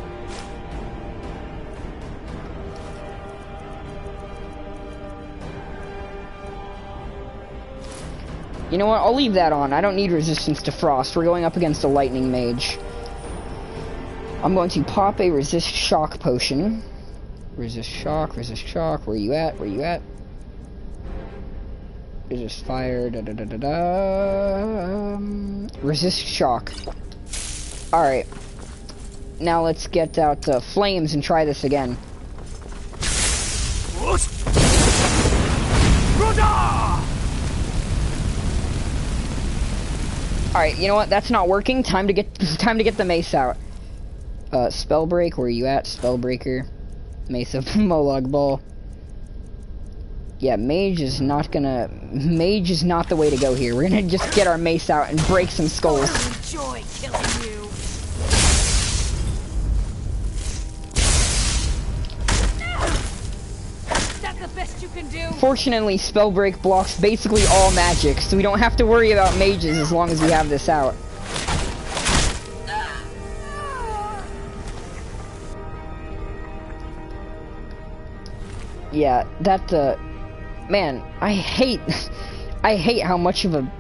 You know what? I'll leave that on. I don't need resistance to frost. We're going up against a lightning mage. I'm going to pop a resist shock potion. Resist shock. Where you at? Resist fire. Resist shock. Alright. Now let's get out flames and try this again. Alright, you know what? That's not working. Time to get the mace out. Spellbreak, where are you at? Spellbreaker. Mace of Molag Ball. Yeah, mage is not the way to go here. We're gonna just get our mace out and break some skulls. Enjoy killing you. Is that the best you can do? Fortunately, Spellbreak blocks basically all magic, so we don't have to worry about mages as long as we have this out. Yeah, that, man, I hate how much of a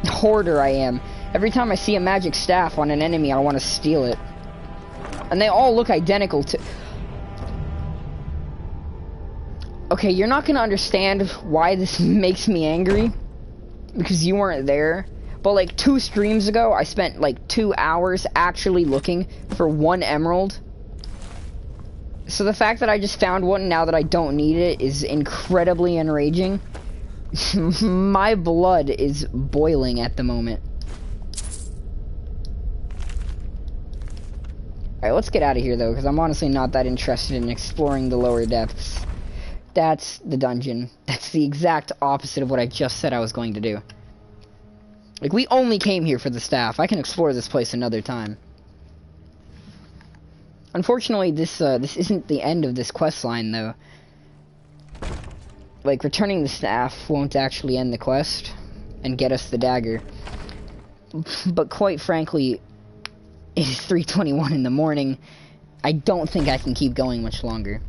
hoarder I am. Every time I see a magic staff on an enemy, I want to steal it. And they all look identical to... Okay, you're not gonna understand why this makes me angry, because you weren't there. But like 2 streams ago, I spent like 2 hours actually looking for 1 emerald. So the fact that I just found one now that I don't need it is incredibly enraging. My blood is boiling at the moment. Alright, let's get out of here though, because I'm honestly not that interested in exploring the lower depths. That's the dungeon. That's the exact opposite of what I just said I was going to do. Like, we only came here for the staff. I can explore this place another time. Unfortunately, this isn't the end of this quest line, though. Like, returning the staff won't actually end the quest and get us the dagger. But quite frankly, it is 3:21 in the morning. I don't think I can keep going much longer.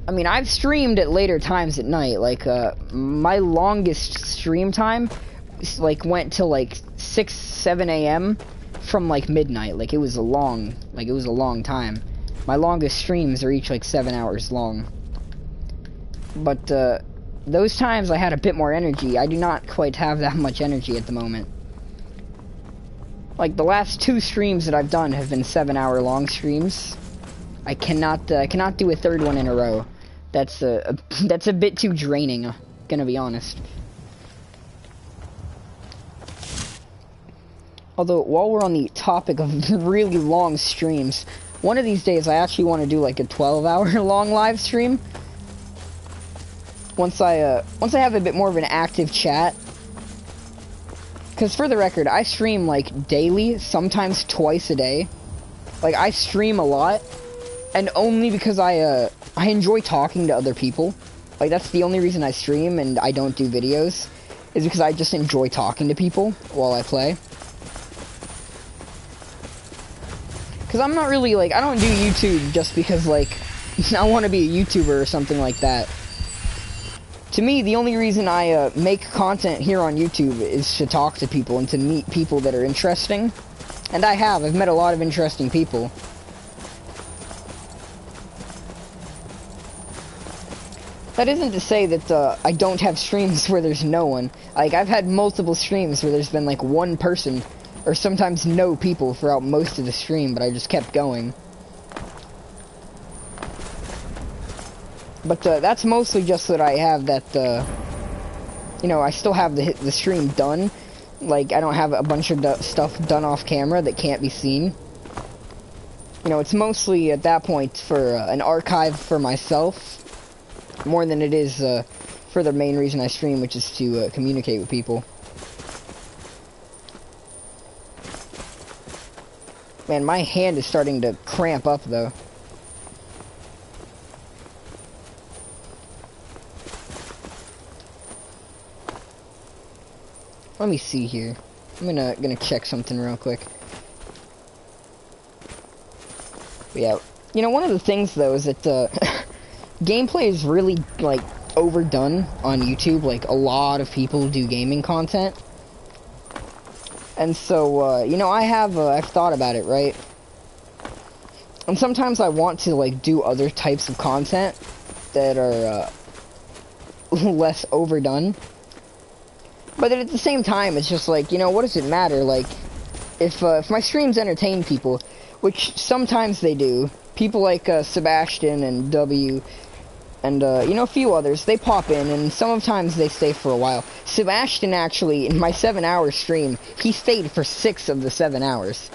I mean, I've streamed at later times at night. Like, my longest stream time, like, went till, like, 6, 7 a.m. from, like, midnight. Like, it was a long time. My longest streams are each, like, 7 hours long. But, those times I had a bit more energy. I do not quite have that much energy at the moment. Like, the last 2 streams that I've done have been 7-hour long streams. I cannot do a 3rd one in a row. That's a bit too draining, gonna be honest. Although, while we're on the topic of really long streams, one of these days I actually want to do like a 12-hour long live stream. Once I have a bit more of an active chat. Because for the record, I stream like daily, sometimes twice a day. Like, I stream a lot, and only because I enjoy talking to other people. Like, that's the only reason I stream and I don't do videos, is because I just enjoy talking to people while I play. Because I'm not really, like, I don't do YouTube just because, like, I want to be a YouTuber or something like that. To me, the only reason I make content here on YouTube is to talk to people and to meet people that are interesting. And I've met a lot of interesting people. That isn't to say that I don't have streams where there's no one. Like, I've had multiple streams where there's been like 1 person, or sometimes no people throughout most of the stream, but I just kept going. But that's mostly just that I have that, you know, I still have the stream done. Like, I don't have a bunch of stuff done off camera that can't be seen. You know, it's mostly at that point for an archive for myself, more than it is for the main reason I stream, which is to communicate with people. Man, my hand is starting to cramp up, though. Let me see here. I'm gonna check something real quick. But yeah, you know, one of the things though is that gameplay is really like overdone on YouTube. Like, a lot of people do gaming content, and so you know, I've thought about it, right? And sometimes I want to like do other types of content that are less overdone. But at the same time, it's just like, you know, what does it matter? Like, if my streams entertain people, which sometimes they do, people like Sebastian and W, and you know, a few others. They pop in, and sometimes they stay for a while. Sebastian, actually, in my 7-hour stream, he stayed for 6 of the 7 hours.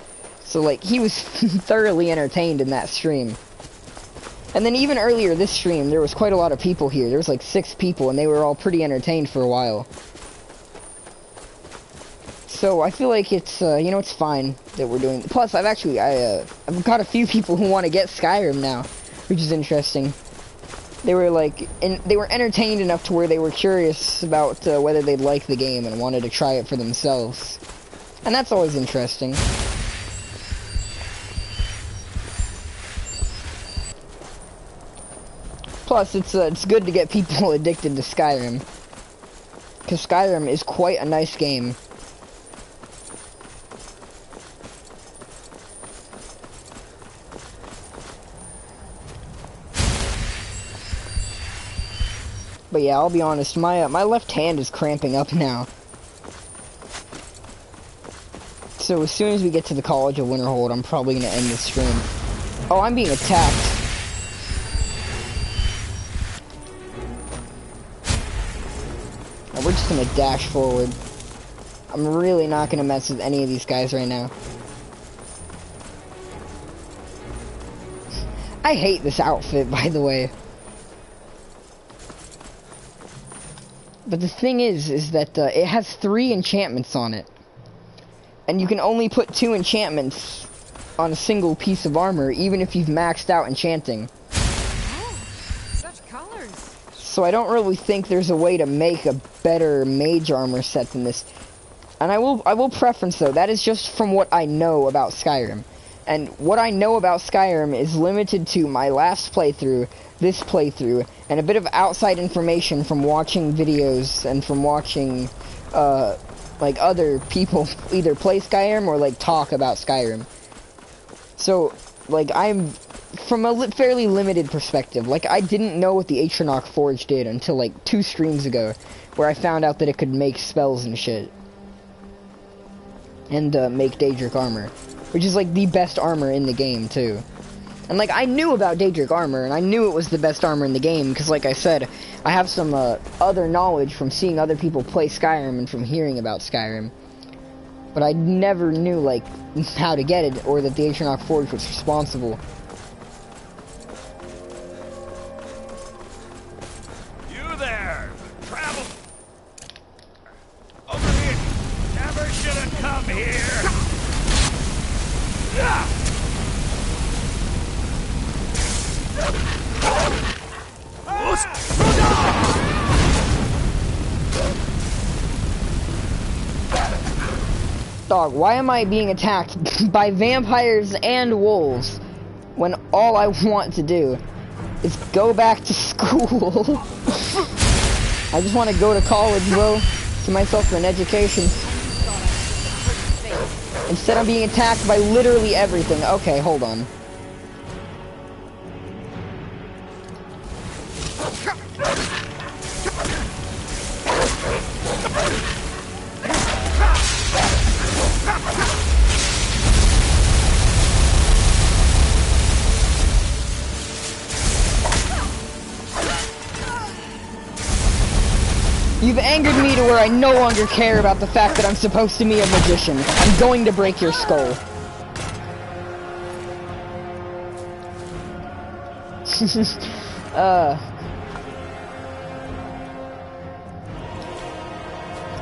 So, like, he was thoroughly entertained in that stream. And then even earlier this stream, there was quite a lot of people here. There was like 6 people, and they were all pretty entertained for a while. So I feel like it's, you know, it's fine that we're doing. Plus, I've got a few people who want to get Skyrim now, which is interesting. They were like, they were entertained enough to where they were curious about whether they'd like the game and wanted to try it for themselves. And that's always interesting. Plus, it's good to get people addicted to Skyrim, because Skyrim is quite a nice game. But yeah, I'll be honest, my left hand is cramping up now. So as soon as we get to the College of Winterhold, I'm probably gonna end this stream. Oh, I'm being attacked. We're just gonna dash forward. I'm really not gonna mess with any of these guys right now. I hate this outfit, by the way. But the thing is that it has 3 enchantments on it. And you can only put 2 enchantments on a single piece of armor, even if you've maxed out enchanting. So I don't really think there's a way to make a better mage armor set than this. And I will preference though, that is just from what I know about Skyrim. And what I know about Skyrim is limited to my last playthrough, this playthrough, and a bit of outside information from watching videos and from watching like other people either play Skyrim or like talk about Skyrim. So like I'm from a fairly limited perspective. Like, I didn't know what the Atronach Forge did until, like, 2 streams ago, where I found out that it could make spells and shit. And, make Daedric armor. Which is, like, the best armor in the game, too. And, like, I knew about Daedric armor, and I knew it was the best armor in the game, because, like I said, I have some, other knowledge from seeing other people play Skyrim and from hearing about Skyrim. But I never knew, like, how to get it, or that the Atronach Forge was responsible. There! Travel! Over here! Never should have come here! Dog, why am I being attacked by vampires and wolves when all I want to do is go back to school? I just want to go to college, bro. To myself an education. Instead, I'm being attacked by literally everything. Okay, hold on. You've angered me to where I no longer care about the fact that I'm supposed to be a magician. I'm going to break your skull.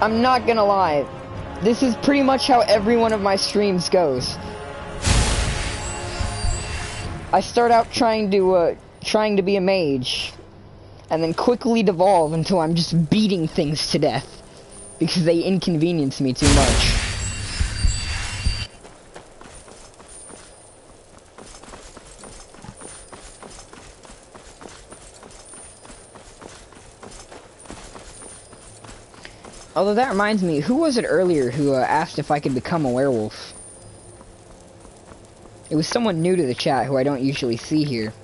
I'm not gonna lie. This is pretty much how every one of my streams goes. I start out trying to be a mage, and then quickly devolve until I'm just beating things to death because they inconvenience me too much. Although that reminds me, who was it earlier who asked if I could become a werewolf? It was someone new to the chat who I don't usually see here.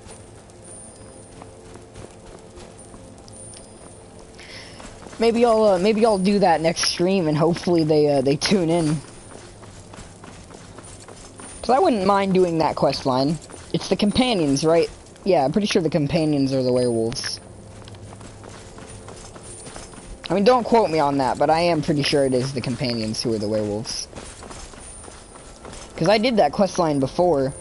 Maybe I'll do that next stream, and hopefully they tune in. Cause I wouldn't mind doing that quest line. It's the companions, right? Yeah, I'm pretty sure the companions are the werewolves. I mean, don't quote me on that, but I am pretty sure it is the companions who are the werewolves. Because I did that questline before.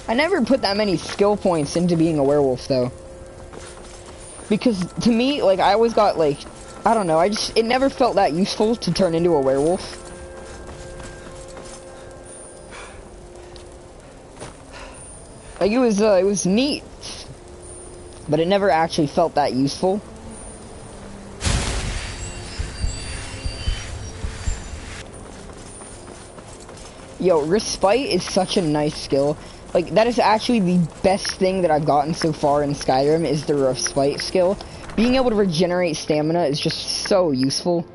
I never put that many skill points into being a werewolf, though. Because, to me, like, I always got, like, I don't know, it never felt that useful to turn into a werewolf. Like, it was neat, but it never actually felt that useful. Yo, Respite is such a nice skill. Like, that is actually the best thing that I've gotten so far in Skyrim, is the Respite skill. Being able to regenerate stamina is just so useful.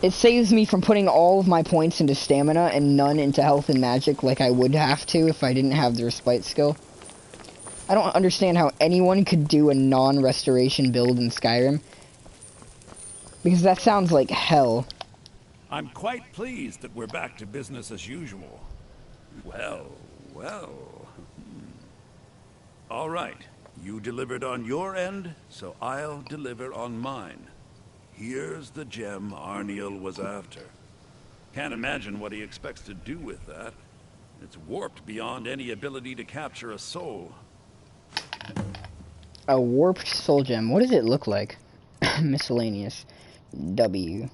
It saves me from putting all of my points into stamina and none into health and magic like I would have to if I didn't have the Respite skill. I don't understand how anyone could do a non-restoration build in Skyrim. Because that sounds like hell. I'm quite pleased that we're back to business as usual. Well, well. All right. You delivered on your end, so I'll deliver on mine. Here's the gem Arniel was after. Can't imagine what he expects to do with that. It's warped beyond any ability to capture a soul. A warped soul gem. What does it look like? Miscellaneous. W.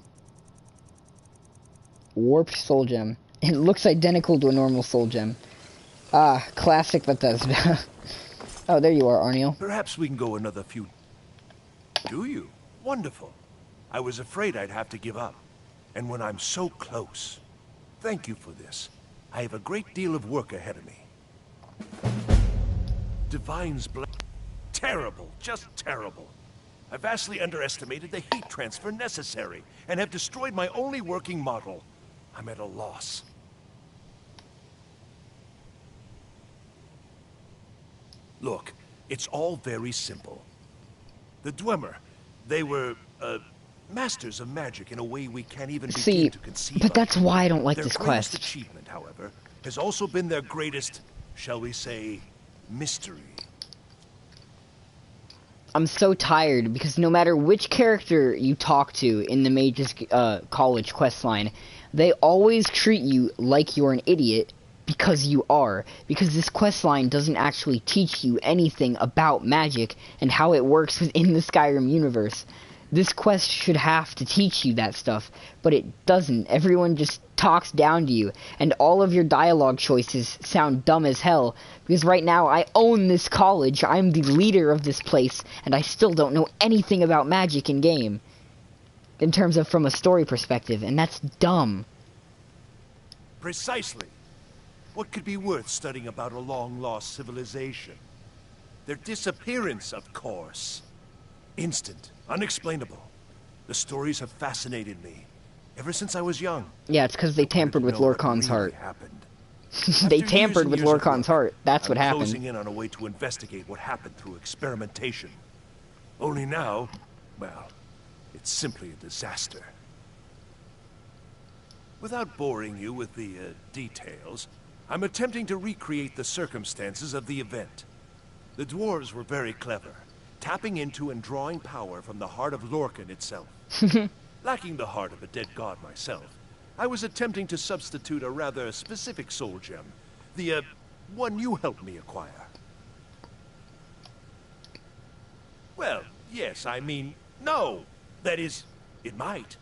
Warped soul gem. It looks identical to a normal soul gem. Ah, classic Bethesda. Oh, there you are, Arniel. Perhaps we can go another few... Do you? Wonderful. I was afraid I'd have to give up. And when I'm so close... Thank you for this. I have a great deal of work ahead of me. Divine's blade. Terrible, just terrible. I vastly underestimated the heat transfer necessary, and have destroyed my only working model. I'm at a loss. Look, it's all very simple. The Dwemer, they were, masters of magic in a way we can't even begin to conceive but that's why I don't like this this quest. quest. Their greatest achievement, however, has also been their greatest, shall we say, mystery. I'm so tired because no matter which character you talk to in the Mage's College questline, they always treat you like you're an idiot because you are. Because this questline doesn't actually teach you anything about magic and how it works within the Skyrim universe. This quest should have to teach you that stuff, but it doesn't. Everyone just talks down to you, and all of your dialogue choices sound dumb as hell, because right now I own this college, I'm the leader of this place, and I still don't know anything about magic in game. In terms of from a story perspective, and that's dumb. Precisely. What could be worth studying about a long-lost civilization? Their disappearance, of course. Instant, unexplainable. The stories have fascinated me, ever since I was young. Yeah, it's because they tampered with Lorcan's heart. They tampered with Lorcan's heart. That's what happened. Closing in on a way to investigate what happened through experimentation. Only now, well, it's simply a disaster. Without boring you with the details, I'm attempting to recreate the circumstances of the event. The dwarves were very clever, tapping into and drawing power from the heart of Lorcan itself. Lacking the heart of a dead god myself, I was attempting to substitute a rather specific soul gem, the one you helped me acquire. Well, yes, I mean, no. That is, it might,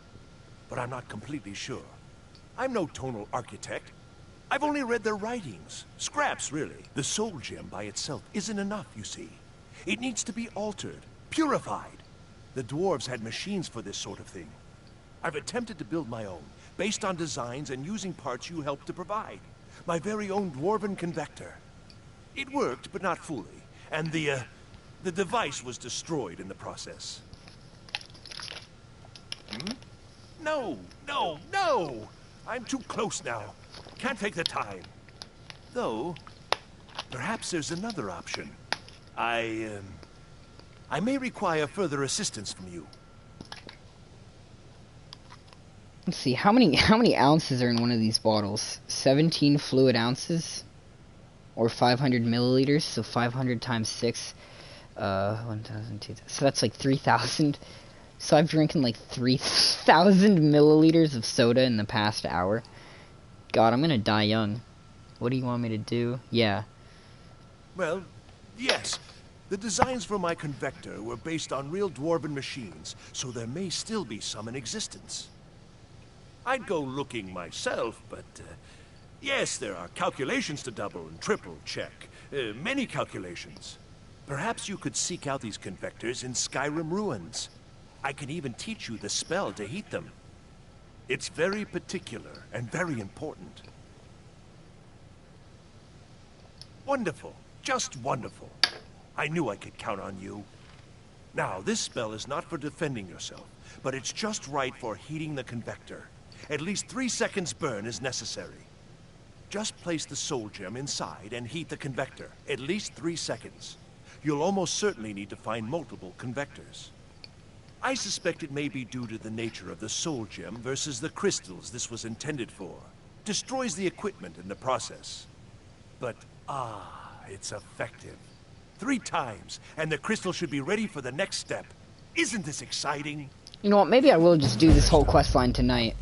but I'm not completely sure. I'm no tonal architect. I've only read their writings. Scraps, really. The soul gem by itself isn't enough, you see. It needs to be altered, purified. The dwarves had machines for this sort of thing. I've attempted to build my own, based on designs and using parts you helped to provide. My very own dwarven convector. It worked, but not fully, and the device was destroyed in the process. No, no, no! I'm too close now. Can't take the time. Though, perhaps there's another option. I may require further assistance from you. Let's see, how many ounces are in one of these bottles? 17 fluid ounces? Or 500 milliliters, so 500 times 6. 1,000, 2,000. So that's like 3,000. So I've drinking like 3,000 milliliters of soda in the past hour. God, I'm gonna die young. What do you want me to do? Yeah. Well, yes. The designs for my convector were based on real dwarven machines, so there may still be some in existence. I'd go looking myself, but yes, there are calculations to double and triple check. Many calculations. Perhaps you could seek out these convectors in Skyrim ruins. I can even teach you the spell to heat them. It's very particular and very important. Wonderful. Just wonderful. I knew I could count on you. Now, this spell is not for defending yourself, but it's just right for heating the convector. At least 3 seconds burn is necessary. Just place the soul gem inside and heat the convector. At least 3 seconds. You'll almost certainly need to find multiple convectors. I suspect it may be due to the nature of the soul gem versus the crystals this was intended for. Destroys the equipment in the process. But, it's effective. 3 times, and the crystal should be ready for the next step. Isn't this exciting? You know what, maybe I will just do this whole questline tonight.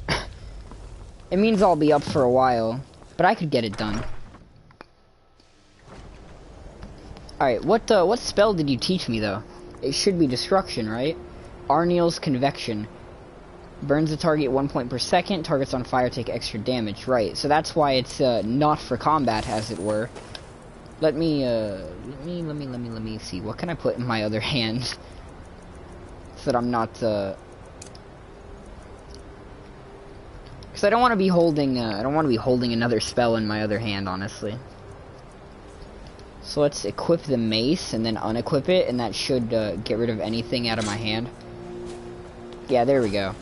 It means I'll be up for a while, but I could get it done. Alright, what spell did you teach me, though? It should be destruction, right? Arniel's Convection. Burns the target 1 point per second. Targets on fire take extra damage. Right, so that's why it's not for combat, as it were. Let me see. What can I put in my other hand? So that I'm not, because I don't want to be holding, another spell in my other hand, honestly. So let's equip the mace and then unequip it, and that should get rid of anything out of my hand. Yeah, there we go.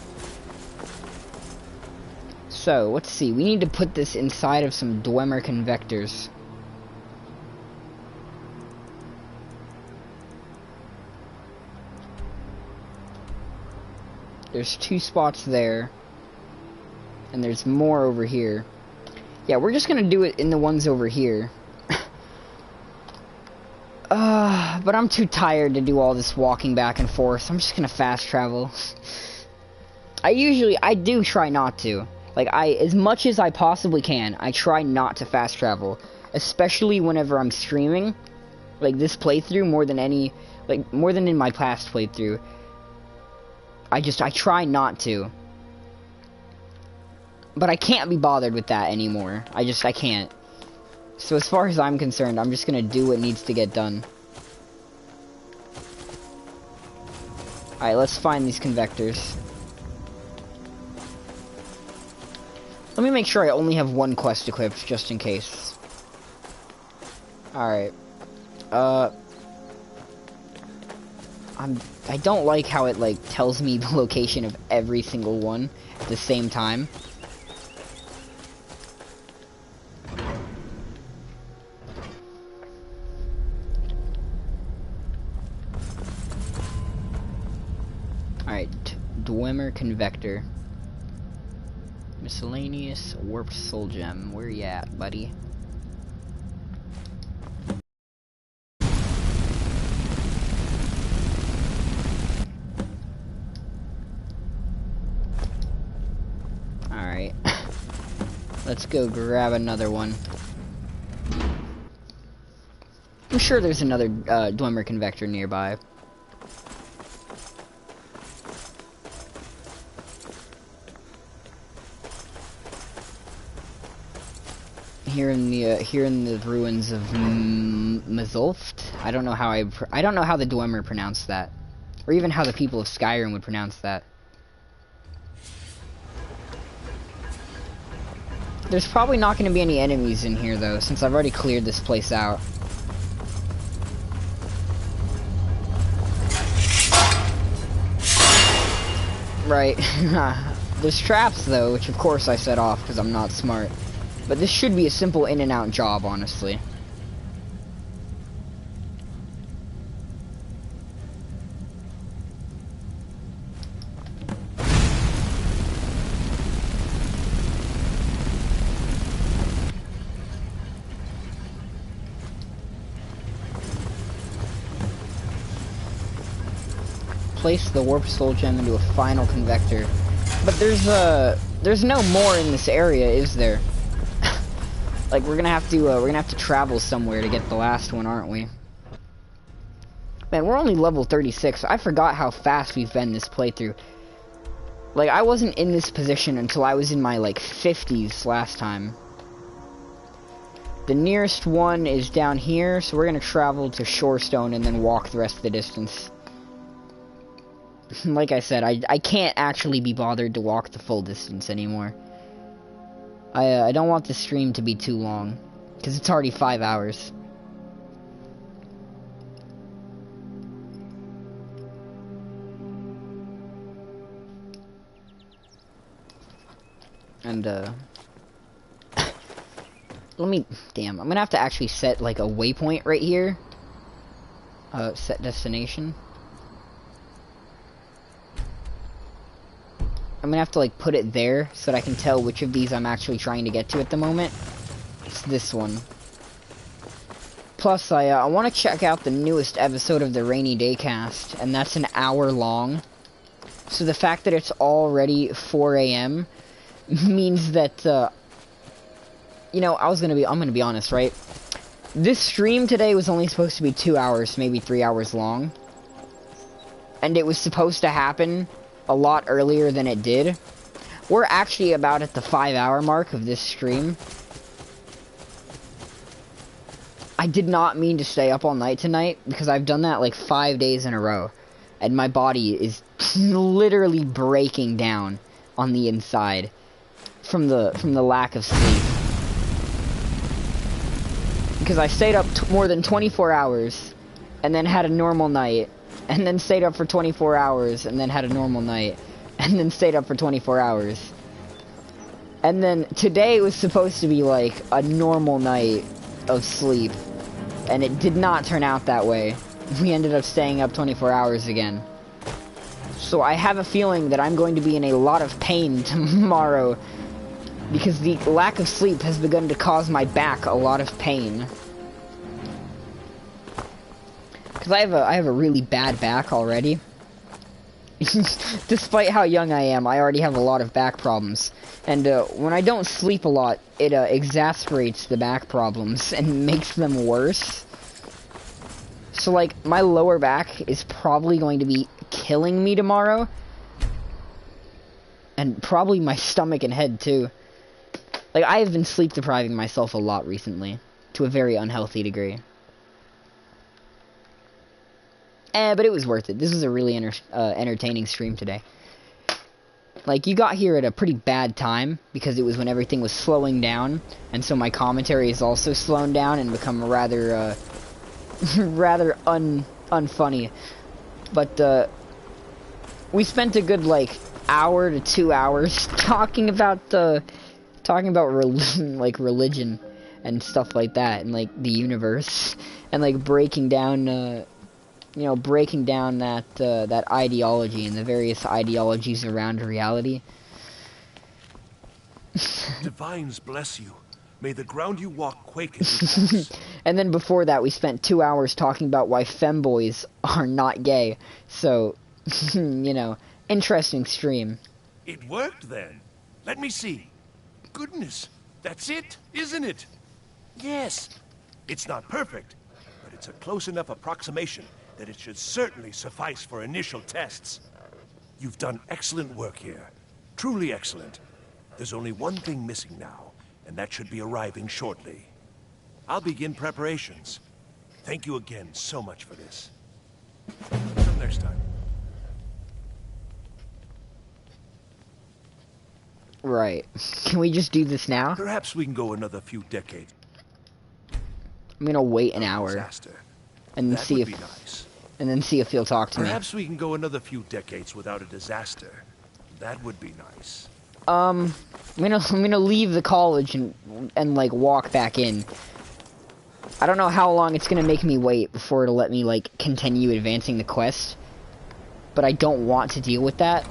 So, let's see. We need to put this inside of some Dwemer convectors. There's 2 spots there. And there's more over here. Yeah, we're just gonna do it in the ones over here. But I'm too tired to do all this walking back and forth. I'm just gonna fast travel. I do try not to. Like, as much as I possibly can, I try not to fast travel. Especially whenever I'm streaming. Like, this playthrough, more than in my past playthrough. I try not to. But I can't be bothered with that anymore. I can't. So as far as I'm concerned, I'm just gonna do what needs to get done. Alright, let's find these convectors. Let me make sure I only have 1 quest equipped, just in case. Alright. I don't like how it, like, tells me the location of every single one at the same time. Alright, Dwemer Convector. Miscellaneous Warped Soul Gem. Where you at, buddy? Alright. Let's go grab another one. I'm sure there's another Dwemer Convector nearby. Here in the ruins of Mazulft. I don't know how the Dwemer pronounce that, or even how the people of Skyrim would pronounce that. There's probably not going to be any enemies in here though, since I've already cleared this place out. Right. There's traps though, which of course I set off because I'm not smart. But this should be a simple in and out job, honestly. place the warp soul gem into a final convector. But there's no more in this area, is there? Like we're gonna have to travel somewhere to get the last one, aren't we? Man, we're only level 36. I forgot how fast we've been this playthrough. Like I wasn't in this position until I was in my like 50s last time. The nearest one is down here, so we're gonna travel to Shorestone and then walk the rest of the distance. Like I said, I can't actually be bothered to walk the full distance anymore. I don't want the stream to be too long, because it's already 5 hours. And, damn, I'm gonna have to actually set, like, a waypoint right here. Set destination. I'm gonna have to, like, put it there so that I can tell which of these I'm actually trying to get to at the moment. It's this one. Plus, I want to check out the newest episode of the Rainy Day Cast, and that's an hour long. So the fact that it's already 4 AM means that, you know, I'm gonna be honest, right? This stream today was only supposed to be 2 hours, maybe 3 hours long. And it was supposed to happen a lot earlier than it did. We're actually about at the 5-hour mark of this stream. I did not mean to stay up all night tonight, because I've done that like 5 days in a row. And my body is literally breaking down on the inside from the lack of sleep. Because I stayed up more than 24 hours, and then had a normal night, and then stayed up for 24 hours, and then had a normal night, and then stayed up for 24 hours. And then today was supposed to be like a normal night of sleep, and it did not turn out that way. We ended up staying up 24 hours again. So I have a feeling that I'm going to be in a lot of pain tomorrow, because the lack of sleep has begun to cause my back a lot of pain. Because I have a really bad back already. Despite how young I am, I already have a lot of back problems. And when I don't sleep a lot, it exacerbates the back problems and makes them worse. So like, my lower back is probably going to be killing me tomorrow. And probably my stomach and head too. Like, I have been sleep depriving myself a lot recently, to a very unhealthy degree. But it was worth it. This was a really entertaining stream today. Like, you got here at a pretty bad time, because it was when everything was slowing down, and so my commentary is also slowing down and become rather, rather unfunny. But, we spent a good, like, hour to 2 hours talking about religion and stuff like that, and like the universe, and like breaking down you know, breaking down that that ideology and the various ideologies around reality. Divines bless you. May the ground you walk quake as you pass. And then before that we spent 2 hours talking about why femboys are not gay. So, you know, interesting stream. It worked then. Let me see. Goodness, that's it, isn't it? Yes. It's not perfect, but it's a close enough approximation that it should certainly suffice for initial tests. You've done excellent work here. Truly excellent. There's only one thing missing now, and that should be arriving shortly. I'll begin preparations. Thank you again so much for this. Until next time. Right. Can we just do this now? Perhaps we can go another few decades. I'm gonna wait an hour. Disaster. And then That see would if be nice. and then see if he'll talk to me. Perhaps we can go another few decades without a disaster. That would be nice. I'm gonna leave the college and like walk back in. I don't know how long it's gonna make me wait before it'll let me like continue advancing the quest, but I don't want to deal with that.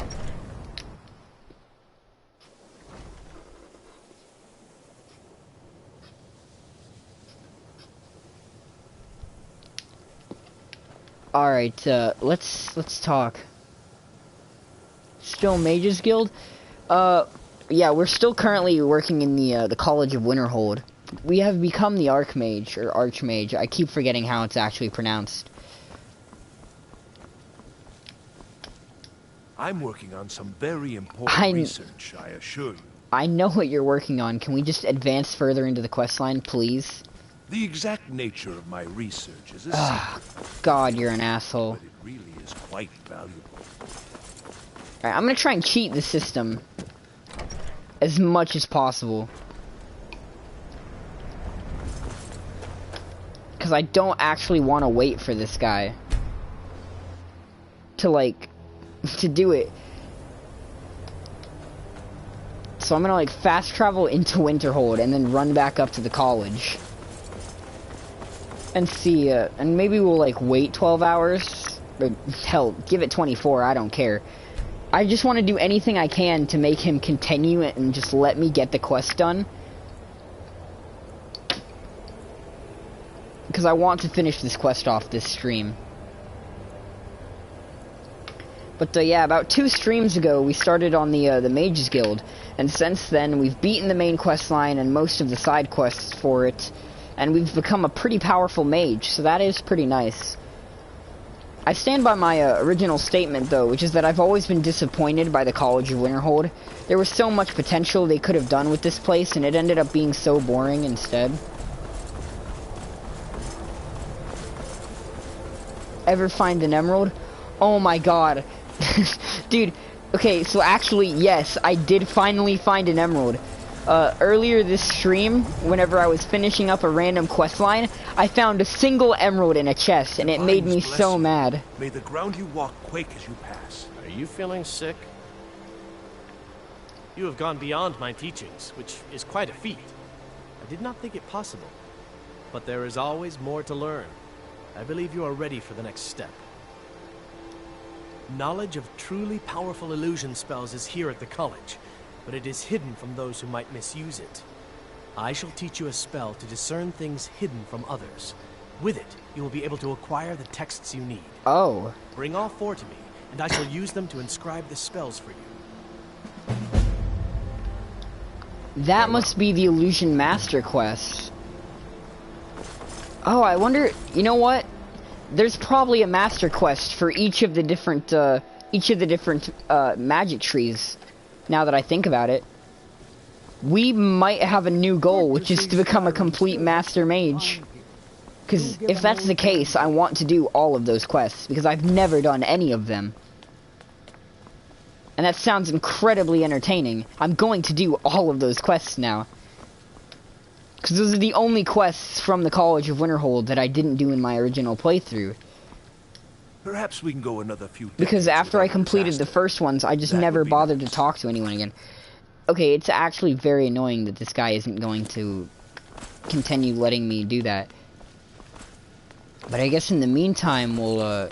All right, let's talk. Still Mages Guild? Yeah, we're still currently working in the College of Winterhold. We have become the Archmage, or Archmage. I keep forgetting how it's actually pronounced. I'm working on some very important research, I assure you. I know what you're working on. Can we just advance further into the questline, please? The exact nature of my research is a secret. God, you're an asshole. But it really is quite valuable. Alright, I'm gonna try and cheat the system as much as possible. Because I don't actually want to wait for this guy to, like, to do it. So I'm gonna, like, fast travel into Winterhold and then run back up to the college. And see, and maybe we'll, like, wait 12 hours. Or, hell, give it 24, I don't care. I just want to do anything I can to make him continue it and just let me get the quest done. Because I want to finish this quest off this stream. But yeah, about 2 streams ago, we started on the Mages Guild. And since then, we've beaten the main quest line and most of the side quests for it. And we've become a pretty powerful mage, so that is pretty nice. I stand by my original statement, though, which is that I've always been disappointed by the College of Winterhold. There was so much potential they could have done with this place, and it ended up being so boring instead. Ever find an emerald? Oh my god. Dude, okay, so actually, yes, I did finally find an emerald. Earlier this stream, whenever I was finishing up a random quest line, I found a single emerald in a chest, and it made me so mad. May the ground you walk quake as you pass. Are you feeling sick? You have gone beyond my teachings, which is quite a feat. I did not think it possible. But there is always more to learn. I believe you are ready for the next step. Knowledge of truly powerful illusion spells is here at the college, but it is hidden from those who might misuse it. I shall teach you a spell to discern things hidden from others. With it, you will be able to acquire the texts you need. Oh. Bring all 4 to me, and I shall use them to inscribe the spells for you. That must be the Illusion Master quest. Oh, I wonder, you know what? There's probably a master quest for each of the different magic trees. Now that I think about it, we might have a new goal, which is to become a complete master mage. Because if that's the case, I want to do all of those quests, because I've never done any of them. And that sounds incredibly entertaining. I'm going to do all of those quests now. Because those are the only quests from the College of Winterhold that I didn't do in my original playthrough. Perhaps we can go another few days. Because after I completed the first ones, I just never bothered to talk to anyone again. Okay, it's actually very annoying that this guy isn't going to continue letting me do that. But I guess in the meantime, we'll,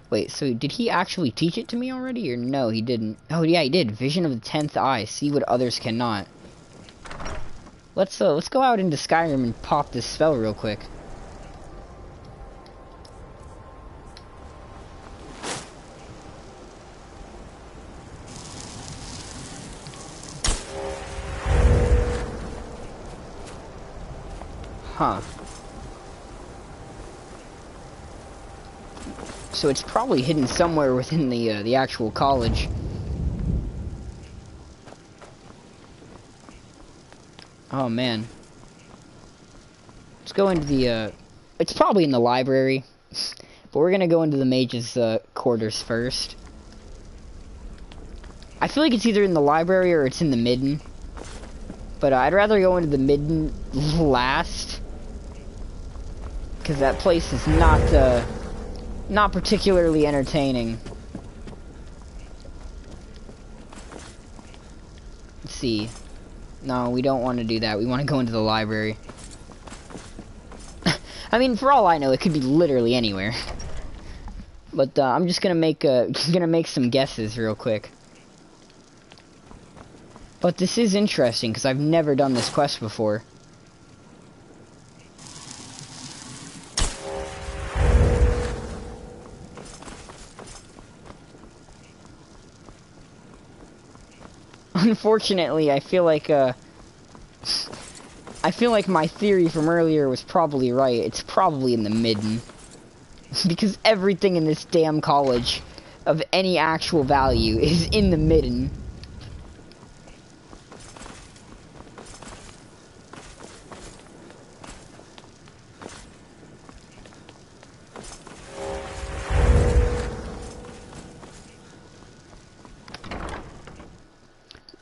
wait, so did he actually teach it to me already, or no, he didn't? Oh, yeah, he did. Vision of the 10th Eye. See what others cannot. Let's go out into Skyrim and pop this spell real quick. Huh. So it's probably hidden somewhere within the actual college. Oh man. Let's go into the it's probably in the library. But we're gonna go into the mage's quarters first. I feel like it's either in the library or it's in the midden. But I'd rather go into the midden last. Because that place is not particularly entertaining. Let's see. No, we don't want to do that. We want to go into the library. I mean, for all I know, it could be literally anywhere. But I'm just gonna make some guesses real quick. But this is interesting because I've never done this quest before. unfortunately, I feel like my theory from earlier was probably right. It's probably in the midden. Because everything in this damn college of any actual value is in the midden.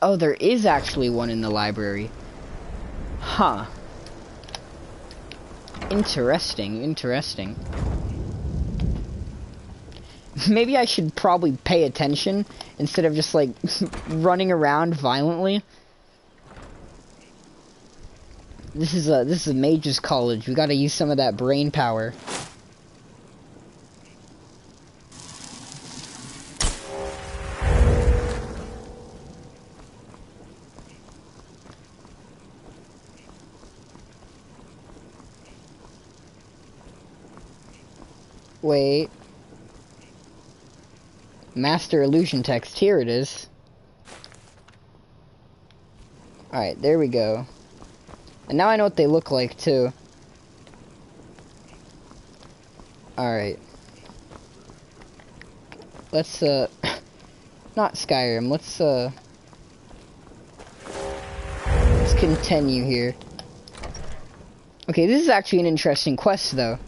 Oh, there is actually one in the library. Huh. Interesting, interesting. Maybe I should probably pay attention instead of just like running around violently. This is a mage's college. We gotta use some of that brain power. Wait. Master illusion text. Here it is. Alright, there we go. And now I know what they look like, too. Alright. Let's, not Skyrim. Let's continue here. Okay, this is actually an interesting quest, though.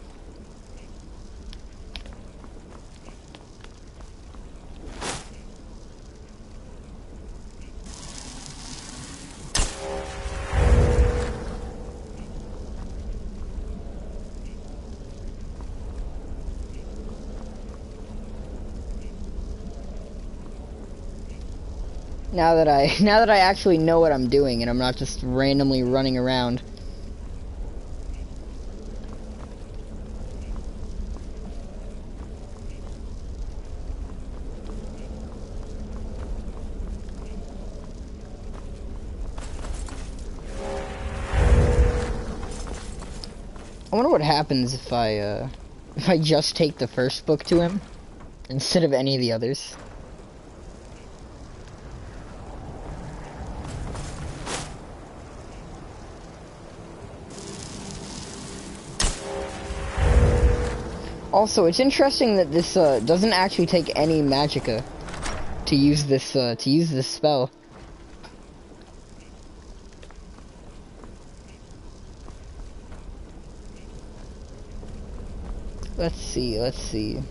Now that I actually know what I'm doing and I'm not just randomly running around. I wonder what happens if I just take the first book to him instead of any of the others. Also, it's interesting that this doesn't actually take any magicka to use this spell. Let's see.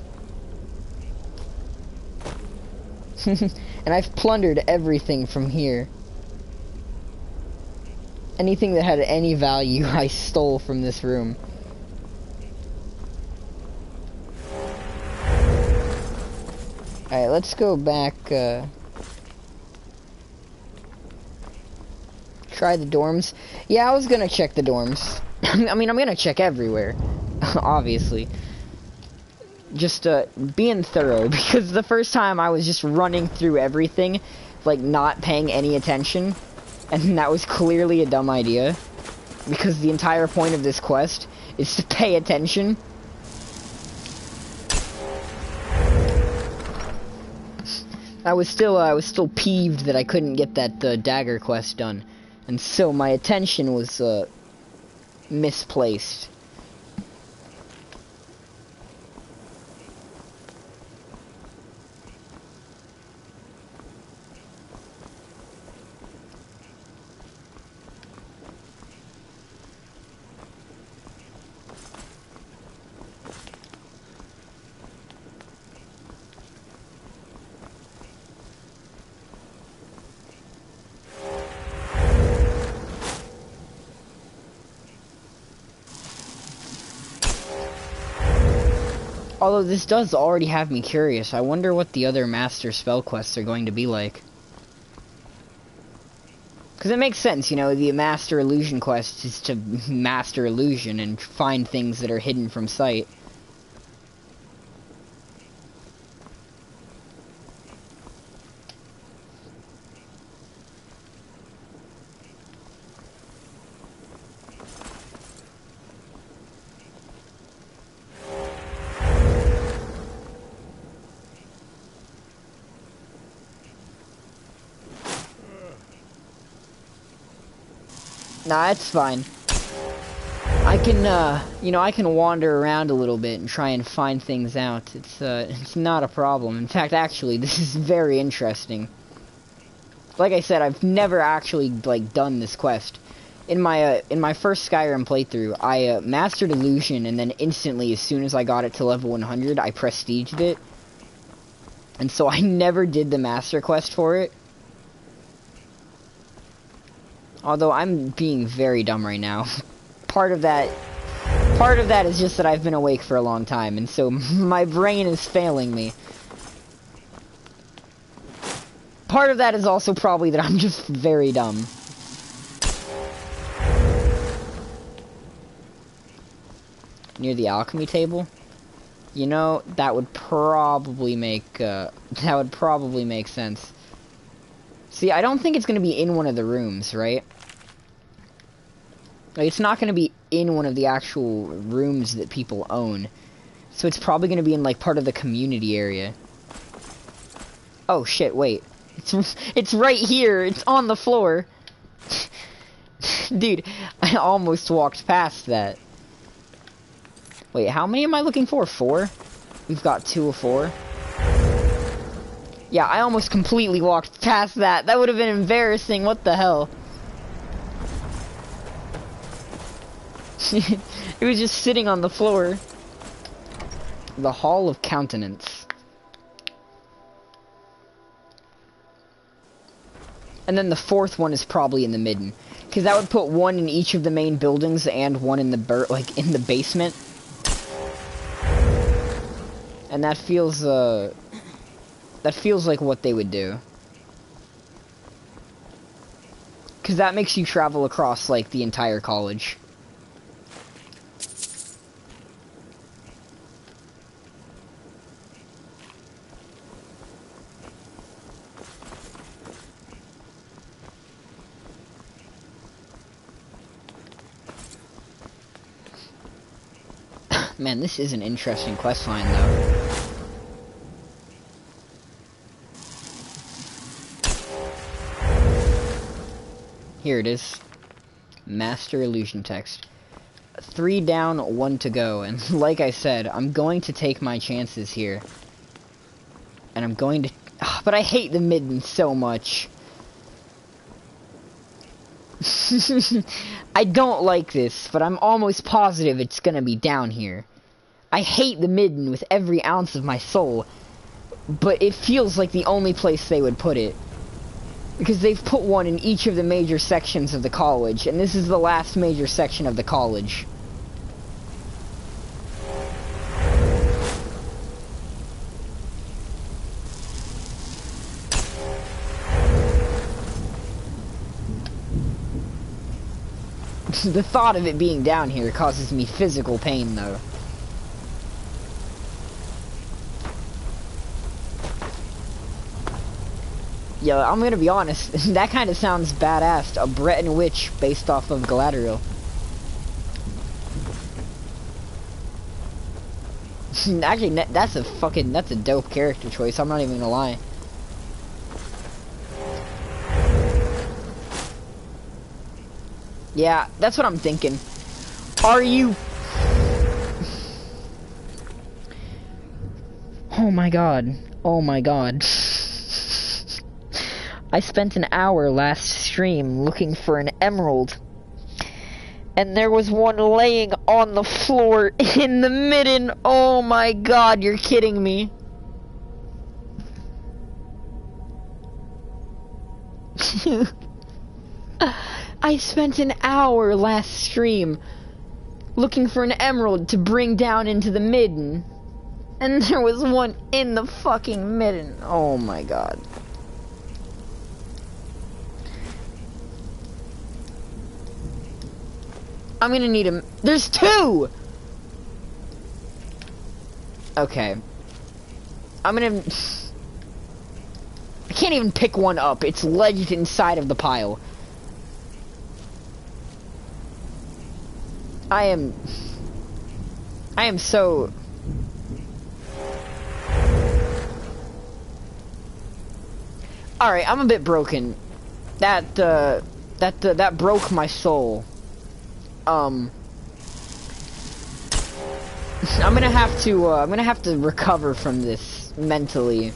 And I've plundered everything from here. Anything that had any value, I stole from this room. Alright, let's go back, try the dorms. Yeah, I was gonna check the dorms. I mean, I'm gonna check everywhere, obviously. Just, being thorough, because the first time I was just running through everything, like, not paying any attention, and that was clearly a dumb idea, because the entire point of this quest is to pay attention. I was still peeved that I couldn't get that dagger quest done, and so my attention was misplaced. Although this does already have me curious, I wonder what the other master spell quests are going to be like. Because it makes sense, you know, the master illusion quest is to master illusion and find things that are hidden from sight. Nah, it's fine. I can, you know, I can wander around a little bit and try and find things out. It's not a problem. In fact, actually, this is very interesting. Like I said, I've never actually, like, done this quest. In my first Skyrim playthrough, I, mastered Illusion, and then instantly, as soon as I got it to level 100, I prestiged it. And so I never did the master quest for it. Although, I'm being very dumb right now. Part of that is just that I've been awake for a long time, and so my brain is failing me. Part of that is also probably that I'm just very dumb. Near the alchemy table? You know, that would probably make sense. See, I don't think it's gonna be in one of the rooms, right? Like, it's not gonna be in one of the actual rooms that people own. So it's probably gonna be in, like, part of the community area. Oh shit, wait. It's right here. It's on the floor. Dude, I almost walked past that. Wait, how many am I looking for? 4? We've got 2 of 4. Yeah, I almost completely walked past that. That would have been embarrassing. What the hell? It was just sitting on the floor. The Hall of Countenance. And then the 4th one is probably in the midden. Because that would put 1 in each of the main buildings and 1 in the in the basement. And that feels like what they would do. Because that makes you travel across, like, the entire college. Man, this is an interesting questline, though. Here it is. Master Illusion Text. 3 down, 1 to go. And like I said, I'm going to take my chances here. And I'm going to... but I hate the midden so much. I don't like this, but I'm almost positive it's gonna be down here. I hate the midden with every ounce of my soul. But it feels like the only place they would put it. Because they've put 1 in each of the major sections of the college, and this is the last major section of the college. The thought of it being down here causes me physical pain, though. Yeah, I'm gonna be honest, that kind of sounds badass. A Breton witch based off of Galadriel. Actually, that's a dope character choice, I'm not even gonna lie. Yeah, that's what I'm thinking. Are you... Oh my god. Oh my god. I spent an hour last stream looking for an emerald. And there was one laying on the floor in the midden. Oh my god, you're kidding me. I spent an hour last stream looking for an emerald to bring down into the midden. And there was one in the fucking midden. Oh my god. I'm gonna need him. There's 2! Okay. I'm gonna... I can't even pick one up. It's ledged inside of the pile. I am so... Alright, I'm a bit broken. That that broke my soul. I'm gonna have to recover from this mentally.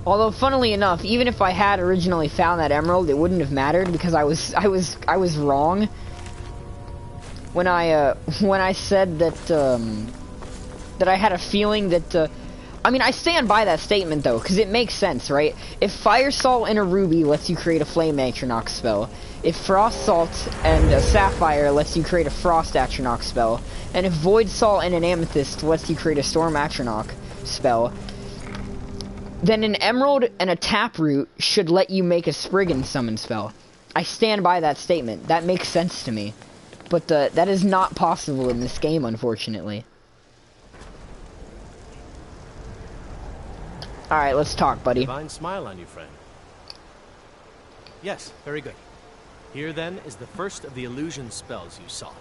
Although, funnily enough, even if I had originally found that emerald, it wouldn't have mattered because I was wrong when I said that that I had a feeling that. I mean, I stand by that statement though, because it makes sense, right? If Fire Salt and a Ruby lets you create a Flame Atronach spell, if Frost Salt and a Sapphire lets you create a Frost Atronach spell, and if Void Salt and an Amethyst lets you create a Storm Atronach spell, then an Emerald and a Taproot should let you make a Spriggan summon spell. I stand by that statement. That makes sense to me. But that is not possible in this game, unfortunately. Alright, let's talk, buddy. Divine smile on you, friend. Yes, very good. Here, then, is the first of the illusion spells you sought.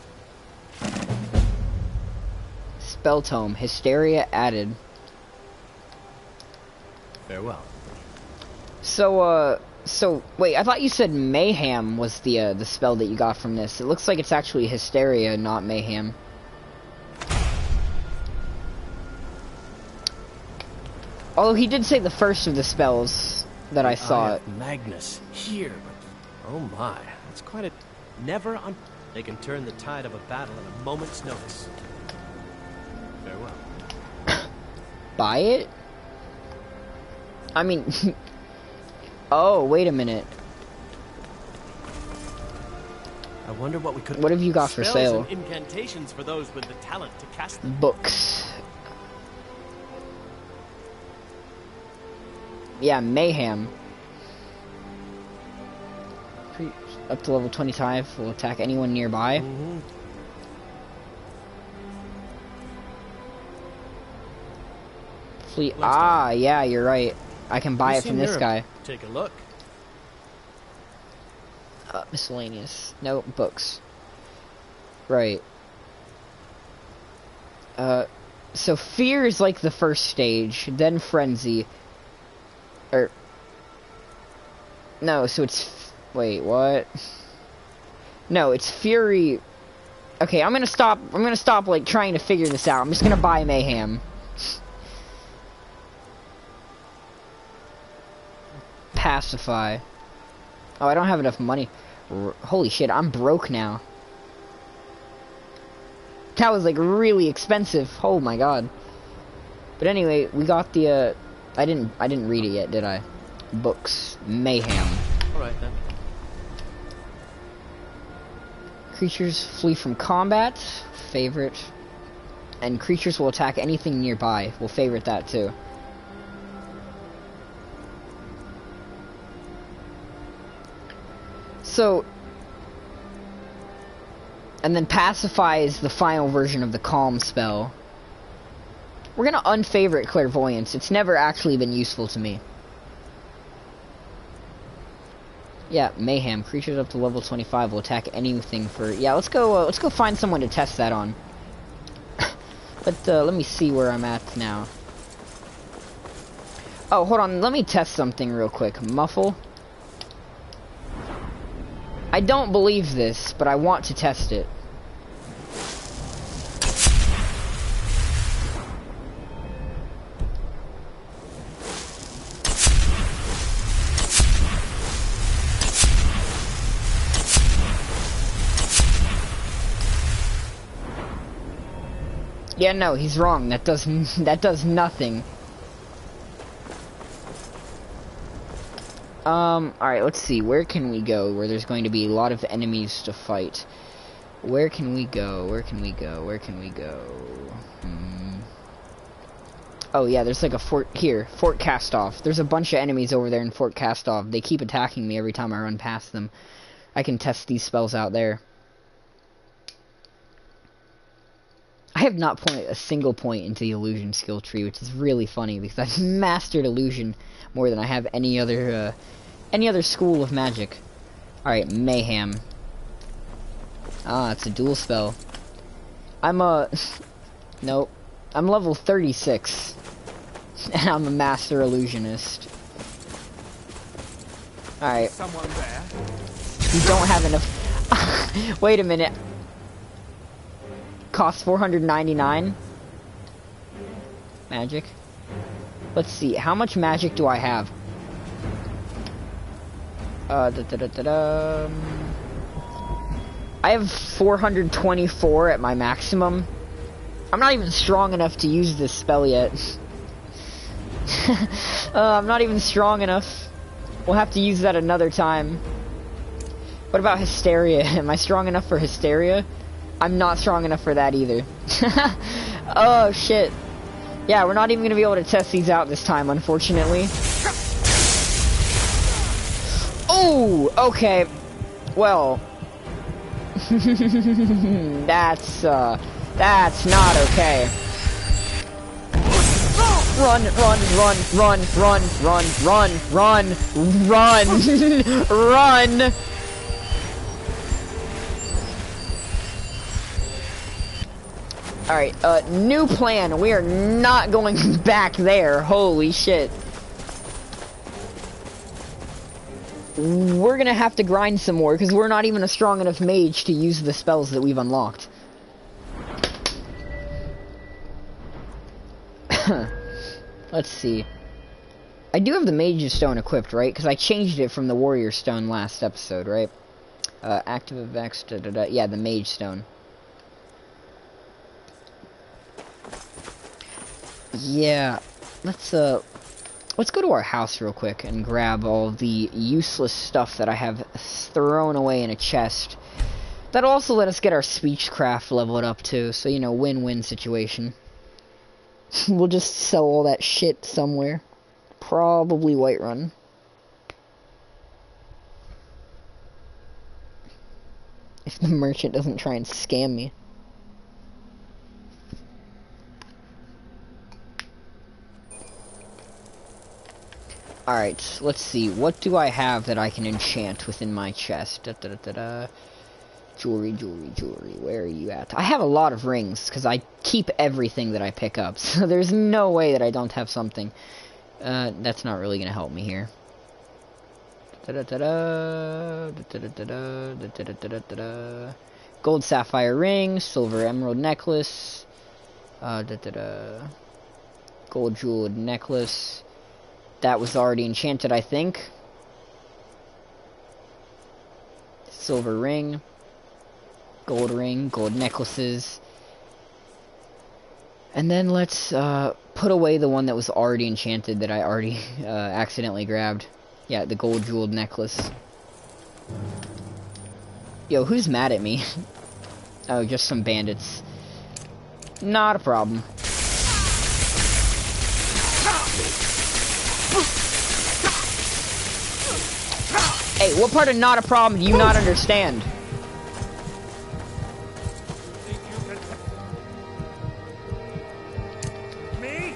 Spell Tome. Hysteria added. Farewell. So, wait, I thought you said Mayhem was the spell that you got from this. It looks like it's actually Hysteria, not Mayhem. Although he did say the first of the spells that I saw. Magnus here. Oh my, that's quite a. Never on. They can turn the tide of a battle at a moment's notice. Farewell. Buy it? I mean. Oh, wait a minute. I wonder what we could. What have you got for sale? And incantations for those with the talent to cast them. Books. Yeah, Mayhem. Up to level 25 will attack anyone nearby. Mm-hmm. Fleet. Ah, yeah, you're right. I can buy it from this guy. Take a look. Miscellaneous. No, books. Right. So Fear is like the first stage, then Frenzy. No, so it's... Wait, what? No, it's Fury... Okay, I'm gonna stop, like, trying to figure this out. I'm just gonna buy Mayhem. Pacify. Oh, I don't have enough money. Holy shit, I'm broke now. That was, like, really expensive. Oh my god. But anyway, we got the, I didn't read it yet, did I? Books. Mayhem. Alright then. Creatures flee from combat. Favorite. And creatures will attack anything nearby. We'll favorite that too. So... And then Pacify is the final version of the Calm spell. We're gonna unfavorite Clairvoyance. It's never actually been useful to me. Yeah, Mayhem. Creatures up to level 25 will attack anything for... Yeah, let's go find someone to test that on. Let me see where I'm at now. Oh, hold on. Let me test something real quick. Muffle. I don't believe this, but I want to test it. Yeah, no, he's wrong. That does nothing. Alright, let's see. Where can we go where there's going to be a lot of enemies to fight? Where can we go? Where can we go? Where can we go? Oh, yeah, there's like a fort here. Fort Castoff. There's a bunch of enemies over there in Fort Castoff. They keep attacking me every time I run past them. I can test these spells out there. I have not put a single point into the illusion skill tree, which is really funny because I've mastered illusion more than I have any other school of magic. All right, Mayhem. Ah, it's a dual spell. I'm nope. I'm level 36. And I'm a master illusionist. Alright. Someone there? You don't have enough. Wait a minute. Costs 499. Magic. Let's see. How much magic do I have? I have 424 at my maximum. I'm not even strong enough to use this spell yet. I'm not even strong enough. We'll have to use that another time. What about Hysteria? Am I strong enough for Hysteria? I'm not strong enough for that either. Oh, shit. Yeah, we're not even going to be able to test these out this time, unfortunately. Oh, okay. Well. That's not okay. Run, run, run, run, run, run, run, run, run, run. Alright, new plan. We are not going back there. Holy shit. We're gonna have to grind some more, because we're not even a strong enough mage to use the spells that we've unlocked. Let's see. I do have the Mage's Stone equipped, right? Because I changed it from the Warrior Stone last episode, right? Active effects, yeah, the Mage Stone. Yeah, let's go to our house real quick and grab all the useless stuff that I have thrown away in a chest. That'll also let us get our speechcraft leveled up too, so, you know, win-win situation. We'll just sell all that shit somewhere. Probably Whiterun. If the merchant doesn't try and scam me. Alright, let's see. What do I have that I can enchant within my chest? Jewelry, jewelry, jewelry. Where are you at? I have a lot of rings, because I keep everything that I pick up. So there's no way that I don't have something. That's not really going to help me here. Gold sapphire ring, silver emerald necklace. Gold jeweled necklace. That was already enchanted, I think. Silver ring. Gold necklaces. And then let's put away the one that was already enchanted that I already accidentally grabbed. Yeah, the gold jeweled necklace. Yo, who's mad at me? Oh, just some bandits. Not a problem. Hey, what part of not a problem do you not understand? Me?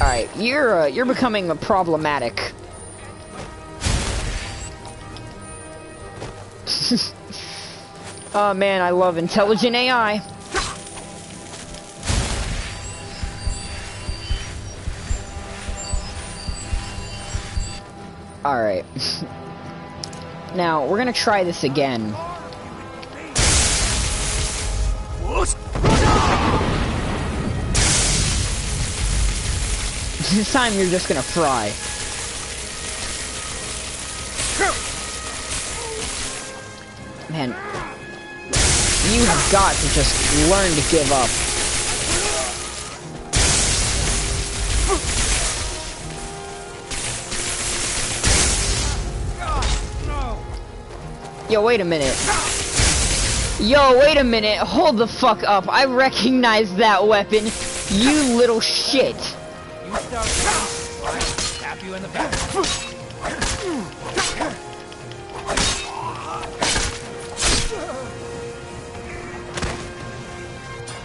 Alright, you're becoming problematic. Oh man, I love intelligent AI. Alright. Now, we're gonna try this again. This time you're just gonna fry. Man, you have got to just learn to give up. Yo, wait a minute. Yo, wait a minute. Hold the fuck up. I recognize that weapon. You little shit. You start running, I'll stab you in the back.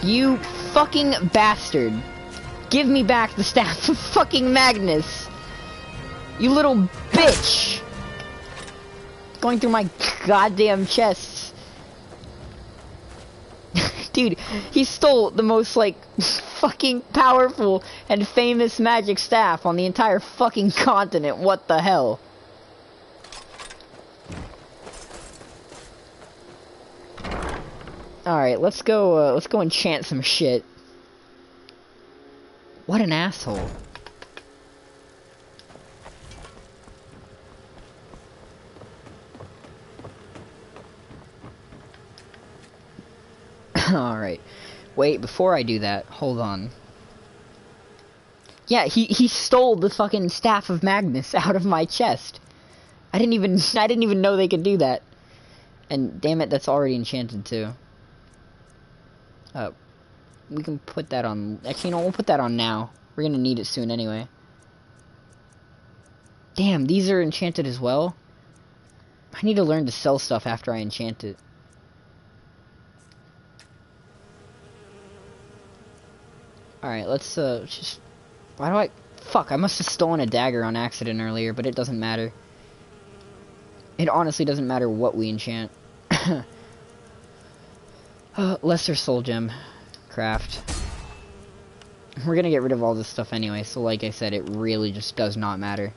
You fucking bastard. Give me back the staff of fucking Magnus. You little bitch. Going through my goddamn chests. Dude, he stole the most, like, fucking powerful and famous magic staff on the entire fucking continent. What the hell? Alright, let's go enchant some shit. What an asshole. Alright. Wait, before I do that, hold on. Yeah, he stole the fucking Staff of Magnus out of my chest. I didn't even know they could do that. And damn it, that's already enchanted too. We can put that on... Actually, no, we'll put that on now. We're gonna need it soon anyway. Damn, these are enchanted as well? I need to learn to sell stuff after I enchant it. Alright, let's, just... Why do I... Fuck, I must have stolen a dagger on accident earlier, but it doesn't matter. It honestly doesn't matter what we enchant. Lesser soul gem. Craft. We're gonna get rid of all this stuff anyway, so like I said, it really just does not matter.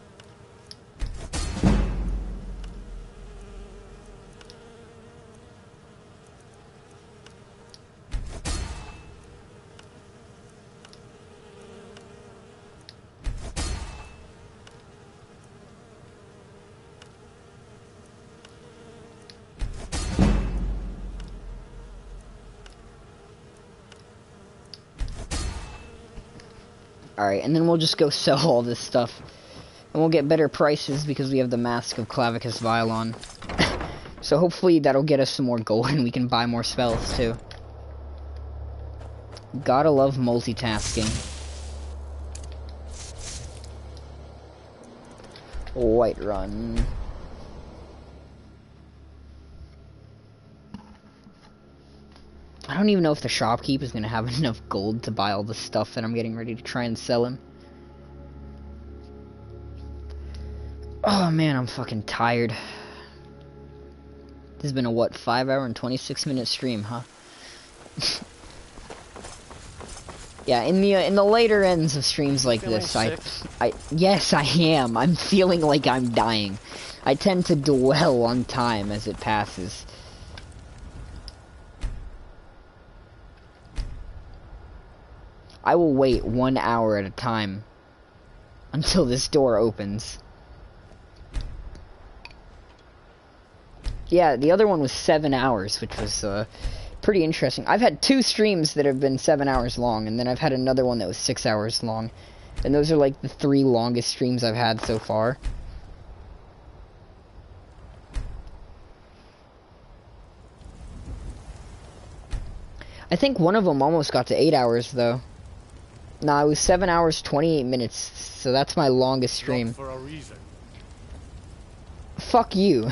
Alright, and then we'll just go sell all this stuff. And we'll get better prices because we have the Mask of Clavicus Violon. So hopefully that'll get us some more gold and we can buy more spells too. Gotta love multitasking. Whiterun. I don't even know if the shopkeep is gonna have enough gold to buy all the stuff that I'm getting ready to try and sell him. Oh man, I'm fucking tired. This has been a what, 5-hour and 26-minute stream, huh? Yeah, in the later ends of streams like this, yes, I am. I'm feeling like I'm dying. I tend to dwell on time as it passes. I will wait 1 hour at a time until this door opens. Yeah, the other one was 7 hours, which was pretty interesting. I've had 2 streams that have been 7 hours long, and then I've had another one that was 6 hours long. And those are like the 3 longest streams I've had so far. I think one of them almost got to 8 hours, though. Nah, it was 7 hours, 28 minutes, so that's my longest stream. For a reason. Fuck you.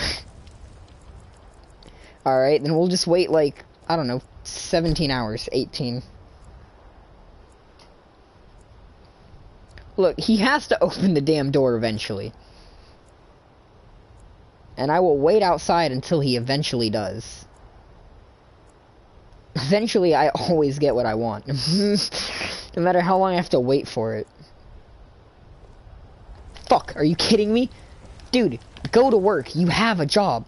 Alright, then we'll just wait like, I don't know, 17 hours, 18. Look, he has to open the damn door eventually. And I will wait outside until he eventually does. Eventually, I always get what I want. No matter how long I have to wait for it. Fuck, are you kidding me? Dude, go to work. You have a job.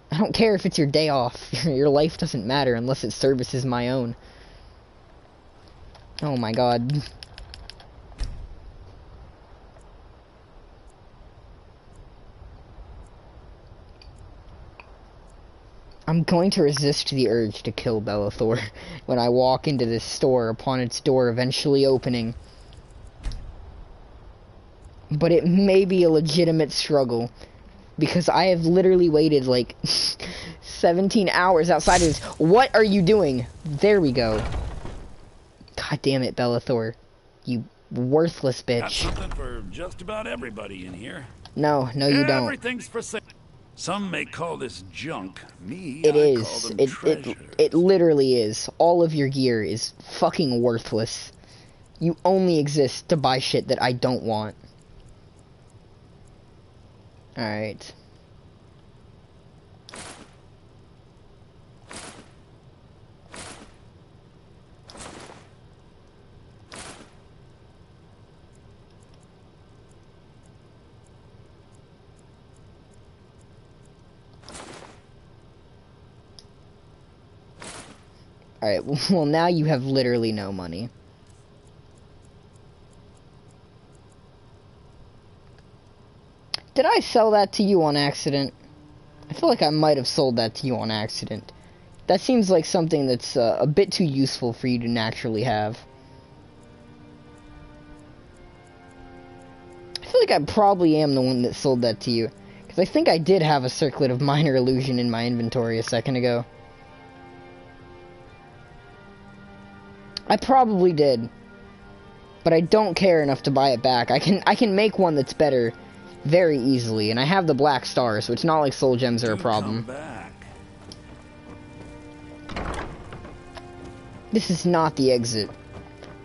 I don't care if it's your day off. Your life doesn't matter unless it services my own. Oh my god. I'm going to resist the urge to kill Bellathor when I walk into this store upon its door eventually opening. But it may be a legitimate struggle, because I have literally waited like 17 hours outside of this. What are you doing? There we go. God damn it, Bellathor. You worthless bitch. Got something for just about everybody in here. No, you don't. Everything's for sale. Some may call this junk. Me, It I is. call them It literally is. All of your gear is fucking worthless. You only exist to buy shit that I don't want. Alright. Alright, well now you have literally no money. Did I sell that to you on accident? I feel like I might have sold that to you on accident. That seems like something that's a bit too useful for you to naturally have. I feel like I probably am the one that sold that to you. Because I think I did have a circlet of minor illusion in my inventory a second ago. I probably did. But I don't care enough to buy it back. I can make one that's better very easily. And I have the black star, so it's not like soul gems are a problem. This is not the exit.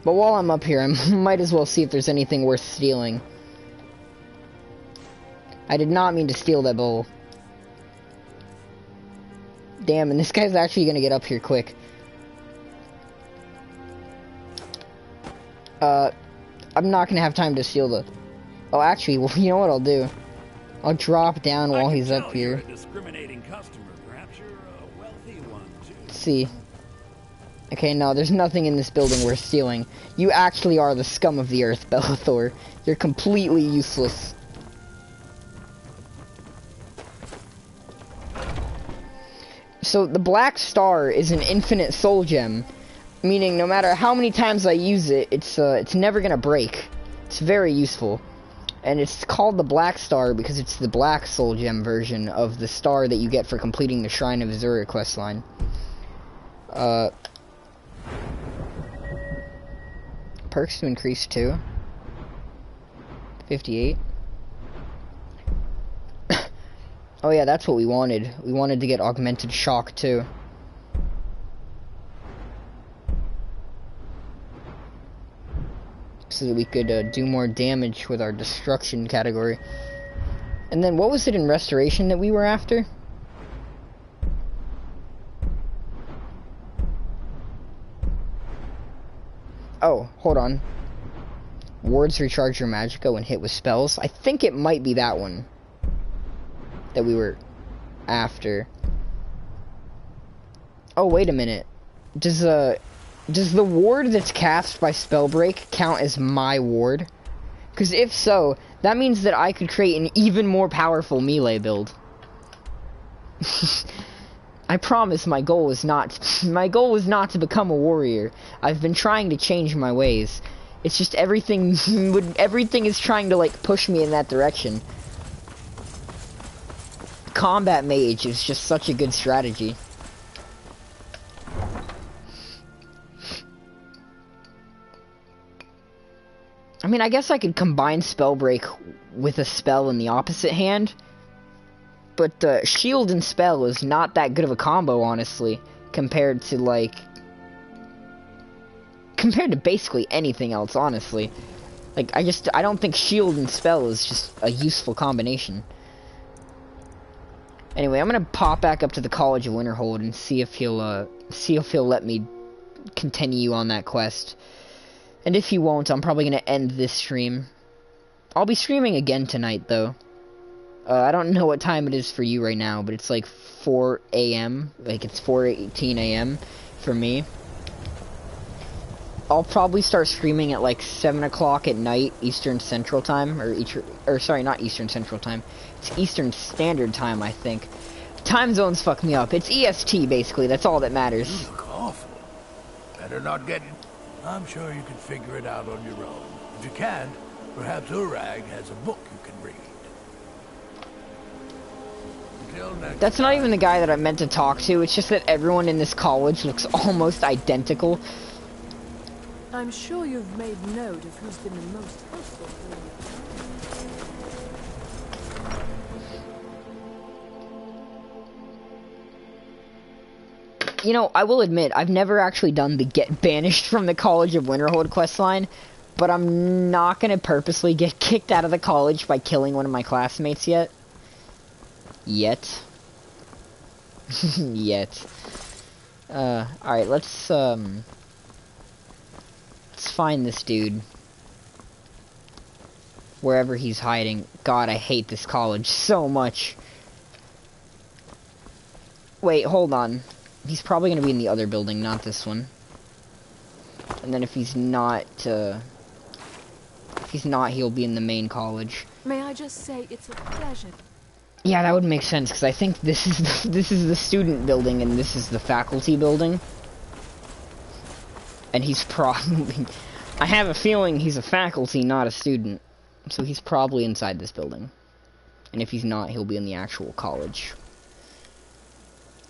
But while I'm up here, I might as well see if there's anything worth stealing. I did not mean to steal that bowl. Damn, and this guy's actually gonna get up here quick. I'm not gonna have time to steal the... Oh, actually, well, you know what I'll do? I'll drop down while he's up here. Discriminating customer. Perhaps you're a wealthy one, too. Let's see. Okay, no, there's nothing in this building worth stealing. You actually are the scum of the earth, Bellathor. You're completely useless. So, the black star is an infinite soul gem. Meaning, no matter how many times I use it, it's never gonna break. It's very useful. And it's called the black star because it's the black soul gem version of the star that you get for completing the Shrine of Azura questline. Perks to increase too. 58. Oh yeah, that's what we wanted. We wanted to get augmented shock too. So that we could do more damage with our destruction category. And then what was it in restoration that we were after? Oh, hold on. Wards recharge your magicka when hit with spells. I think it might be that one that we were after. Oh, wait a minute. Does the ward that's cast by Spellbreak count as my ward? Because if so, that means that I could create an even more powerful melee build. I promise my goal was not to become a warrior. I've been trying to change my ways. It's just everything is trying to like push me in that direction. Combat mage is just such a good strategy. I mean, I guess I could combine Spellbreak with a spell in the opposite hand, but shield and spell is not that good of a combo, honestly, compared to basically anything else, honestly. Like, I don't think shield and spell is just a useful combination. Anyway, I'm gonna pop back up to the College of Winterhold and see if he'll let me continue on that quest. And if he won't, I'm probably gonna end this stream. I'll be streaming again tonight, though. I don't know what time it is for you right now, but it's like 4 a.m. Like, it's 4:18 a.m. for me. I'll probably start streaming at like 7 o'clock at night, Eastern Central Time, or sorry, not Eastern Central Time. It's Eastern Standard Time, I think. Time zones fuck me up. It's EST, basically. That's all that matters. You look awful. Better not get... I'm sure you can figure it out on your own. If you can't, perhaps Urag has a book you can read. Until next That's not even the guy that I meant to talk to. It's just that everyone in this college looks almost identical. I'm sure you've made note of who's been the most helpful. You know, I will admit, I've never actually done the get banished from the College of Winterhold questline, but I'm not gonna purposely get kicked out of the college by killing one of my classmates yet. Yet. Alright, let's find this dude. Wherever he's hiding. God, I hate this college so much. Wait, hold on. He's probably going to be in the other building, not this one. And then if he's not, he'll be in the main college. May I just say it's a pleasure. Yeah, that would make sense, because I think this is the student building and this is the faculty building. And he's probably... I have a feeling he's a faculty, not a student. So he's probably inside this building. And if he's not, he'll be in the actual college.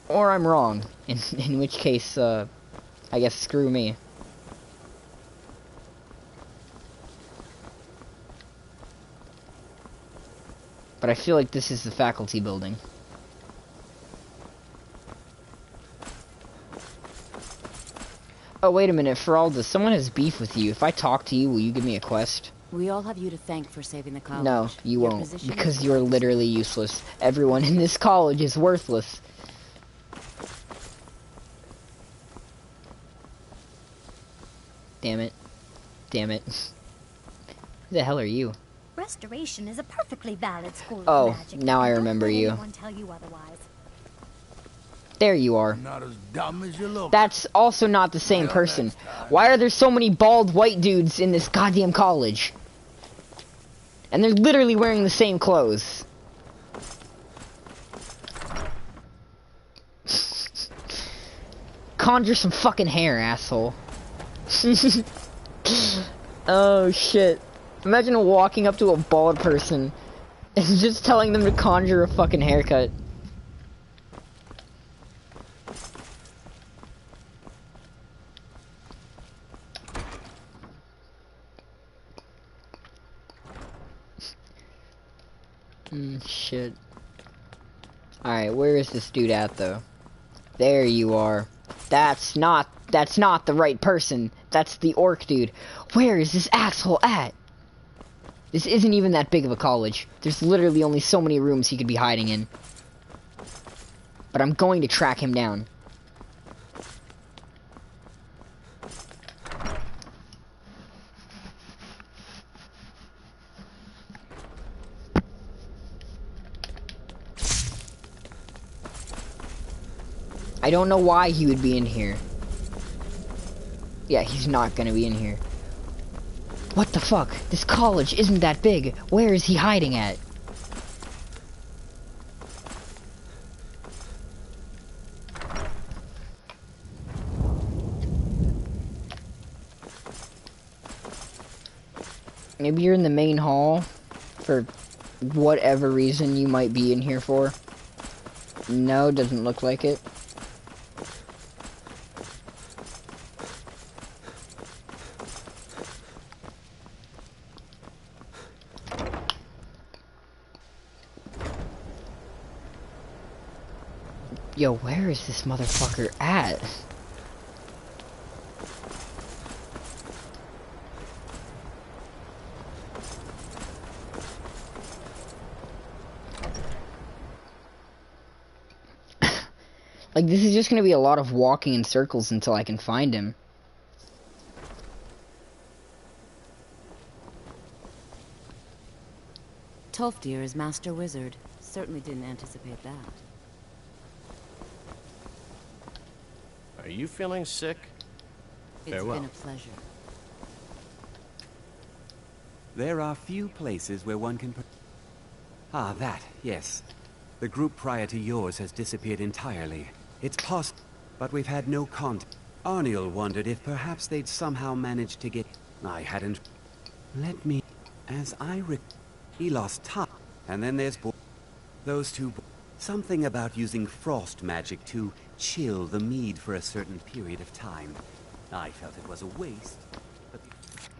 Or I'm wrong. In which case, I guess screw me. But I feel like this is the faculty building. Oh, wait a minute, Feralda, someone has beef with you. If I talk to you, will you give me a quest? We all have you to thank for saving the college. No, you won't, because you're literally useless. Everyone in this college is worthless. Damn it. Damn it. Who the hell are you? Restoration is a perfectly valid school Oh, of magic. now I remember you. Don't let anyone tell you otherwise. There you are. Not as dumb as you look. That's also not the same person. Why are there so many bald white dudes in this goddamn college? And they're literally wearing the same clothes. Conjure some fucking hair, asshole. Oh shit. Imagine walking up to a bald person and just telling them to conjure a fucking haircut. Shit. Alright, where is this dude at, though? There you are. That's not the right person. That's the orc dude. Where is this asshole at? This isn't even that big of a college. There's literally only so many rooms he could be hiding in. But I'm going to track him down. I don't know why he would be in here. Yeah, he's not gonna be in here. What the fuck? This college isn't that big. Where is he hiding at? Maybe you're in the main hall for whatever reason you might be in here for. No, doesn't look like it. Yo, where is this motherfucker at? Like, this is just gonna be a lot of walking in circles until I can find him. Tolfdir is Master Wizard. Certainly didn't anticipate that. Are you feeling sick? It's Farewell. been a pleasure. There are few places where one can... Ah, that, yes. The group prior to yours has disappeared entirely. It's possible, but we've had no contact. Arniel wondered if perhaps they'd somehow managed to get... I hadn't... Let me... As I he lost touch. And then there's... Those two... Something about using frost magic to chill the mead for a certain period of time. I felt it was a waste. But...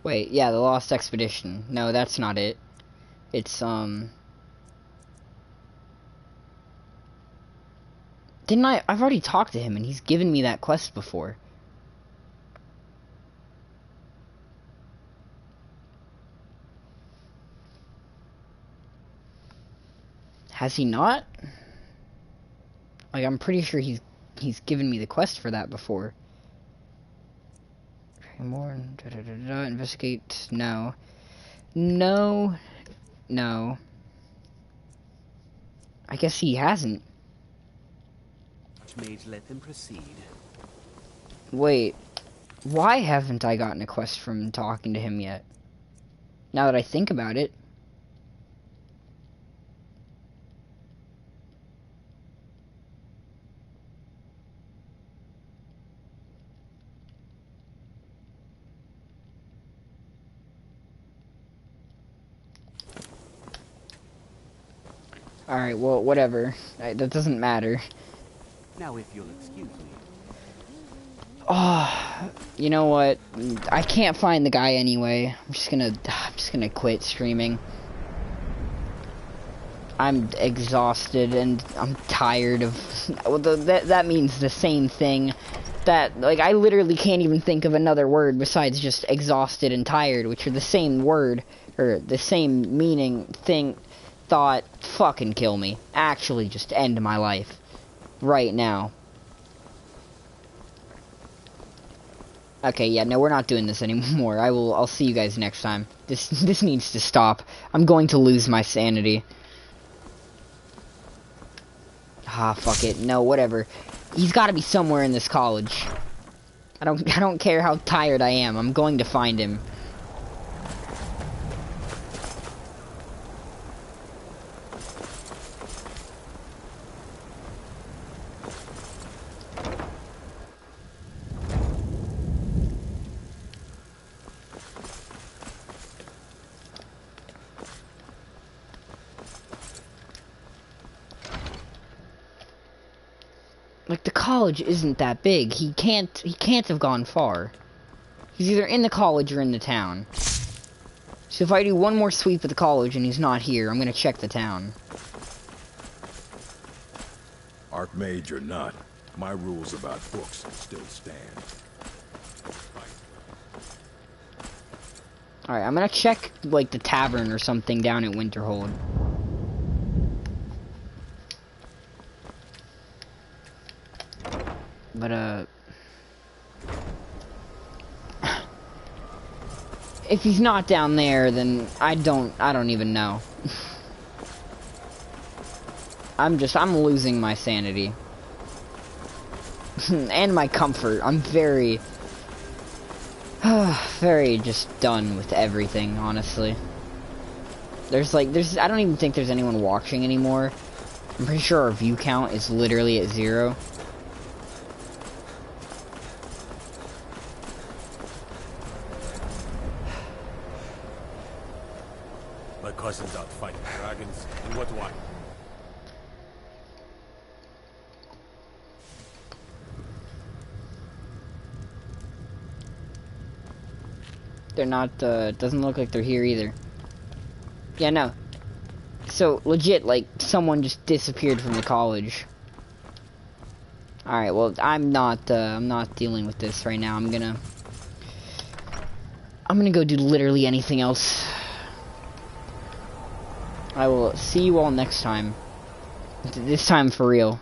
Wait, yeah, the Lost Expedition. No, that's not it. It's, Didn't I? I've already talked to him and he's given me that quest before. Has he not? Like, I'm pretty sure he's given me the quest for that before. More investigate. No. No. I guess he hasn't. Archmage let them proceed. Wait, why haven't I gotten a quest from talking to him yet? Now that I think about it. Alright, well, whatever. That doesn't matter. Now, if you'll excuse me. Oh, you know what? I can't find the guy anyway. I'm just gonna quit streaming. I'm exhausted and I'm tired of. Well, that means the same thing. That, like, I literally can't even think of another word besides just exhausted and tired, which are the same word or the same meaning thing. Thought, fucking kill me. Actually, just end my life right now. Okay, yeah, no, we're not doing this anymore. I'll see you guys next time. This needs to stop. I'm going to lose my sanity. Ah, fuck it. No, whatever. He's got to be somewhere in this college. I don't care how tired I am. I'm going to find him. Like, the college isn't that big. He can't have gone far. He's either in the college or in the town. So if I do one more sweep at the college and he's not here, I'm gonna check the town. Archmage or not, my rules about books still stand. Alright, I'm gonna check, like, the tavern or something down at Winterhold. But, if he's not down there, then I don't even know. I'm losing my sanity. And my comfort. I'm very just done with everything, honestly. I don't even think there's anyone watching anymore. I'm pretty sure our view count is literally at 0. My cousin's out fighting dragons, and what do I? They're not, doesn't look like they're here either. Yeah, no. So, legit, like, someone just disappeared from the college. Alright, well, I'm not dealing with this right now. I'm gonna go do literally anything else. I will see you all next time. This time for real.